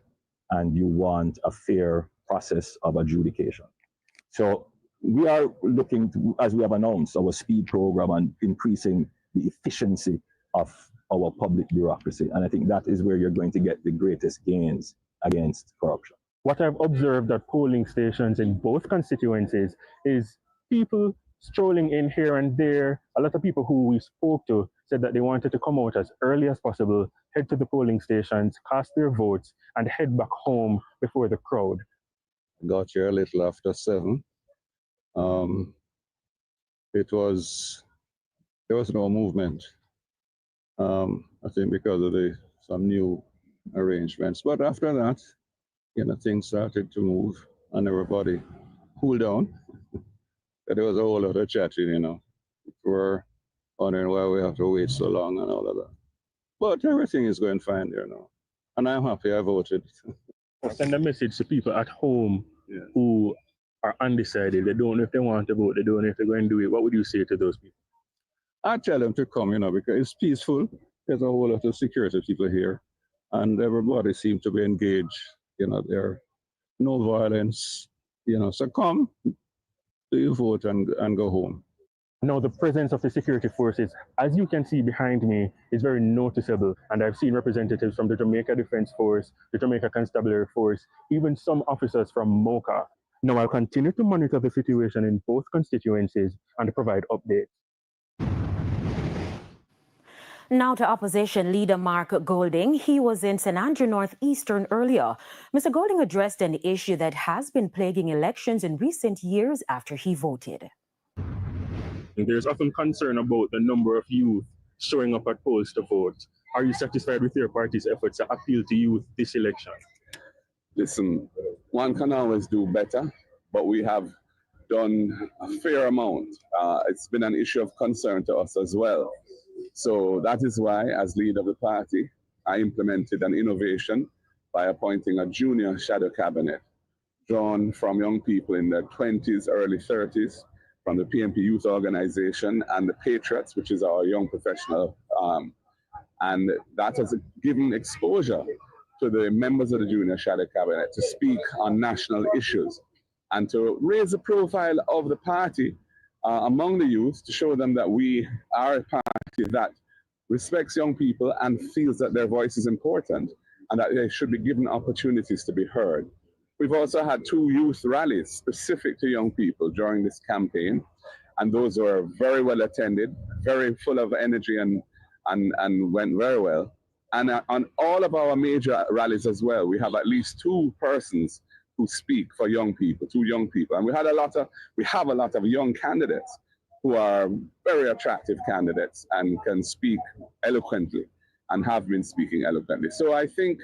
and you want a fair process of adjudication. So we are looking to, as we have announced, our speed program and increasing the efficiency of our public bureaucracy. And I think that is where you're going to get the greatest gains against corruption. What I've observed at polling stations in both constituencies is people strolling in here and there. A lot of people who we spoke to said that they wanted to come out as early as possible, head to the polling stations, cast their votes, and head back home before the crowd. Got here a little after 7. There was no movement. I think because of some new arrangements. But after that, you know, things started to move and everybody cooled down. There was a whole lot of chatting, you know. We're wondering why we have to wait so long and all of that. But everything is going fine there now. And I'm happy I voted. Send a message to people at home who are undecided. They don't know if they want to vote. They don't know if they're going to do it. What would you say to those people? I tell them to come, you know, because it's peaceful. There's a whole lot of security people here. And everybody seems to be engaged. You know, there's no violence. You know, so come, do your vote and go home. Now, the presence of the security forces, as you can see behind me, is very noticeable. And I've seen representatives from the Jamaica Defense Force, the Jamaica Constabulary Force, even some officers from MOCA. Now, I'll continue to monitor the situation in both constituencies and provide updates. Now to opposition leader Mark Golding. He was in St. Andrew Northeastern earlier. Mr. Golding addressed an issue that has been plaguing elections in recent years after he voted. There's often concern about the number of youth showing up at polls to vote. Are you satisfied with your party's efforts to appeal to youth this election? Listen, one can always do better, but we have done a fair amount. It's been an issue of concern to us as well. So that is why, as leader of the party, I implemented an innovation by appointing a junior shadow cabinet drawn from young people in their 20s, early 30s, from the PNP Youth Organization and the Patriots, which is our young professional. And that has given exposure to the members of the junior shadow cabinet to speak on national issues and to raise the profile of the party among the youth to show them that we are a party party that respects young people and feels that their voice is important and that they should be given opportunities to be heard. We've also had 2 youth rallies specific to young people during this campaign, and those were very well attended, very full of energy and went very well. And on all of our major rallies as well, we have at least 2 persons who speak for young people, 2 young people. And we have a lot of young candidates who are very attractive candidates and can speak eloquently and have been speaking eloquently. So I think,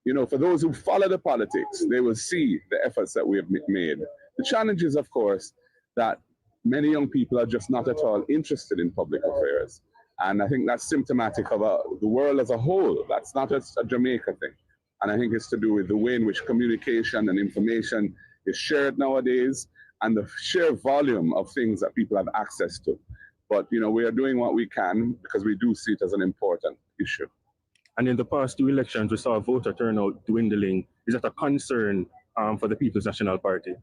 you know, for those who follow the politics, they will see the efforts that we have made. The challenge is, of course, that many young people are just not at all interested in public affairs. And I think that's symptomatic of the world as a whole. That's not just a Jamaica thing. And I think it's to do with the way in which communication and information is shared nowadays and the sheer volume of things that people have access to. But, you know, we are doing what we can because we do see it as an important issue. And in the past 2 elections, we saw voter turnout dwindling. Is that a concern for the People's National Party?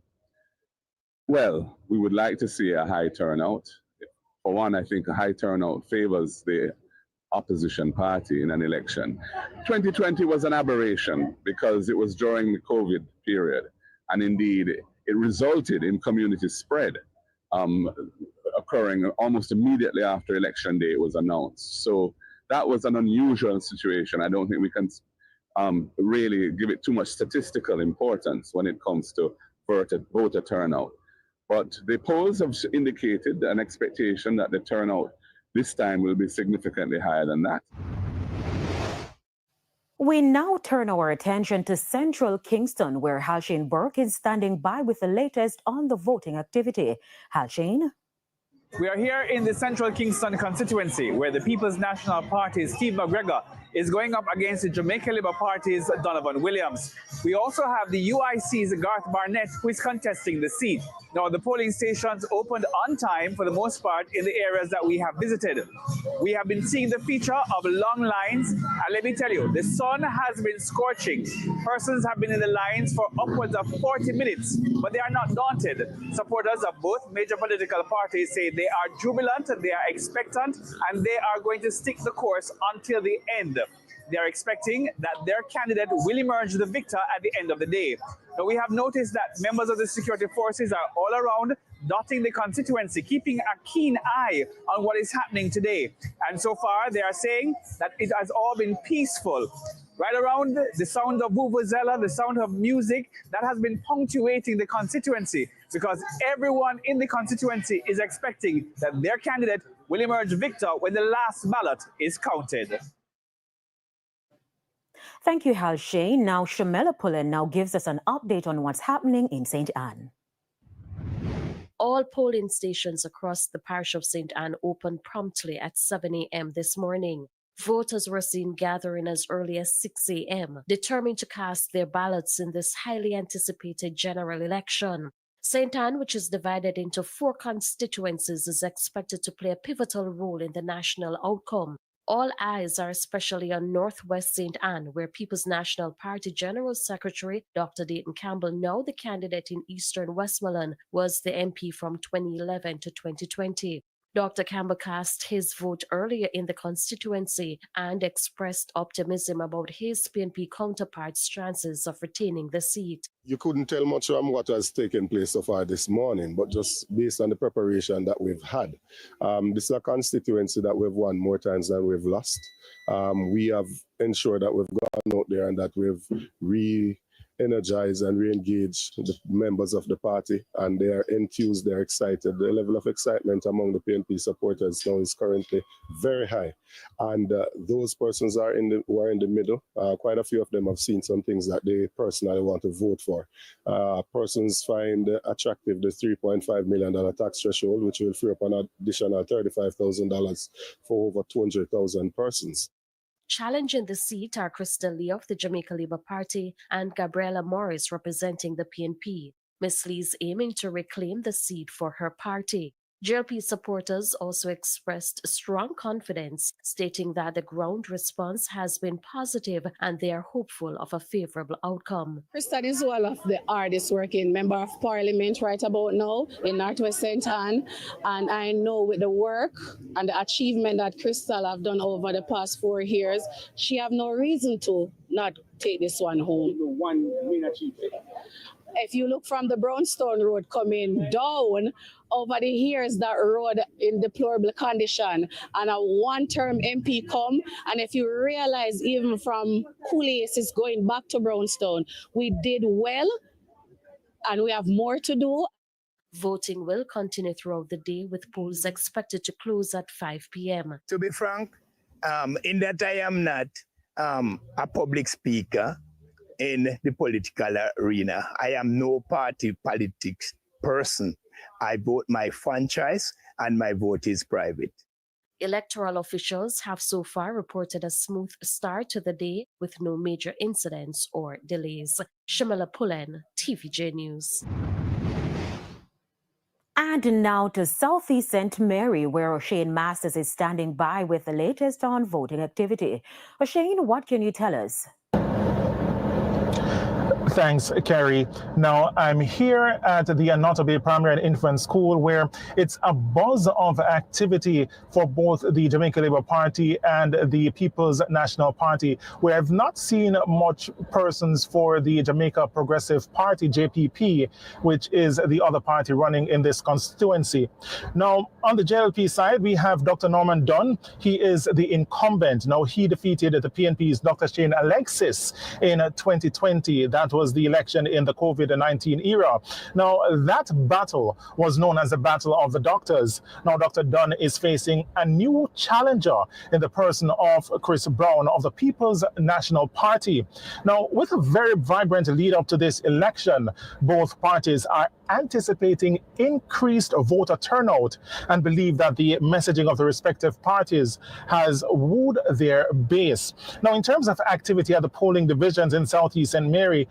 Well, we would like to see a high turnout. For one, I think a high turnout favors the opposition party in an election. 2020 was an aberration because it was during the COVID period. And indeed, it resulted in community spread occurring almost immediately after election day was announced. So that was an unusual situation. I don't think we can really give it too much statistical importance when it comes to voter turnout. But the polls have indicated an expectation that the turnout this time will be significantly higher than that. We now turn our attention to Central Kingston, where Halshane Burke is standing by with the latest on the voting activity. Halshane? We are here in the Central Kingston constituency, where the People's National Party's Steve McGregor is going up against the Jamaica Labour Party's Donovan Williams. We also have the UIC's Garth Barnett, who is contesting the seat. Now, the polling stations opened on time for the most part in the areas that we have visited. We have been seeing the feature of long lines, and let me tell you, the sun has been scorching. Persons have been in the lines for upwards of 40 minutes, but they are not daunted. Supporters of both major political parties say they are jubilant, they are expectant, and they are going to stick the course until the end. They are expecting that their candidate will emerge the victor at the end of the day. Now, we have noticed that members of the security forces are all around, dotting the constituency, keeping a keen eye on what is happening today. And so far, they are saying that it has all been peaceful. Right around the sound of vuvuzela, the sound of music, that has been punctuating the constituency because everyone in the constituency is expecting that their candidate will emerge victor when the last ballot is counted. Thank you, Halshane. Now, Shamela Pullen now gives us an update on what's happening in St. Anne. All polling stations across the parish of St. Anne opened promptly at 7 a.m. this morning. Voters were seen gathering as early as 6 a.m., determined to cast their ballots in this highly anticipated general election. St. Anne, which is divided into 4 constituencies, is expected to play a pivotal role in the national outcome. All eyes are especially on Northwest St. Anne, where People's National Party General Secretary Dr. Dayton Campbell, now the candidate in Eastern Westmoreland, was the MP from 2011 to 2020. Dr. Campbell cast his vote earlier in the constituency and expressed optimism about his PNP counterpart's chances of retaining the seat. You couldn't tell much from what has taken place so far this morning, but just based on the preparation that we've had. This is a constituency that we've won more times than we've lost. We have ensured that we've gone out there and that we've re-energized and re-engaged the members of the party, and they are enthused, they're excited. The level of excitement among the PNP supporters now is currently very high. And those persons who are in the middle, quite a few of them have seen some things that they personally want to vote for. Persons find attractive the $3.5 million tax threshold, which will free up an additional $35,000 for over 200,000 persons. Challenging the seat are Crystal Lee of the Jamaica Labour Party and Gabriela Morris representing the PNP. Ms. Lee is aiming to reclaim the seat for her party. JLP supporters also expressed strong confidence, stating that the ground response has been positive and they are hopeful of a favorable outcome. Crystal is one of the hardest working member of parliament right about now in Northwest St. Anne, and I know with the work and the achievement that Crystal have done over the past 4 years, she have no reason to not take this one home. One main achievement. If you look from the Brownstone Road coming down, over the years that road in deplorable condition, and a one-term MP come, and if you realize even from Coolies is going back to Brownstone, we did well and we have more to do. Voting will continue throughout the day with polls expected to close at 5 p.m. To be frank, in that I am not a public speaker in the political arena. I am no party politics person. I vote my franchise and my vote is private. Electoral officials have so far reported a smooth start to the day with no major incidents or delays. Shamila Pullen, TVJ News. And now to Southeast St. Mary, where O'Shane Masters is standing by with the latest on voting activity. O'Shane, what can you tell us? Thanks, Kerry. Now, I'm here at the Anotobe Primary and Infant School, where it's a buzz of activity for both the Jamaica Labour Party and the People's National Party, where I've not seen much persons for the Jamaica Progressive Party, JPP, which is the other party running in this constituency. Now, on the JLP side, we have Dr. Norman Dunn. He is the incumbent. Now, he defeated the PNP's Dr. Shane Alexis in 2020. That was the election in the COVID-19 era. Now, that battle was known as the Battle of the Doctors. Now, Dr. Dunn is facing a new challenger in the person of Chris Brown of the People's National Party. Now, with a very vibrant lead up to this election, both parties are anticipating increased voter turnout and believe that the messaging of the respective parties has wooed their base. Now, in terms of activity at the polling divisions in Southeast St. Mary,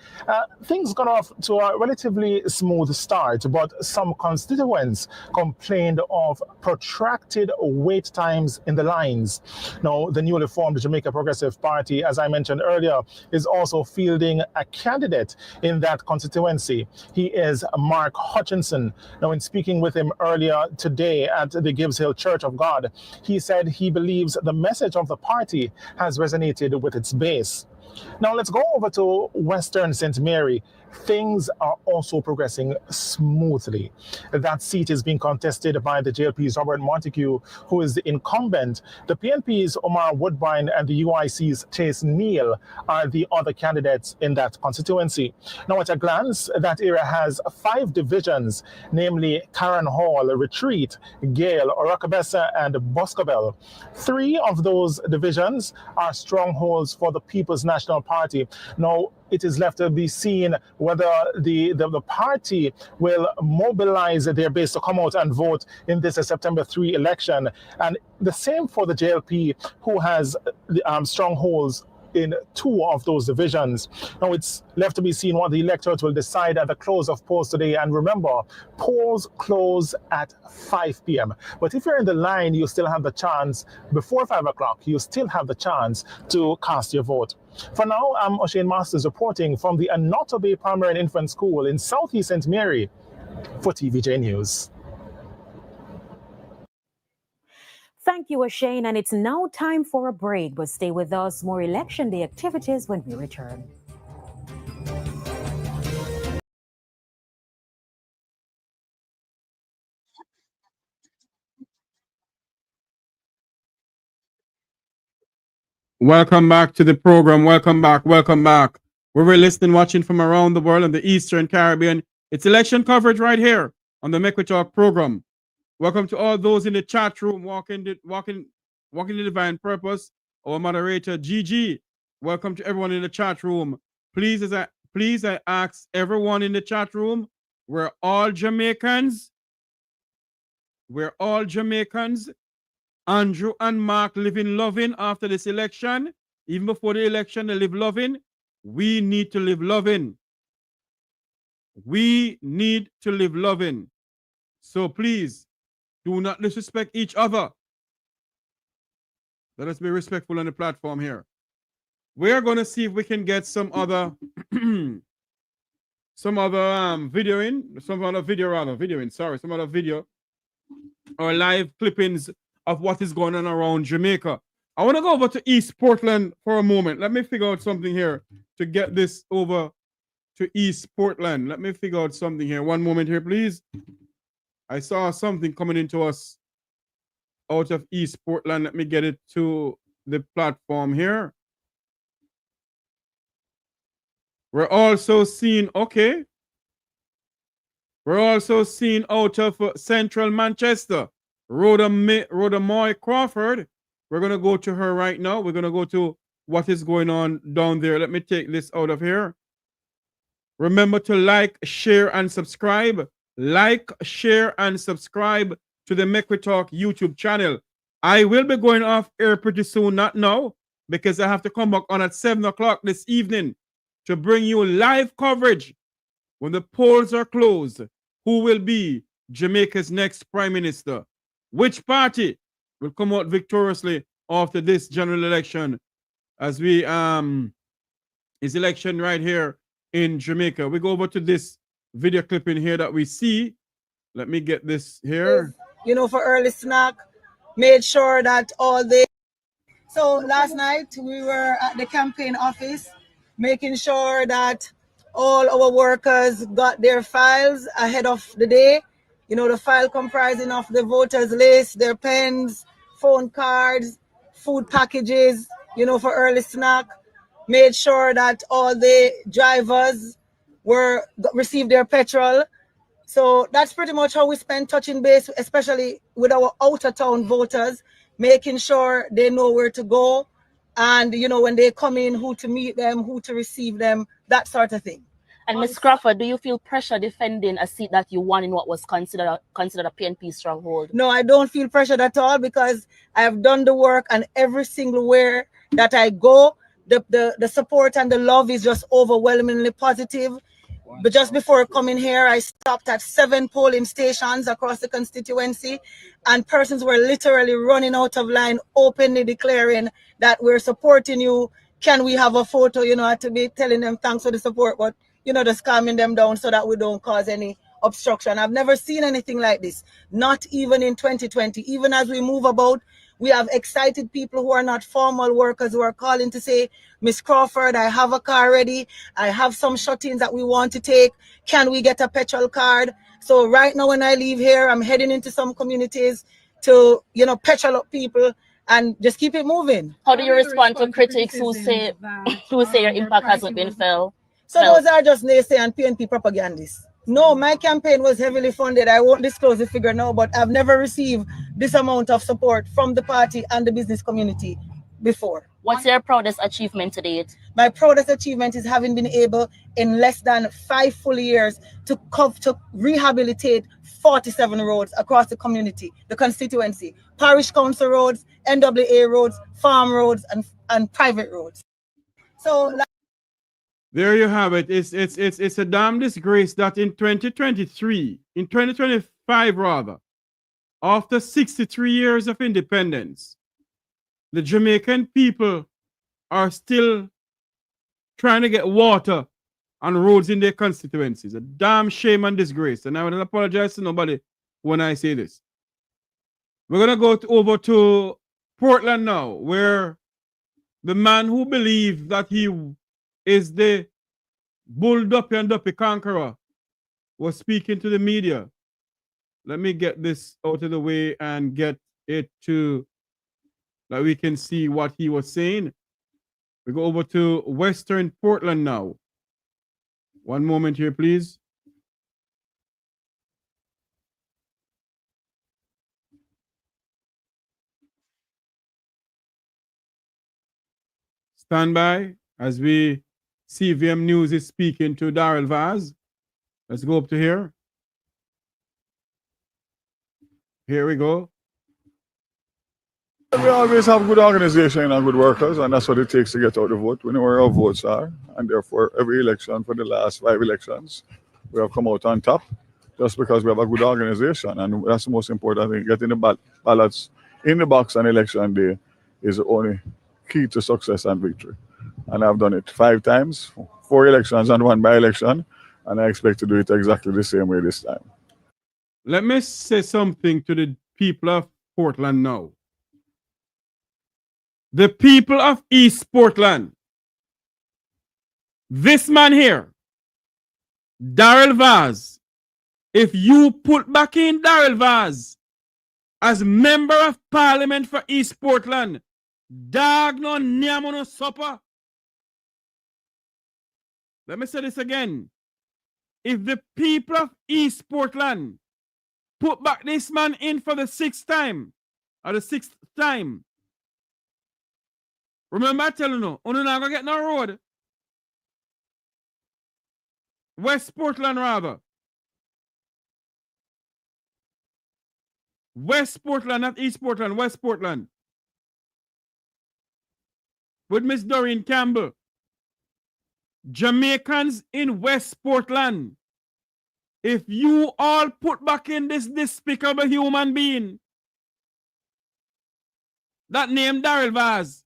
things got off to a relatively smooth start, but some constituents complained of protracted wait times in the lines. Now, the newly formed Jamaica Progressive Party, as I mentioned earlier, is also fielding a candidate in that constituency. He is Mark Hutchinson. Now, in speaking with him earlier today at the Gibbs Hill Church of God, he said he believes the message of the party has resonated with its base. Now, let's go over to Western St. Mary. Things are also progressing smoothly. That seat is being contested by the JLP's Robert Montague, who is the incumbent. The PNP's Omar Woodbine and the UIC's Chase Neal are the other candidates in that constituency. Now, at a glance, that area has 5 divisions, namely Karen Hall, Retreat, Gale, Oracabessa, and Boscobel. 3 of those divisions are strongholds for the People's National Party. Now, it is left to be seen whether the party will mobilize their base to come out and vote in this September 3 election. And the same for the JLP, who has strongholds in 2 of those divisions. Now, it's left to be seen what the electorate will decide at the close of polls today. And remember, polls close at 5 p.m. But if you're in the line, you still have the chance, before 5 o'clock, you still have the chance to cast your vote. For now, I'm O'Shane Masters reporting from the Anotobe Primary and Infant School in Southeast St. Mary for TVJ News. Thank you, O'Shane, and it's now time for a break, but stay with us. More Election Day activities when we return. Welcome back to the program. Welcome back. Welcome back. We're listening, watching from around the world and the Eastern Caribbean. It's election coverage right here on the Make We Talk program. Welcome to all those in the chat room, walking the divine purpose. Our moderator, Gigi. Welcome to everyone in the chat room. Please, I ask everyone in the chat room, we're all Jamaicans. We're all Jamaicans. Andrew and Mark living loving after this election. Even before the election, they live loving. We need to live loving. We need to live loving. So please, Do not disrespect each other. Let us be respectful on the platform here. We are going to see if we can get some other video or live clippings of what is going on around Jamaica. I want to go over to East Portland for a moment. Let me figure out something here to get this over to East Portland. Let me figure out something here. One moment here, please. I saw something coming into us out of East Portland. Let me get it to the platform here. We're also seeing, okay. We're also seeing out of Central Manchester, Rhoda Moy Crawford. We're going to go to her right now. We're going to go to what is going on down there. Let me take this out of here. Remember to like, share, and subscribe. Like, share, and subscribe to the Make We Talk YouTube channel. I will be going off air pretty soon, not now, because I have to come back on at 7 o'clock this evening to bring you live coverage when the polls are closed. Who will be Jamaica's next Prime Minister? Which party will come out victoriously after this general election as we is election right here in Jamaica. We go over to this video clipping here that we see. Let me get this here. You know, for early snack, made sure that all day. So last night we were at the campaign office, making sure that all our workers got their files ahead of the day. You know, the file comprising of the voters list, their pens, phone cards, food packages, you know, for early snack. Made sure that all the drivers received their petrol. So that's pretty much how we spend touching base, especially with our outer town voters, making sure they know where to go. And, you know, when they come in, who to meet them, who to receive them, that sort of thing. And Ms. Crawford, do you feel pressure defending a seat that you won in what was considered a PNP stronghold? No, I don't feel pressured at all because I have done the work, and every single where that I go, the support and the love is just overwhelmingly positive. But just before coming here, I stopped at 7 polling stations across the constituency, and persons were literally running out of line, openly declaring that we're supporting you. Can we have a photo? You know, I had to be telling them thanks for the support, but, you know, just calming them down so that we don't cause any obstruction. I've never seen anything like this, not even in 2020. Even as we move about, we have excited people who are not formal workers who are calling to say, Miss Crawford, I have a car ready. I have some shut-ins that we want to take. Can we get a petrol card? So right now when I leave here, I'm heading into some communities to, you know, petrol up people and just keep it moving. How do you respond to critics who say your impact hasn't been felt? So those are just naysay and PNP propagandists. No, my campaign was heavily funded. I won't disclose the figure now, but I've never received this amount of support from the party and the business community before. What's your proudest achievement to date? My proudest achievement is having been able in less than 5 full years to rehabilitate 47 roads across the community, the constituency, parish council roads, NWA roads, farm roads, and private roads. So there you have it. It's a damn disgrace that in 2025 rather, after 63 years of independence, the Jamaican people are still trying to get water on roads in their constituencies. A damn shame and disgrace. And I will apologize to nobody when I say this. We're going to go over to Portland now, where the man who believed that he is the bull duppy and duppy conqueror was speaking to the media. Let me get this out of the way and get it to that we can see what he was saying. We go over to Western Portland now. One moment here, please. Stand by as we CVM News is speaking to Darrell Vaz. Let's go up to here. Here we go. We always have good organization and good workers, and that's what it takes to get out the vote. We know where our votes are, and therefore every election for the last 5 elections, we have come out on top. just because we have a good organization. And that's the most important thing. Getting the ballots in the box on election day is the only key to success and victory. And I've done it 5 times, 4 elections and 1 by-election, and I expect to do it exactly the same way this time. Let me say something to the people of Portland now. The people of East Portland, this man here, Darrell Vaz, if you put back in Darrell Vaz as member of parliament for East Portland, dog no nyamo no supper. Let me say this again. If the people of East Portland put back this man in for the 6th time, or the 6th time, remember I tell you no, you're not going to get no road. West Portland rather. West Portland, not East Portland, West Portland. With Miss Doreen Campbell. Jamaicans in West Portland. If you all put back in this despicable human being, that named Darrell Vaz,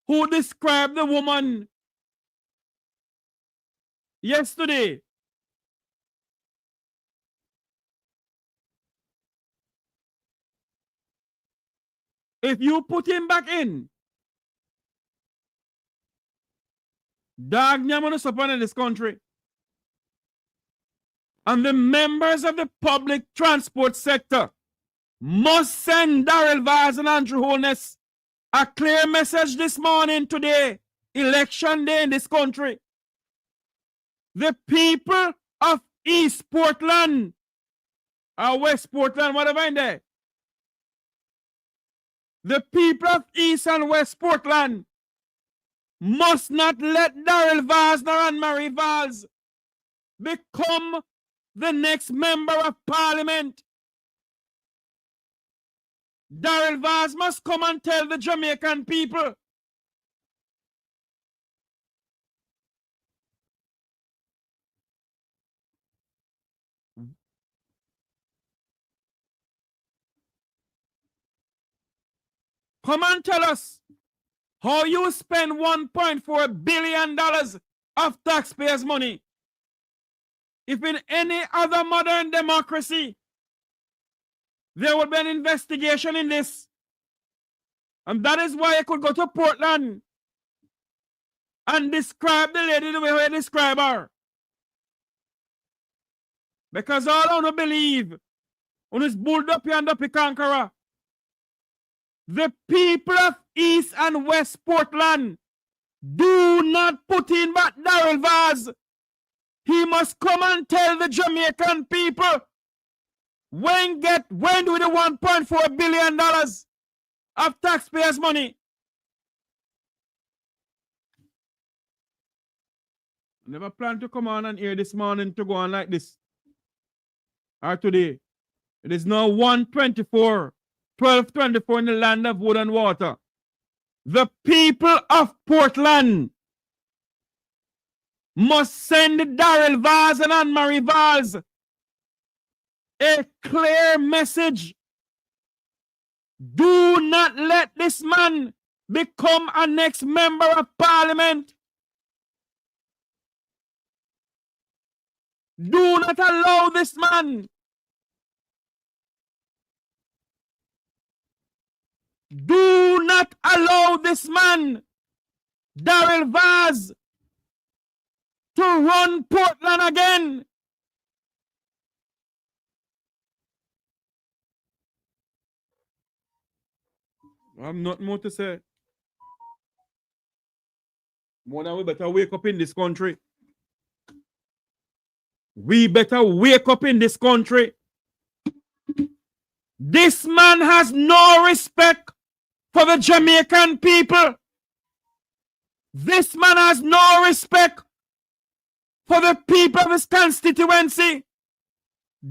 who described the woman yesterday. If you put him back in, dog nyamano support in this country. And the members of the public transport sector must send Darrell Vaz and Andrew Holiness a clear message this morning today, election day in this country. The people of East Portland or West Portland, whatever in there. The people of East and West Portland must not let Darrell Vaz nor Anne-Marie Vaz become the next member of parliament. Darrell Vaz must come and tell the Jamaican people come and tell us how you spend $1.4 billion of taxpayers' money. If in any other modern democracy, there would be an investigation in this. And that is why I could go to Portland and describe the lady the way I describe her. Because all I don't believe on this bulldog and the conqueror. The people of East and West Portland do not put in back Darrell Vaz. He must come and tell the Jamaican people when do the $1.4 billion of taxpayers' money. I never planned to come on and here this morning to go on like this. Or today. It is now 12:24 in the land of wood and water. The people of Portland must send Darrell Vaz and Anne-Marie Vaz a clear message. Do not let this man become a next member of parliament. Do not allow this man. Do not allow this man, Darrell Vaz, to run Portland again. I have nothing more to say. More than we better wake up in this country. We better wake up in this country. This man has no respect for the Jamaican people. This man has no respect for the people of his constituency.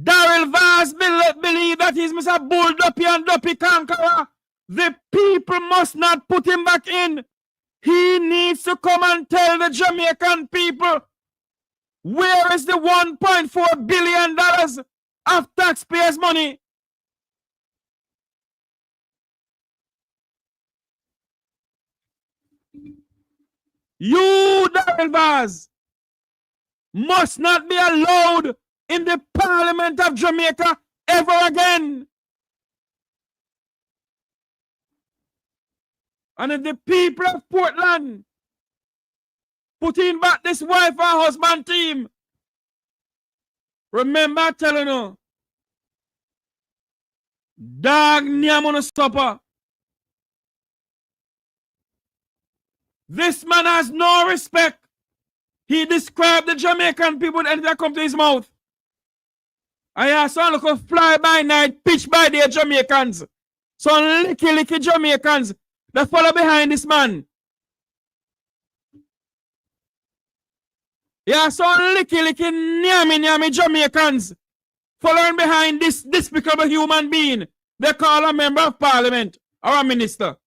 Darrell Vaz believe that he's Mr. Bull Duppy and Duppy Conqueror. The people must not put him back in. He needs to come and tell the Jamaican people Where is the $1.4 billion of taxpayers' money? You, Daryl Vaz, must not be allowed in the Parliament of Jamaica ever again. And if the people of Portland putting back this wife and husband team, remember telling you, dog nyamono supper. This man has no respect. He described the Jamaican people and that come to his mouth. I saw look of fly by night, pitch by day Jamaicans. Some licky Jamaicans that follow behind this man. Yeah, some licky nyami Jamaicans following behind this despicable human being they call a member of parliament or a minister.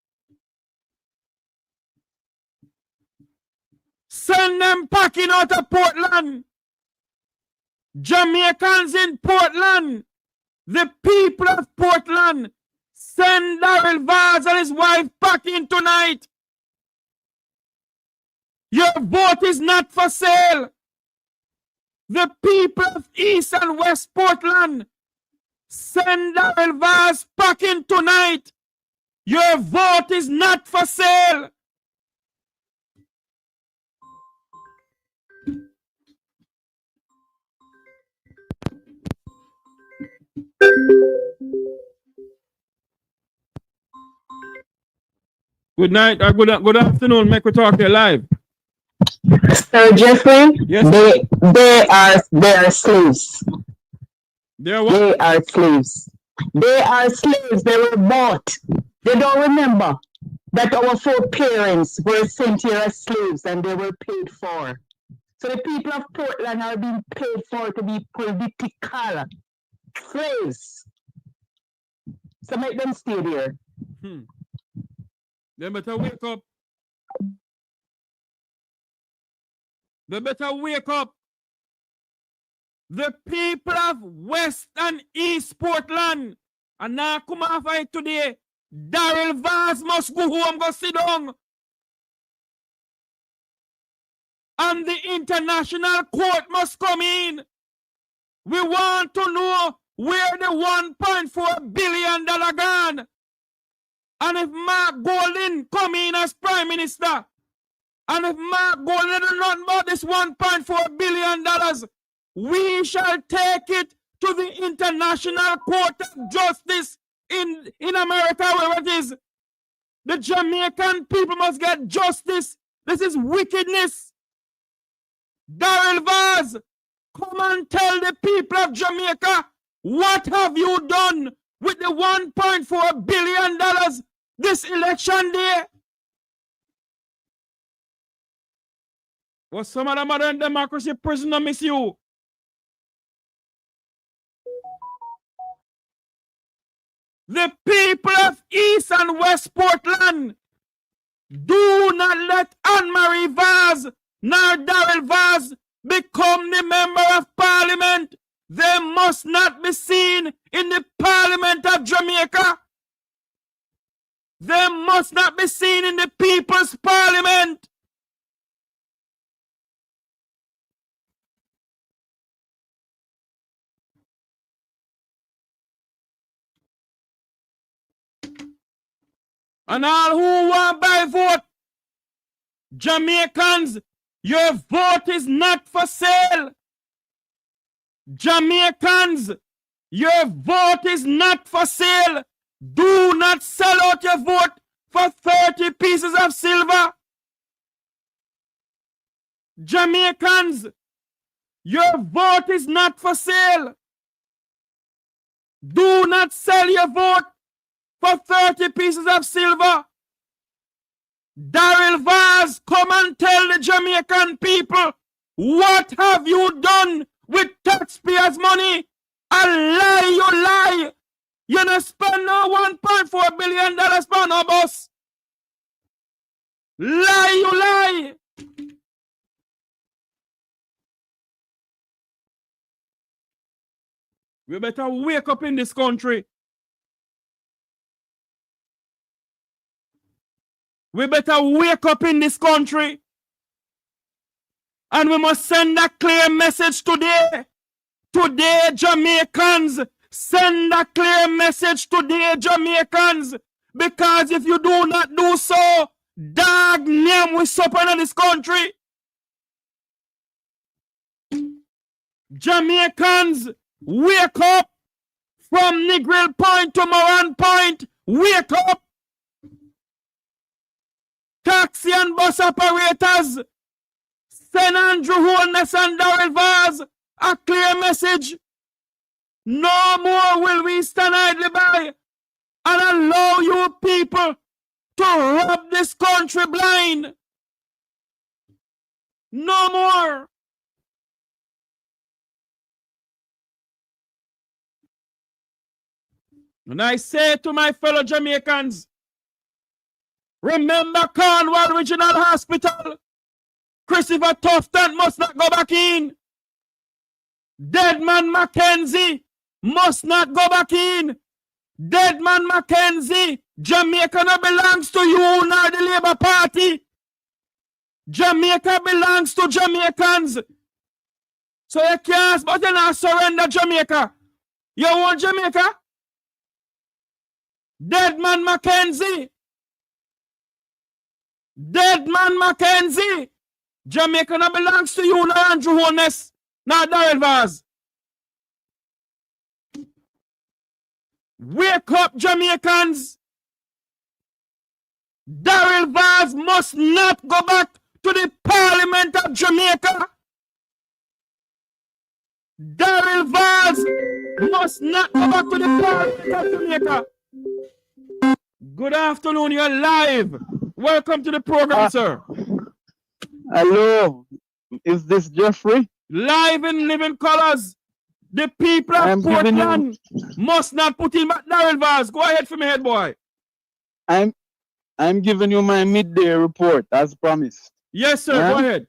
Send them packing out of Portland. Jamaicans in Portland, the people of Portland, send Daryl Vaz and his wife packing tonight. Your vote is not for sale. The people of East and West Portland, send Daryl Vaz packing tonight. Your vote is not for sale. Good night or good afternoon. Make we talk here live. Sir Jeffrey, yes, they are slaves. They're what? They are slaves. They are slaves. They were bought. They don't remember that our foreparents were sent here as slaves and they were paid for. So the people of Portland are being paid for to be political slaves. So make them stay there. They better wake up. They better wake up. The people of West and East Portland, and now come off it today, Daryl Vaz must go home, go sit down. And the international court must come in. We want to know where the $1.4 billion gone. And if Mark Golding come in as Prime Minister, and if Mark Golding does not about this $1.4 billion, we shall take it to the International Court of Justice in America, wherever it is. The Jamaican people must get justice. This is wickedness. Daryl Vaz, come and tell the people of Jamaica, what have you done with the $1.4 billion this election day? Was some of the modern democracy prisoner miss you? The people of East and West Portland, do not let Anne-Marie Vaz nor Daryl Vaz become the member of parliament. They must not be seen in the Parliament of Jamaica. They must not be seen in the People's Parliament. And all who want by vote, Jamaicans, your vote is not for sale. Jamaicans, your vote is not for sale. Do not sell out your vote for 30 pieces of silver. Jamaicans, your vote is not for sale. Do not sell your vote for 30 pieces of silver. Daryl Vaz, come and tell the Jamaican people, what have you done with taxpayers' money? A lie, you lie. You don't spend no $1.4 billion for no bus. Lie, you lie. We better wake up in this country. We better wake up in this country. And we must send a clear message today. Today, Jamaicans, send a clear message today, Jamaicans. Because if you do not do so, dog name we suffer in this country. Jamaicans, wake up from Negril Point to Moran Point. Wake up. Taxi and bus operators, St. Andrew, Holiness and Darrell Vaz, a clear message. No more will we stand idly by and allow you people to rob this country blind. No more. And I say to my fellow Jamaicans, remember Cornwall Regional Hospital. Christopher Tufton must not go back in. Deadman Mackenzie must not go back in. Deadman Mackenzie, Jamaica no belongs to you, nor the Labour Party. Jamaica belongs to Jamaicans. So you can't, but you not surrender Jamaica. You want Jamaica? Deadman Mackenzie. Deadman Mackenzie. Jamaica no belongs to you, nor Andrew Holiness, nor Darrell Vaz. Wake up, Jamaicans. Darrell Vaz must not go back to the Parliament of Jamaica. Darrell Vaz must not go back to the Parliament of Jamaica. Good afternoon, you're live. Welcome to the program, sir. Hello, is this Jeffrey? Live in living colors. The people of Portland must not put in back Darrell Vaz. Go ahead for me, head boy. I'm giving you my midday report as promised. Yes, sir. Go ahead.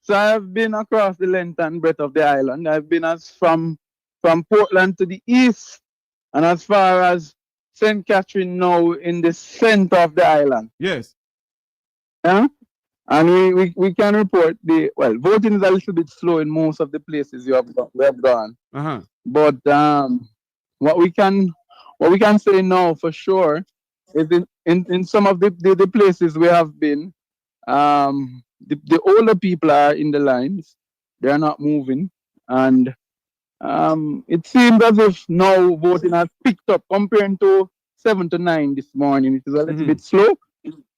So I've been across the length and breadth of the island. I've been from Portland to the east and as far as St. Catherine now in the center of the island. Yes. Yeah? And we can report voting is a little bit slow in most of the places we have gone. But what we can say now for sure is in some of the places we have been, the older people are in the lines. They are not moving. And it seems as if now voting has picked up compared to 7 to 9 this morning. It is a little bit slow.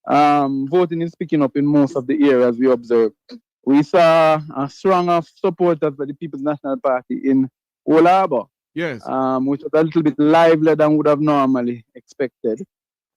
Voting is picking up in most of the areas we observed. We saw a strong of supporters for the People's National Party in Old Harbour. Yes. Which was a little bit livelier than would have normally expected.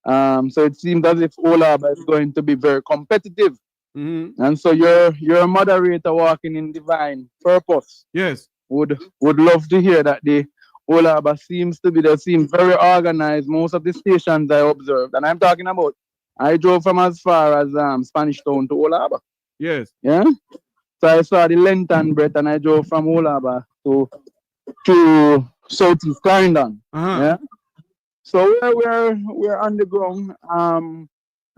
So it seems as if Old Harbour is going to be very competitive. And so your moderator walking in divine purpose. Yes. Would love to hear that the Old Harbour seem very organized. Most of the stations I observed, and I'm talking about, I drove from as far as Spanish Town to Old Harbour. Yes. Yeah. So I saw the length and breadth, and I drove from Old Harbour to Southeast Clarendon. Yeah. So we're on the ground. I'm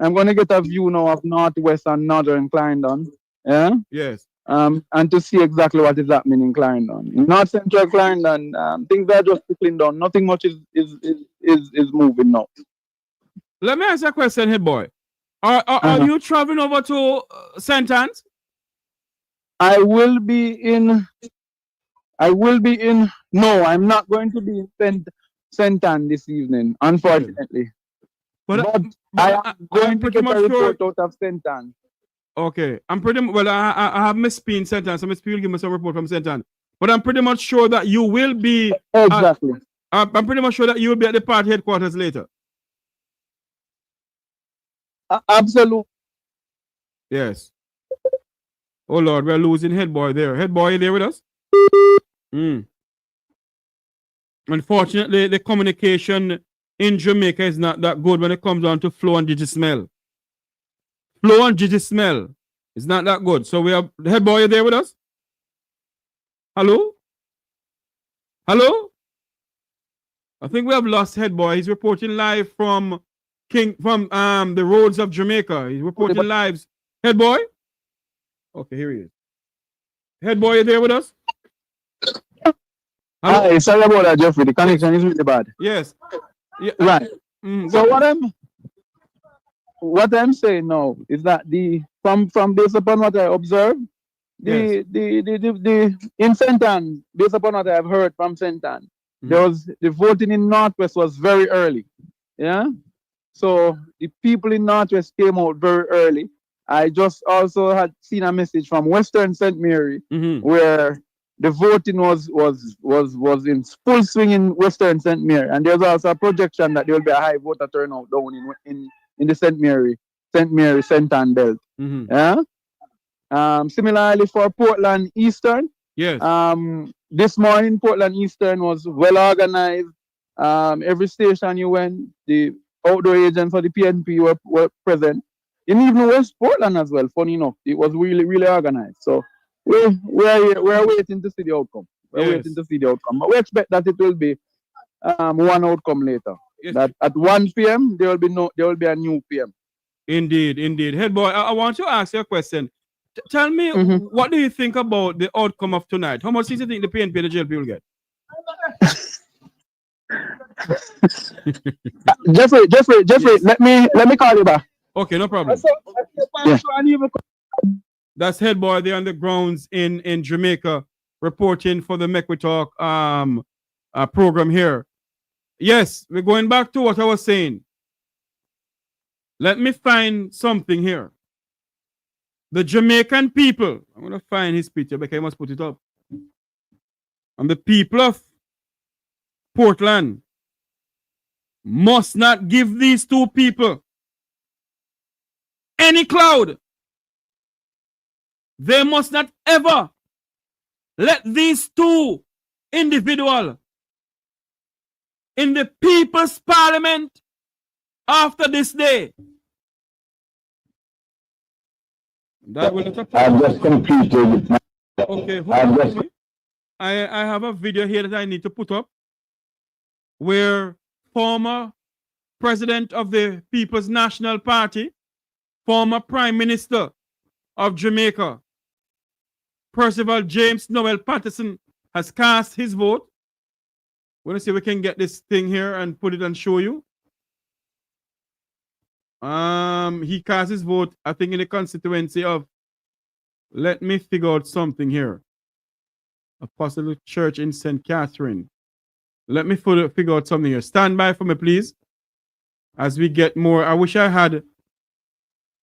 gonna get a view now of Northwest and Northern Clarendon. Yeah. Yes. And to see exactly what is happening in Clarendon. In North Central Clarendon, things are just trickling down. Nothing much is moving now. Let me ask you a question, head boy. Are you traveling over to St. Anne's? I will be in. No, I'm not going to be in St. Anne this evening, unfortunately. But I am going to get a report out of St. Anne. Okay, I'm pretty well. I have Miss P in St. Anne, so Miss P will give me some report from St. Anne. But I'm pretty much sure that you will be. Exactly. I'm pretty much sure that you will be at the party headquarters later. Absolutely. Yes. Oh Lord, we're losing head boy there. Head boy, you there with us? Unfortunately, the communication in Jamaica is not that good when it comes down to flow and digismell. Flow and digismell is not that good. So we have head boy, you there with us? Hello? Hello? I think we have lost Head Boy. He's reporting live from the roads of Jamaica. He's reporting live. Head Boy? Okay, here he is. Head Boy, you there with us? Hello? Hi, sorry about that, Jeffrey. The connection is really bad. Yes. Yeah. Right. So what I'm saying now is that from based upon what I observed, in Sentan, based upon what I've heard from Sentan, the voting in Northwest was very early. Yeah. So the people in Northwest came out very early. I just also had seen a message from Western St. Mary where the voting was in full swing in Western St. Mary, and there's also a projection that there will be a high voter turnout down in the St. Mary, Sentan belt. Yeah. Similarly for Portland Eastern, yes. This morning Portland Eastern was well organized. Every station you went, the outdoor agents for the PNP were present. And even West Portland as well, funny enough. It was really, really organized. So we're waiting to see the outcome. We're waiting to see the outcome. But we expect that it will be one outcome later. Yes. That at 1 p.m. there will be a new PM. Indeed, indeed. Head Boy, I want to ask you a question. Tell me, what do you think about the outcome of tonight? How much do you think the PNP and the JLP will get? Jeffrey, yes. let me call you back. Okay, no problem. Yeah. That's Head Boy there on the grounds in Jamaica, reporting for the Make We Talk program here. Yes, we're going back to what I was saying. Let me find something here. The Jamaican people, I'm going to find his picture because I must put it up. And the people of Portland must not give these two people any cloud. They must not ever let these two individuals in the People's Parliament after this day. That will I've just completed. Okay, hold on. I have a video here that I need to put up where former president of the People's National Party, former Prime Minister of Jamaica, Percival James Noel Patterson, has cast his vote. We're going to see if we can get this thing here and put it and show you. He cast his vote, I think, in the constituency of, let me figure out something here. Apostolic Church in St. Catherine. Let me figure out something here. Stand by for me, please. As we get more, I wish I had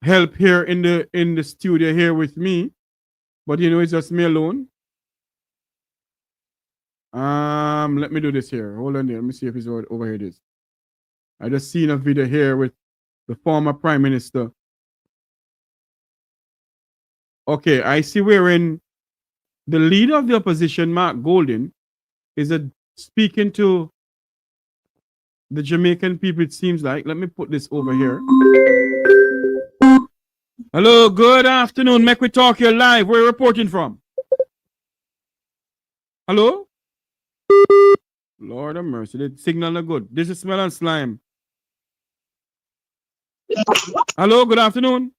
help here in the studio here with me, but you know, it's just me alone. Let me do this here. Hold on there. Let me see if it's over here. It is. I just seen a video here with the former Prime Minister. Okay, I see wherein the leader of the opposition, Mark Golden, is speaking to the Jamaican people, it seems like. Let me put this over here. Hello, good afternoon. Make We Talk here live. Where are you reporting from? Hello? Lord of mercy, the signal not good. This is Smell and Slime. Hello, good afternoon.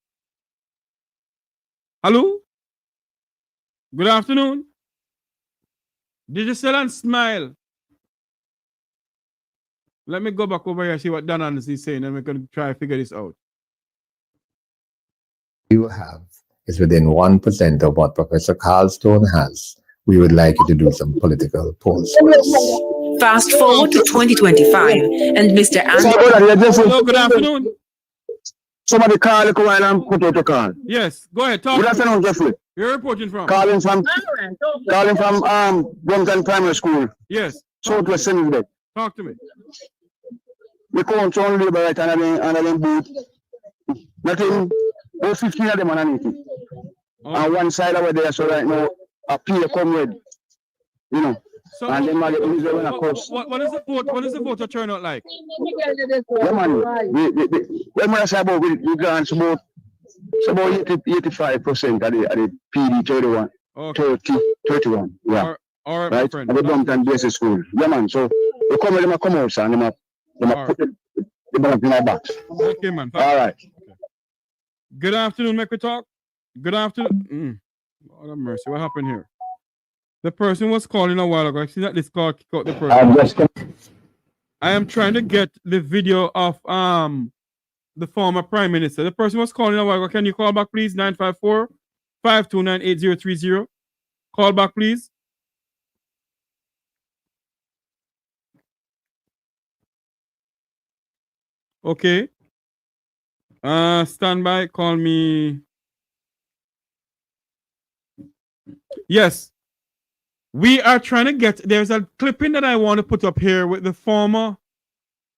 Hello? Good afternoon. Digital and Smile. Let me go back over here and see what Dan Anderson is saying, and we're going to try to figure this out. You have is within 1% of what Professor Carlstone has. We would like you to do some political polls for us. Fast forward to 2025, and Mr. Andrew. Hello, good afternoon. Somebody call you while I'm put out a call. Yes, go ahead. Talk. Good afternoon, Jeffrey. You're reporting from? Calling from Brompton Primary School. Yes. Southwest Seminary. Talk to me. We count on labor right under them booth. Nothing. All 15 of them underneath it. And one side over there, so right now, a peer come with, you know. So and then what is the vote? What is the voter turnout like? Yeah, man. When I say about we grant about 85% of the PD 31. Okay. 31. Yeah. All right, right? my friend. At the Brompton Basic School. Yeah, man. So they come with them come out, and them put the bag in our box. Okay, man. All right. Okay. Good afternoon, make we talk. Good afternoon. Lord have mercy. What happened here? The person was calling a while ago. I see that this call kicked out the person. I am trying to get the video of the former prime minister. The person was calling a while ago. Can you call back, please? 954-529-8030. Call back, please. Okay. Stand by. Call me. Yes. We are trying to get, there's a clipping that I want to put up here with the former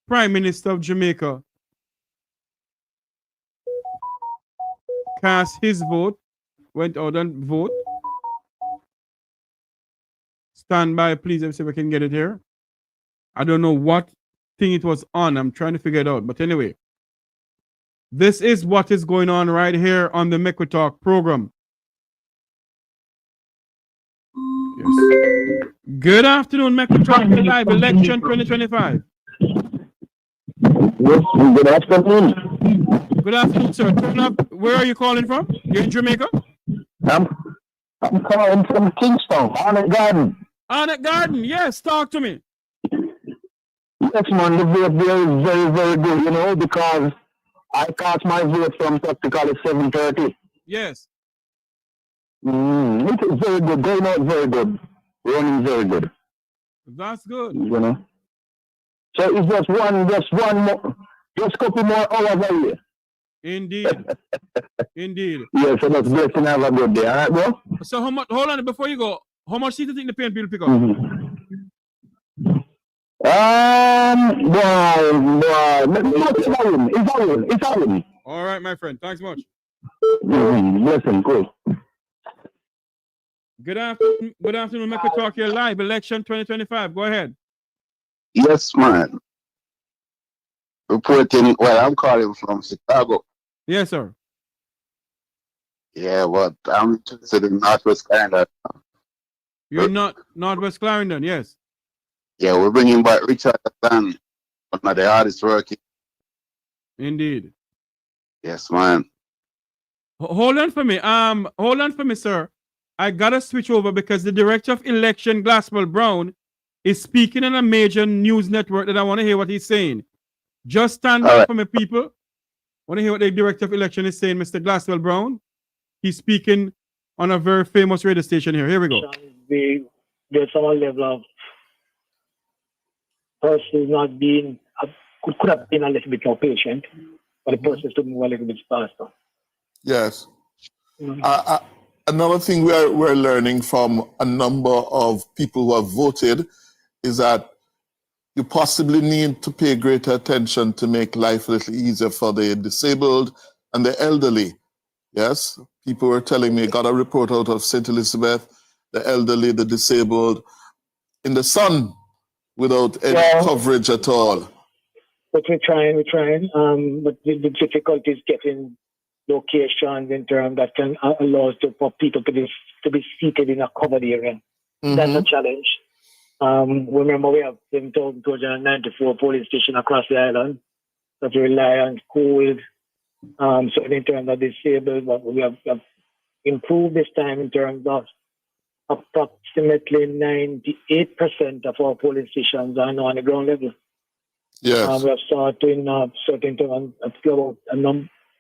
Prime Minister of Jamaica. Cast his vote, went out and vote. Stand by, please. Let me see if I can get it here. I don't know what thing it was on. I'm trying to figure it out. But anyway, this is what is going on right here on the Make We Talk program. Yes. Good afternoon, Make We Talk Live Election 2025. Yes, good afternoon. Good afternoon, sir. Turn up. Where are you calling from? You're in Jamaica? I'm calling from Kingston, Arnett Garden. Arnett Garden, yes. Talk to me. Yes, man, the vote there is very, very good, you know, because I cast my vote from practically 7:30. Yes. It is very good. Going out very good. Running very good. That's good. You know. So it's just one more, just a couple more hours away. Indeed. Indeed. Yeah, so that's great to have a good day. All right, bro? So how much, hold on, before you go, how much seat do you think the PNP will pick up? It's a win. All right, my friend. Thanks much. Listen, cool. Good afternoon, Make We Talk here live, election 2025. Go ahead. Yes, man. Reporting, well, I'm calling from Chicago. Yes, sir. Yeah, but I'm interested in Northwest Canada. You're not Northwest Clarendon, yes. Yeah, we're bringing back Richard Dunn, one of the hardest working. Indeed. Yes, man. Hold on for me, sir. I gotta switch over because the director of election, Glasswell Brown, is speaking on a major news network that I want to hear what he's saying. Just stand by for me, people. Want to hear what the director of election is saying, Mr. Glasswell Brown? He's speaking on a very famous radio station here. Here we go. There's some level of person not being, could have been a little bit more patient, but the process to move a little bit faster. Yes. Another thing we're learning from a number of people who have voted is that you possibly need to pay greater attention to make life a little easier for the disabled and the elderly. Yes, people were telling me, got a report out of St. Elizabeth, the elderly, the disabled, in the sun without any coverage at all. But we're trying. But the difficulty is getting locations in terms that can allow us for people to be seated in a covered area. That's a challenge. Remember, we have 7,294 polling stations across the island that rely on schools. So in terms of disabled, but we have improved this time in terms of approximately 98% of our polling stations are now on the ground level. Yes. We have started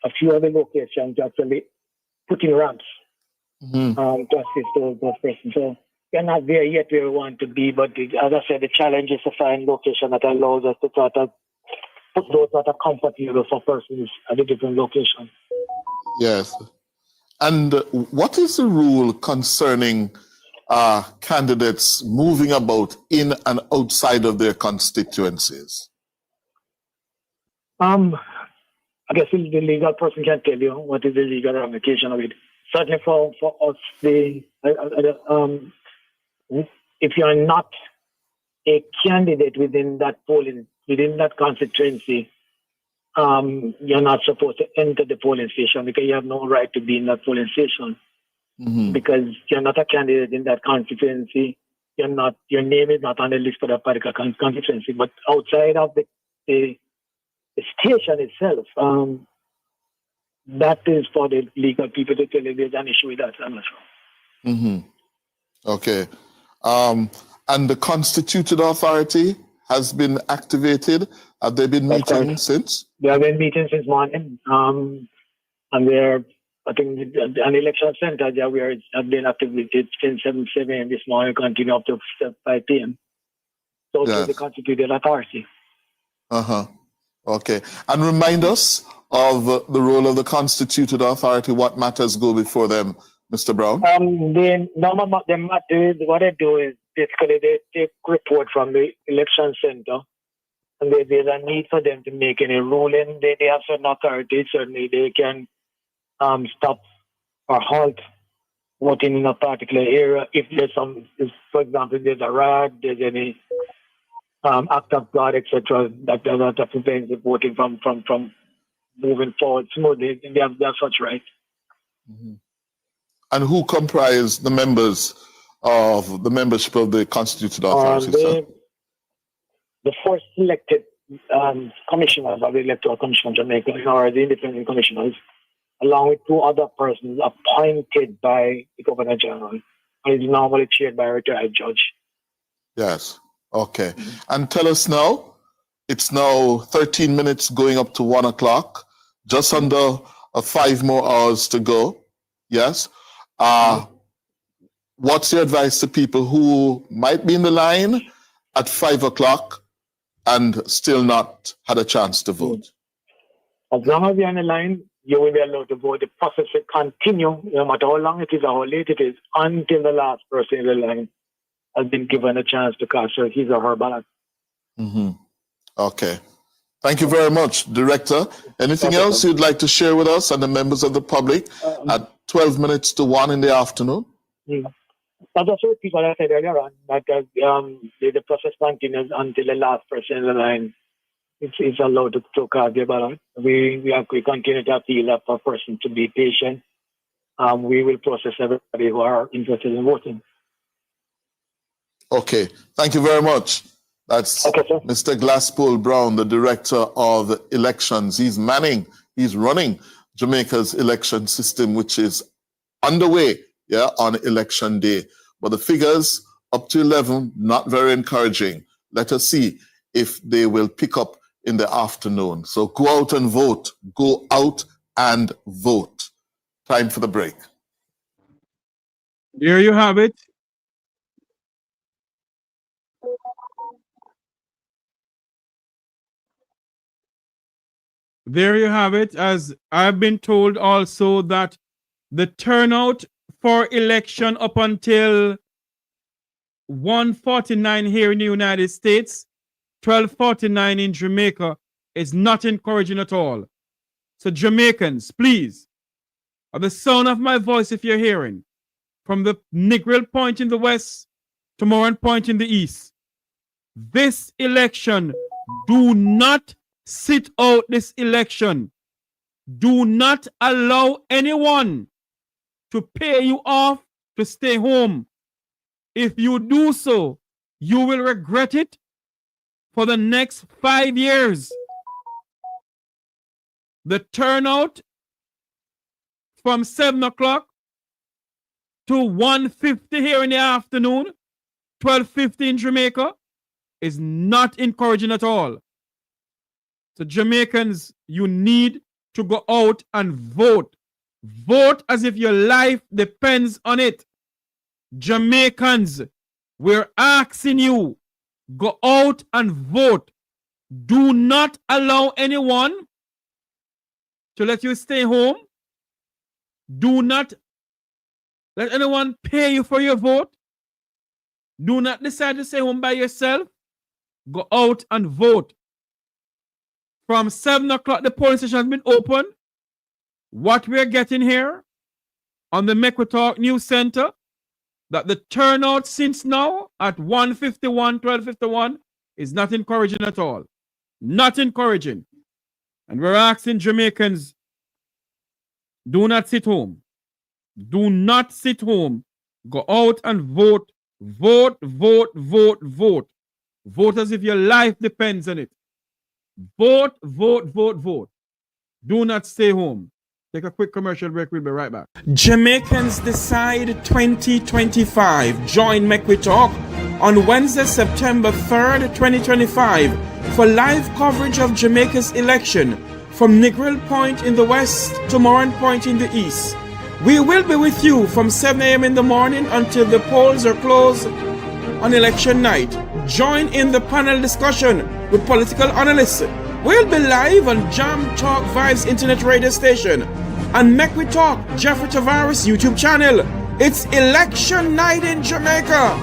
a few other locations actually putting ramps to assist those persons. So we're not there yet where we want to be, but as I said, the challenge is to find location that allows us to sort of put those that are comfortable for persons at a different location. Yes. And what is the rule concerning candidates moving about in and outside of their constituencies? I guess the legal person can tell you what is the legal ramification of it. Certainly for us, if you are not a candidate within that constituency, you're not supposed to enter the polling station because you have no right to be in that polling station. Because you're not a candidate in that constituency, your name is not on the list for that particular constituency. But outside of the station itself, that is for the legal people to tell you there's an issue with that. I'm not sure. Mm-hmm. Okay. And the constituted authority has been activated. Have they been meeting since? They have been meeting since morning. And they're, I think, an election center there where have been activated since 7 a.m. this morning, continue up to 5 p.m. So yes. To the constituted authority. Uh-huh. Okay. And remind us of the role of the constituted authority. What matters go before them, Mr. Brown? What they do is basically they take report from the election center, and there's a need for them to make any ruling. They have certain authorities. Certainly they can stop or halt voting in a particular area if there's for example, there's a riot, there's any act of God, etc. that prevents the voting from moving forward smoothly. They have such right. Mm-hmm. And who comprise the members of the membership of the constituted authority? The first selected commissioners of the Electoral Commission of Jamaica, or the independent commissioners, along with 2 other persons appointed by the Governor General, and is normally chaired by a retired judge. Yes. Okay. Mm-hmm. And tell us now, it's now 13 minutes going up to 1 o'clock, just under 5 more hours to go. Yes. What's your advice to people who might be in the line at 5 o'clock and still not had a chance to vote? As long as you're on the line, you will be allowed to vote. The process will continue, no matter how long it is or how late it is, until the last person in the line has been given a chance to cast his or her ballot. Mm-hmm. Okay. Thank you very much, Director. Anything else you'd like to share with us and the members of the public at 12 minutes to 1 in the afternoon? I'll just repeat what I said earlier on, that the process continues until the last person in the line is allowed to cast their ballot. We continue to appeal that for a person to be patient. We will process everybody who are interested in voting. Okay, thank you very much. That's Mr. Glasspool Brown, the Director of Elections. He's running Jamaica's election system, which is underway on election day. But the figures up to 11, not very encouraging. Let us see if they will pick up in the afternoon. So go out and vote. Go out and vote. Time for the break. There you have it. There you have it. As I've been told also that the turnout for election up until 1:49 here in the United States, 12:49 in Jamaica, is not encouraging at all. So Jamaicans, please, at the sound of my voice, if you're hearing, from the Negril Point in the west to Moran Point in the east, this election, do not sit out this election. Do not allow anyone to pay you off to stay home. If you do so, you will regret it for the next 5 years. The turnout from 7 o'clock to 1:50 here in the afternoon, 12:50 in Jamaica, is not encouraging at all. So Jamaicans, you need to go out and vote. Vote as if your life depends on it. Jamaicans, we're asking you, go out and vote. Do not allow anyone to let you stay home. Do not let anyone pay you for your vote. Do not decide to stay home by yourself. Go out and vote. From 7 o'clock, the polling station has been open. What we're getting here on the Mekwittalk News Center, that the turnout since now at 1:51, 12:51 is not encouraging at all. Not encouraging. And we're asking Jamaicans, do not sit home. Do not sit home. Go out and vote Vote, vote, vote, vote. Vote as if your life depends on it. Vote, vote, vote, vote. Do not stay home. Take a quick commercial break. We'll be right back. Jamaicans Decide 2025. Join Make We Talk on Wednesday, September 3rd, 2025 for live coverage of Jamaica's election from Negril Point in the west to Moran Point in the east. We will be with you from 7 a.m. in the morning until the polls are closed on election night. Join in the panel discussion with political analysts. We'll be live on Jam Talk Vibes Internet Radio Station and Make We Talk Jeffrey Tavares YouTube channel. It's election night in Jamaica.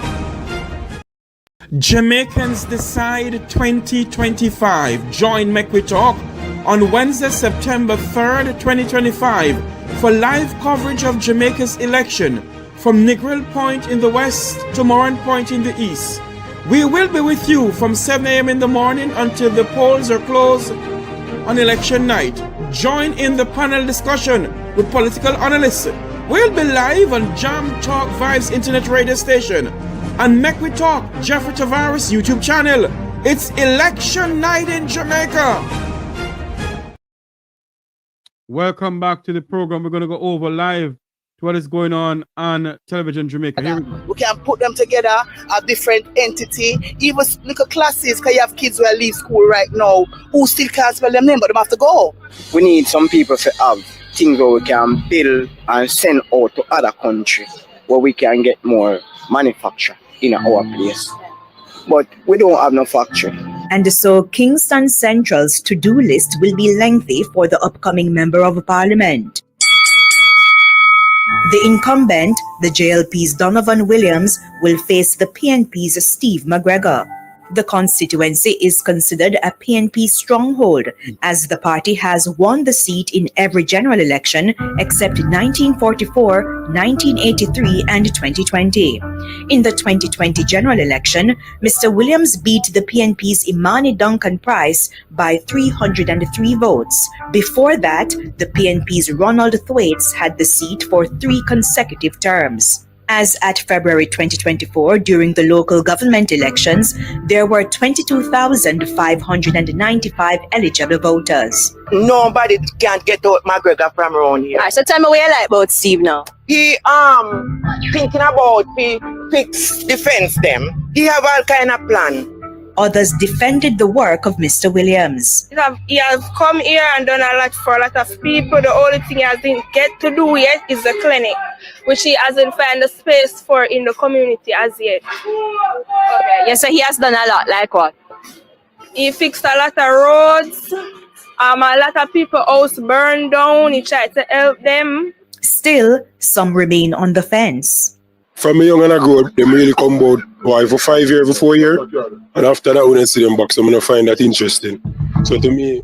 Jamaicans Decide 2025. Join Make We Talk on Wednesday, September 3rd, 2025 for live coverage of Jamaica's election from Negril Point in the west to Moran Point in the east. We will be with you from 7 a.m. in the morning until the polls are closed on election night. Join in the panel discussion with political analysts. We'll be live on Jam Talk Vibes Internet Radio Station and Make We Talk Jeffrey Tavares YouTube channel. It's election night in Jamaica. Welcome back to the program. We're going to go over live to what is going on television Jamaica. Here we can put them together, a different entity, even little classes, because you have kids who leave school right now who still can't spell them name, but they have to go. We need some people to have things where we can build and send out to other countries where we can get more manufacture in our place. But we don't have no factory. And so Kingston Central's to-do list will be lengthy for the upcoming Member of Parliament. The incumbent, the JLP's Donovan Williams, will face the PNP's Steve McGregor. The constituency is considered a PNP stronghold, as the party has won the seat in every general election except 1944, 1983, and 2020. In the 2020 general election, Mr. Williams beat the PNP's Imani Duncan Price by 303 votes. Before that, the PNP's Ronald Thwaites had the seat for 3 consecutive terms. As at February 2024, during the local government elections, there were 22,595 eligible voters. Nobody can get out McGregor from around here. Alright, so tell me what you like about Steve now. He thinking about fix defense them. He have all kind of plan. Others defended the work of Mr. Williams. He has come here and done a lot for a lot of people. The only thing he hasn't get to do yet is the clinic, which he hasn't found the space for in the community as yet. Okay, yes, so he has done a lot, like what? He fixed a lot of roads. A lot of people house burned down. He tried to help them. Still, some remain on the fence. From a young and I grow up, they really come about for 5 years, for 4 years. And after that, when I see them back, so I'm going to find that interesting. So to me,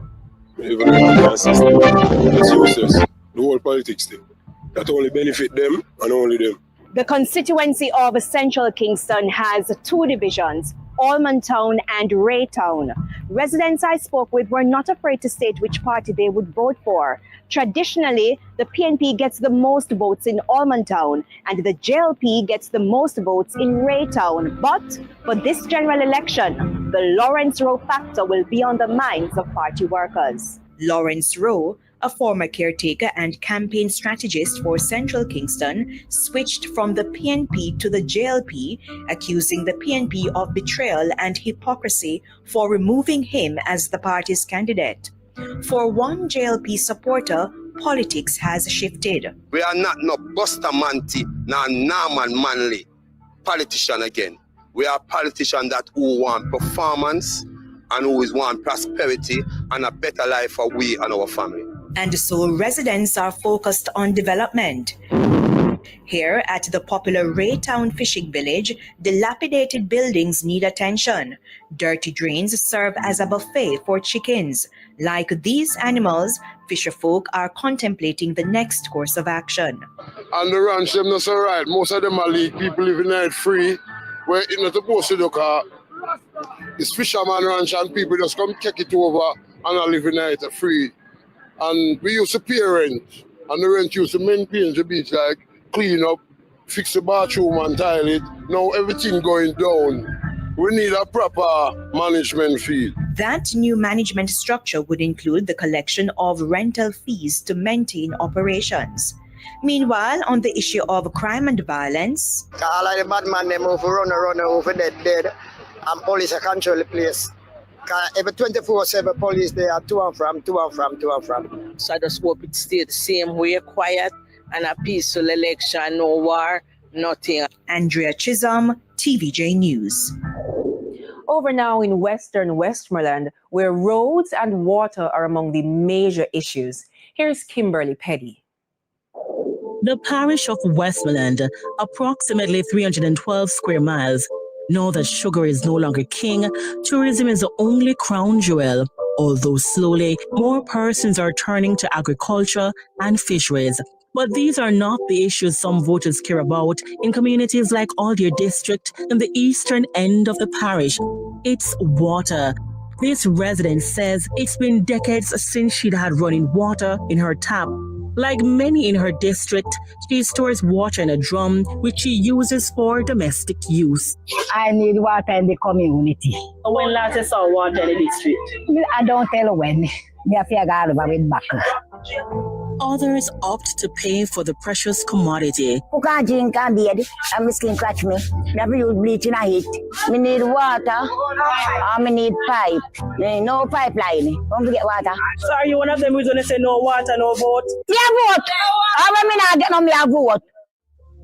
even the system, that's useless. The whole politics thing. That only benefit them and only them. The constituency of Central Kingston has 2 divisions, Allman Town and Ray Town. Residents I spoke with were not afraid to state which party they would vote for. Traditionally, the PNP gets the most votes in Allman Town and the JLP gets the most votes in Ray Town. But for this general election, the Lawrence Rowe factor will be on the minds of party workers. Lawrence Rowe, a former caretaker and campaign strategist for Central Kingston, switched from the PNP to the JLP, accusing the PNP of betrayal and hypocrisy for removing him as the party's candidate. For one JLP supporter, politics has shifted. We are not no Bustamante, nor Norman Manley politician again. We are politicians that who want performance and who want prosperity and a better life for we and our family. And so residents are focused on development. Here at the popular Raytown fishing village, dilapidated buildings need attention. Dirty drains serve as a buffet for chickens. Like these animals, fisherfolk are contemplating the next course of action. And the ranch, them not so right. Most of them are league people living there free. Where it's not supposed to do it's fisherman ranch and people just come take it over and are living there free. And we used to pay rent. And the rent used to maintain the beach, like clean up, fix the bathroom and tile it, Now everything going down. We need a proper management fee. That new management structure would include the collection of rental fees to maintain operations. Meanwhile, on the issue of crime and violence, all of the bad man they move run over dead, and police are control the place. Every 24/7 police they are to and from. So I just hope it stay the same way, quiet and a peaceful election, no war, nothing. Andrea Chisholm, TVJ News. Over now in Western Westmoreland, where roads and water are among the major issues. Here's Kimberly Petty. The parish of Westmoreland, approximately 312 square miles. Now that sugar is no longer king, tourism is the only crown jewel. Although slowly, more persons are turning to agriculture and fisheries. But these are not the issues some voters care about in communities like Aldeer District in the eastern end of the parish. It's water. This resident says it's been decades since she'd had running water in her tap. Like many in her district, she stores water in a drum, which she uses for domestic use. I need water in the community. When last you saw water in the district? I don't tell when. Me have to go over with bucket. Others opt to pay for the precious commodity. Who can't drink and bathe? And my skin catch me. Never use bleach in a heat. Me need water. I need pipe. No pipeline. Don't get water. So are you one of them who's gonna say no water, no vote? Yeah, vote. How me not get no me a vote?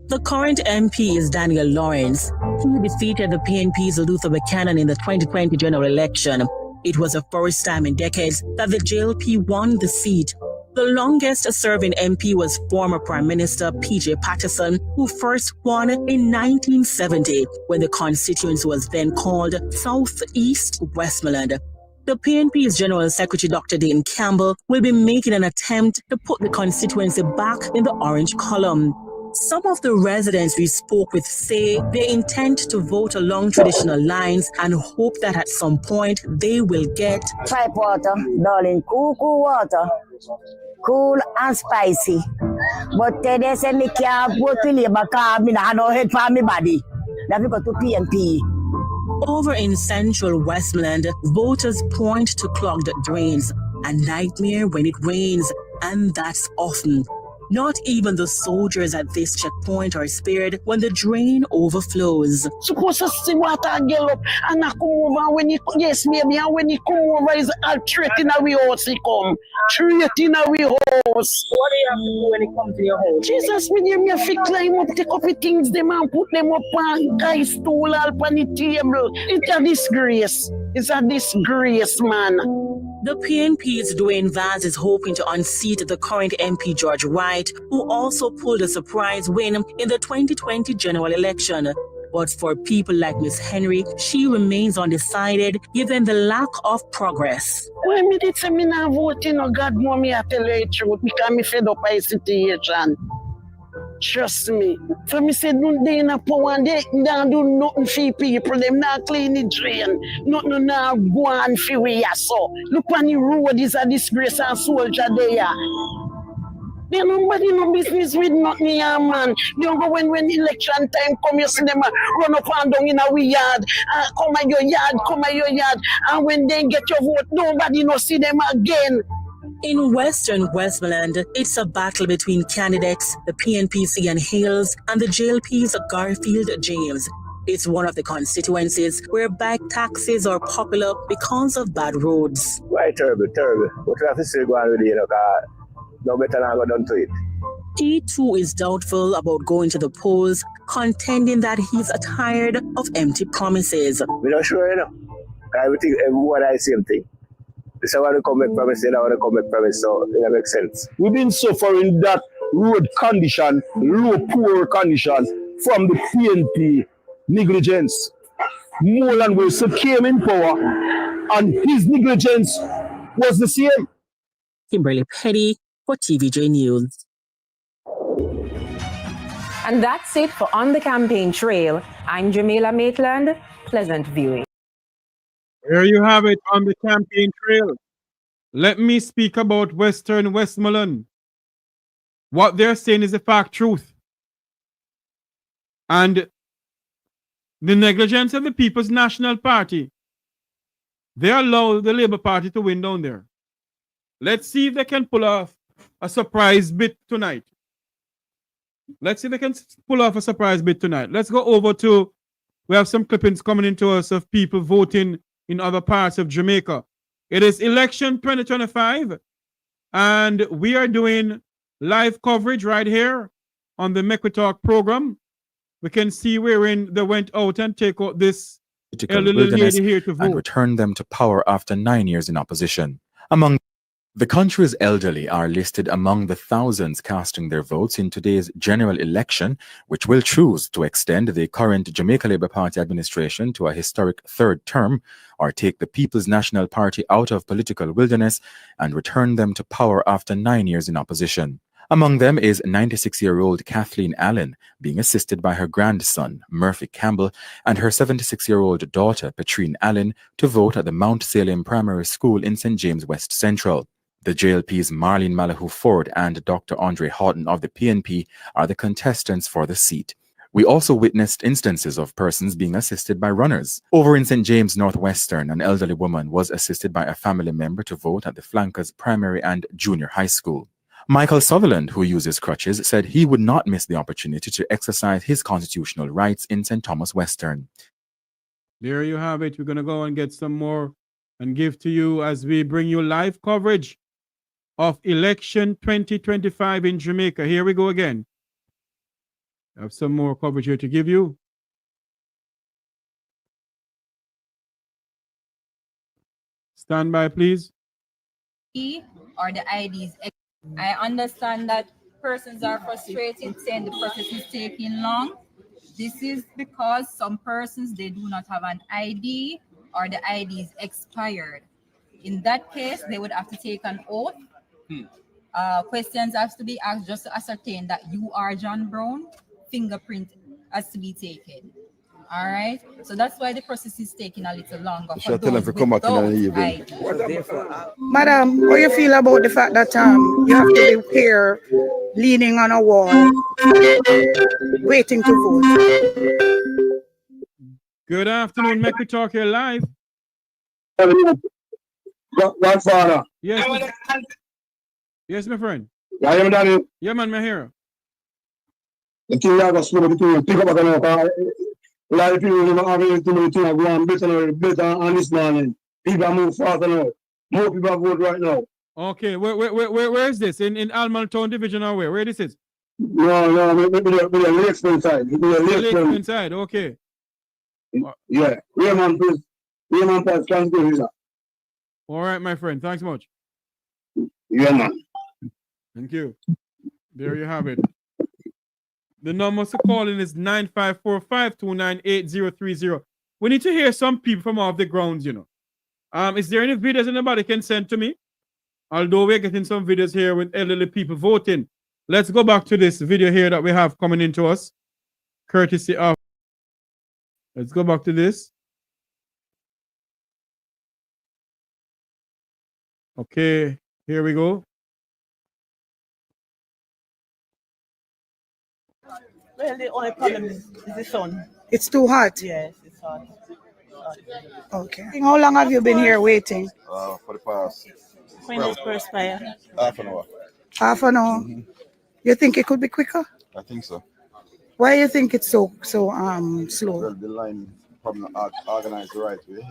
The current MP is Daniel Lawrence. He defeated the PNP's Luther Buchanan in the 2020 general election. It was the first time in decades that the JLP won the seat. The longest-serving MP was former Prime Minister P.J. Patterson, who first won in 1970, when the constituency was then called South East Westmoreland. The PNP's General Secretary Dr. Dean Campbell will be making an attempt to put the constituency back in the orange column. Some of the residents we spoke with say they intend to vote along traditional lines and hope that at some point they will get pipe water, darling, cool water. Cool and spicy. But they say me can't vote for Labour because me not have no head for me body. That we go to PNP. Over in central Westmoreland, voters point to clogged drains, a nightmare when it rains, and that's often. Not even the soldiers at this checkpoint are spared when the drain overflows. Supposed to see water get up and I come over when he yes maybe and when he come over is all straight in our house he come. Straight in our house. What do you have to do when it comes to your house? Jesus, me have to climb up, take up the things them and put them up on guy stool up on the table. It's a disgrace. It's a disgrace, man. The PNP's Dwayne Vaz is hoping to unseat the current MP George Wright, who also pulled a surprise win in the 2020 general election. But for people like Miss Henry, she remains undecided given the lack of progress. When me did say me not voting, no God know me I tell you the truth because me fed up by situation. Trust me. So me say don't they in a power and they don't do nothing for people. Them not clean the drain. Nothing not go on for we so. Look on the road is a disgrace and soldier there. They nobody no business with nothing here, man. They don't go when election time come, you see them run up and down in our yard. Come at your yard. And when they get your vote, nobody no see them again. In Western Westmoreland, it's a battle between candidates, the PNPC and Hales, and the JLP's Garfield James. It's one of the constituencies where bike taxis are popular because of bad roads. Right, terrible. What you have to say going with it, no better than go down to it. He too is doubtful about going to the polls, contending that he's tired of empty promises. We're not sure, I think everyone has the same thing. This I want to come make promise, I want to come make promise, so it makes sense. We've been suffering that road condition, low poor condition from the PNP negligence. Moreland Wilson came in power and his negligence was the same. Kimberly Petty for TVJ News. And that's it for On the Campaign Trail. I'm Jamila Maitland. Pleasant viewing. There you have it on the campaign trail. Let me speak about Western Westmoreland. What they're saying is the fact truth. And the negligence of the People's National Party, they allow the Labour Party to win down there. Let's see if they can pull off a surprise bid tonight. Let's see if they can pull off a surprise bid tonight. Let's go over to, we have some clippings coming into us of people voting in other parts of Jamaica. It is election 2025, and we are doing live coverage right here on the Mequitalk program. We can see wherein they went out and take out this elderly lady here to vote. And return them to power after 9 years in opposition. Among the country's elderly are listed among the thousands casting their votes in today's general election, which will choose to extend the current Jamaica Labour Party administration to a historic third term, or take the People's National Party out of political wilderness and return them to power after 9 years in opposition. Among them is 96-year-old Kathleen Allen, being assisted by her grandson, Murphy Campbell, and her 76-year-old daughter, Patrine Allen, to vote at the Mount Salem Primary School in St. James West Central. The JLP's Marlene Malahoo Ford and Dr. Andre Houghton of the PNP are the contestants for the seat. We also witnessed instances of persons being assisted by runners. Over in St. James Northwestern, an elderly woman was assisted by a family member to vote at the Flankers Primary and Junior High School. Michael Sutherland, who uses crutches, said he would not miss the opportunity to exercise his constitutional rights in St. Thomas Western. There you have it. We're going to go and get some more and give to you as we bring you live coverage of election 2025 in Jamaica. Here we go again. I have some more coverage here to give you. Stand by, please. Or the IDs. I understand that persons are frustrated saying the process is taking long. This is because some persons, they do not have an ID or the ID is expired. In that case, they would have to take an oath. Questions have to be asked just to ascertain that you are John Brown. Fingerprint has to be taken. All right, so that's why the process is taking a little longer. For those without ID. Madam, how you feel about the fact that you have to be here leaning on a wall, waiting to vote? Good afternoon, Mequitalk here live. Godfather. Yes, yes, my friend. Yeah, you Danny. Yeah, man, I'm here. The thing I was supposed to pick up a lot of people don't have anything to go on better on this morning. People are moving faster now. More people vote right now. Okay, where is this? In Almal Town Division or where? Where this is? No, maybe the Lakeside side. Lakeside side, okay. Yeah, Raymond Place, Constituency. All right, my friend. Thanks much. Yeah, man. Thank you. There you have it. The number to call in is 9545298030. We need to hear some people from off the grounds, you know. Is there any videos anybody can send to me? Although we're getting some videos here with elderly people voting. Let's go back to this video here that we have coming into us. Courtesy of. Let's go back to this. Okay, here we go. Well, the only problem is the sun. It's too hot? Yes, it's hot. Okay. How long have you been here waiting? For the past. When does first fire? Half an hour. Half an hour? Mm-hmm. You think it could be quicker? I think so. Why do you think it's so slow? Well, the line probably not organized the right way.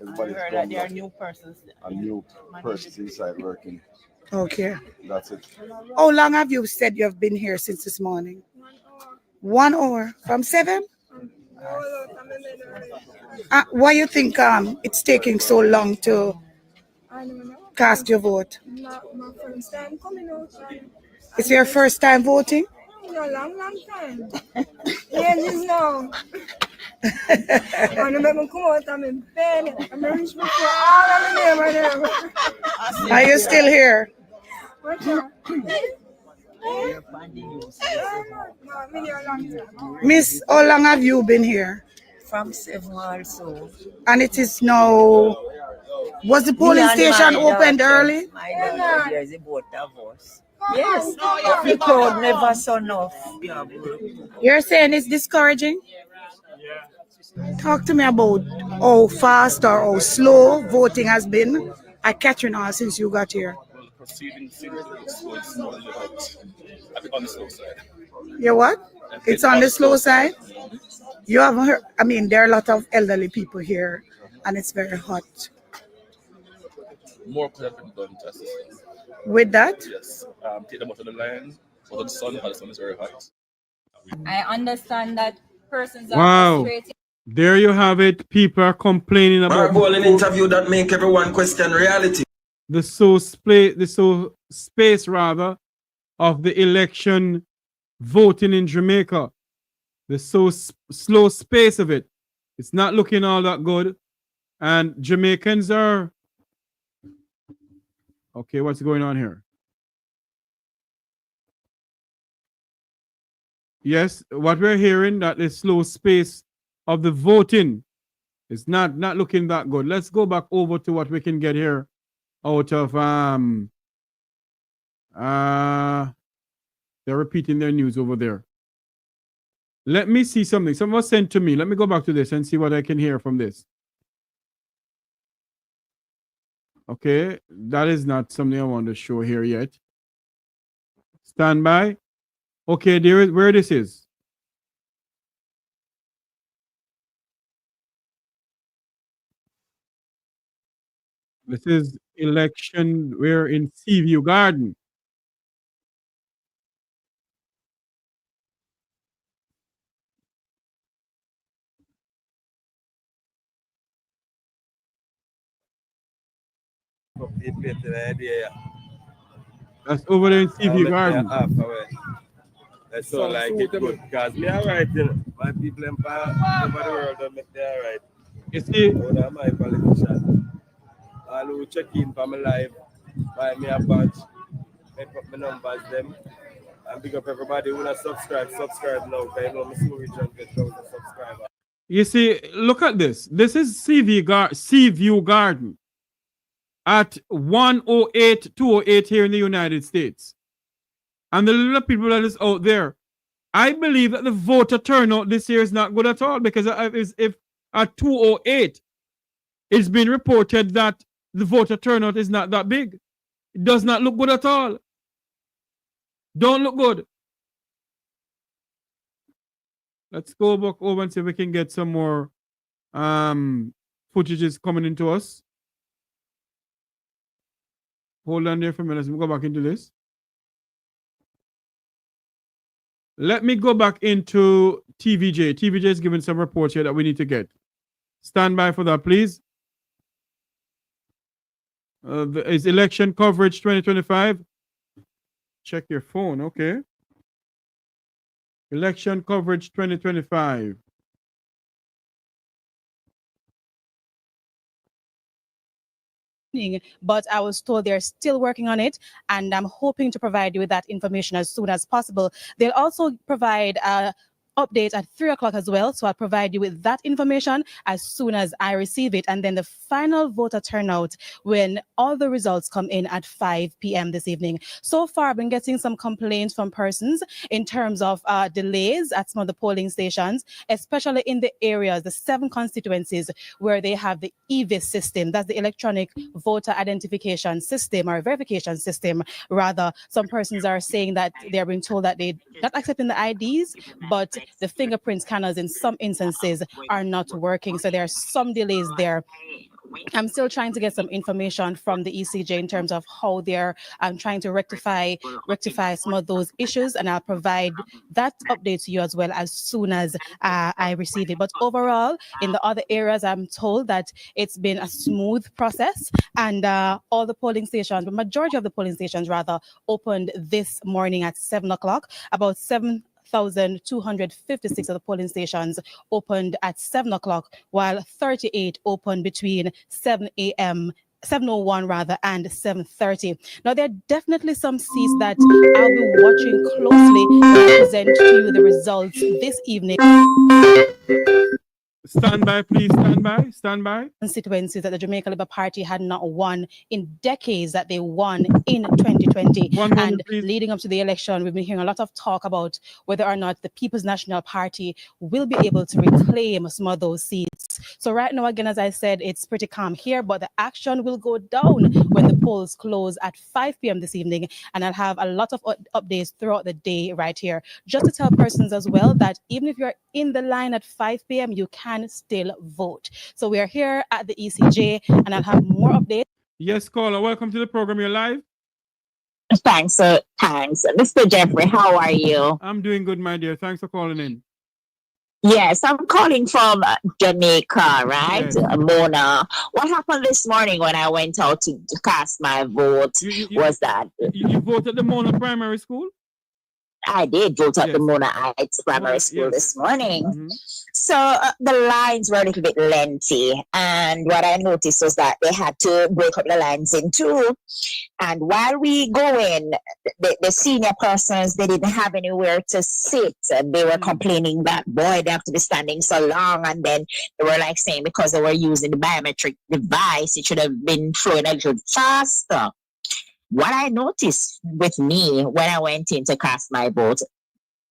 Everybody's I heard that there are new persons. And new persons inside working. Okay. That's it. How long have you said you have been here since this morning? 1 hour. From 7? Why you think it's taking so long to cast your vote? My first time coming out. It's your first time voting? No, long time. Yes, now. And I come out, I'm in bed. I'm reach before all of them. Are you still here? Miss, how long have you been here? From 7 also. And it is now. Was the polling station opened early? My daughter, there's about of us. Yes, the crowd never saw enough. You're saying it's discouraging? Talk to me about how fast or how slow voting has been at Catherine since you got here. Well, proceeding seems to be slow, a bit on the slow side. You what? It's on the slow side? You haven't heard, I mean, there are a lot of elderly people here and it's very hot. More could have been done to assist them. With that? Yes. Take them out of the line, out of the sun, because the sun is very hot. I understand that persons are Wow. frustrated. There you have it. People are complaining about an interview that make everyone question reality. the space rather of the election voting in Jamaica. The slow space of it. It's not looking all that good. And Jamaicans are okay, what's going on here? Yes, what we're hearing that the slow space of the voting is not looking that good. Let's go back over to what we can get here out of they're repeating their news over there. Let me see something. Someone sent to me. Let me go back to this and see what I can hear from this. Okay, that is not something I want to show here yet. Stand by. Okay, there is where this is. This is election. We're in Seaview Garden. That's over there in Seaview Garden. That's so like it good because me alright, you know. My people in over the world don't make they alright. You see, my politician. All who check in for my life, buy me a badge, make up my numbers them, and big up everybody who not subscribe now, because you know my story just get 1,000 subscribers. You see, look at this. This is Seaview Garden at 108, 208 here in the United States. And the little people that is out there, I believe that the voter turnout this year is not good at all, because if at 208, it's been reported that the voter turnout is not that big. It does not look good at all. Don't look good. Let's go back over and see if we can get some more footages coming into us. Hold on there for a minute. Let me go back into this. Let me go back into TVJ. TVJ is giving some reports here that we need to get. Stand by for that, please. Is election coverage 2025? Check your phone, okay. Election coverage 2025. But I was told they're still working on it, and I'm hoping to provide you with that information as soon as possible. They'll also provide update at 3 o'clock as well, so I'll provide you with that information as soon as I receive it. And then the final voter turnout when all the results come in at 5 p.m. this evening. So far, I've been getting some complaints from persons in terms of delays at some of the polling stations, especially in the areas, the 7 constituencies where they have the EVIS system, that's the electronic voter identification system or verification system. Rather, some persons are saying that they're being told that they're not accepting the IDs, but the fingerprint scanners in some instances are not working. So there are some delays there. I'm still trying to get some information from the ECJ in terms of how they're trying to rectify some of those issues, and I'll provide that update to you as well as soon as I receive it. But overall, in the other areas, I'm told that it's been a smooth process, and all the polling stations, the majority of the polling stations rather, opened this morning at 7 o'clock. About 7,256 of the polling stations opened at 7 o'clock, while 38 opened between 7:01 rather, and 7:30. Now, there are definitely some seats that I'll be watching closely when I present to you the results this evening. Stand by, please. Stand by. Stand by. Constituencies that the Jamaica Labour Party had not won in decades that they won in 2020. And leading up to the election, we've been hearing a lot of talk about whether or not the People's National Party will be able to reclaim some of those seats. So right now, again, as I said, it's pretty calm here, but the action will go down when the polls close at 5 p.m. this evening. And I'll have a lot of updates throughout the day right here. Just to tell persons as well that even if you're in the line at 5 p.m., you can still vote. So we are here at the ECJ, and I'll have more updates. Yes, caller, welcome to the program. You're live. Thanks, thanks. Mr. Jeffrey, how are you? I'm doing good, my dear. Thanks for calling in. Yes, I'm calling from Jamaica, right? Yes. Mona. What happened this morning when I went out to cast my vote was that... You voted at the Mona Primary School? I did vote at the Mona Heights Primary School this morning. So the lines were a little bit lengthy. And what I noticed was that they had to break up the lines in two. And while we go in, the senior persons, they didn't have anywhere to sit. And they were complaining that, boy, they have to be standing so long. And then they were like saying because they were using the biometric device, it should have been flowing a little faster. What I noticed with me when I went in to cast my vote,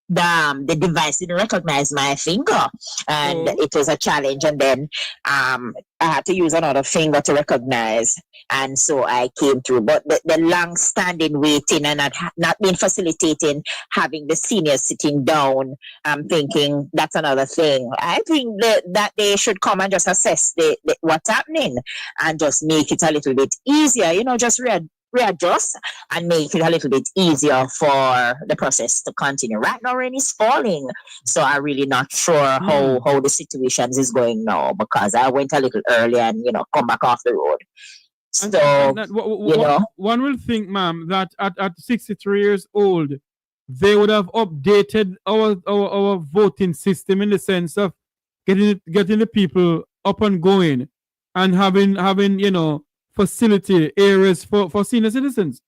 the device didn't recognize my finger, and it was a challenge. And then I had to use another finger to recognize, and so I came through. But the long-standing waiting and not being facilitating, having the seniors sitting down, I'm thinking that's another thing. I think that they should come and just assess what's happening and just make it a little bit easier. You know, just readjust and make it a little bit easier for the process to continue. Right now, rain is falling, so I'm really not sure how the situation is going now, because I went a little early and come back off the road. So one will think, ma'am, that at 63 years old, they would have updated our voting system in the sense of getting the people up and going and having facility areas for senior citizens.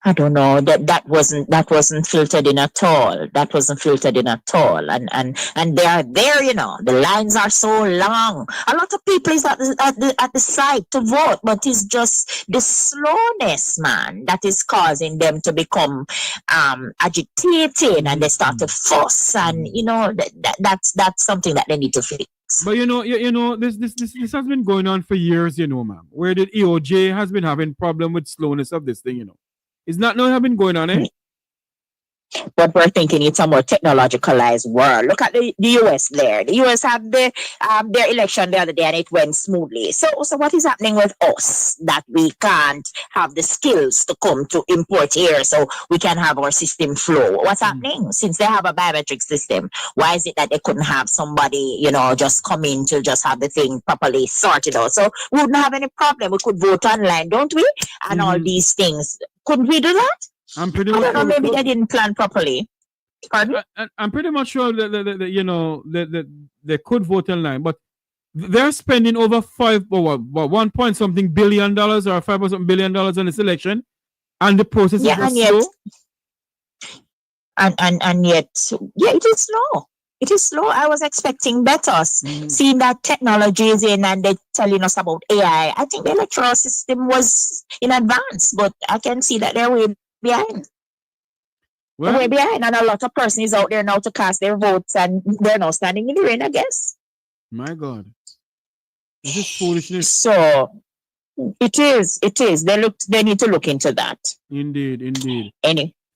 I don't know, that wasn't filtered in at all. That wasn't filtered in at all. And they are there, the lines are so long. A lot of people is at the site to vote, but it's just the slowness, man, that is causing them to become agitated, and they start to fuss, and that's something that they need to fix. But this has been going on for years, ma'am. Where the EOJ has been having problem with slowness of this thing, It's not now have been going on, eh? But we're thinking it's a more technologicalized world. Look at the US there. The US had their election the other day and it went smoothly. So what is happening with us that we can't have the skills to come to import here so we can have our system flow? What's happening? Since they have a biometric system, why is it that they couldn't have somebody, just come in to just have the thing properly sorted out? So we wouldn't have any problem. We could vote online, don't we? And all these things. Couldn't we do that? I'm pretty I don't know, maybe they didn't plan properly. Pardon? I'm pretty much sure that they could vote online, but they're spending over $1 point something billion or $5 billion on this election, and the process is slow. And yet, it is slow. It is slow. I was expecting better. Seeing that technology is in and they're telling us about AI, I think the electoral system was in advance, but I can see that they're way behind. They're way behind, and a lot of persons out there now to cast their votes, and they're now standing in the rain, I guess. My God. This is foolishness. So it is. They need to look into that. Indeed.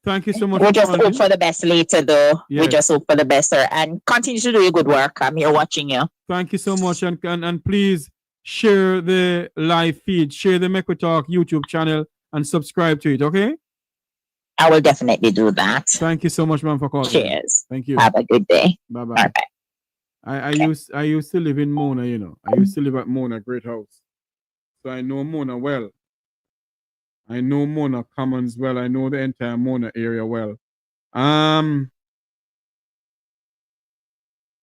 Thank you so much. We just hope for the best later, though. Yes. We just hope for the best, sir, and continue to do your good work. I'm here watching you. Thank you so much, and please share the live feed, share the Meko Talk YouTube channel, and subscribe to it. Okay? I will definitely do that. Thank you so much, ma'am, for calling. Cheers. Thank you. Have a good day. Bye-bye. Bye-bye. I used to live in Mona, I used to live at Mona Great House. So I know Mona well. I know Mona Commons well. I know the entire Mona area well.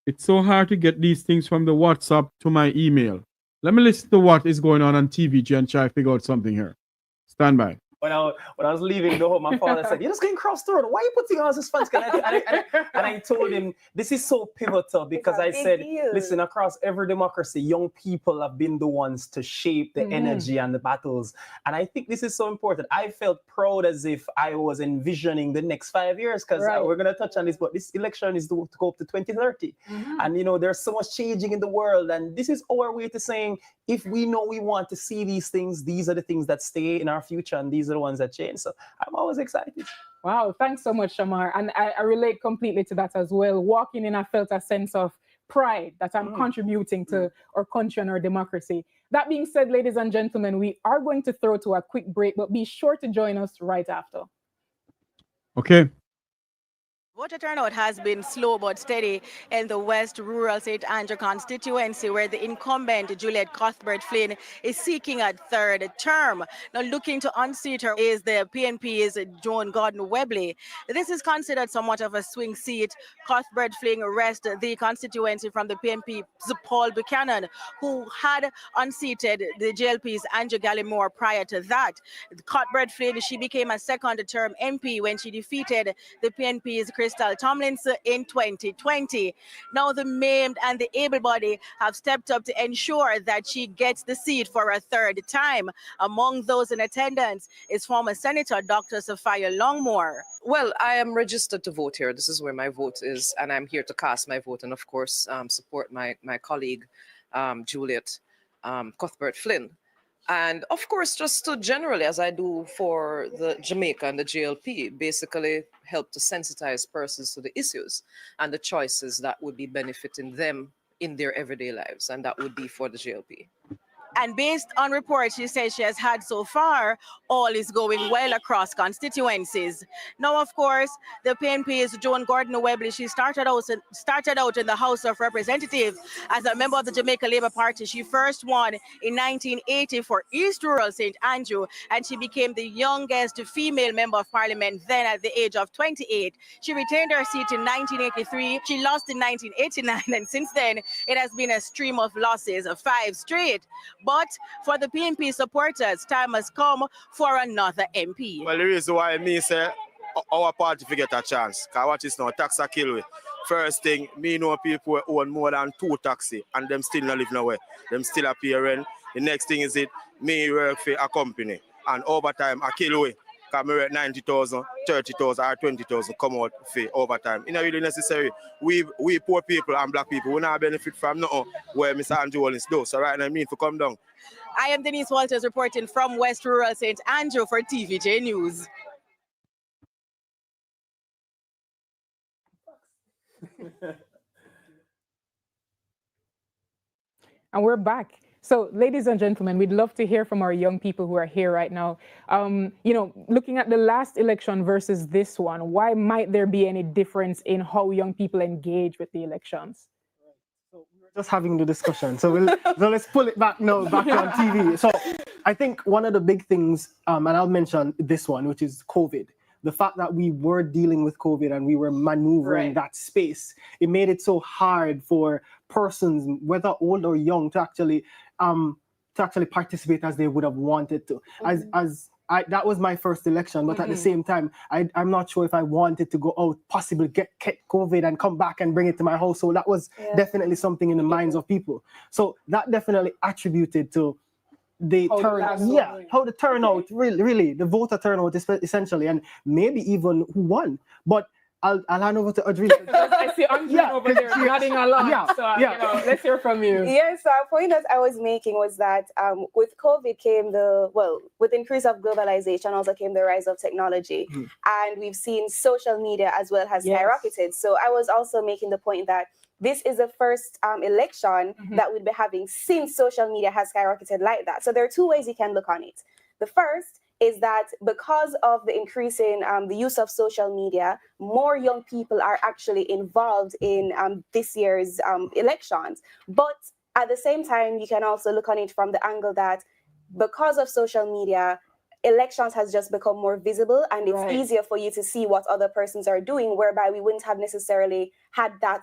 It's so hard to get these things from the WhatsApp to my email. Let me listen to what is going on TVG and try to figure out something here. Stand by. when I was leaving the home, my father said, "You're just going cross the road. Why are you putting all this funds?" And I told him, this is so pivotal because I said, listen, across every democracy, young people have been the ones to shape the energy and the battles. And I think this is so important. I felt proud as if I was envisioning the next 5 years because we're going to touch on this, but this election is to go up to 2030. And, you know, there's so much changing in the world. And this is our way to saying, if we know we want to see these things, these are the things that stay in our future and these are the ones that change. So I'm always excited. Wow, thanks so much, Shamar. And I relate completely to that as well. Walking in, I felt a sense of pride that I'm contributing to our country and our democracy. That being said, ladies and gentlemen, we are going to throw to a quick break, but be sure to join us right after. Okay. Voter turnout has been slow but steady in the West Rural St. Andrew constituency, where the incumbent Juliet Cuthbert-Flynn is seeking a third term. Now, looking to unseat her is the PNP's Joan Gordon-Webley. This is considered somewhat of a swing seat. Cuthbert-Flynn wrests the constituency from the PNP's Paul Buchanan, who had unseated the JLP's Andrew Gallimore prior to that. Cuthbert-Flynn, she became a second-term MP when she defeated the PNP's Crystal Tomlinson in 2020. Now the maimed and the able-bodied have stepped up to ensure that she gets the seat for a third time. Among those in attendance is former Senator Dr. Sophia Longmore. Well, I am registered to vote here. This is where my vote is, and I'm here to cast my vote and, of course, support my colleague, Juliet Cuthbert-Flynn. And of course, just to generally, as I do for the Jamaica and the JLP, basically help to sensitize persons to the issues and the choices that would be benefiting them in their everyday lives. And that would be for the JLP. And based on reports she says she has had so far, all is going well across constituencies. Now, of course, the PNP's Joan Gordon-Webley, she started out in the House of Representatives as a member of the Jamaica Labour Party. She first won in 1980 for East Rural St. Andrew, and she became the youngest female member of parliament then at the age of 28. She retained her seat in 1983. She lost in 1989, and since then, it has been a stream of losses, 5 straight. But for the PNP supporters, time has come for another MP. Well, the reason why me say our party forget a chance, because what is now, tax a kill we. First thing, me know people who own more than 2 taxi and them still not live nowhere. Them still appearing. The next thing is me work for a company and overtime I kill we. Because me work 90,000, 30,000 or 20,000 come out for overtime. It's not really necessary. We poor people and black people, we not benefit from nothing where Mr. Andrew Holiness do. So right now I mean to come down. I am Denise Walters reporting from West Rural St. Andrew for TVJ News. And we're back. So, ladies and gentlemen, we'd love to hear from our young people who are here right now. You know, looking at the last election versus this one, why might there be any difference in how young people engage with the elections? Just having the discussion. So let's pull it back now, back on TV. So I think one of the big things, and I'll mention this one, which is COVID. The fact that we were dealing with COVID and we were maneuvering that space, it made it so hard for persons, whether old or young, to actually participate as they would have wanted to. That was my first election, but at the same time, I'm not sure if I wanted to go out, possibly get COVID and come back and bring it to my house. So that was definitely something in the minds of people. So that definitely attributed to the how the turnout, really, the voter turnout essentially, and maybe even who won. But I'll hand over to Audrey. I see Andrea over there nodding along. You know, let's hear from you. Yes, so a point that I was making was that with COVID came with increase of globalization also came the rise of technology. And we've seen social media as well has skyrocketed. So I was also making the point that this is the first election that we'd be having since social media has skyrocketed like that. So there are 2 ways you can look on it. The first is that because of the increase in the use of social media, more young people are actually involved in this year's elections. But at the same time, you can also look on it from the angle that because of social media, elections has just become more visible and it's easier for you to see what other persons are doing, whereby we wouldn't have necessarily had that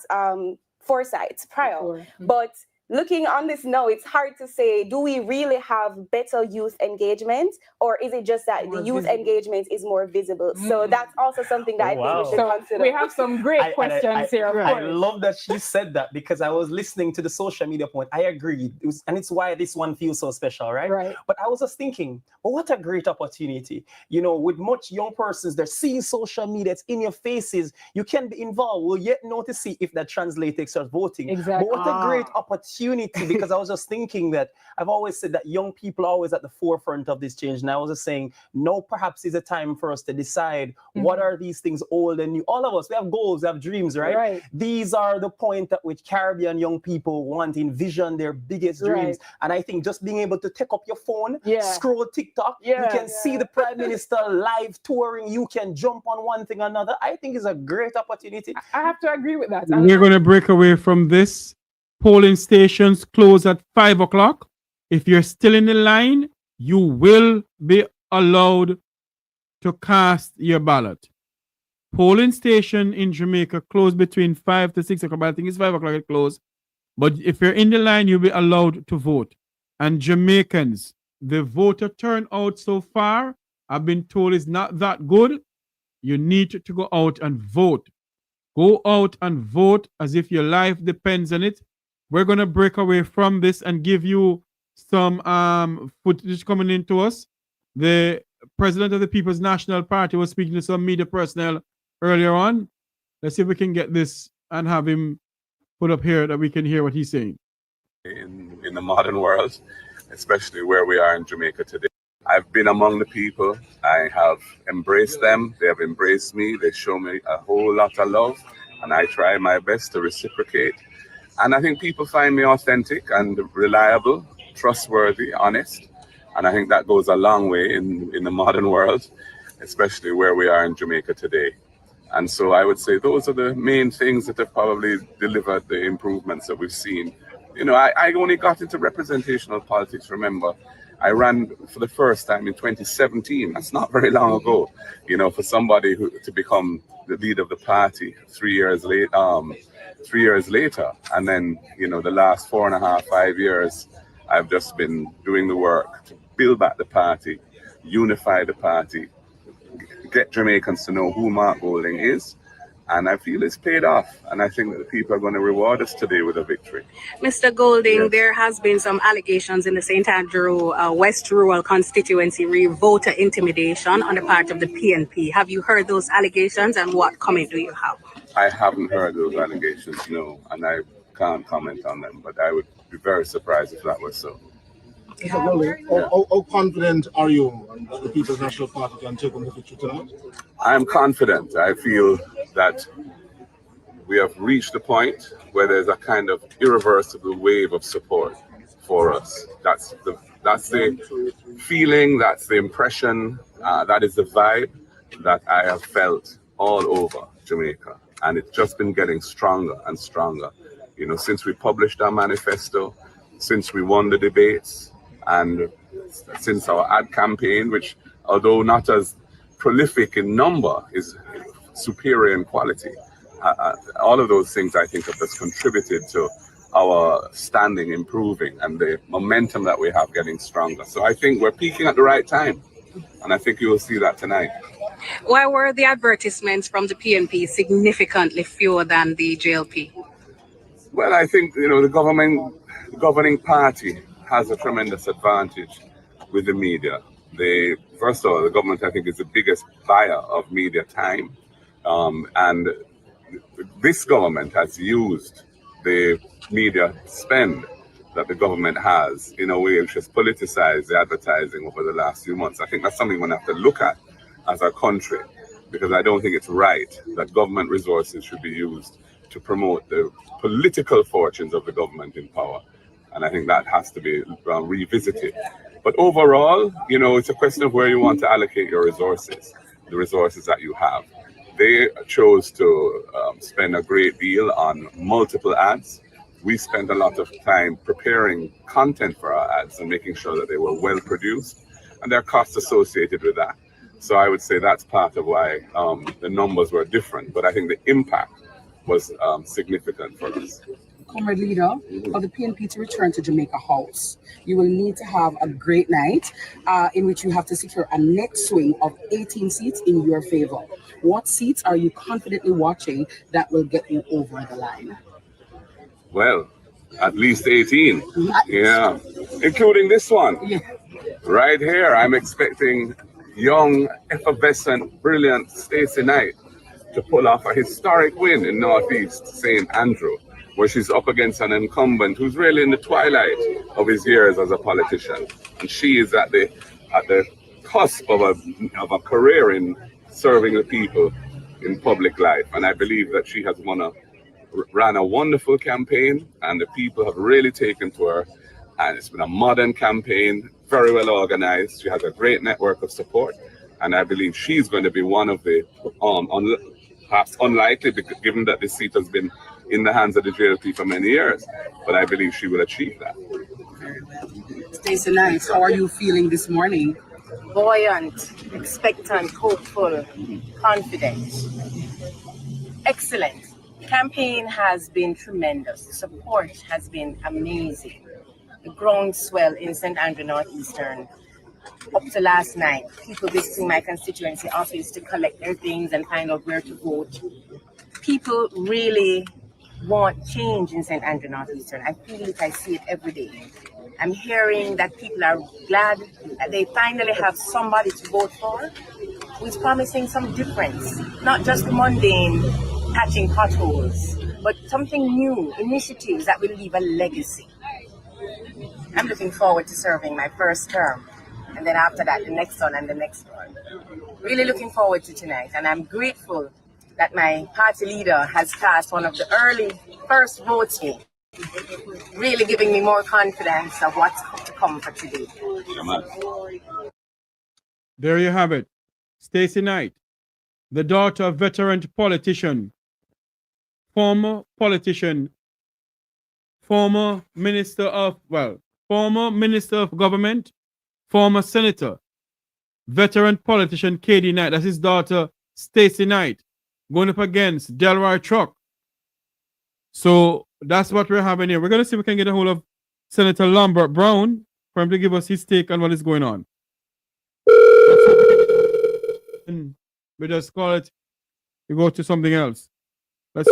foresight prior. But looking on this now, it's hard to say, do we really have better youth engagement, or is it just that the youth engagement is more visible? So that's also something that I think we should consider. We have some great questions here, of course. I love that she said that, because I was listening to the social media point. I agree. And it's why this one feels so special, right? Right. But I was just thinking, well, what a great opportunity. You know, with much young persons, they're seeing social media, it's in your faces. You can be involved. We'll yet know to see if that translates to voting. Exactly. But what a great opportunity, because I was just thinking that I've always said that young people are always at the forefront of this change. And I was just saying, no, perhaps is a time for us to decide what are these things old and new. All of us, we have goals, we have dreams, right? These are the point at which Caribbean young people want to envision their biggest dreams. And I think just being able to take up your phone, scroll TikTok, you can see the Prime Minister live touring, you can jump on one thing or another. I think is a great opportunity. I have to agree with that. We're going to break away from this. Polling stations close at 5 o'clock. If you're still in the line, you will be allowed to cast your ballot. Polling station in Jamaica close between 5 to 6 o'clock. But I think it's 5 o'clock it close. But if you're in the line, you'll be allowed to vote. And Jamaicans, the voter turnout so far, I've been told, is not that good. You need to go out and vote. Go out and vote as if your life depends on it. We're going to break away from this and give you some footage coming into us. The president of the People's National Party was speaking to some media personnel earlier on. Let's see if we can get this and have him put up here that we can hear what he's saying. In the modern world, especially where we are in Jamaica today. I've been among the people. I have embraced them. They have embraced me. They show me a whole lot of love, and I try my best to reciprocate. And I think people find me authentic and reliable, trustworthy, honest. And I think that goes a long way in the modern world, especially where we are in Jamaica today. And so I would say those are the main things that have probably delivered the improvements that we've seen. You know, I only got into representational politics, remember. I ran for the first time in 2017. That's not very long ago. You know, for somebody to become the leader of the party 3 years late, 3 years later, and then, you know, the last 4.5, 5 years, I've just been doing the work to build back the party, unify the party, get Jamaicans to know who Mark Golding is. And I feel it's paid off. And I think that the people are going to reward us today with a victory. Mr. Golding, there has been some allegations in the St. Andrew West Rural Constituency voter intimidation on the part of the PNP. Have you heard those allegations, and what comment do you have? I haven't heard those allegations, no, and I can't comment on them, but I would be very surprised if that was so. Mr. Golding, how confident are you that the People's National Party can take on the victory tonight? I'm confident. I feel that we have reached a point where there's a kind of irreversible wave of support for us. That's the feeling, that's the impression, that is the vibe that I have felt all over Jamaica. And it's just been getting stronger and stronger. You know, since we published our manifesto, since we won the debates, and since our ad campaign, which, although not as prolific in number, is superior in quality. All of those things, I think, have just contributed to our standing improving and the momentum that we have getting stronger. So I think we're peaking at the right time, and I think you will see that tonight. Why were the advertisements from the PNP significantly fewer than the JLP? Well, I think, you know, the governing party has a tremendous advantage with the media. First of all, the government, I think, is the biggest buyer of media time. And this government has used the media spend that the government has in a way which has politicized the advertising over the last few months. I think that's something we're going to have to look at as a country, because I don't think it's right that government resources should be used to promote the political fortunes of the government in power. And I think that has to be revisited. But overall, you know, it's a question of where you want to allocate your resources, the resources that you have. They chose to spend a great deal on multiple ads. We spent a lot of time preparing content for our ads and making sure that they were well produced, and there are costs associated with that. So I would say that's part of why the numbers were different, but I think the impact was significant for us. comrade leader of the PNP to return to Jamaica House. You will need to have a great night in which you have to secure a net swing of 18 seats in your favor. What seats are you confidently watching that will get you over the line? Well, at least 18. Yeah. Including this one. Yeah. Right here, I'm expecting young, effervescent, brilliant Stacey Knight to pull off a historic win in Northeast St. Andrew, where she's up against an incumbent who's really in the twilight of his years as a politician. And she is at the cusp of a career in serving the people in public life. And I believe that she has ran a wonderful campaign, and the people have really taken to her. And it's been a modern campaign, very well organized. She has a great network of support. And I believe she's going to be one of the, perhaps unlikely, given that this seat has been in the hands of the JLP for many years. But I believe she will achieve that. Stacey Knight, how are you feeling this morning? Buoyant, expectant, hopeful, confident. Excellent. Campaign has been tremendous. The support has been amazing. The groundswell in St. Andrew Northeastern. Up to last night, people visiting my constituency office to collect their things and find out where to vote. People really want change in St. Andrew Northeastern. I feel it, I see it every day. I'm hearing that people are glad that they finally have somebody to vote for who is promising some difference, not just the mundane patching potholes, but something new, initiatives that will leave a legacy. I'm looking forward to serving my first term, and then after that, the next one and the next one. Really looking forward to tonight, and I'm grateful that my party leader has cast one of the early first votes in, really giving me more confidence of what's to come for today. There you have it. Stacey Knight, the daughter of veteran politician, former minister of government, former senator, veteran politician KD Knight. That's his daughter, Stacey Knight, going up against Delroy Truck. So that's what we're having here. We're going to see if we can get a hold of Senator Lambert Brown for him to give us his take on what is going on. We just call it, we go to something else. Let's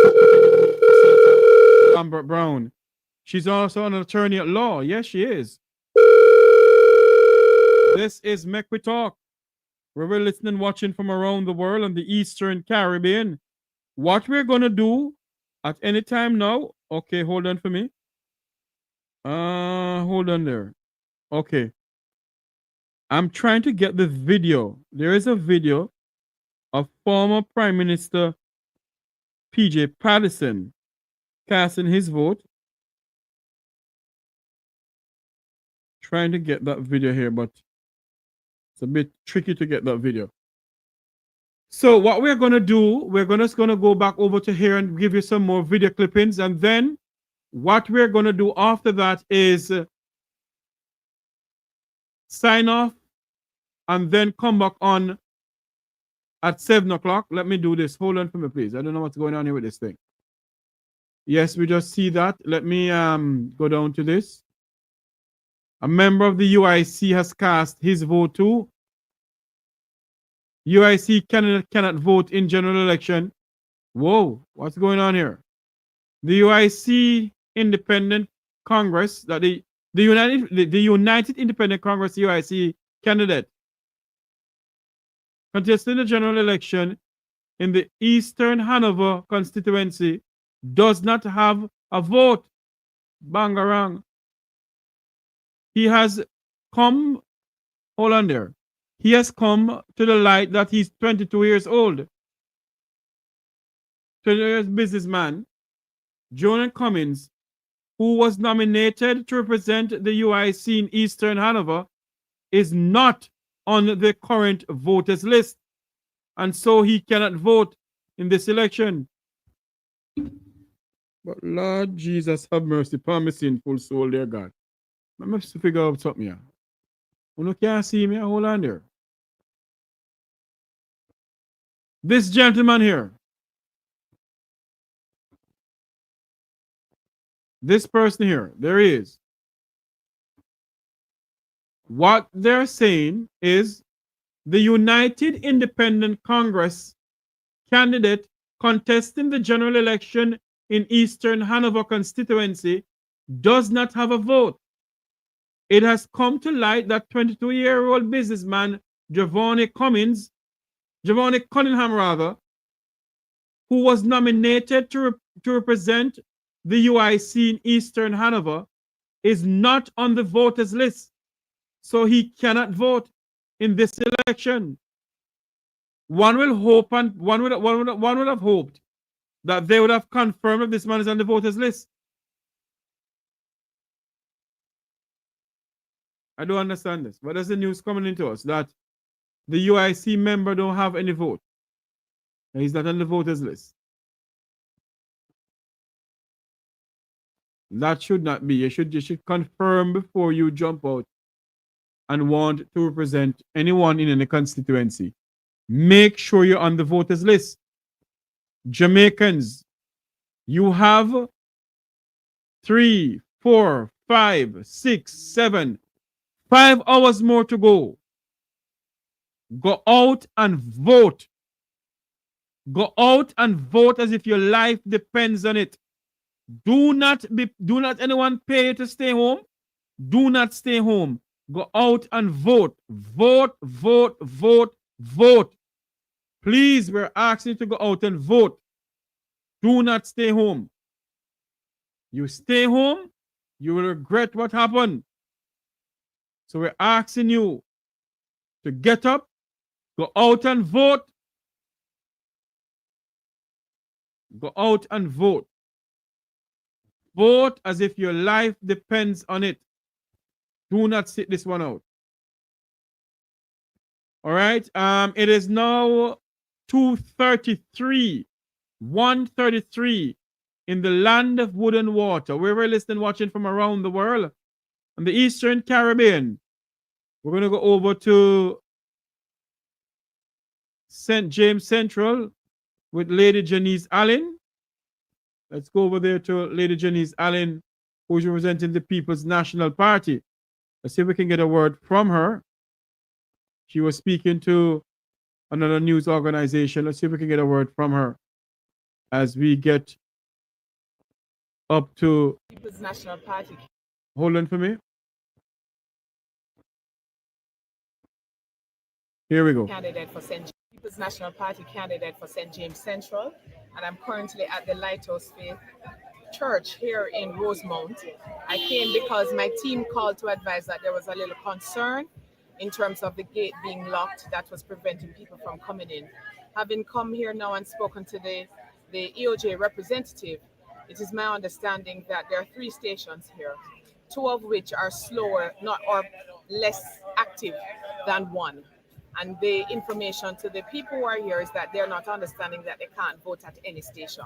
Lambert Brown. She's also an attorney at law. Yes, she is. This is Make We Talk, where we're listening and watching from around the world and the Eastern Caribbean. What we're going to do at any time now, okay, hold on for me. Hold on there. Okay. I'm trying to get the video. There is a video of former Prime Minister PJ Patterson casting his vote. Trying to get that video here, but it's a bit tricky to get that video. So what we're going to do, we're just going to go back over to here and give you some more video clippings. And then what we're going to do after that is sign off and then come back on at 7 o'clock. Let me do this. Hold on for me, please. I don't know what's going on here with this thing. Yes, we just see that. Let me go down to this. A member of the UIC has cast his vote too. UIC cannot vote in general election. Whoa, what's going on here? The UIC Independent Congress, that the United Independent Congress UIC candidate contesting the general election in the Eastern Hanover constituency does not have a vote. Bangarang. He has come, hold on there. He has come to the light that he's 22 years old. 20 years businessman, Jonah Cummins, who was nominated to represent the UIC in Eastern Hanover, is not on the current voters list. And so he cannot vote in this election. But Lord Jesus, have mercy upon me sinful soul, dear God. I must figure out something here. You can't see me, hold on there. This gentleman here, This person here, there he is. What they're saying is the United Independent Congress candidate contesting the general election in Eastern Hanover constituency does not have a vote. It has come to light that 22-year-old businessman Giovanni Cunningham rather, who was nominated to represent the UIC in Eastern Hanover, is not on the voters list, so he cannot vote in this election. One will hope, and one would have hoped that they would have confirmed that this man is on the voters list. I don't understand this. But there's the news coming into us that the UIC member don't have any vote. He's not on the voters list. That should not be. You should confirm before you jump out and want to represent anyone in any constituency. Make sure you're on the voters list. Jamaicans, you have 3, 4, 5, 6, 7, 5 hours more to go. Go out and vote. Go out and vote as if your life depends on it. Do not anyone pay you to stay home. Do not stay home. Go out and vote. Vote, vote, vote, vote. Please, we're asking you to go out and vote. Do not stay home. You stay home, you will regret what happened. So we're asking you to get up, go out and vote. Go out and vote. Vote as if your life depends on it. Do not sit this one out. All right. It is now 2:33, 1:33 in the land of wood and water. We're listening, watching from around the world. In the Eastern Caribbean, we're going to go over to St. James Central with Lady Janice Allen. Let's go over there to Lady Janice Allen, who's representing the People's National Party. Let's see if we can get a word from her. She was speaking to another news organization. Let's see if we can get a word from her as we get up to People's National Party. Hold on for me. Here we go. Candidate for People's National Party candidate for St. James Central, and I'm currently at the Lighthouse Faith Church here in Rosemount. I came because my team called to advise that there was a little concern in terms of the gate being locked that was preventing people from coming in. Having come here now and spoken to the EOJ representative, it is my understanding that there are 3 stations here, 2 of which are slower, not or less active than 1. And the information to the people who are here is that they're not understanding that they can't vote at any station.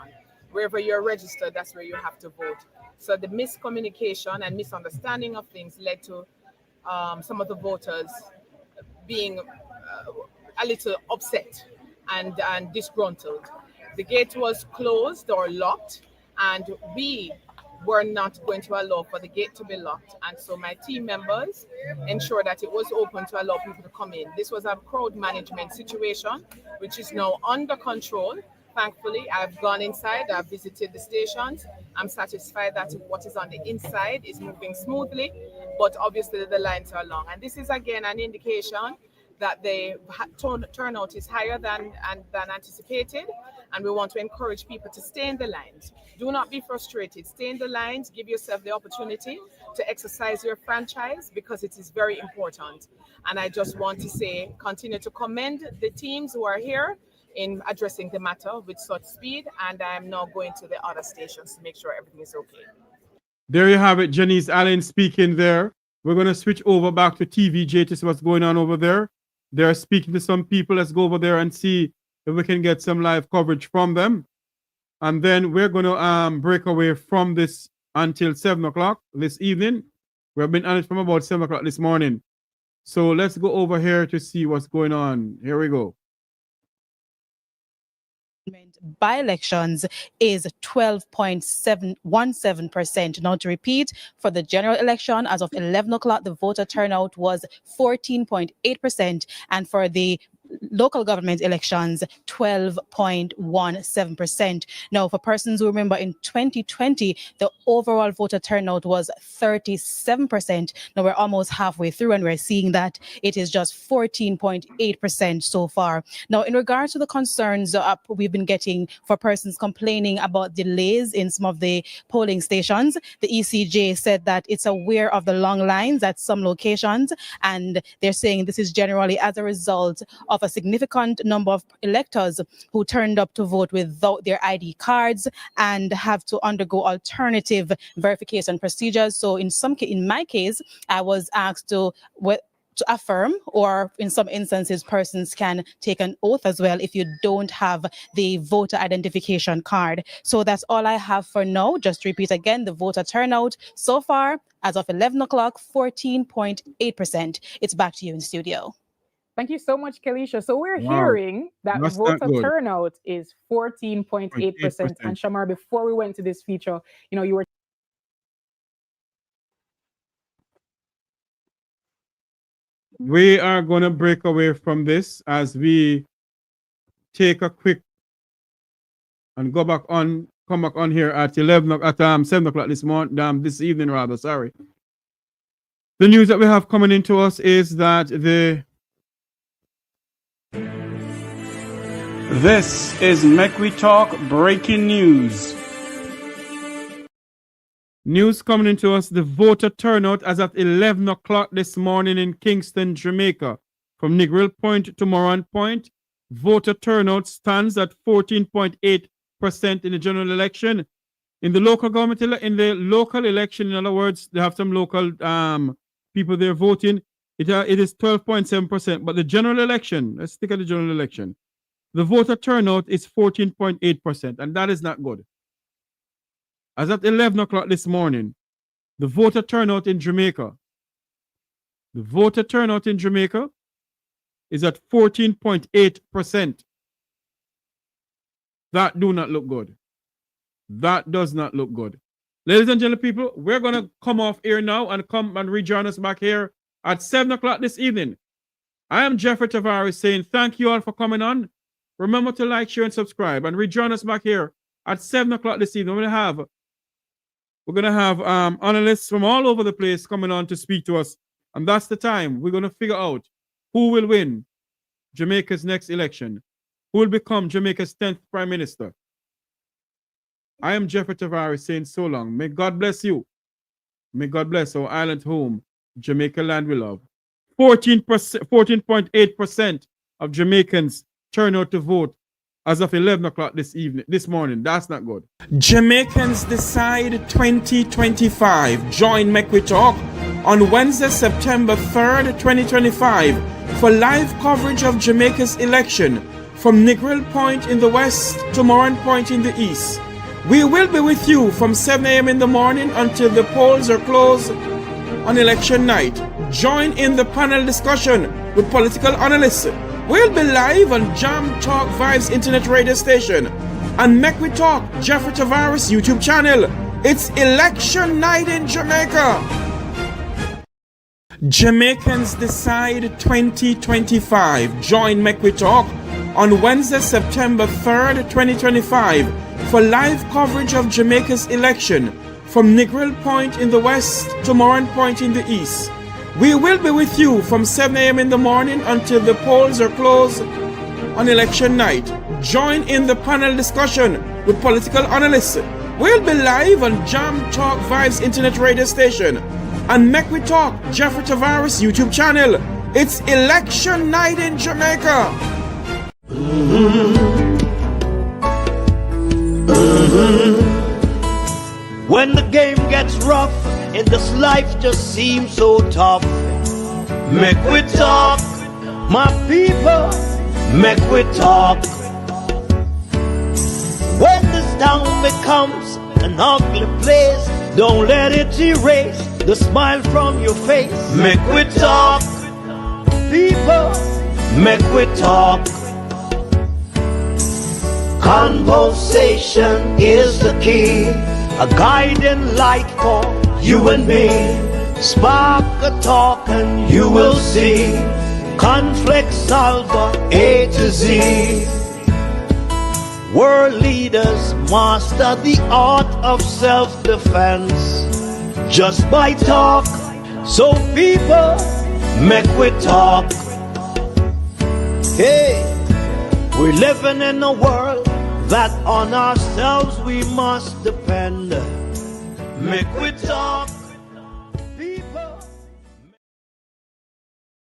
Wherever you're registered, that's where you have to vote. So the miscommunication and misunderstanding of things led to some of the voters being a little upset and disgruntled. The gate was closed or locked, and we were not going to allow for the gate to be locked. And so my team members ensured that it was open to allow people to come in. This was a crowd management situation, which is now under control. Thankfully, I've gone inside, I've visited the stations. I'm satisfied that what is on the inside is moving smoothly, but obviously the lines are long. And this is again an indication that the turnout is higher than anticipated, and we want to encourage people to stay in the lines. Do not be frustrated. Stay in the lines. Give yourself the opportunity to exercise your franchise because it is very important. And I just want to say, continue to commend the teams who are here in addressing the matter with such speed, and I am now going to the other stations to make sure everything is okay. There you have it, Janice Allen speaking there. We're going to switch over back to TVJ to see what's going on over there. They're speaking to some people. Let's go over there and see if we can get some live coverage from them. And then we're going to break away from this until 7 o'clock this evening. We've been on it from about 7 o'clock this morning. So let's go over here to see what's going on. Here we go. by-elections is 12.717%. Now to repeat, for the general election, as of 11 o'clock, the voter turnout was 14.8%, and for the local government elections, 12.17%. Now, for persons who remember, in 2020, the overall voter turnout was 37%. Now, we're almost halfway through, and we're seeing that it is just 14.8% so far. Now, in regards to the concerns we've been getting for persons complaining about delays in some of the polling stations, the ECJ said that it's aware of the long lines at some locations, and they're saying this is generally as a result of a significant number of electors who turned up to vote without their ID cards and have to undergo alternative verification procedures. So in my case, I was asked to affirm, or in some instances, persons can take an oath as well if you don't have the voter identification card. So that's all I have for now. Just to repeat again, the voter turnout so far, as of 11 o'clock, 14.8%. It's back to you in studio. Thank you so much, Kelisha. So we're Wow. hearing that That's voter not good. turnout is 14.8%. And Shamar, before we went to this feature, you were We are going to break away from this as we take a quick and come back on here at 7 o'clock this evening rather, sorry. The news that we have coming into us is that This is Make We Talk breaking news. News coming into us, the voter turnout as at 11 o'clock this morning in Kingston, Jamaica. From Negril Point to Moran Point, voter turnout stands at 14.8% in the general election. In the local government, local election, in other words, they have some local people there voting. It is 12.7%. But the general election, let's stick at the general election. The voter turnout is 14.8%, and that is not good. As at 11 o'clock this morning, the voter turnout in Jamaica is at 14.8%. That do not look good. That does not look good. Ladies and gentlemen, people, we're going to come off here now and come and rejoin us back here at 7 o'clock this evening. I am Jeffrey Tavares saying thank you all for coming on. Remember to like, share, and subscribe, and rejoin us back here at 7 o'clock this evening. We're going to have analysts from all over the place coming on to speak to us. And that's the time we're going to figure out who will win Jamaica's next election, who will become Jamaica's 10th Prime Minister. I am Jeffrey Tavares saying so long. May God bless you. May God bless our island home, Jamaica land we love. 14.8% of Jamaicans turn out to vote as of 11 o'clock this morning. That's not good. Jamaicans Decide 2025. Join Make We Talk on Wednesday, September 3rd, 2025 for live coverage of Jamaica's election from Negril Point in the west to Moran Point in the east. We will be with you from 7 a.m. in the morning until the polls are closed on election night. Join in the panel discussion with political analysts. We'll be live on Jam Talk Vibes Internet Radio Station and Make We Talk Jeffrey Tavares YouTube channel. It's election night in Jamaica. Jamaicans Decide 2025. Join Make We Talk on Wednesday, September 3rd, 2025 for live coverage of Jamaica's election from Negril Point in the west to Moran Point in the east. We will be with you from 7 a.m. in the morning until the polls are closed on election night. Join in the panel discussion with political analysts. We'll be live on Jam Talk Vibes Internet Radio Station and Make We Talk Jeffrey Tavares YouTube channel. It's election night in Jamaica. When the game gets rough and this life just seems so tough, make we talk, my people, make we talk. When this town becomes an ugly place, don't let it erase the smile from your face. Make we talk, people, make we talk. Conversation is the key, a guiding light for you and me. Spark a talk and you will see. Conflict solver A to Z. World leaders master the art of self-defense just by talk. So people, make we talk. Hey, we're living in a world that on ourselves we must depend. Make we talk.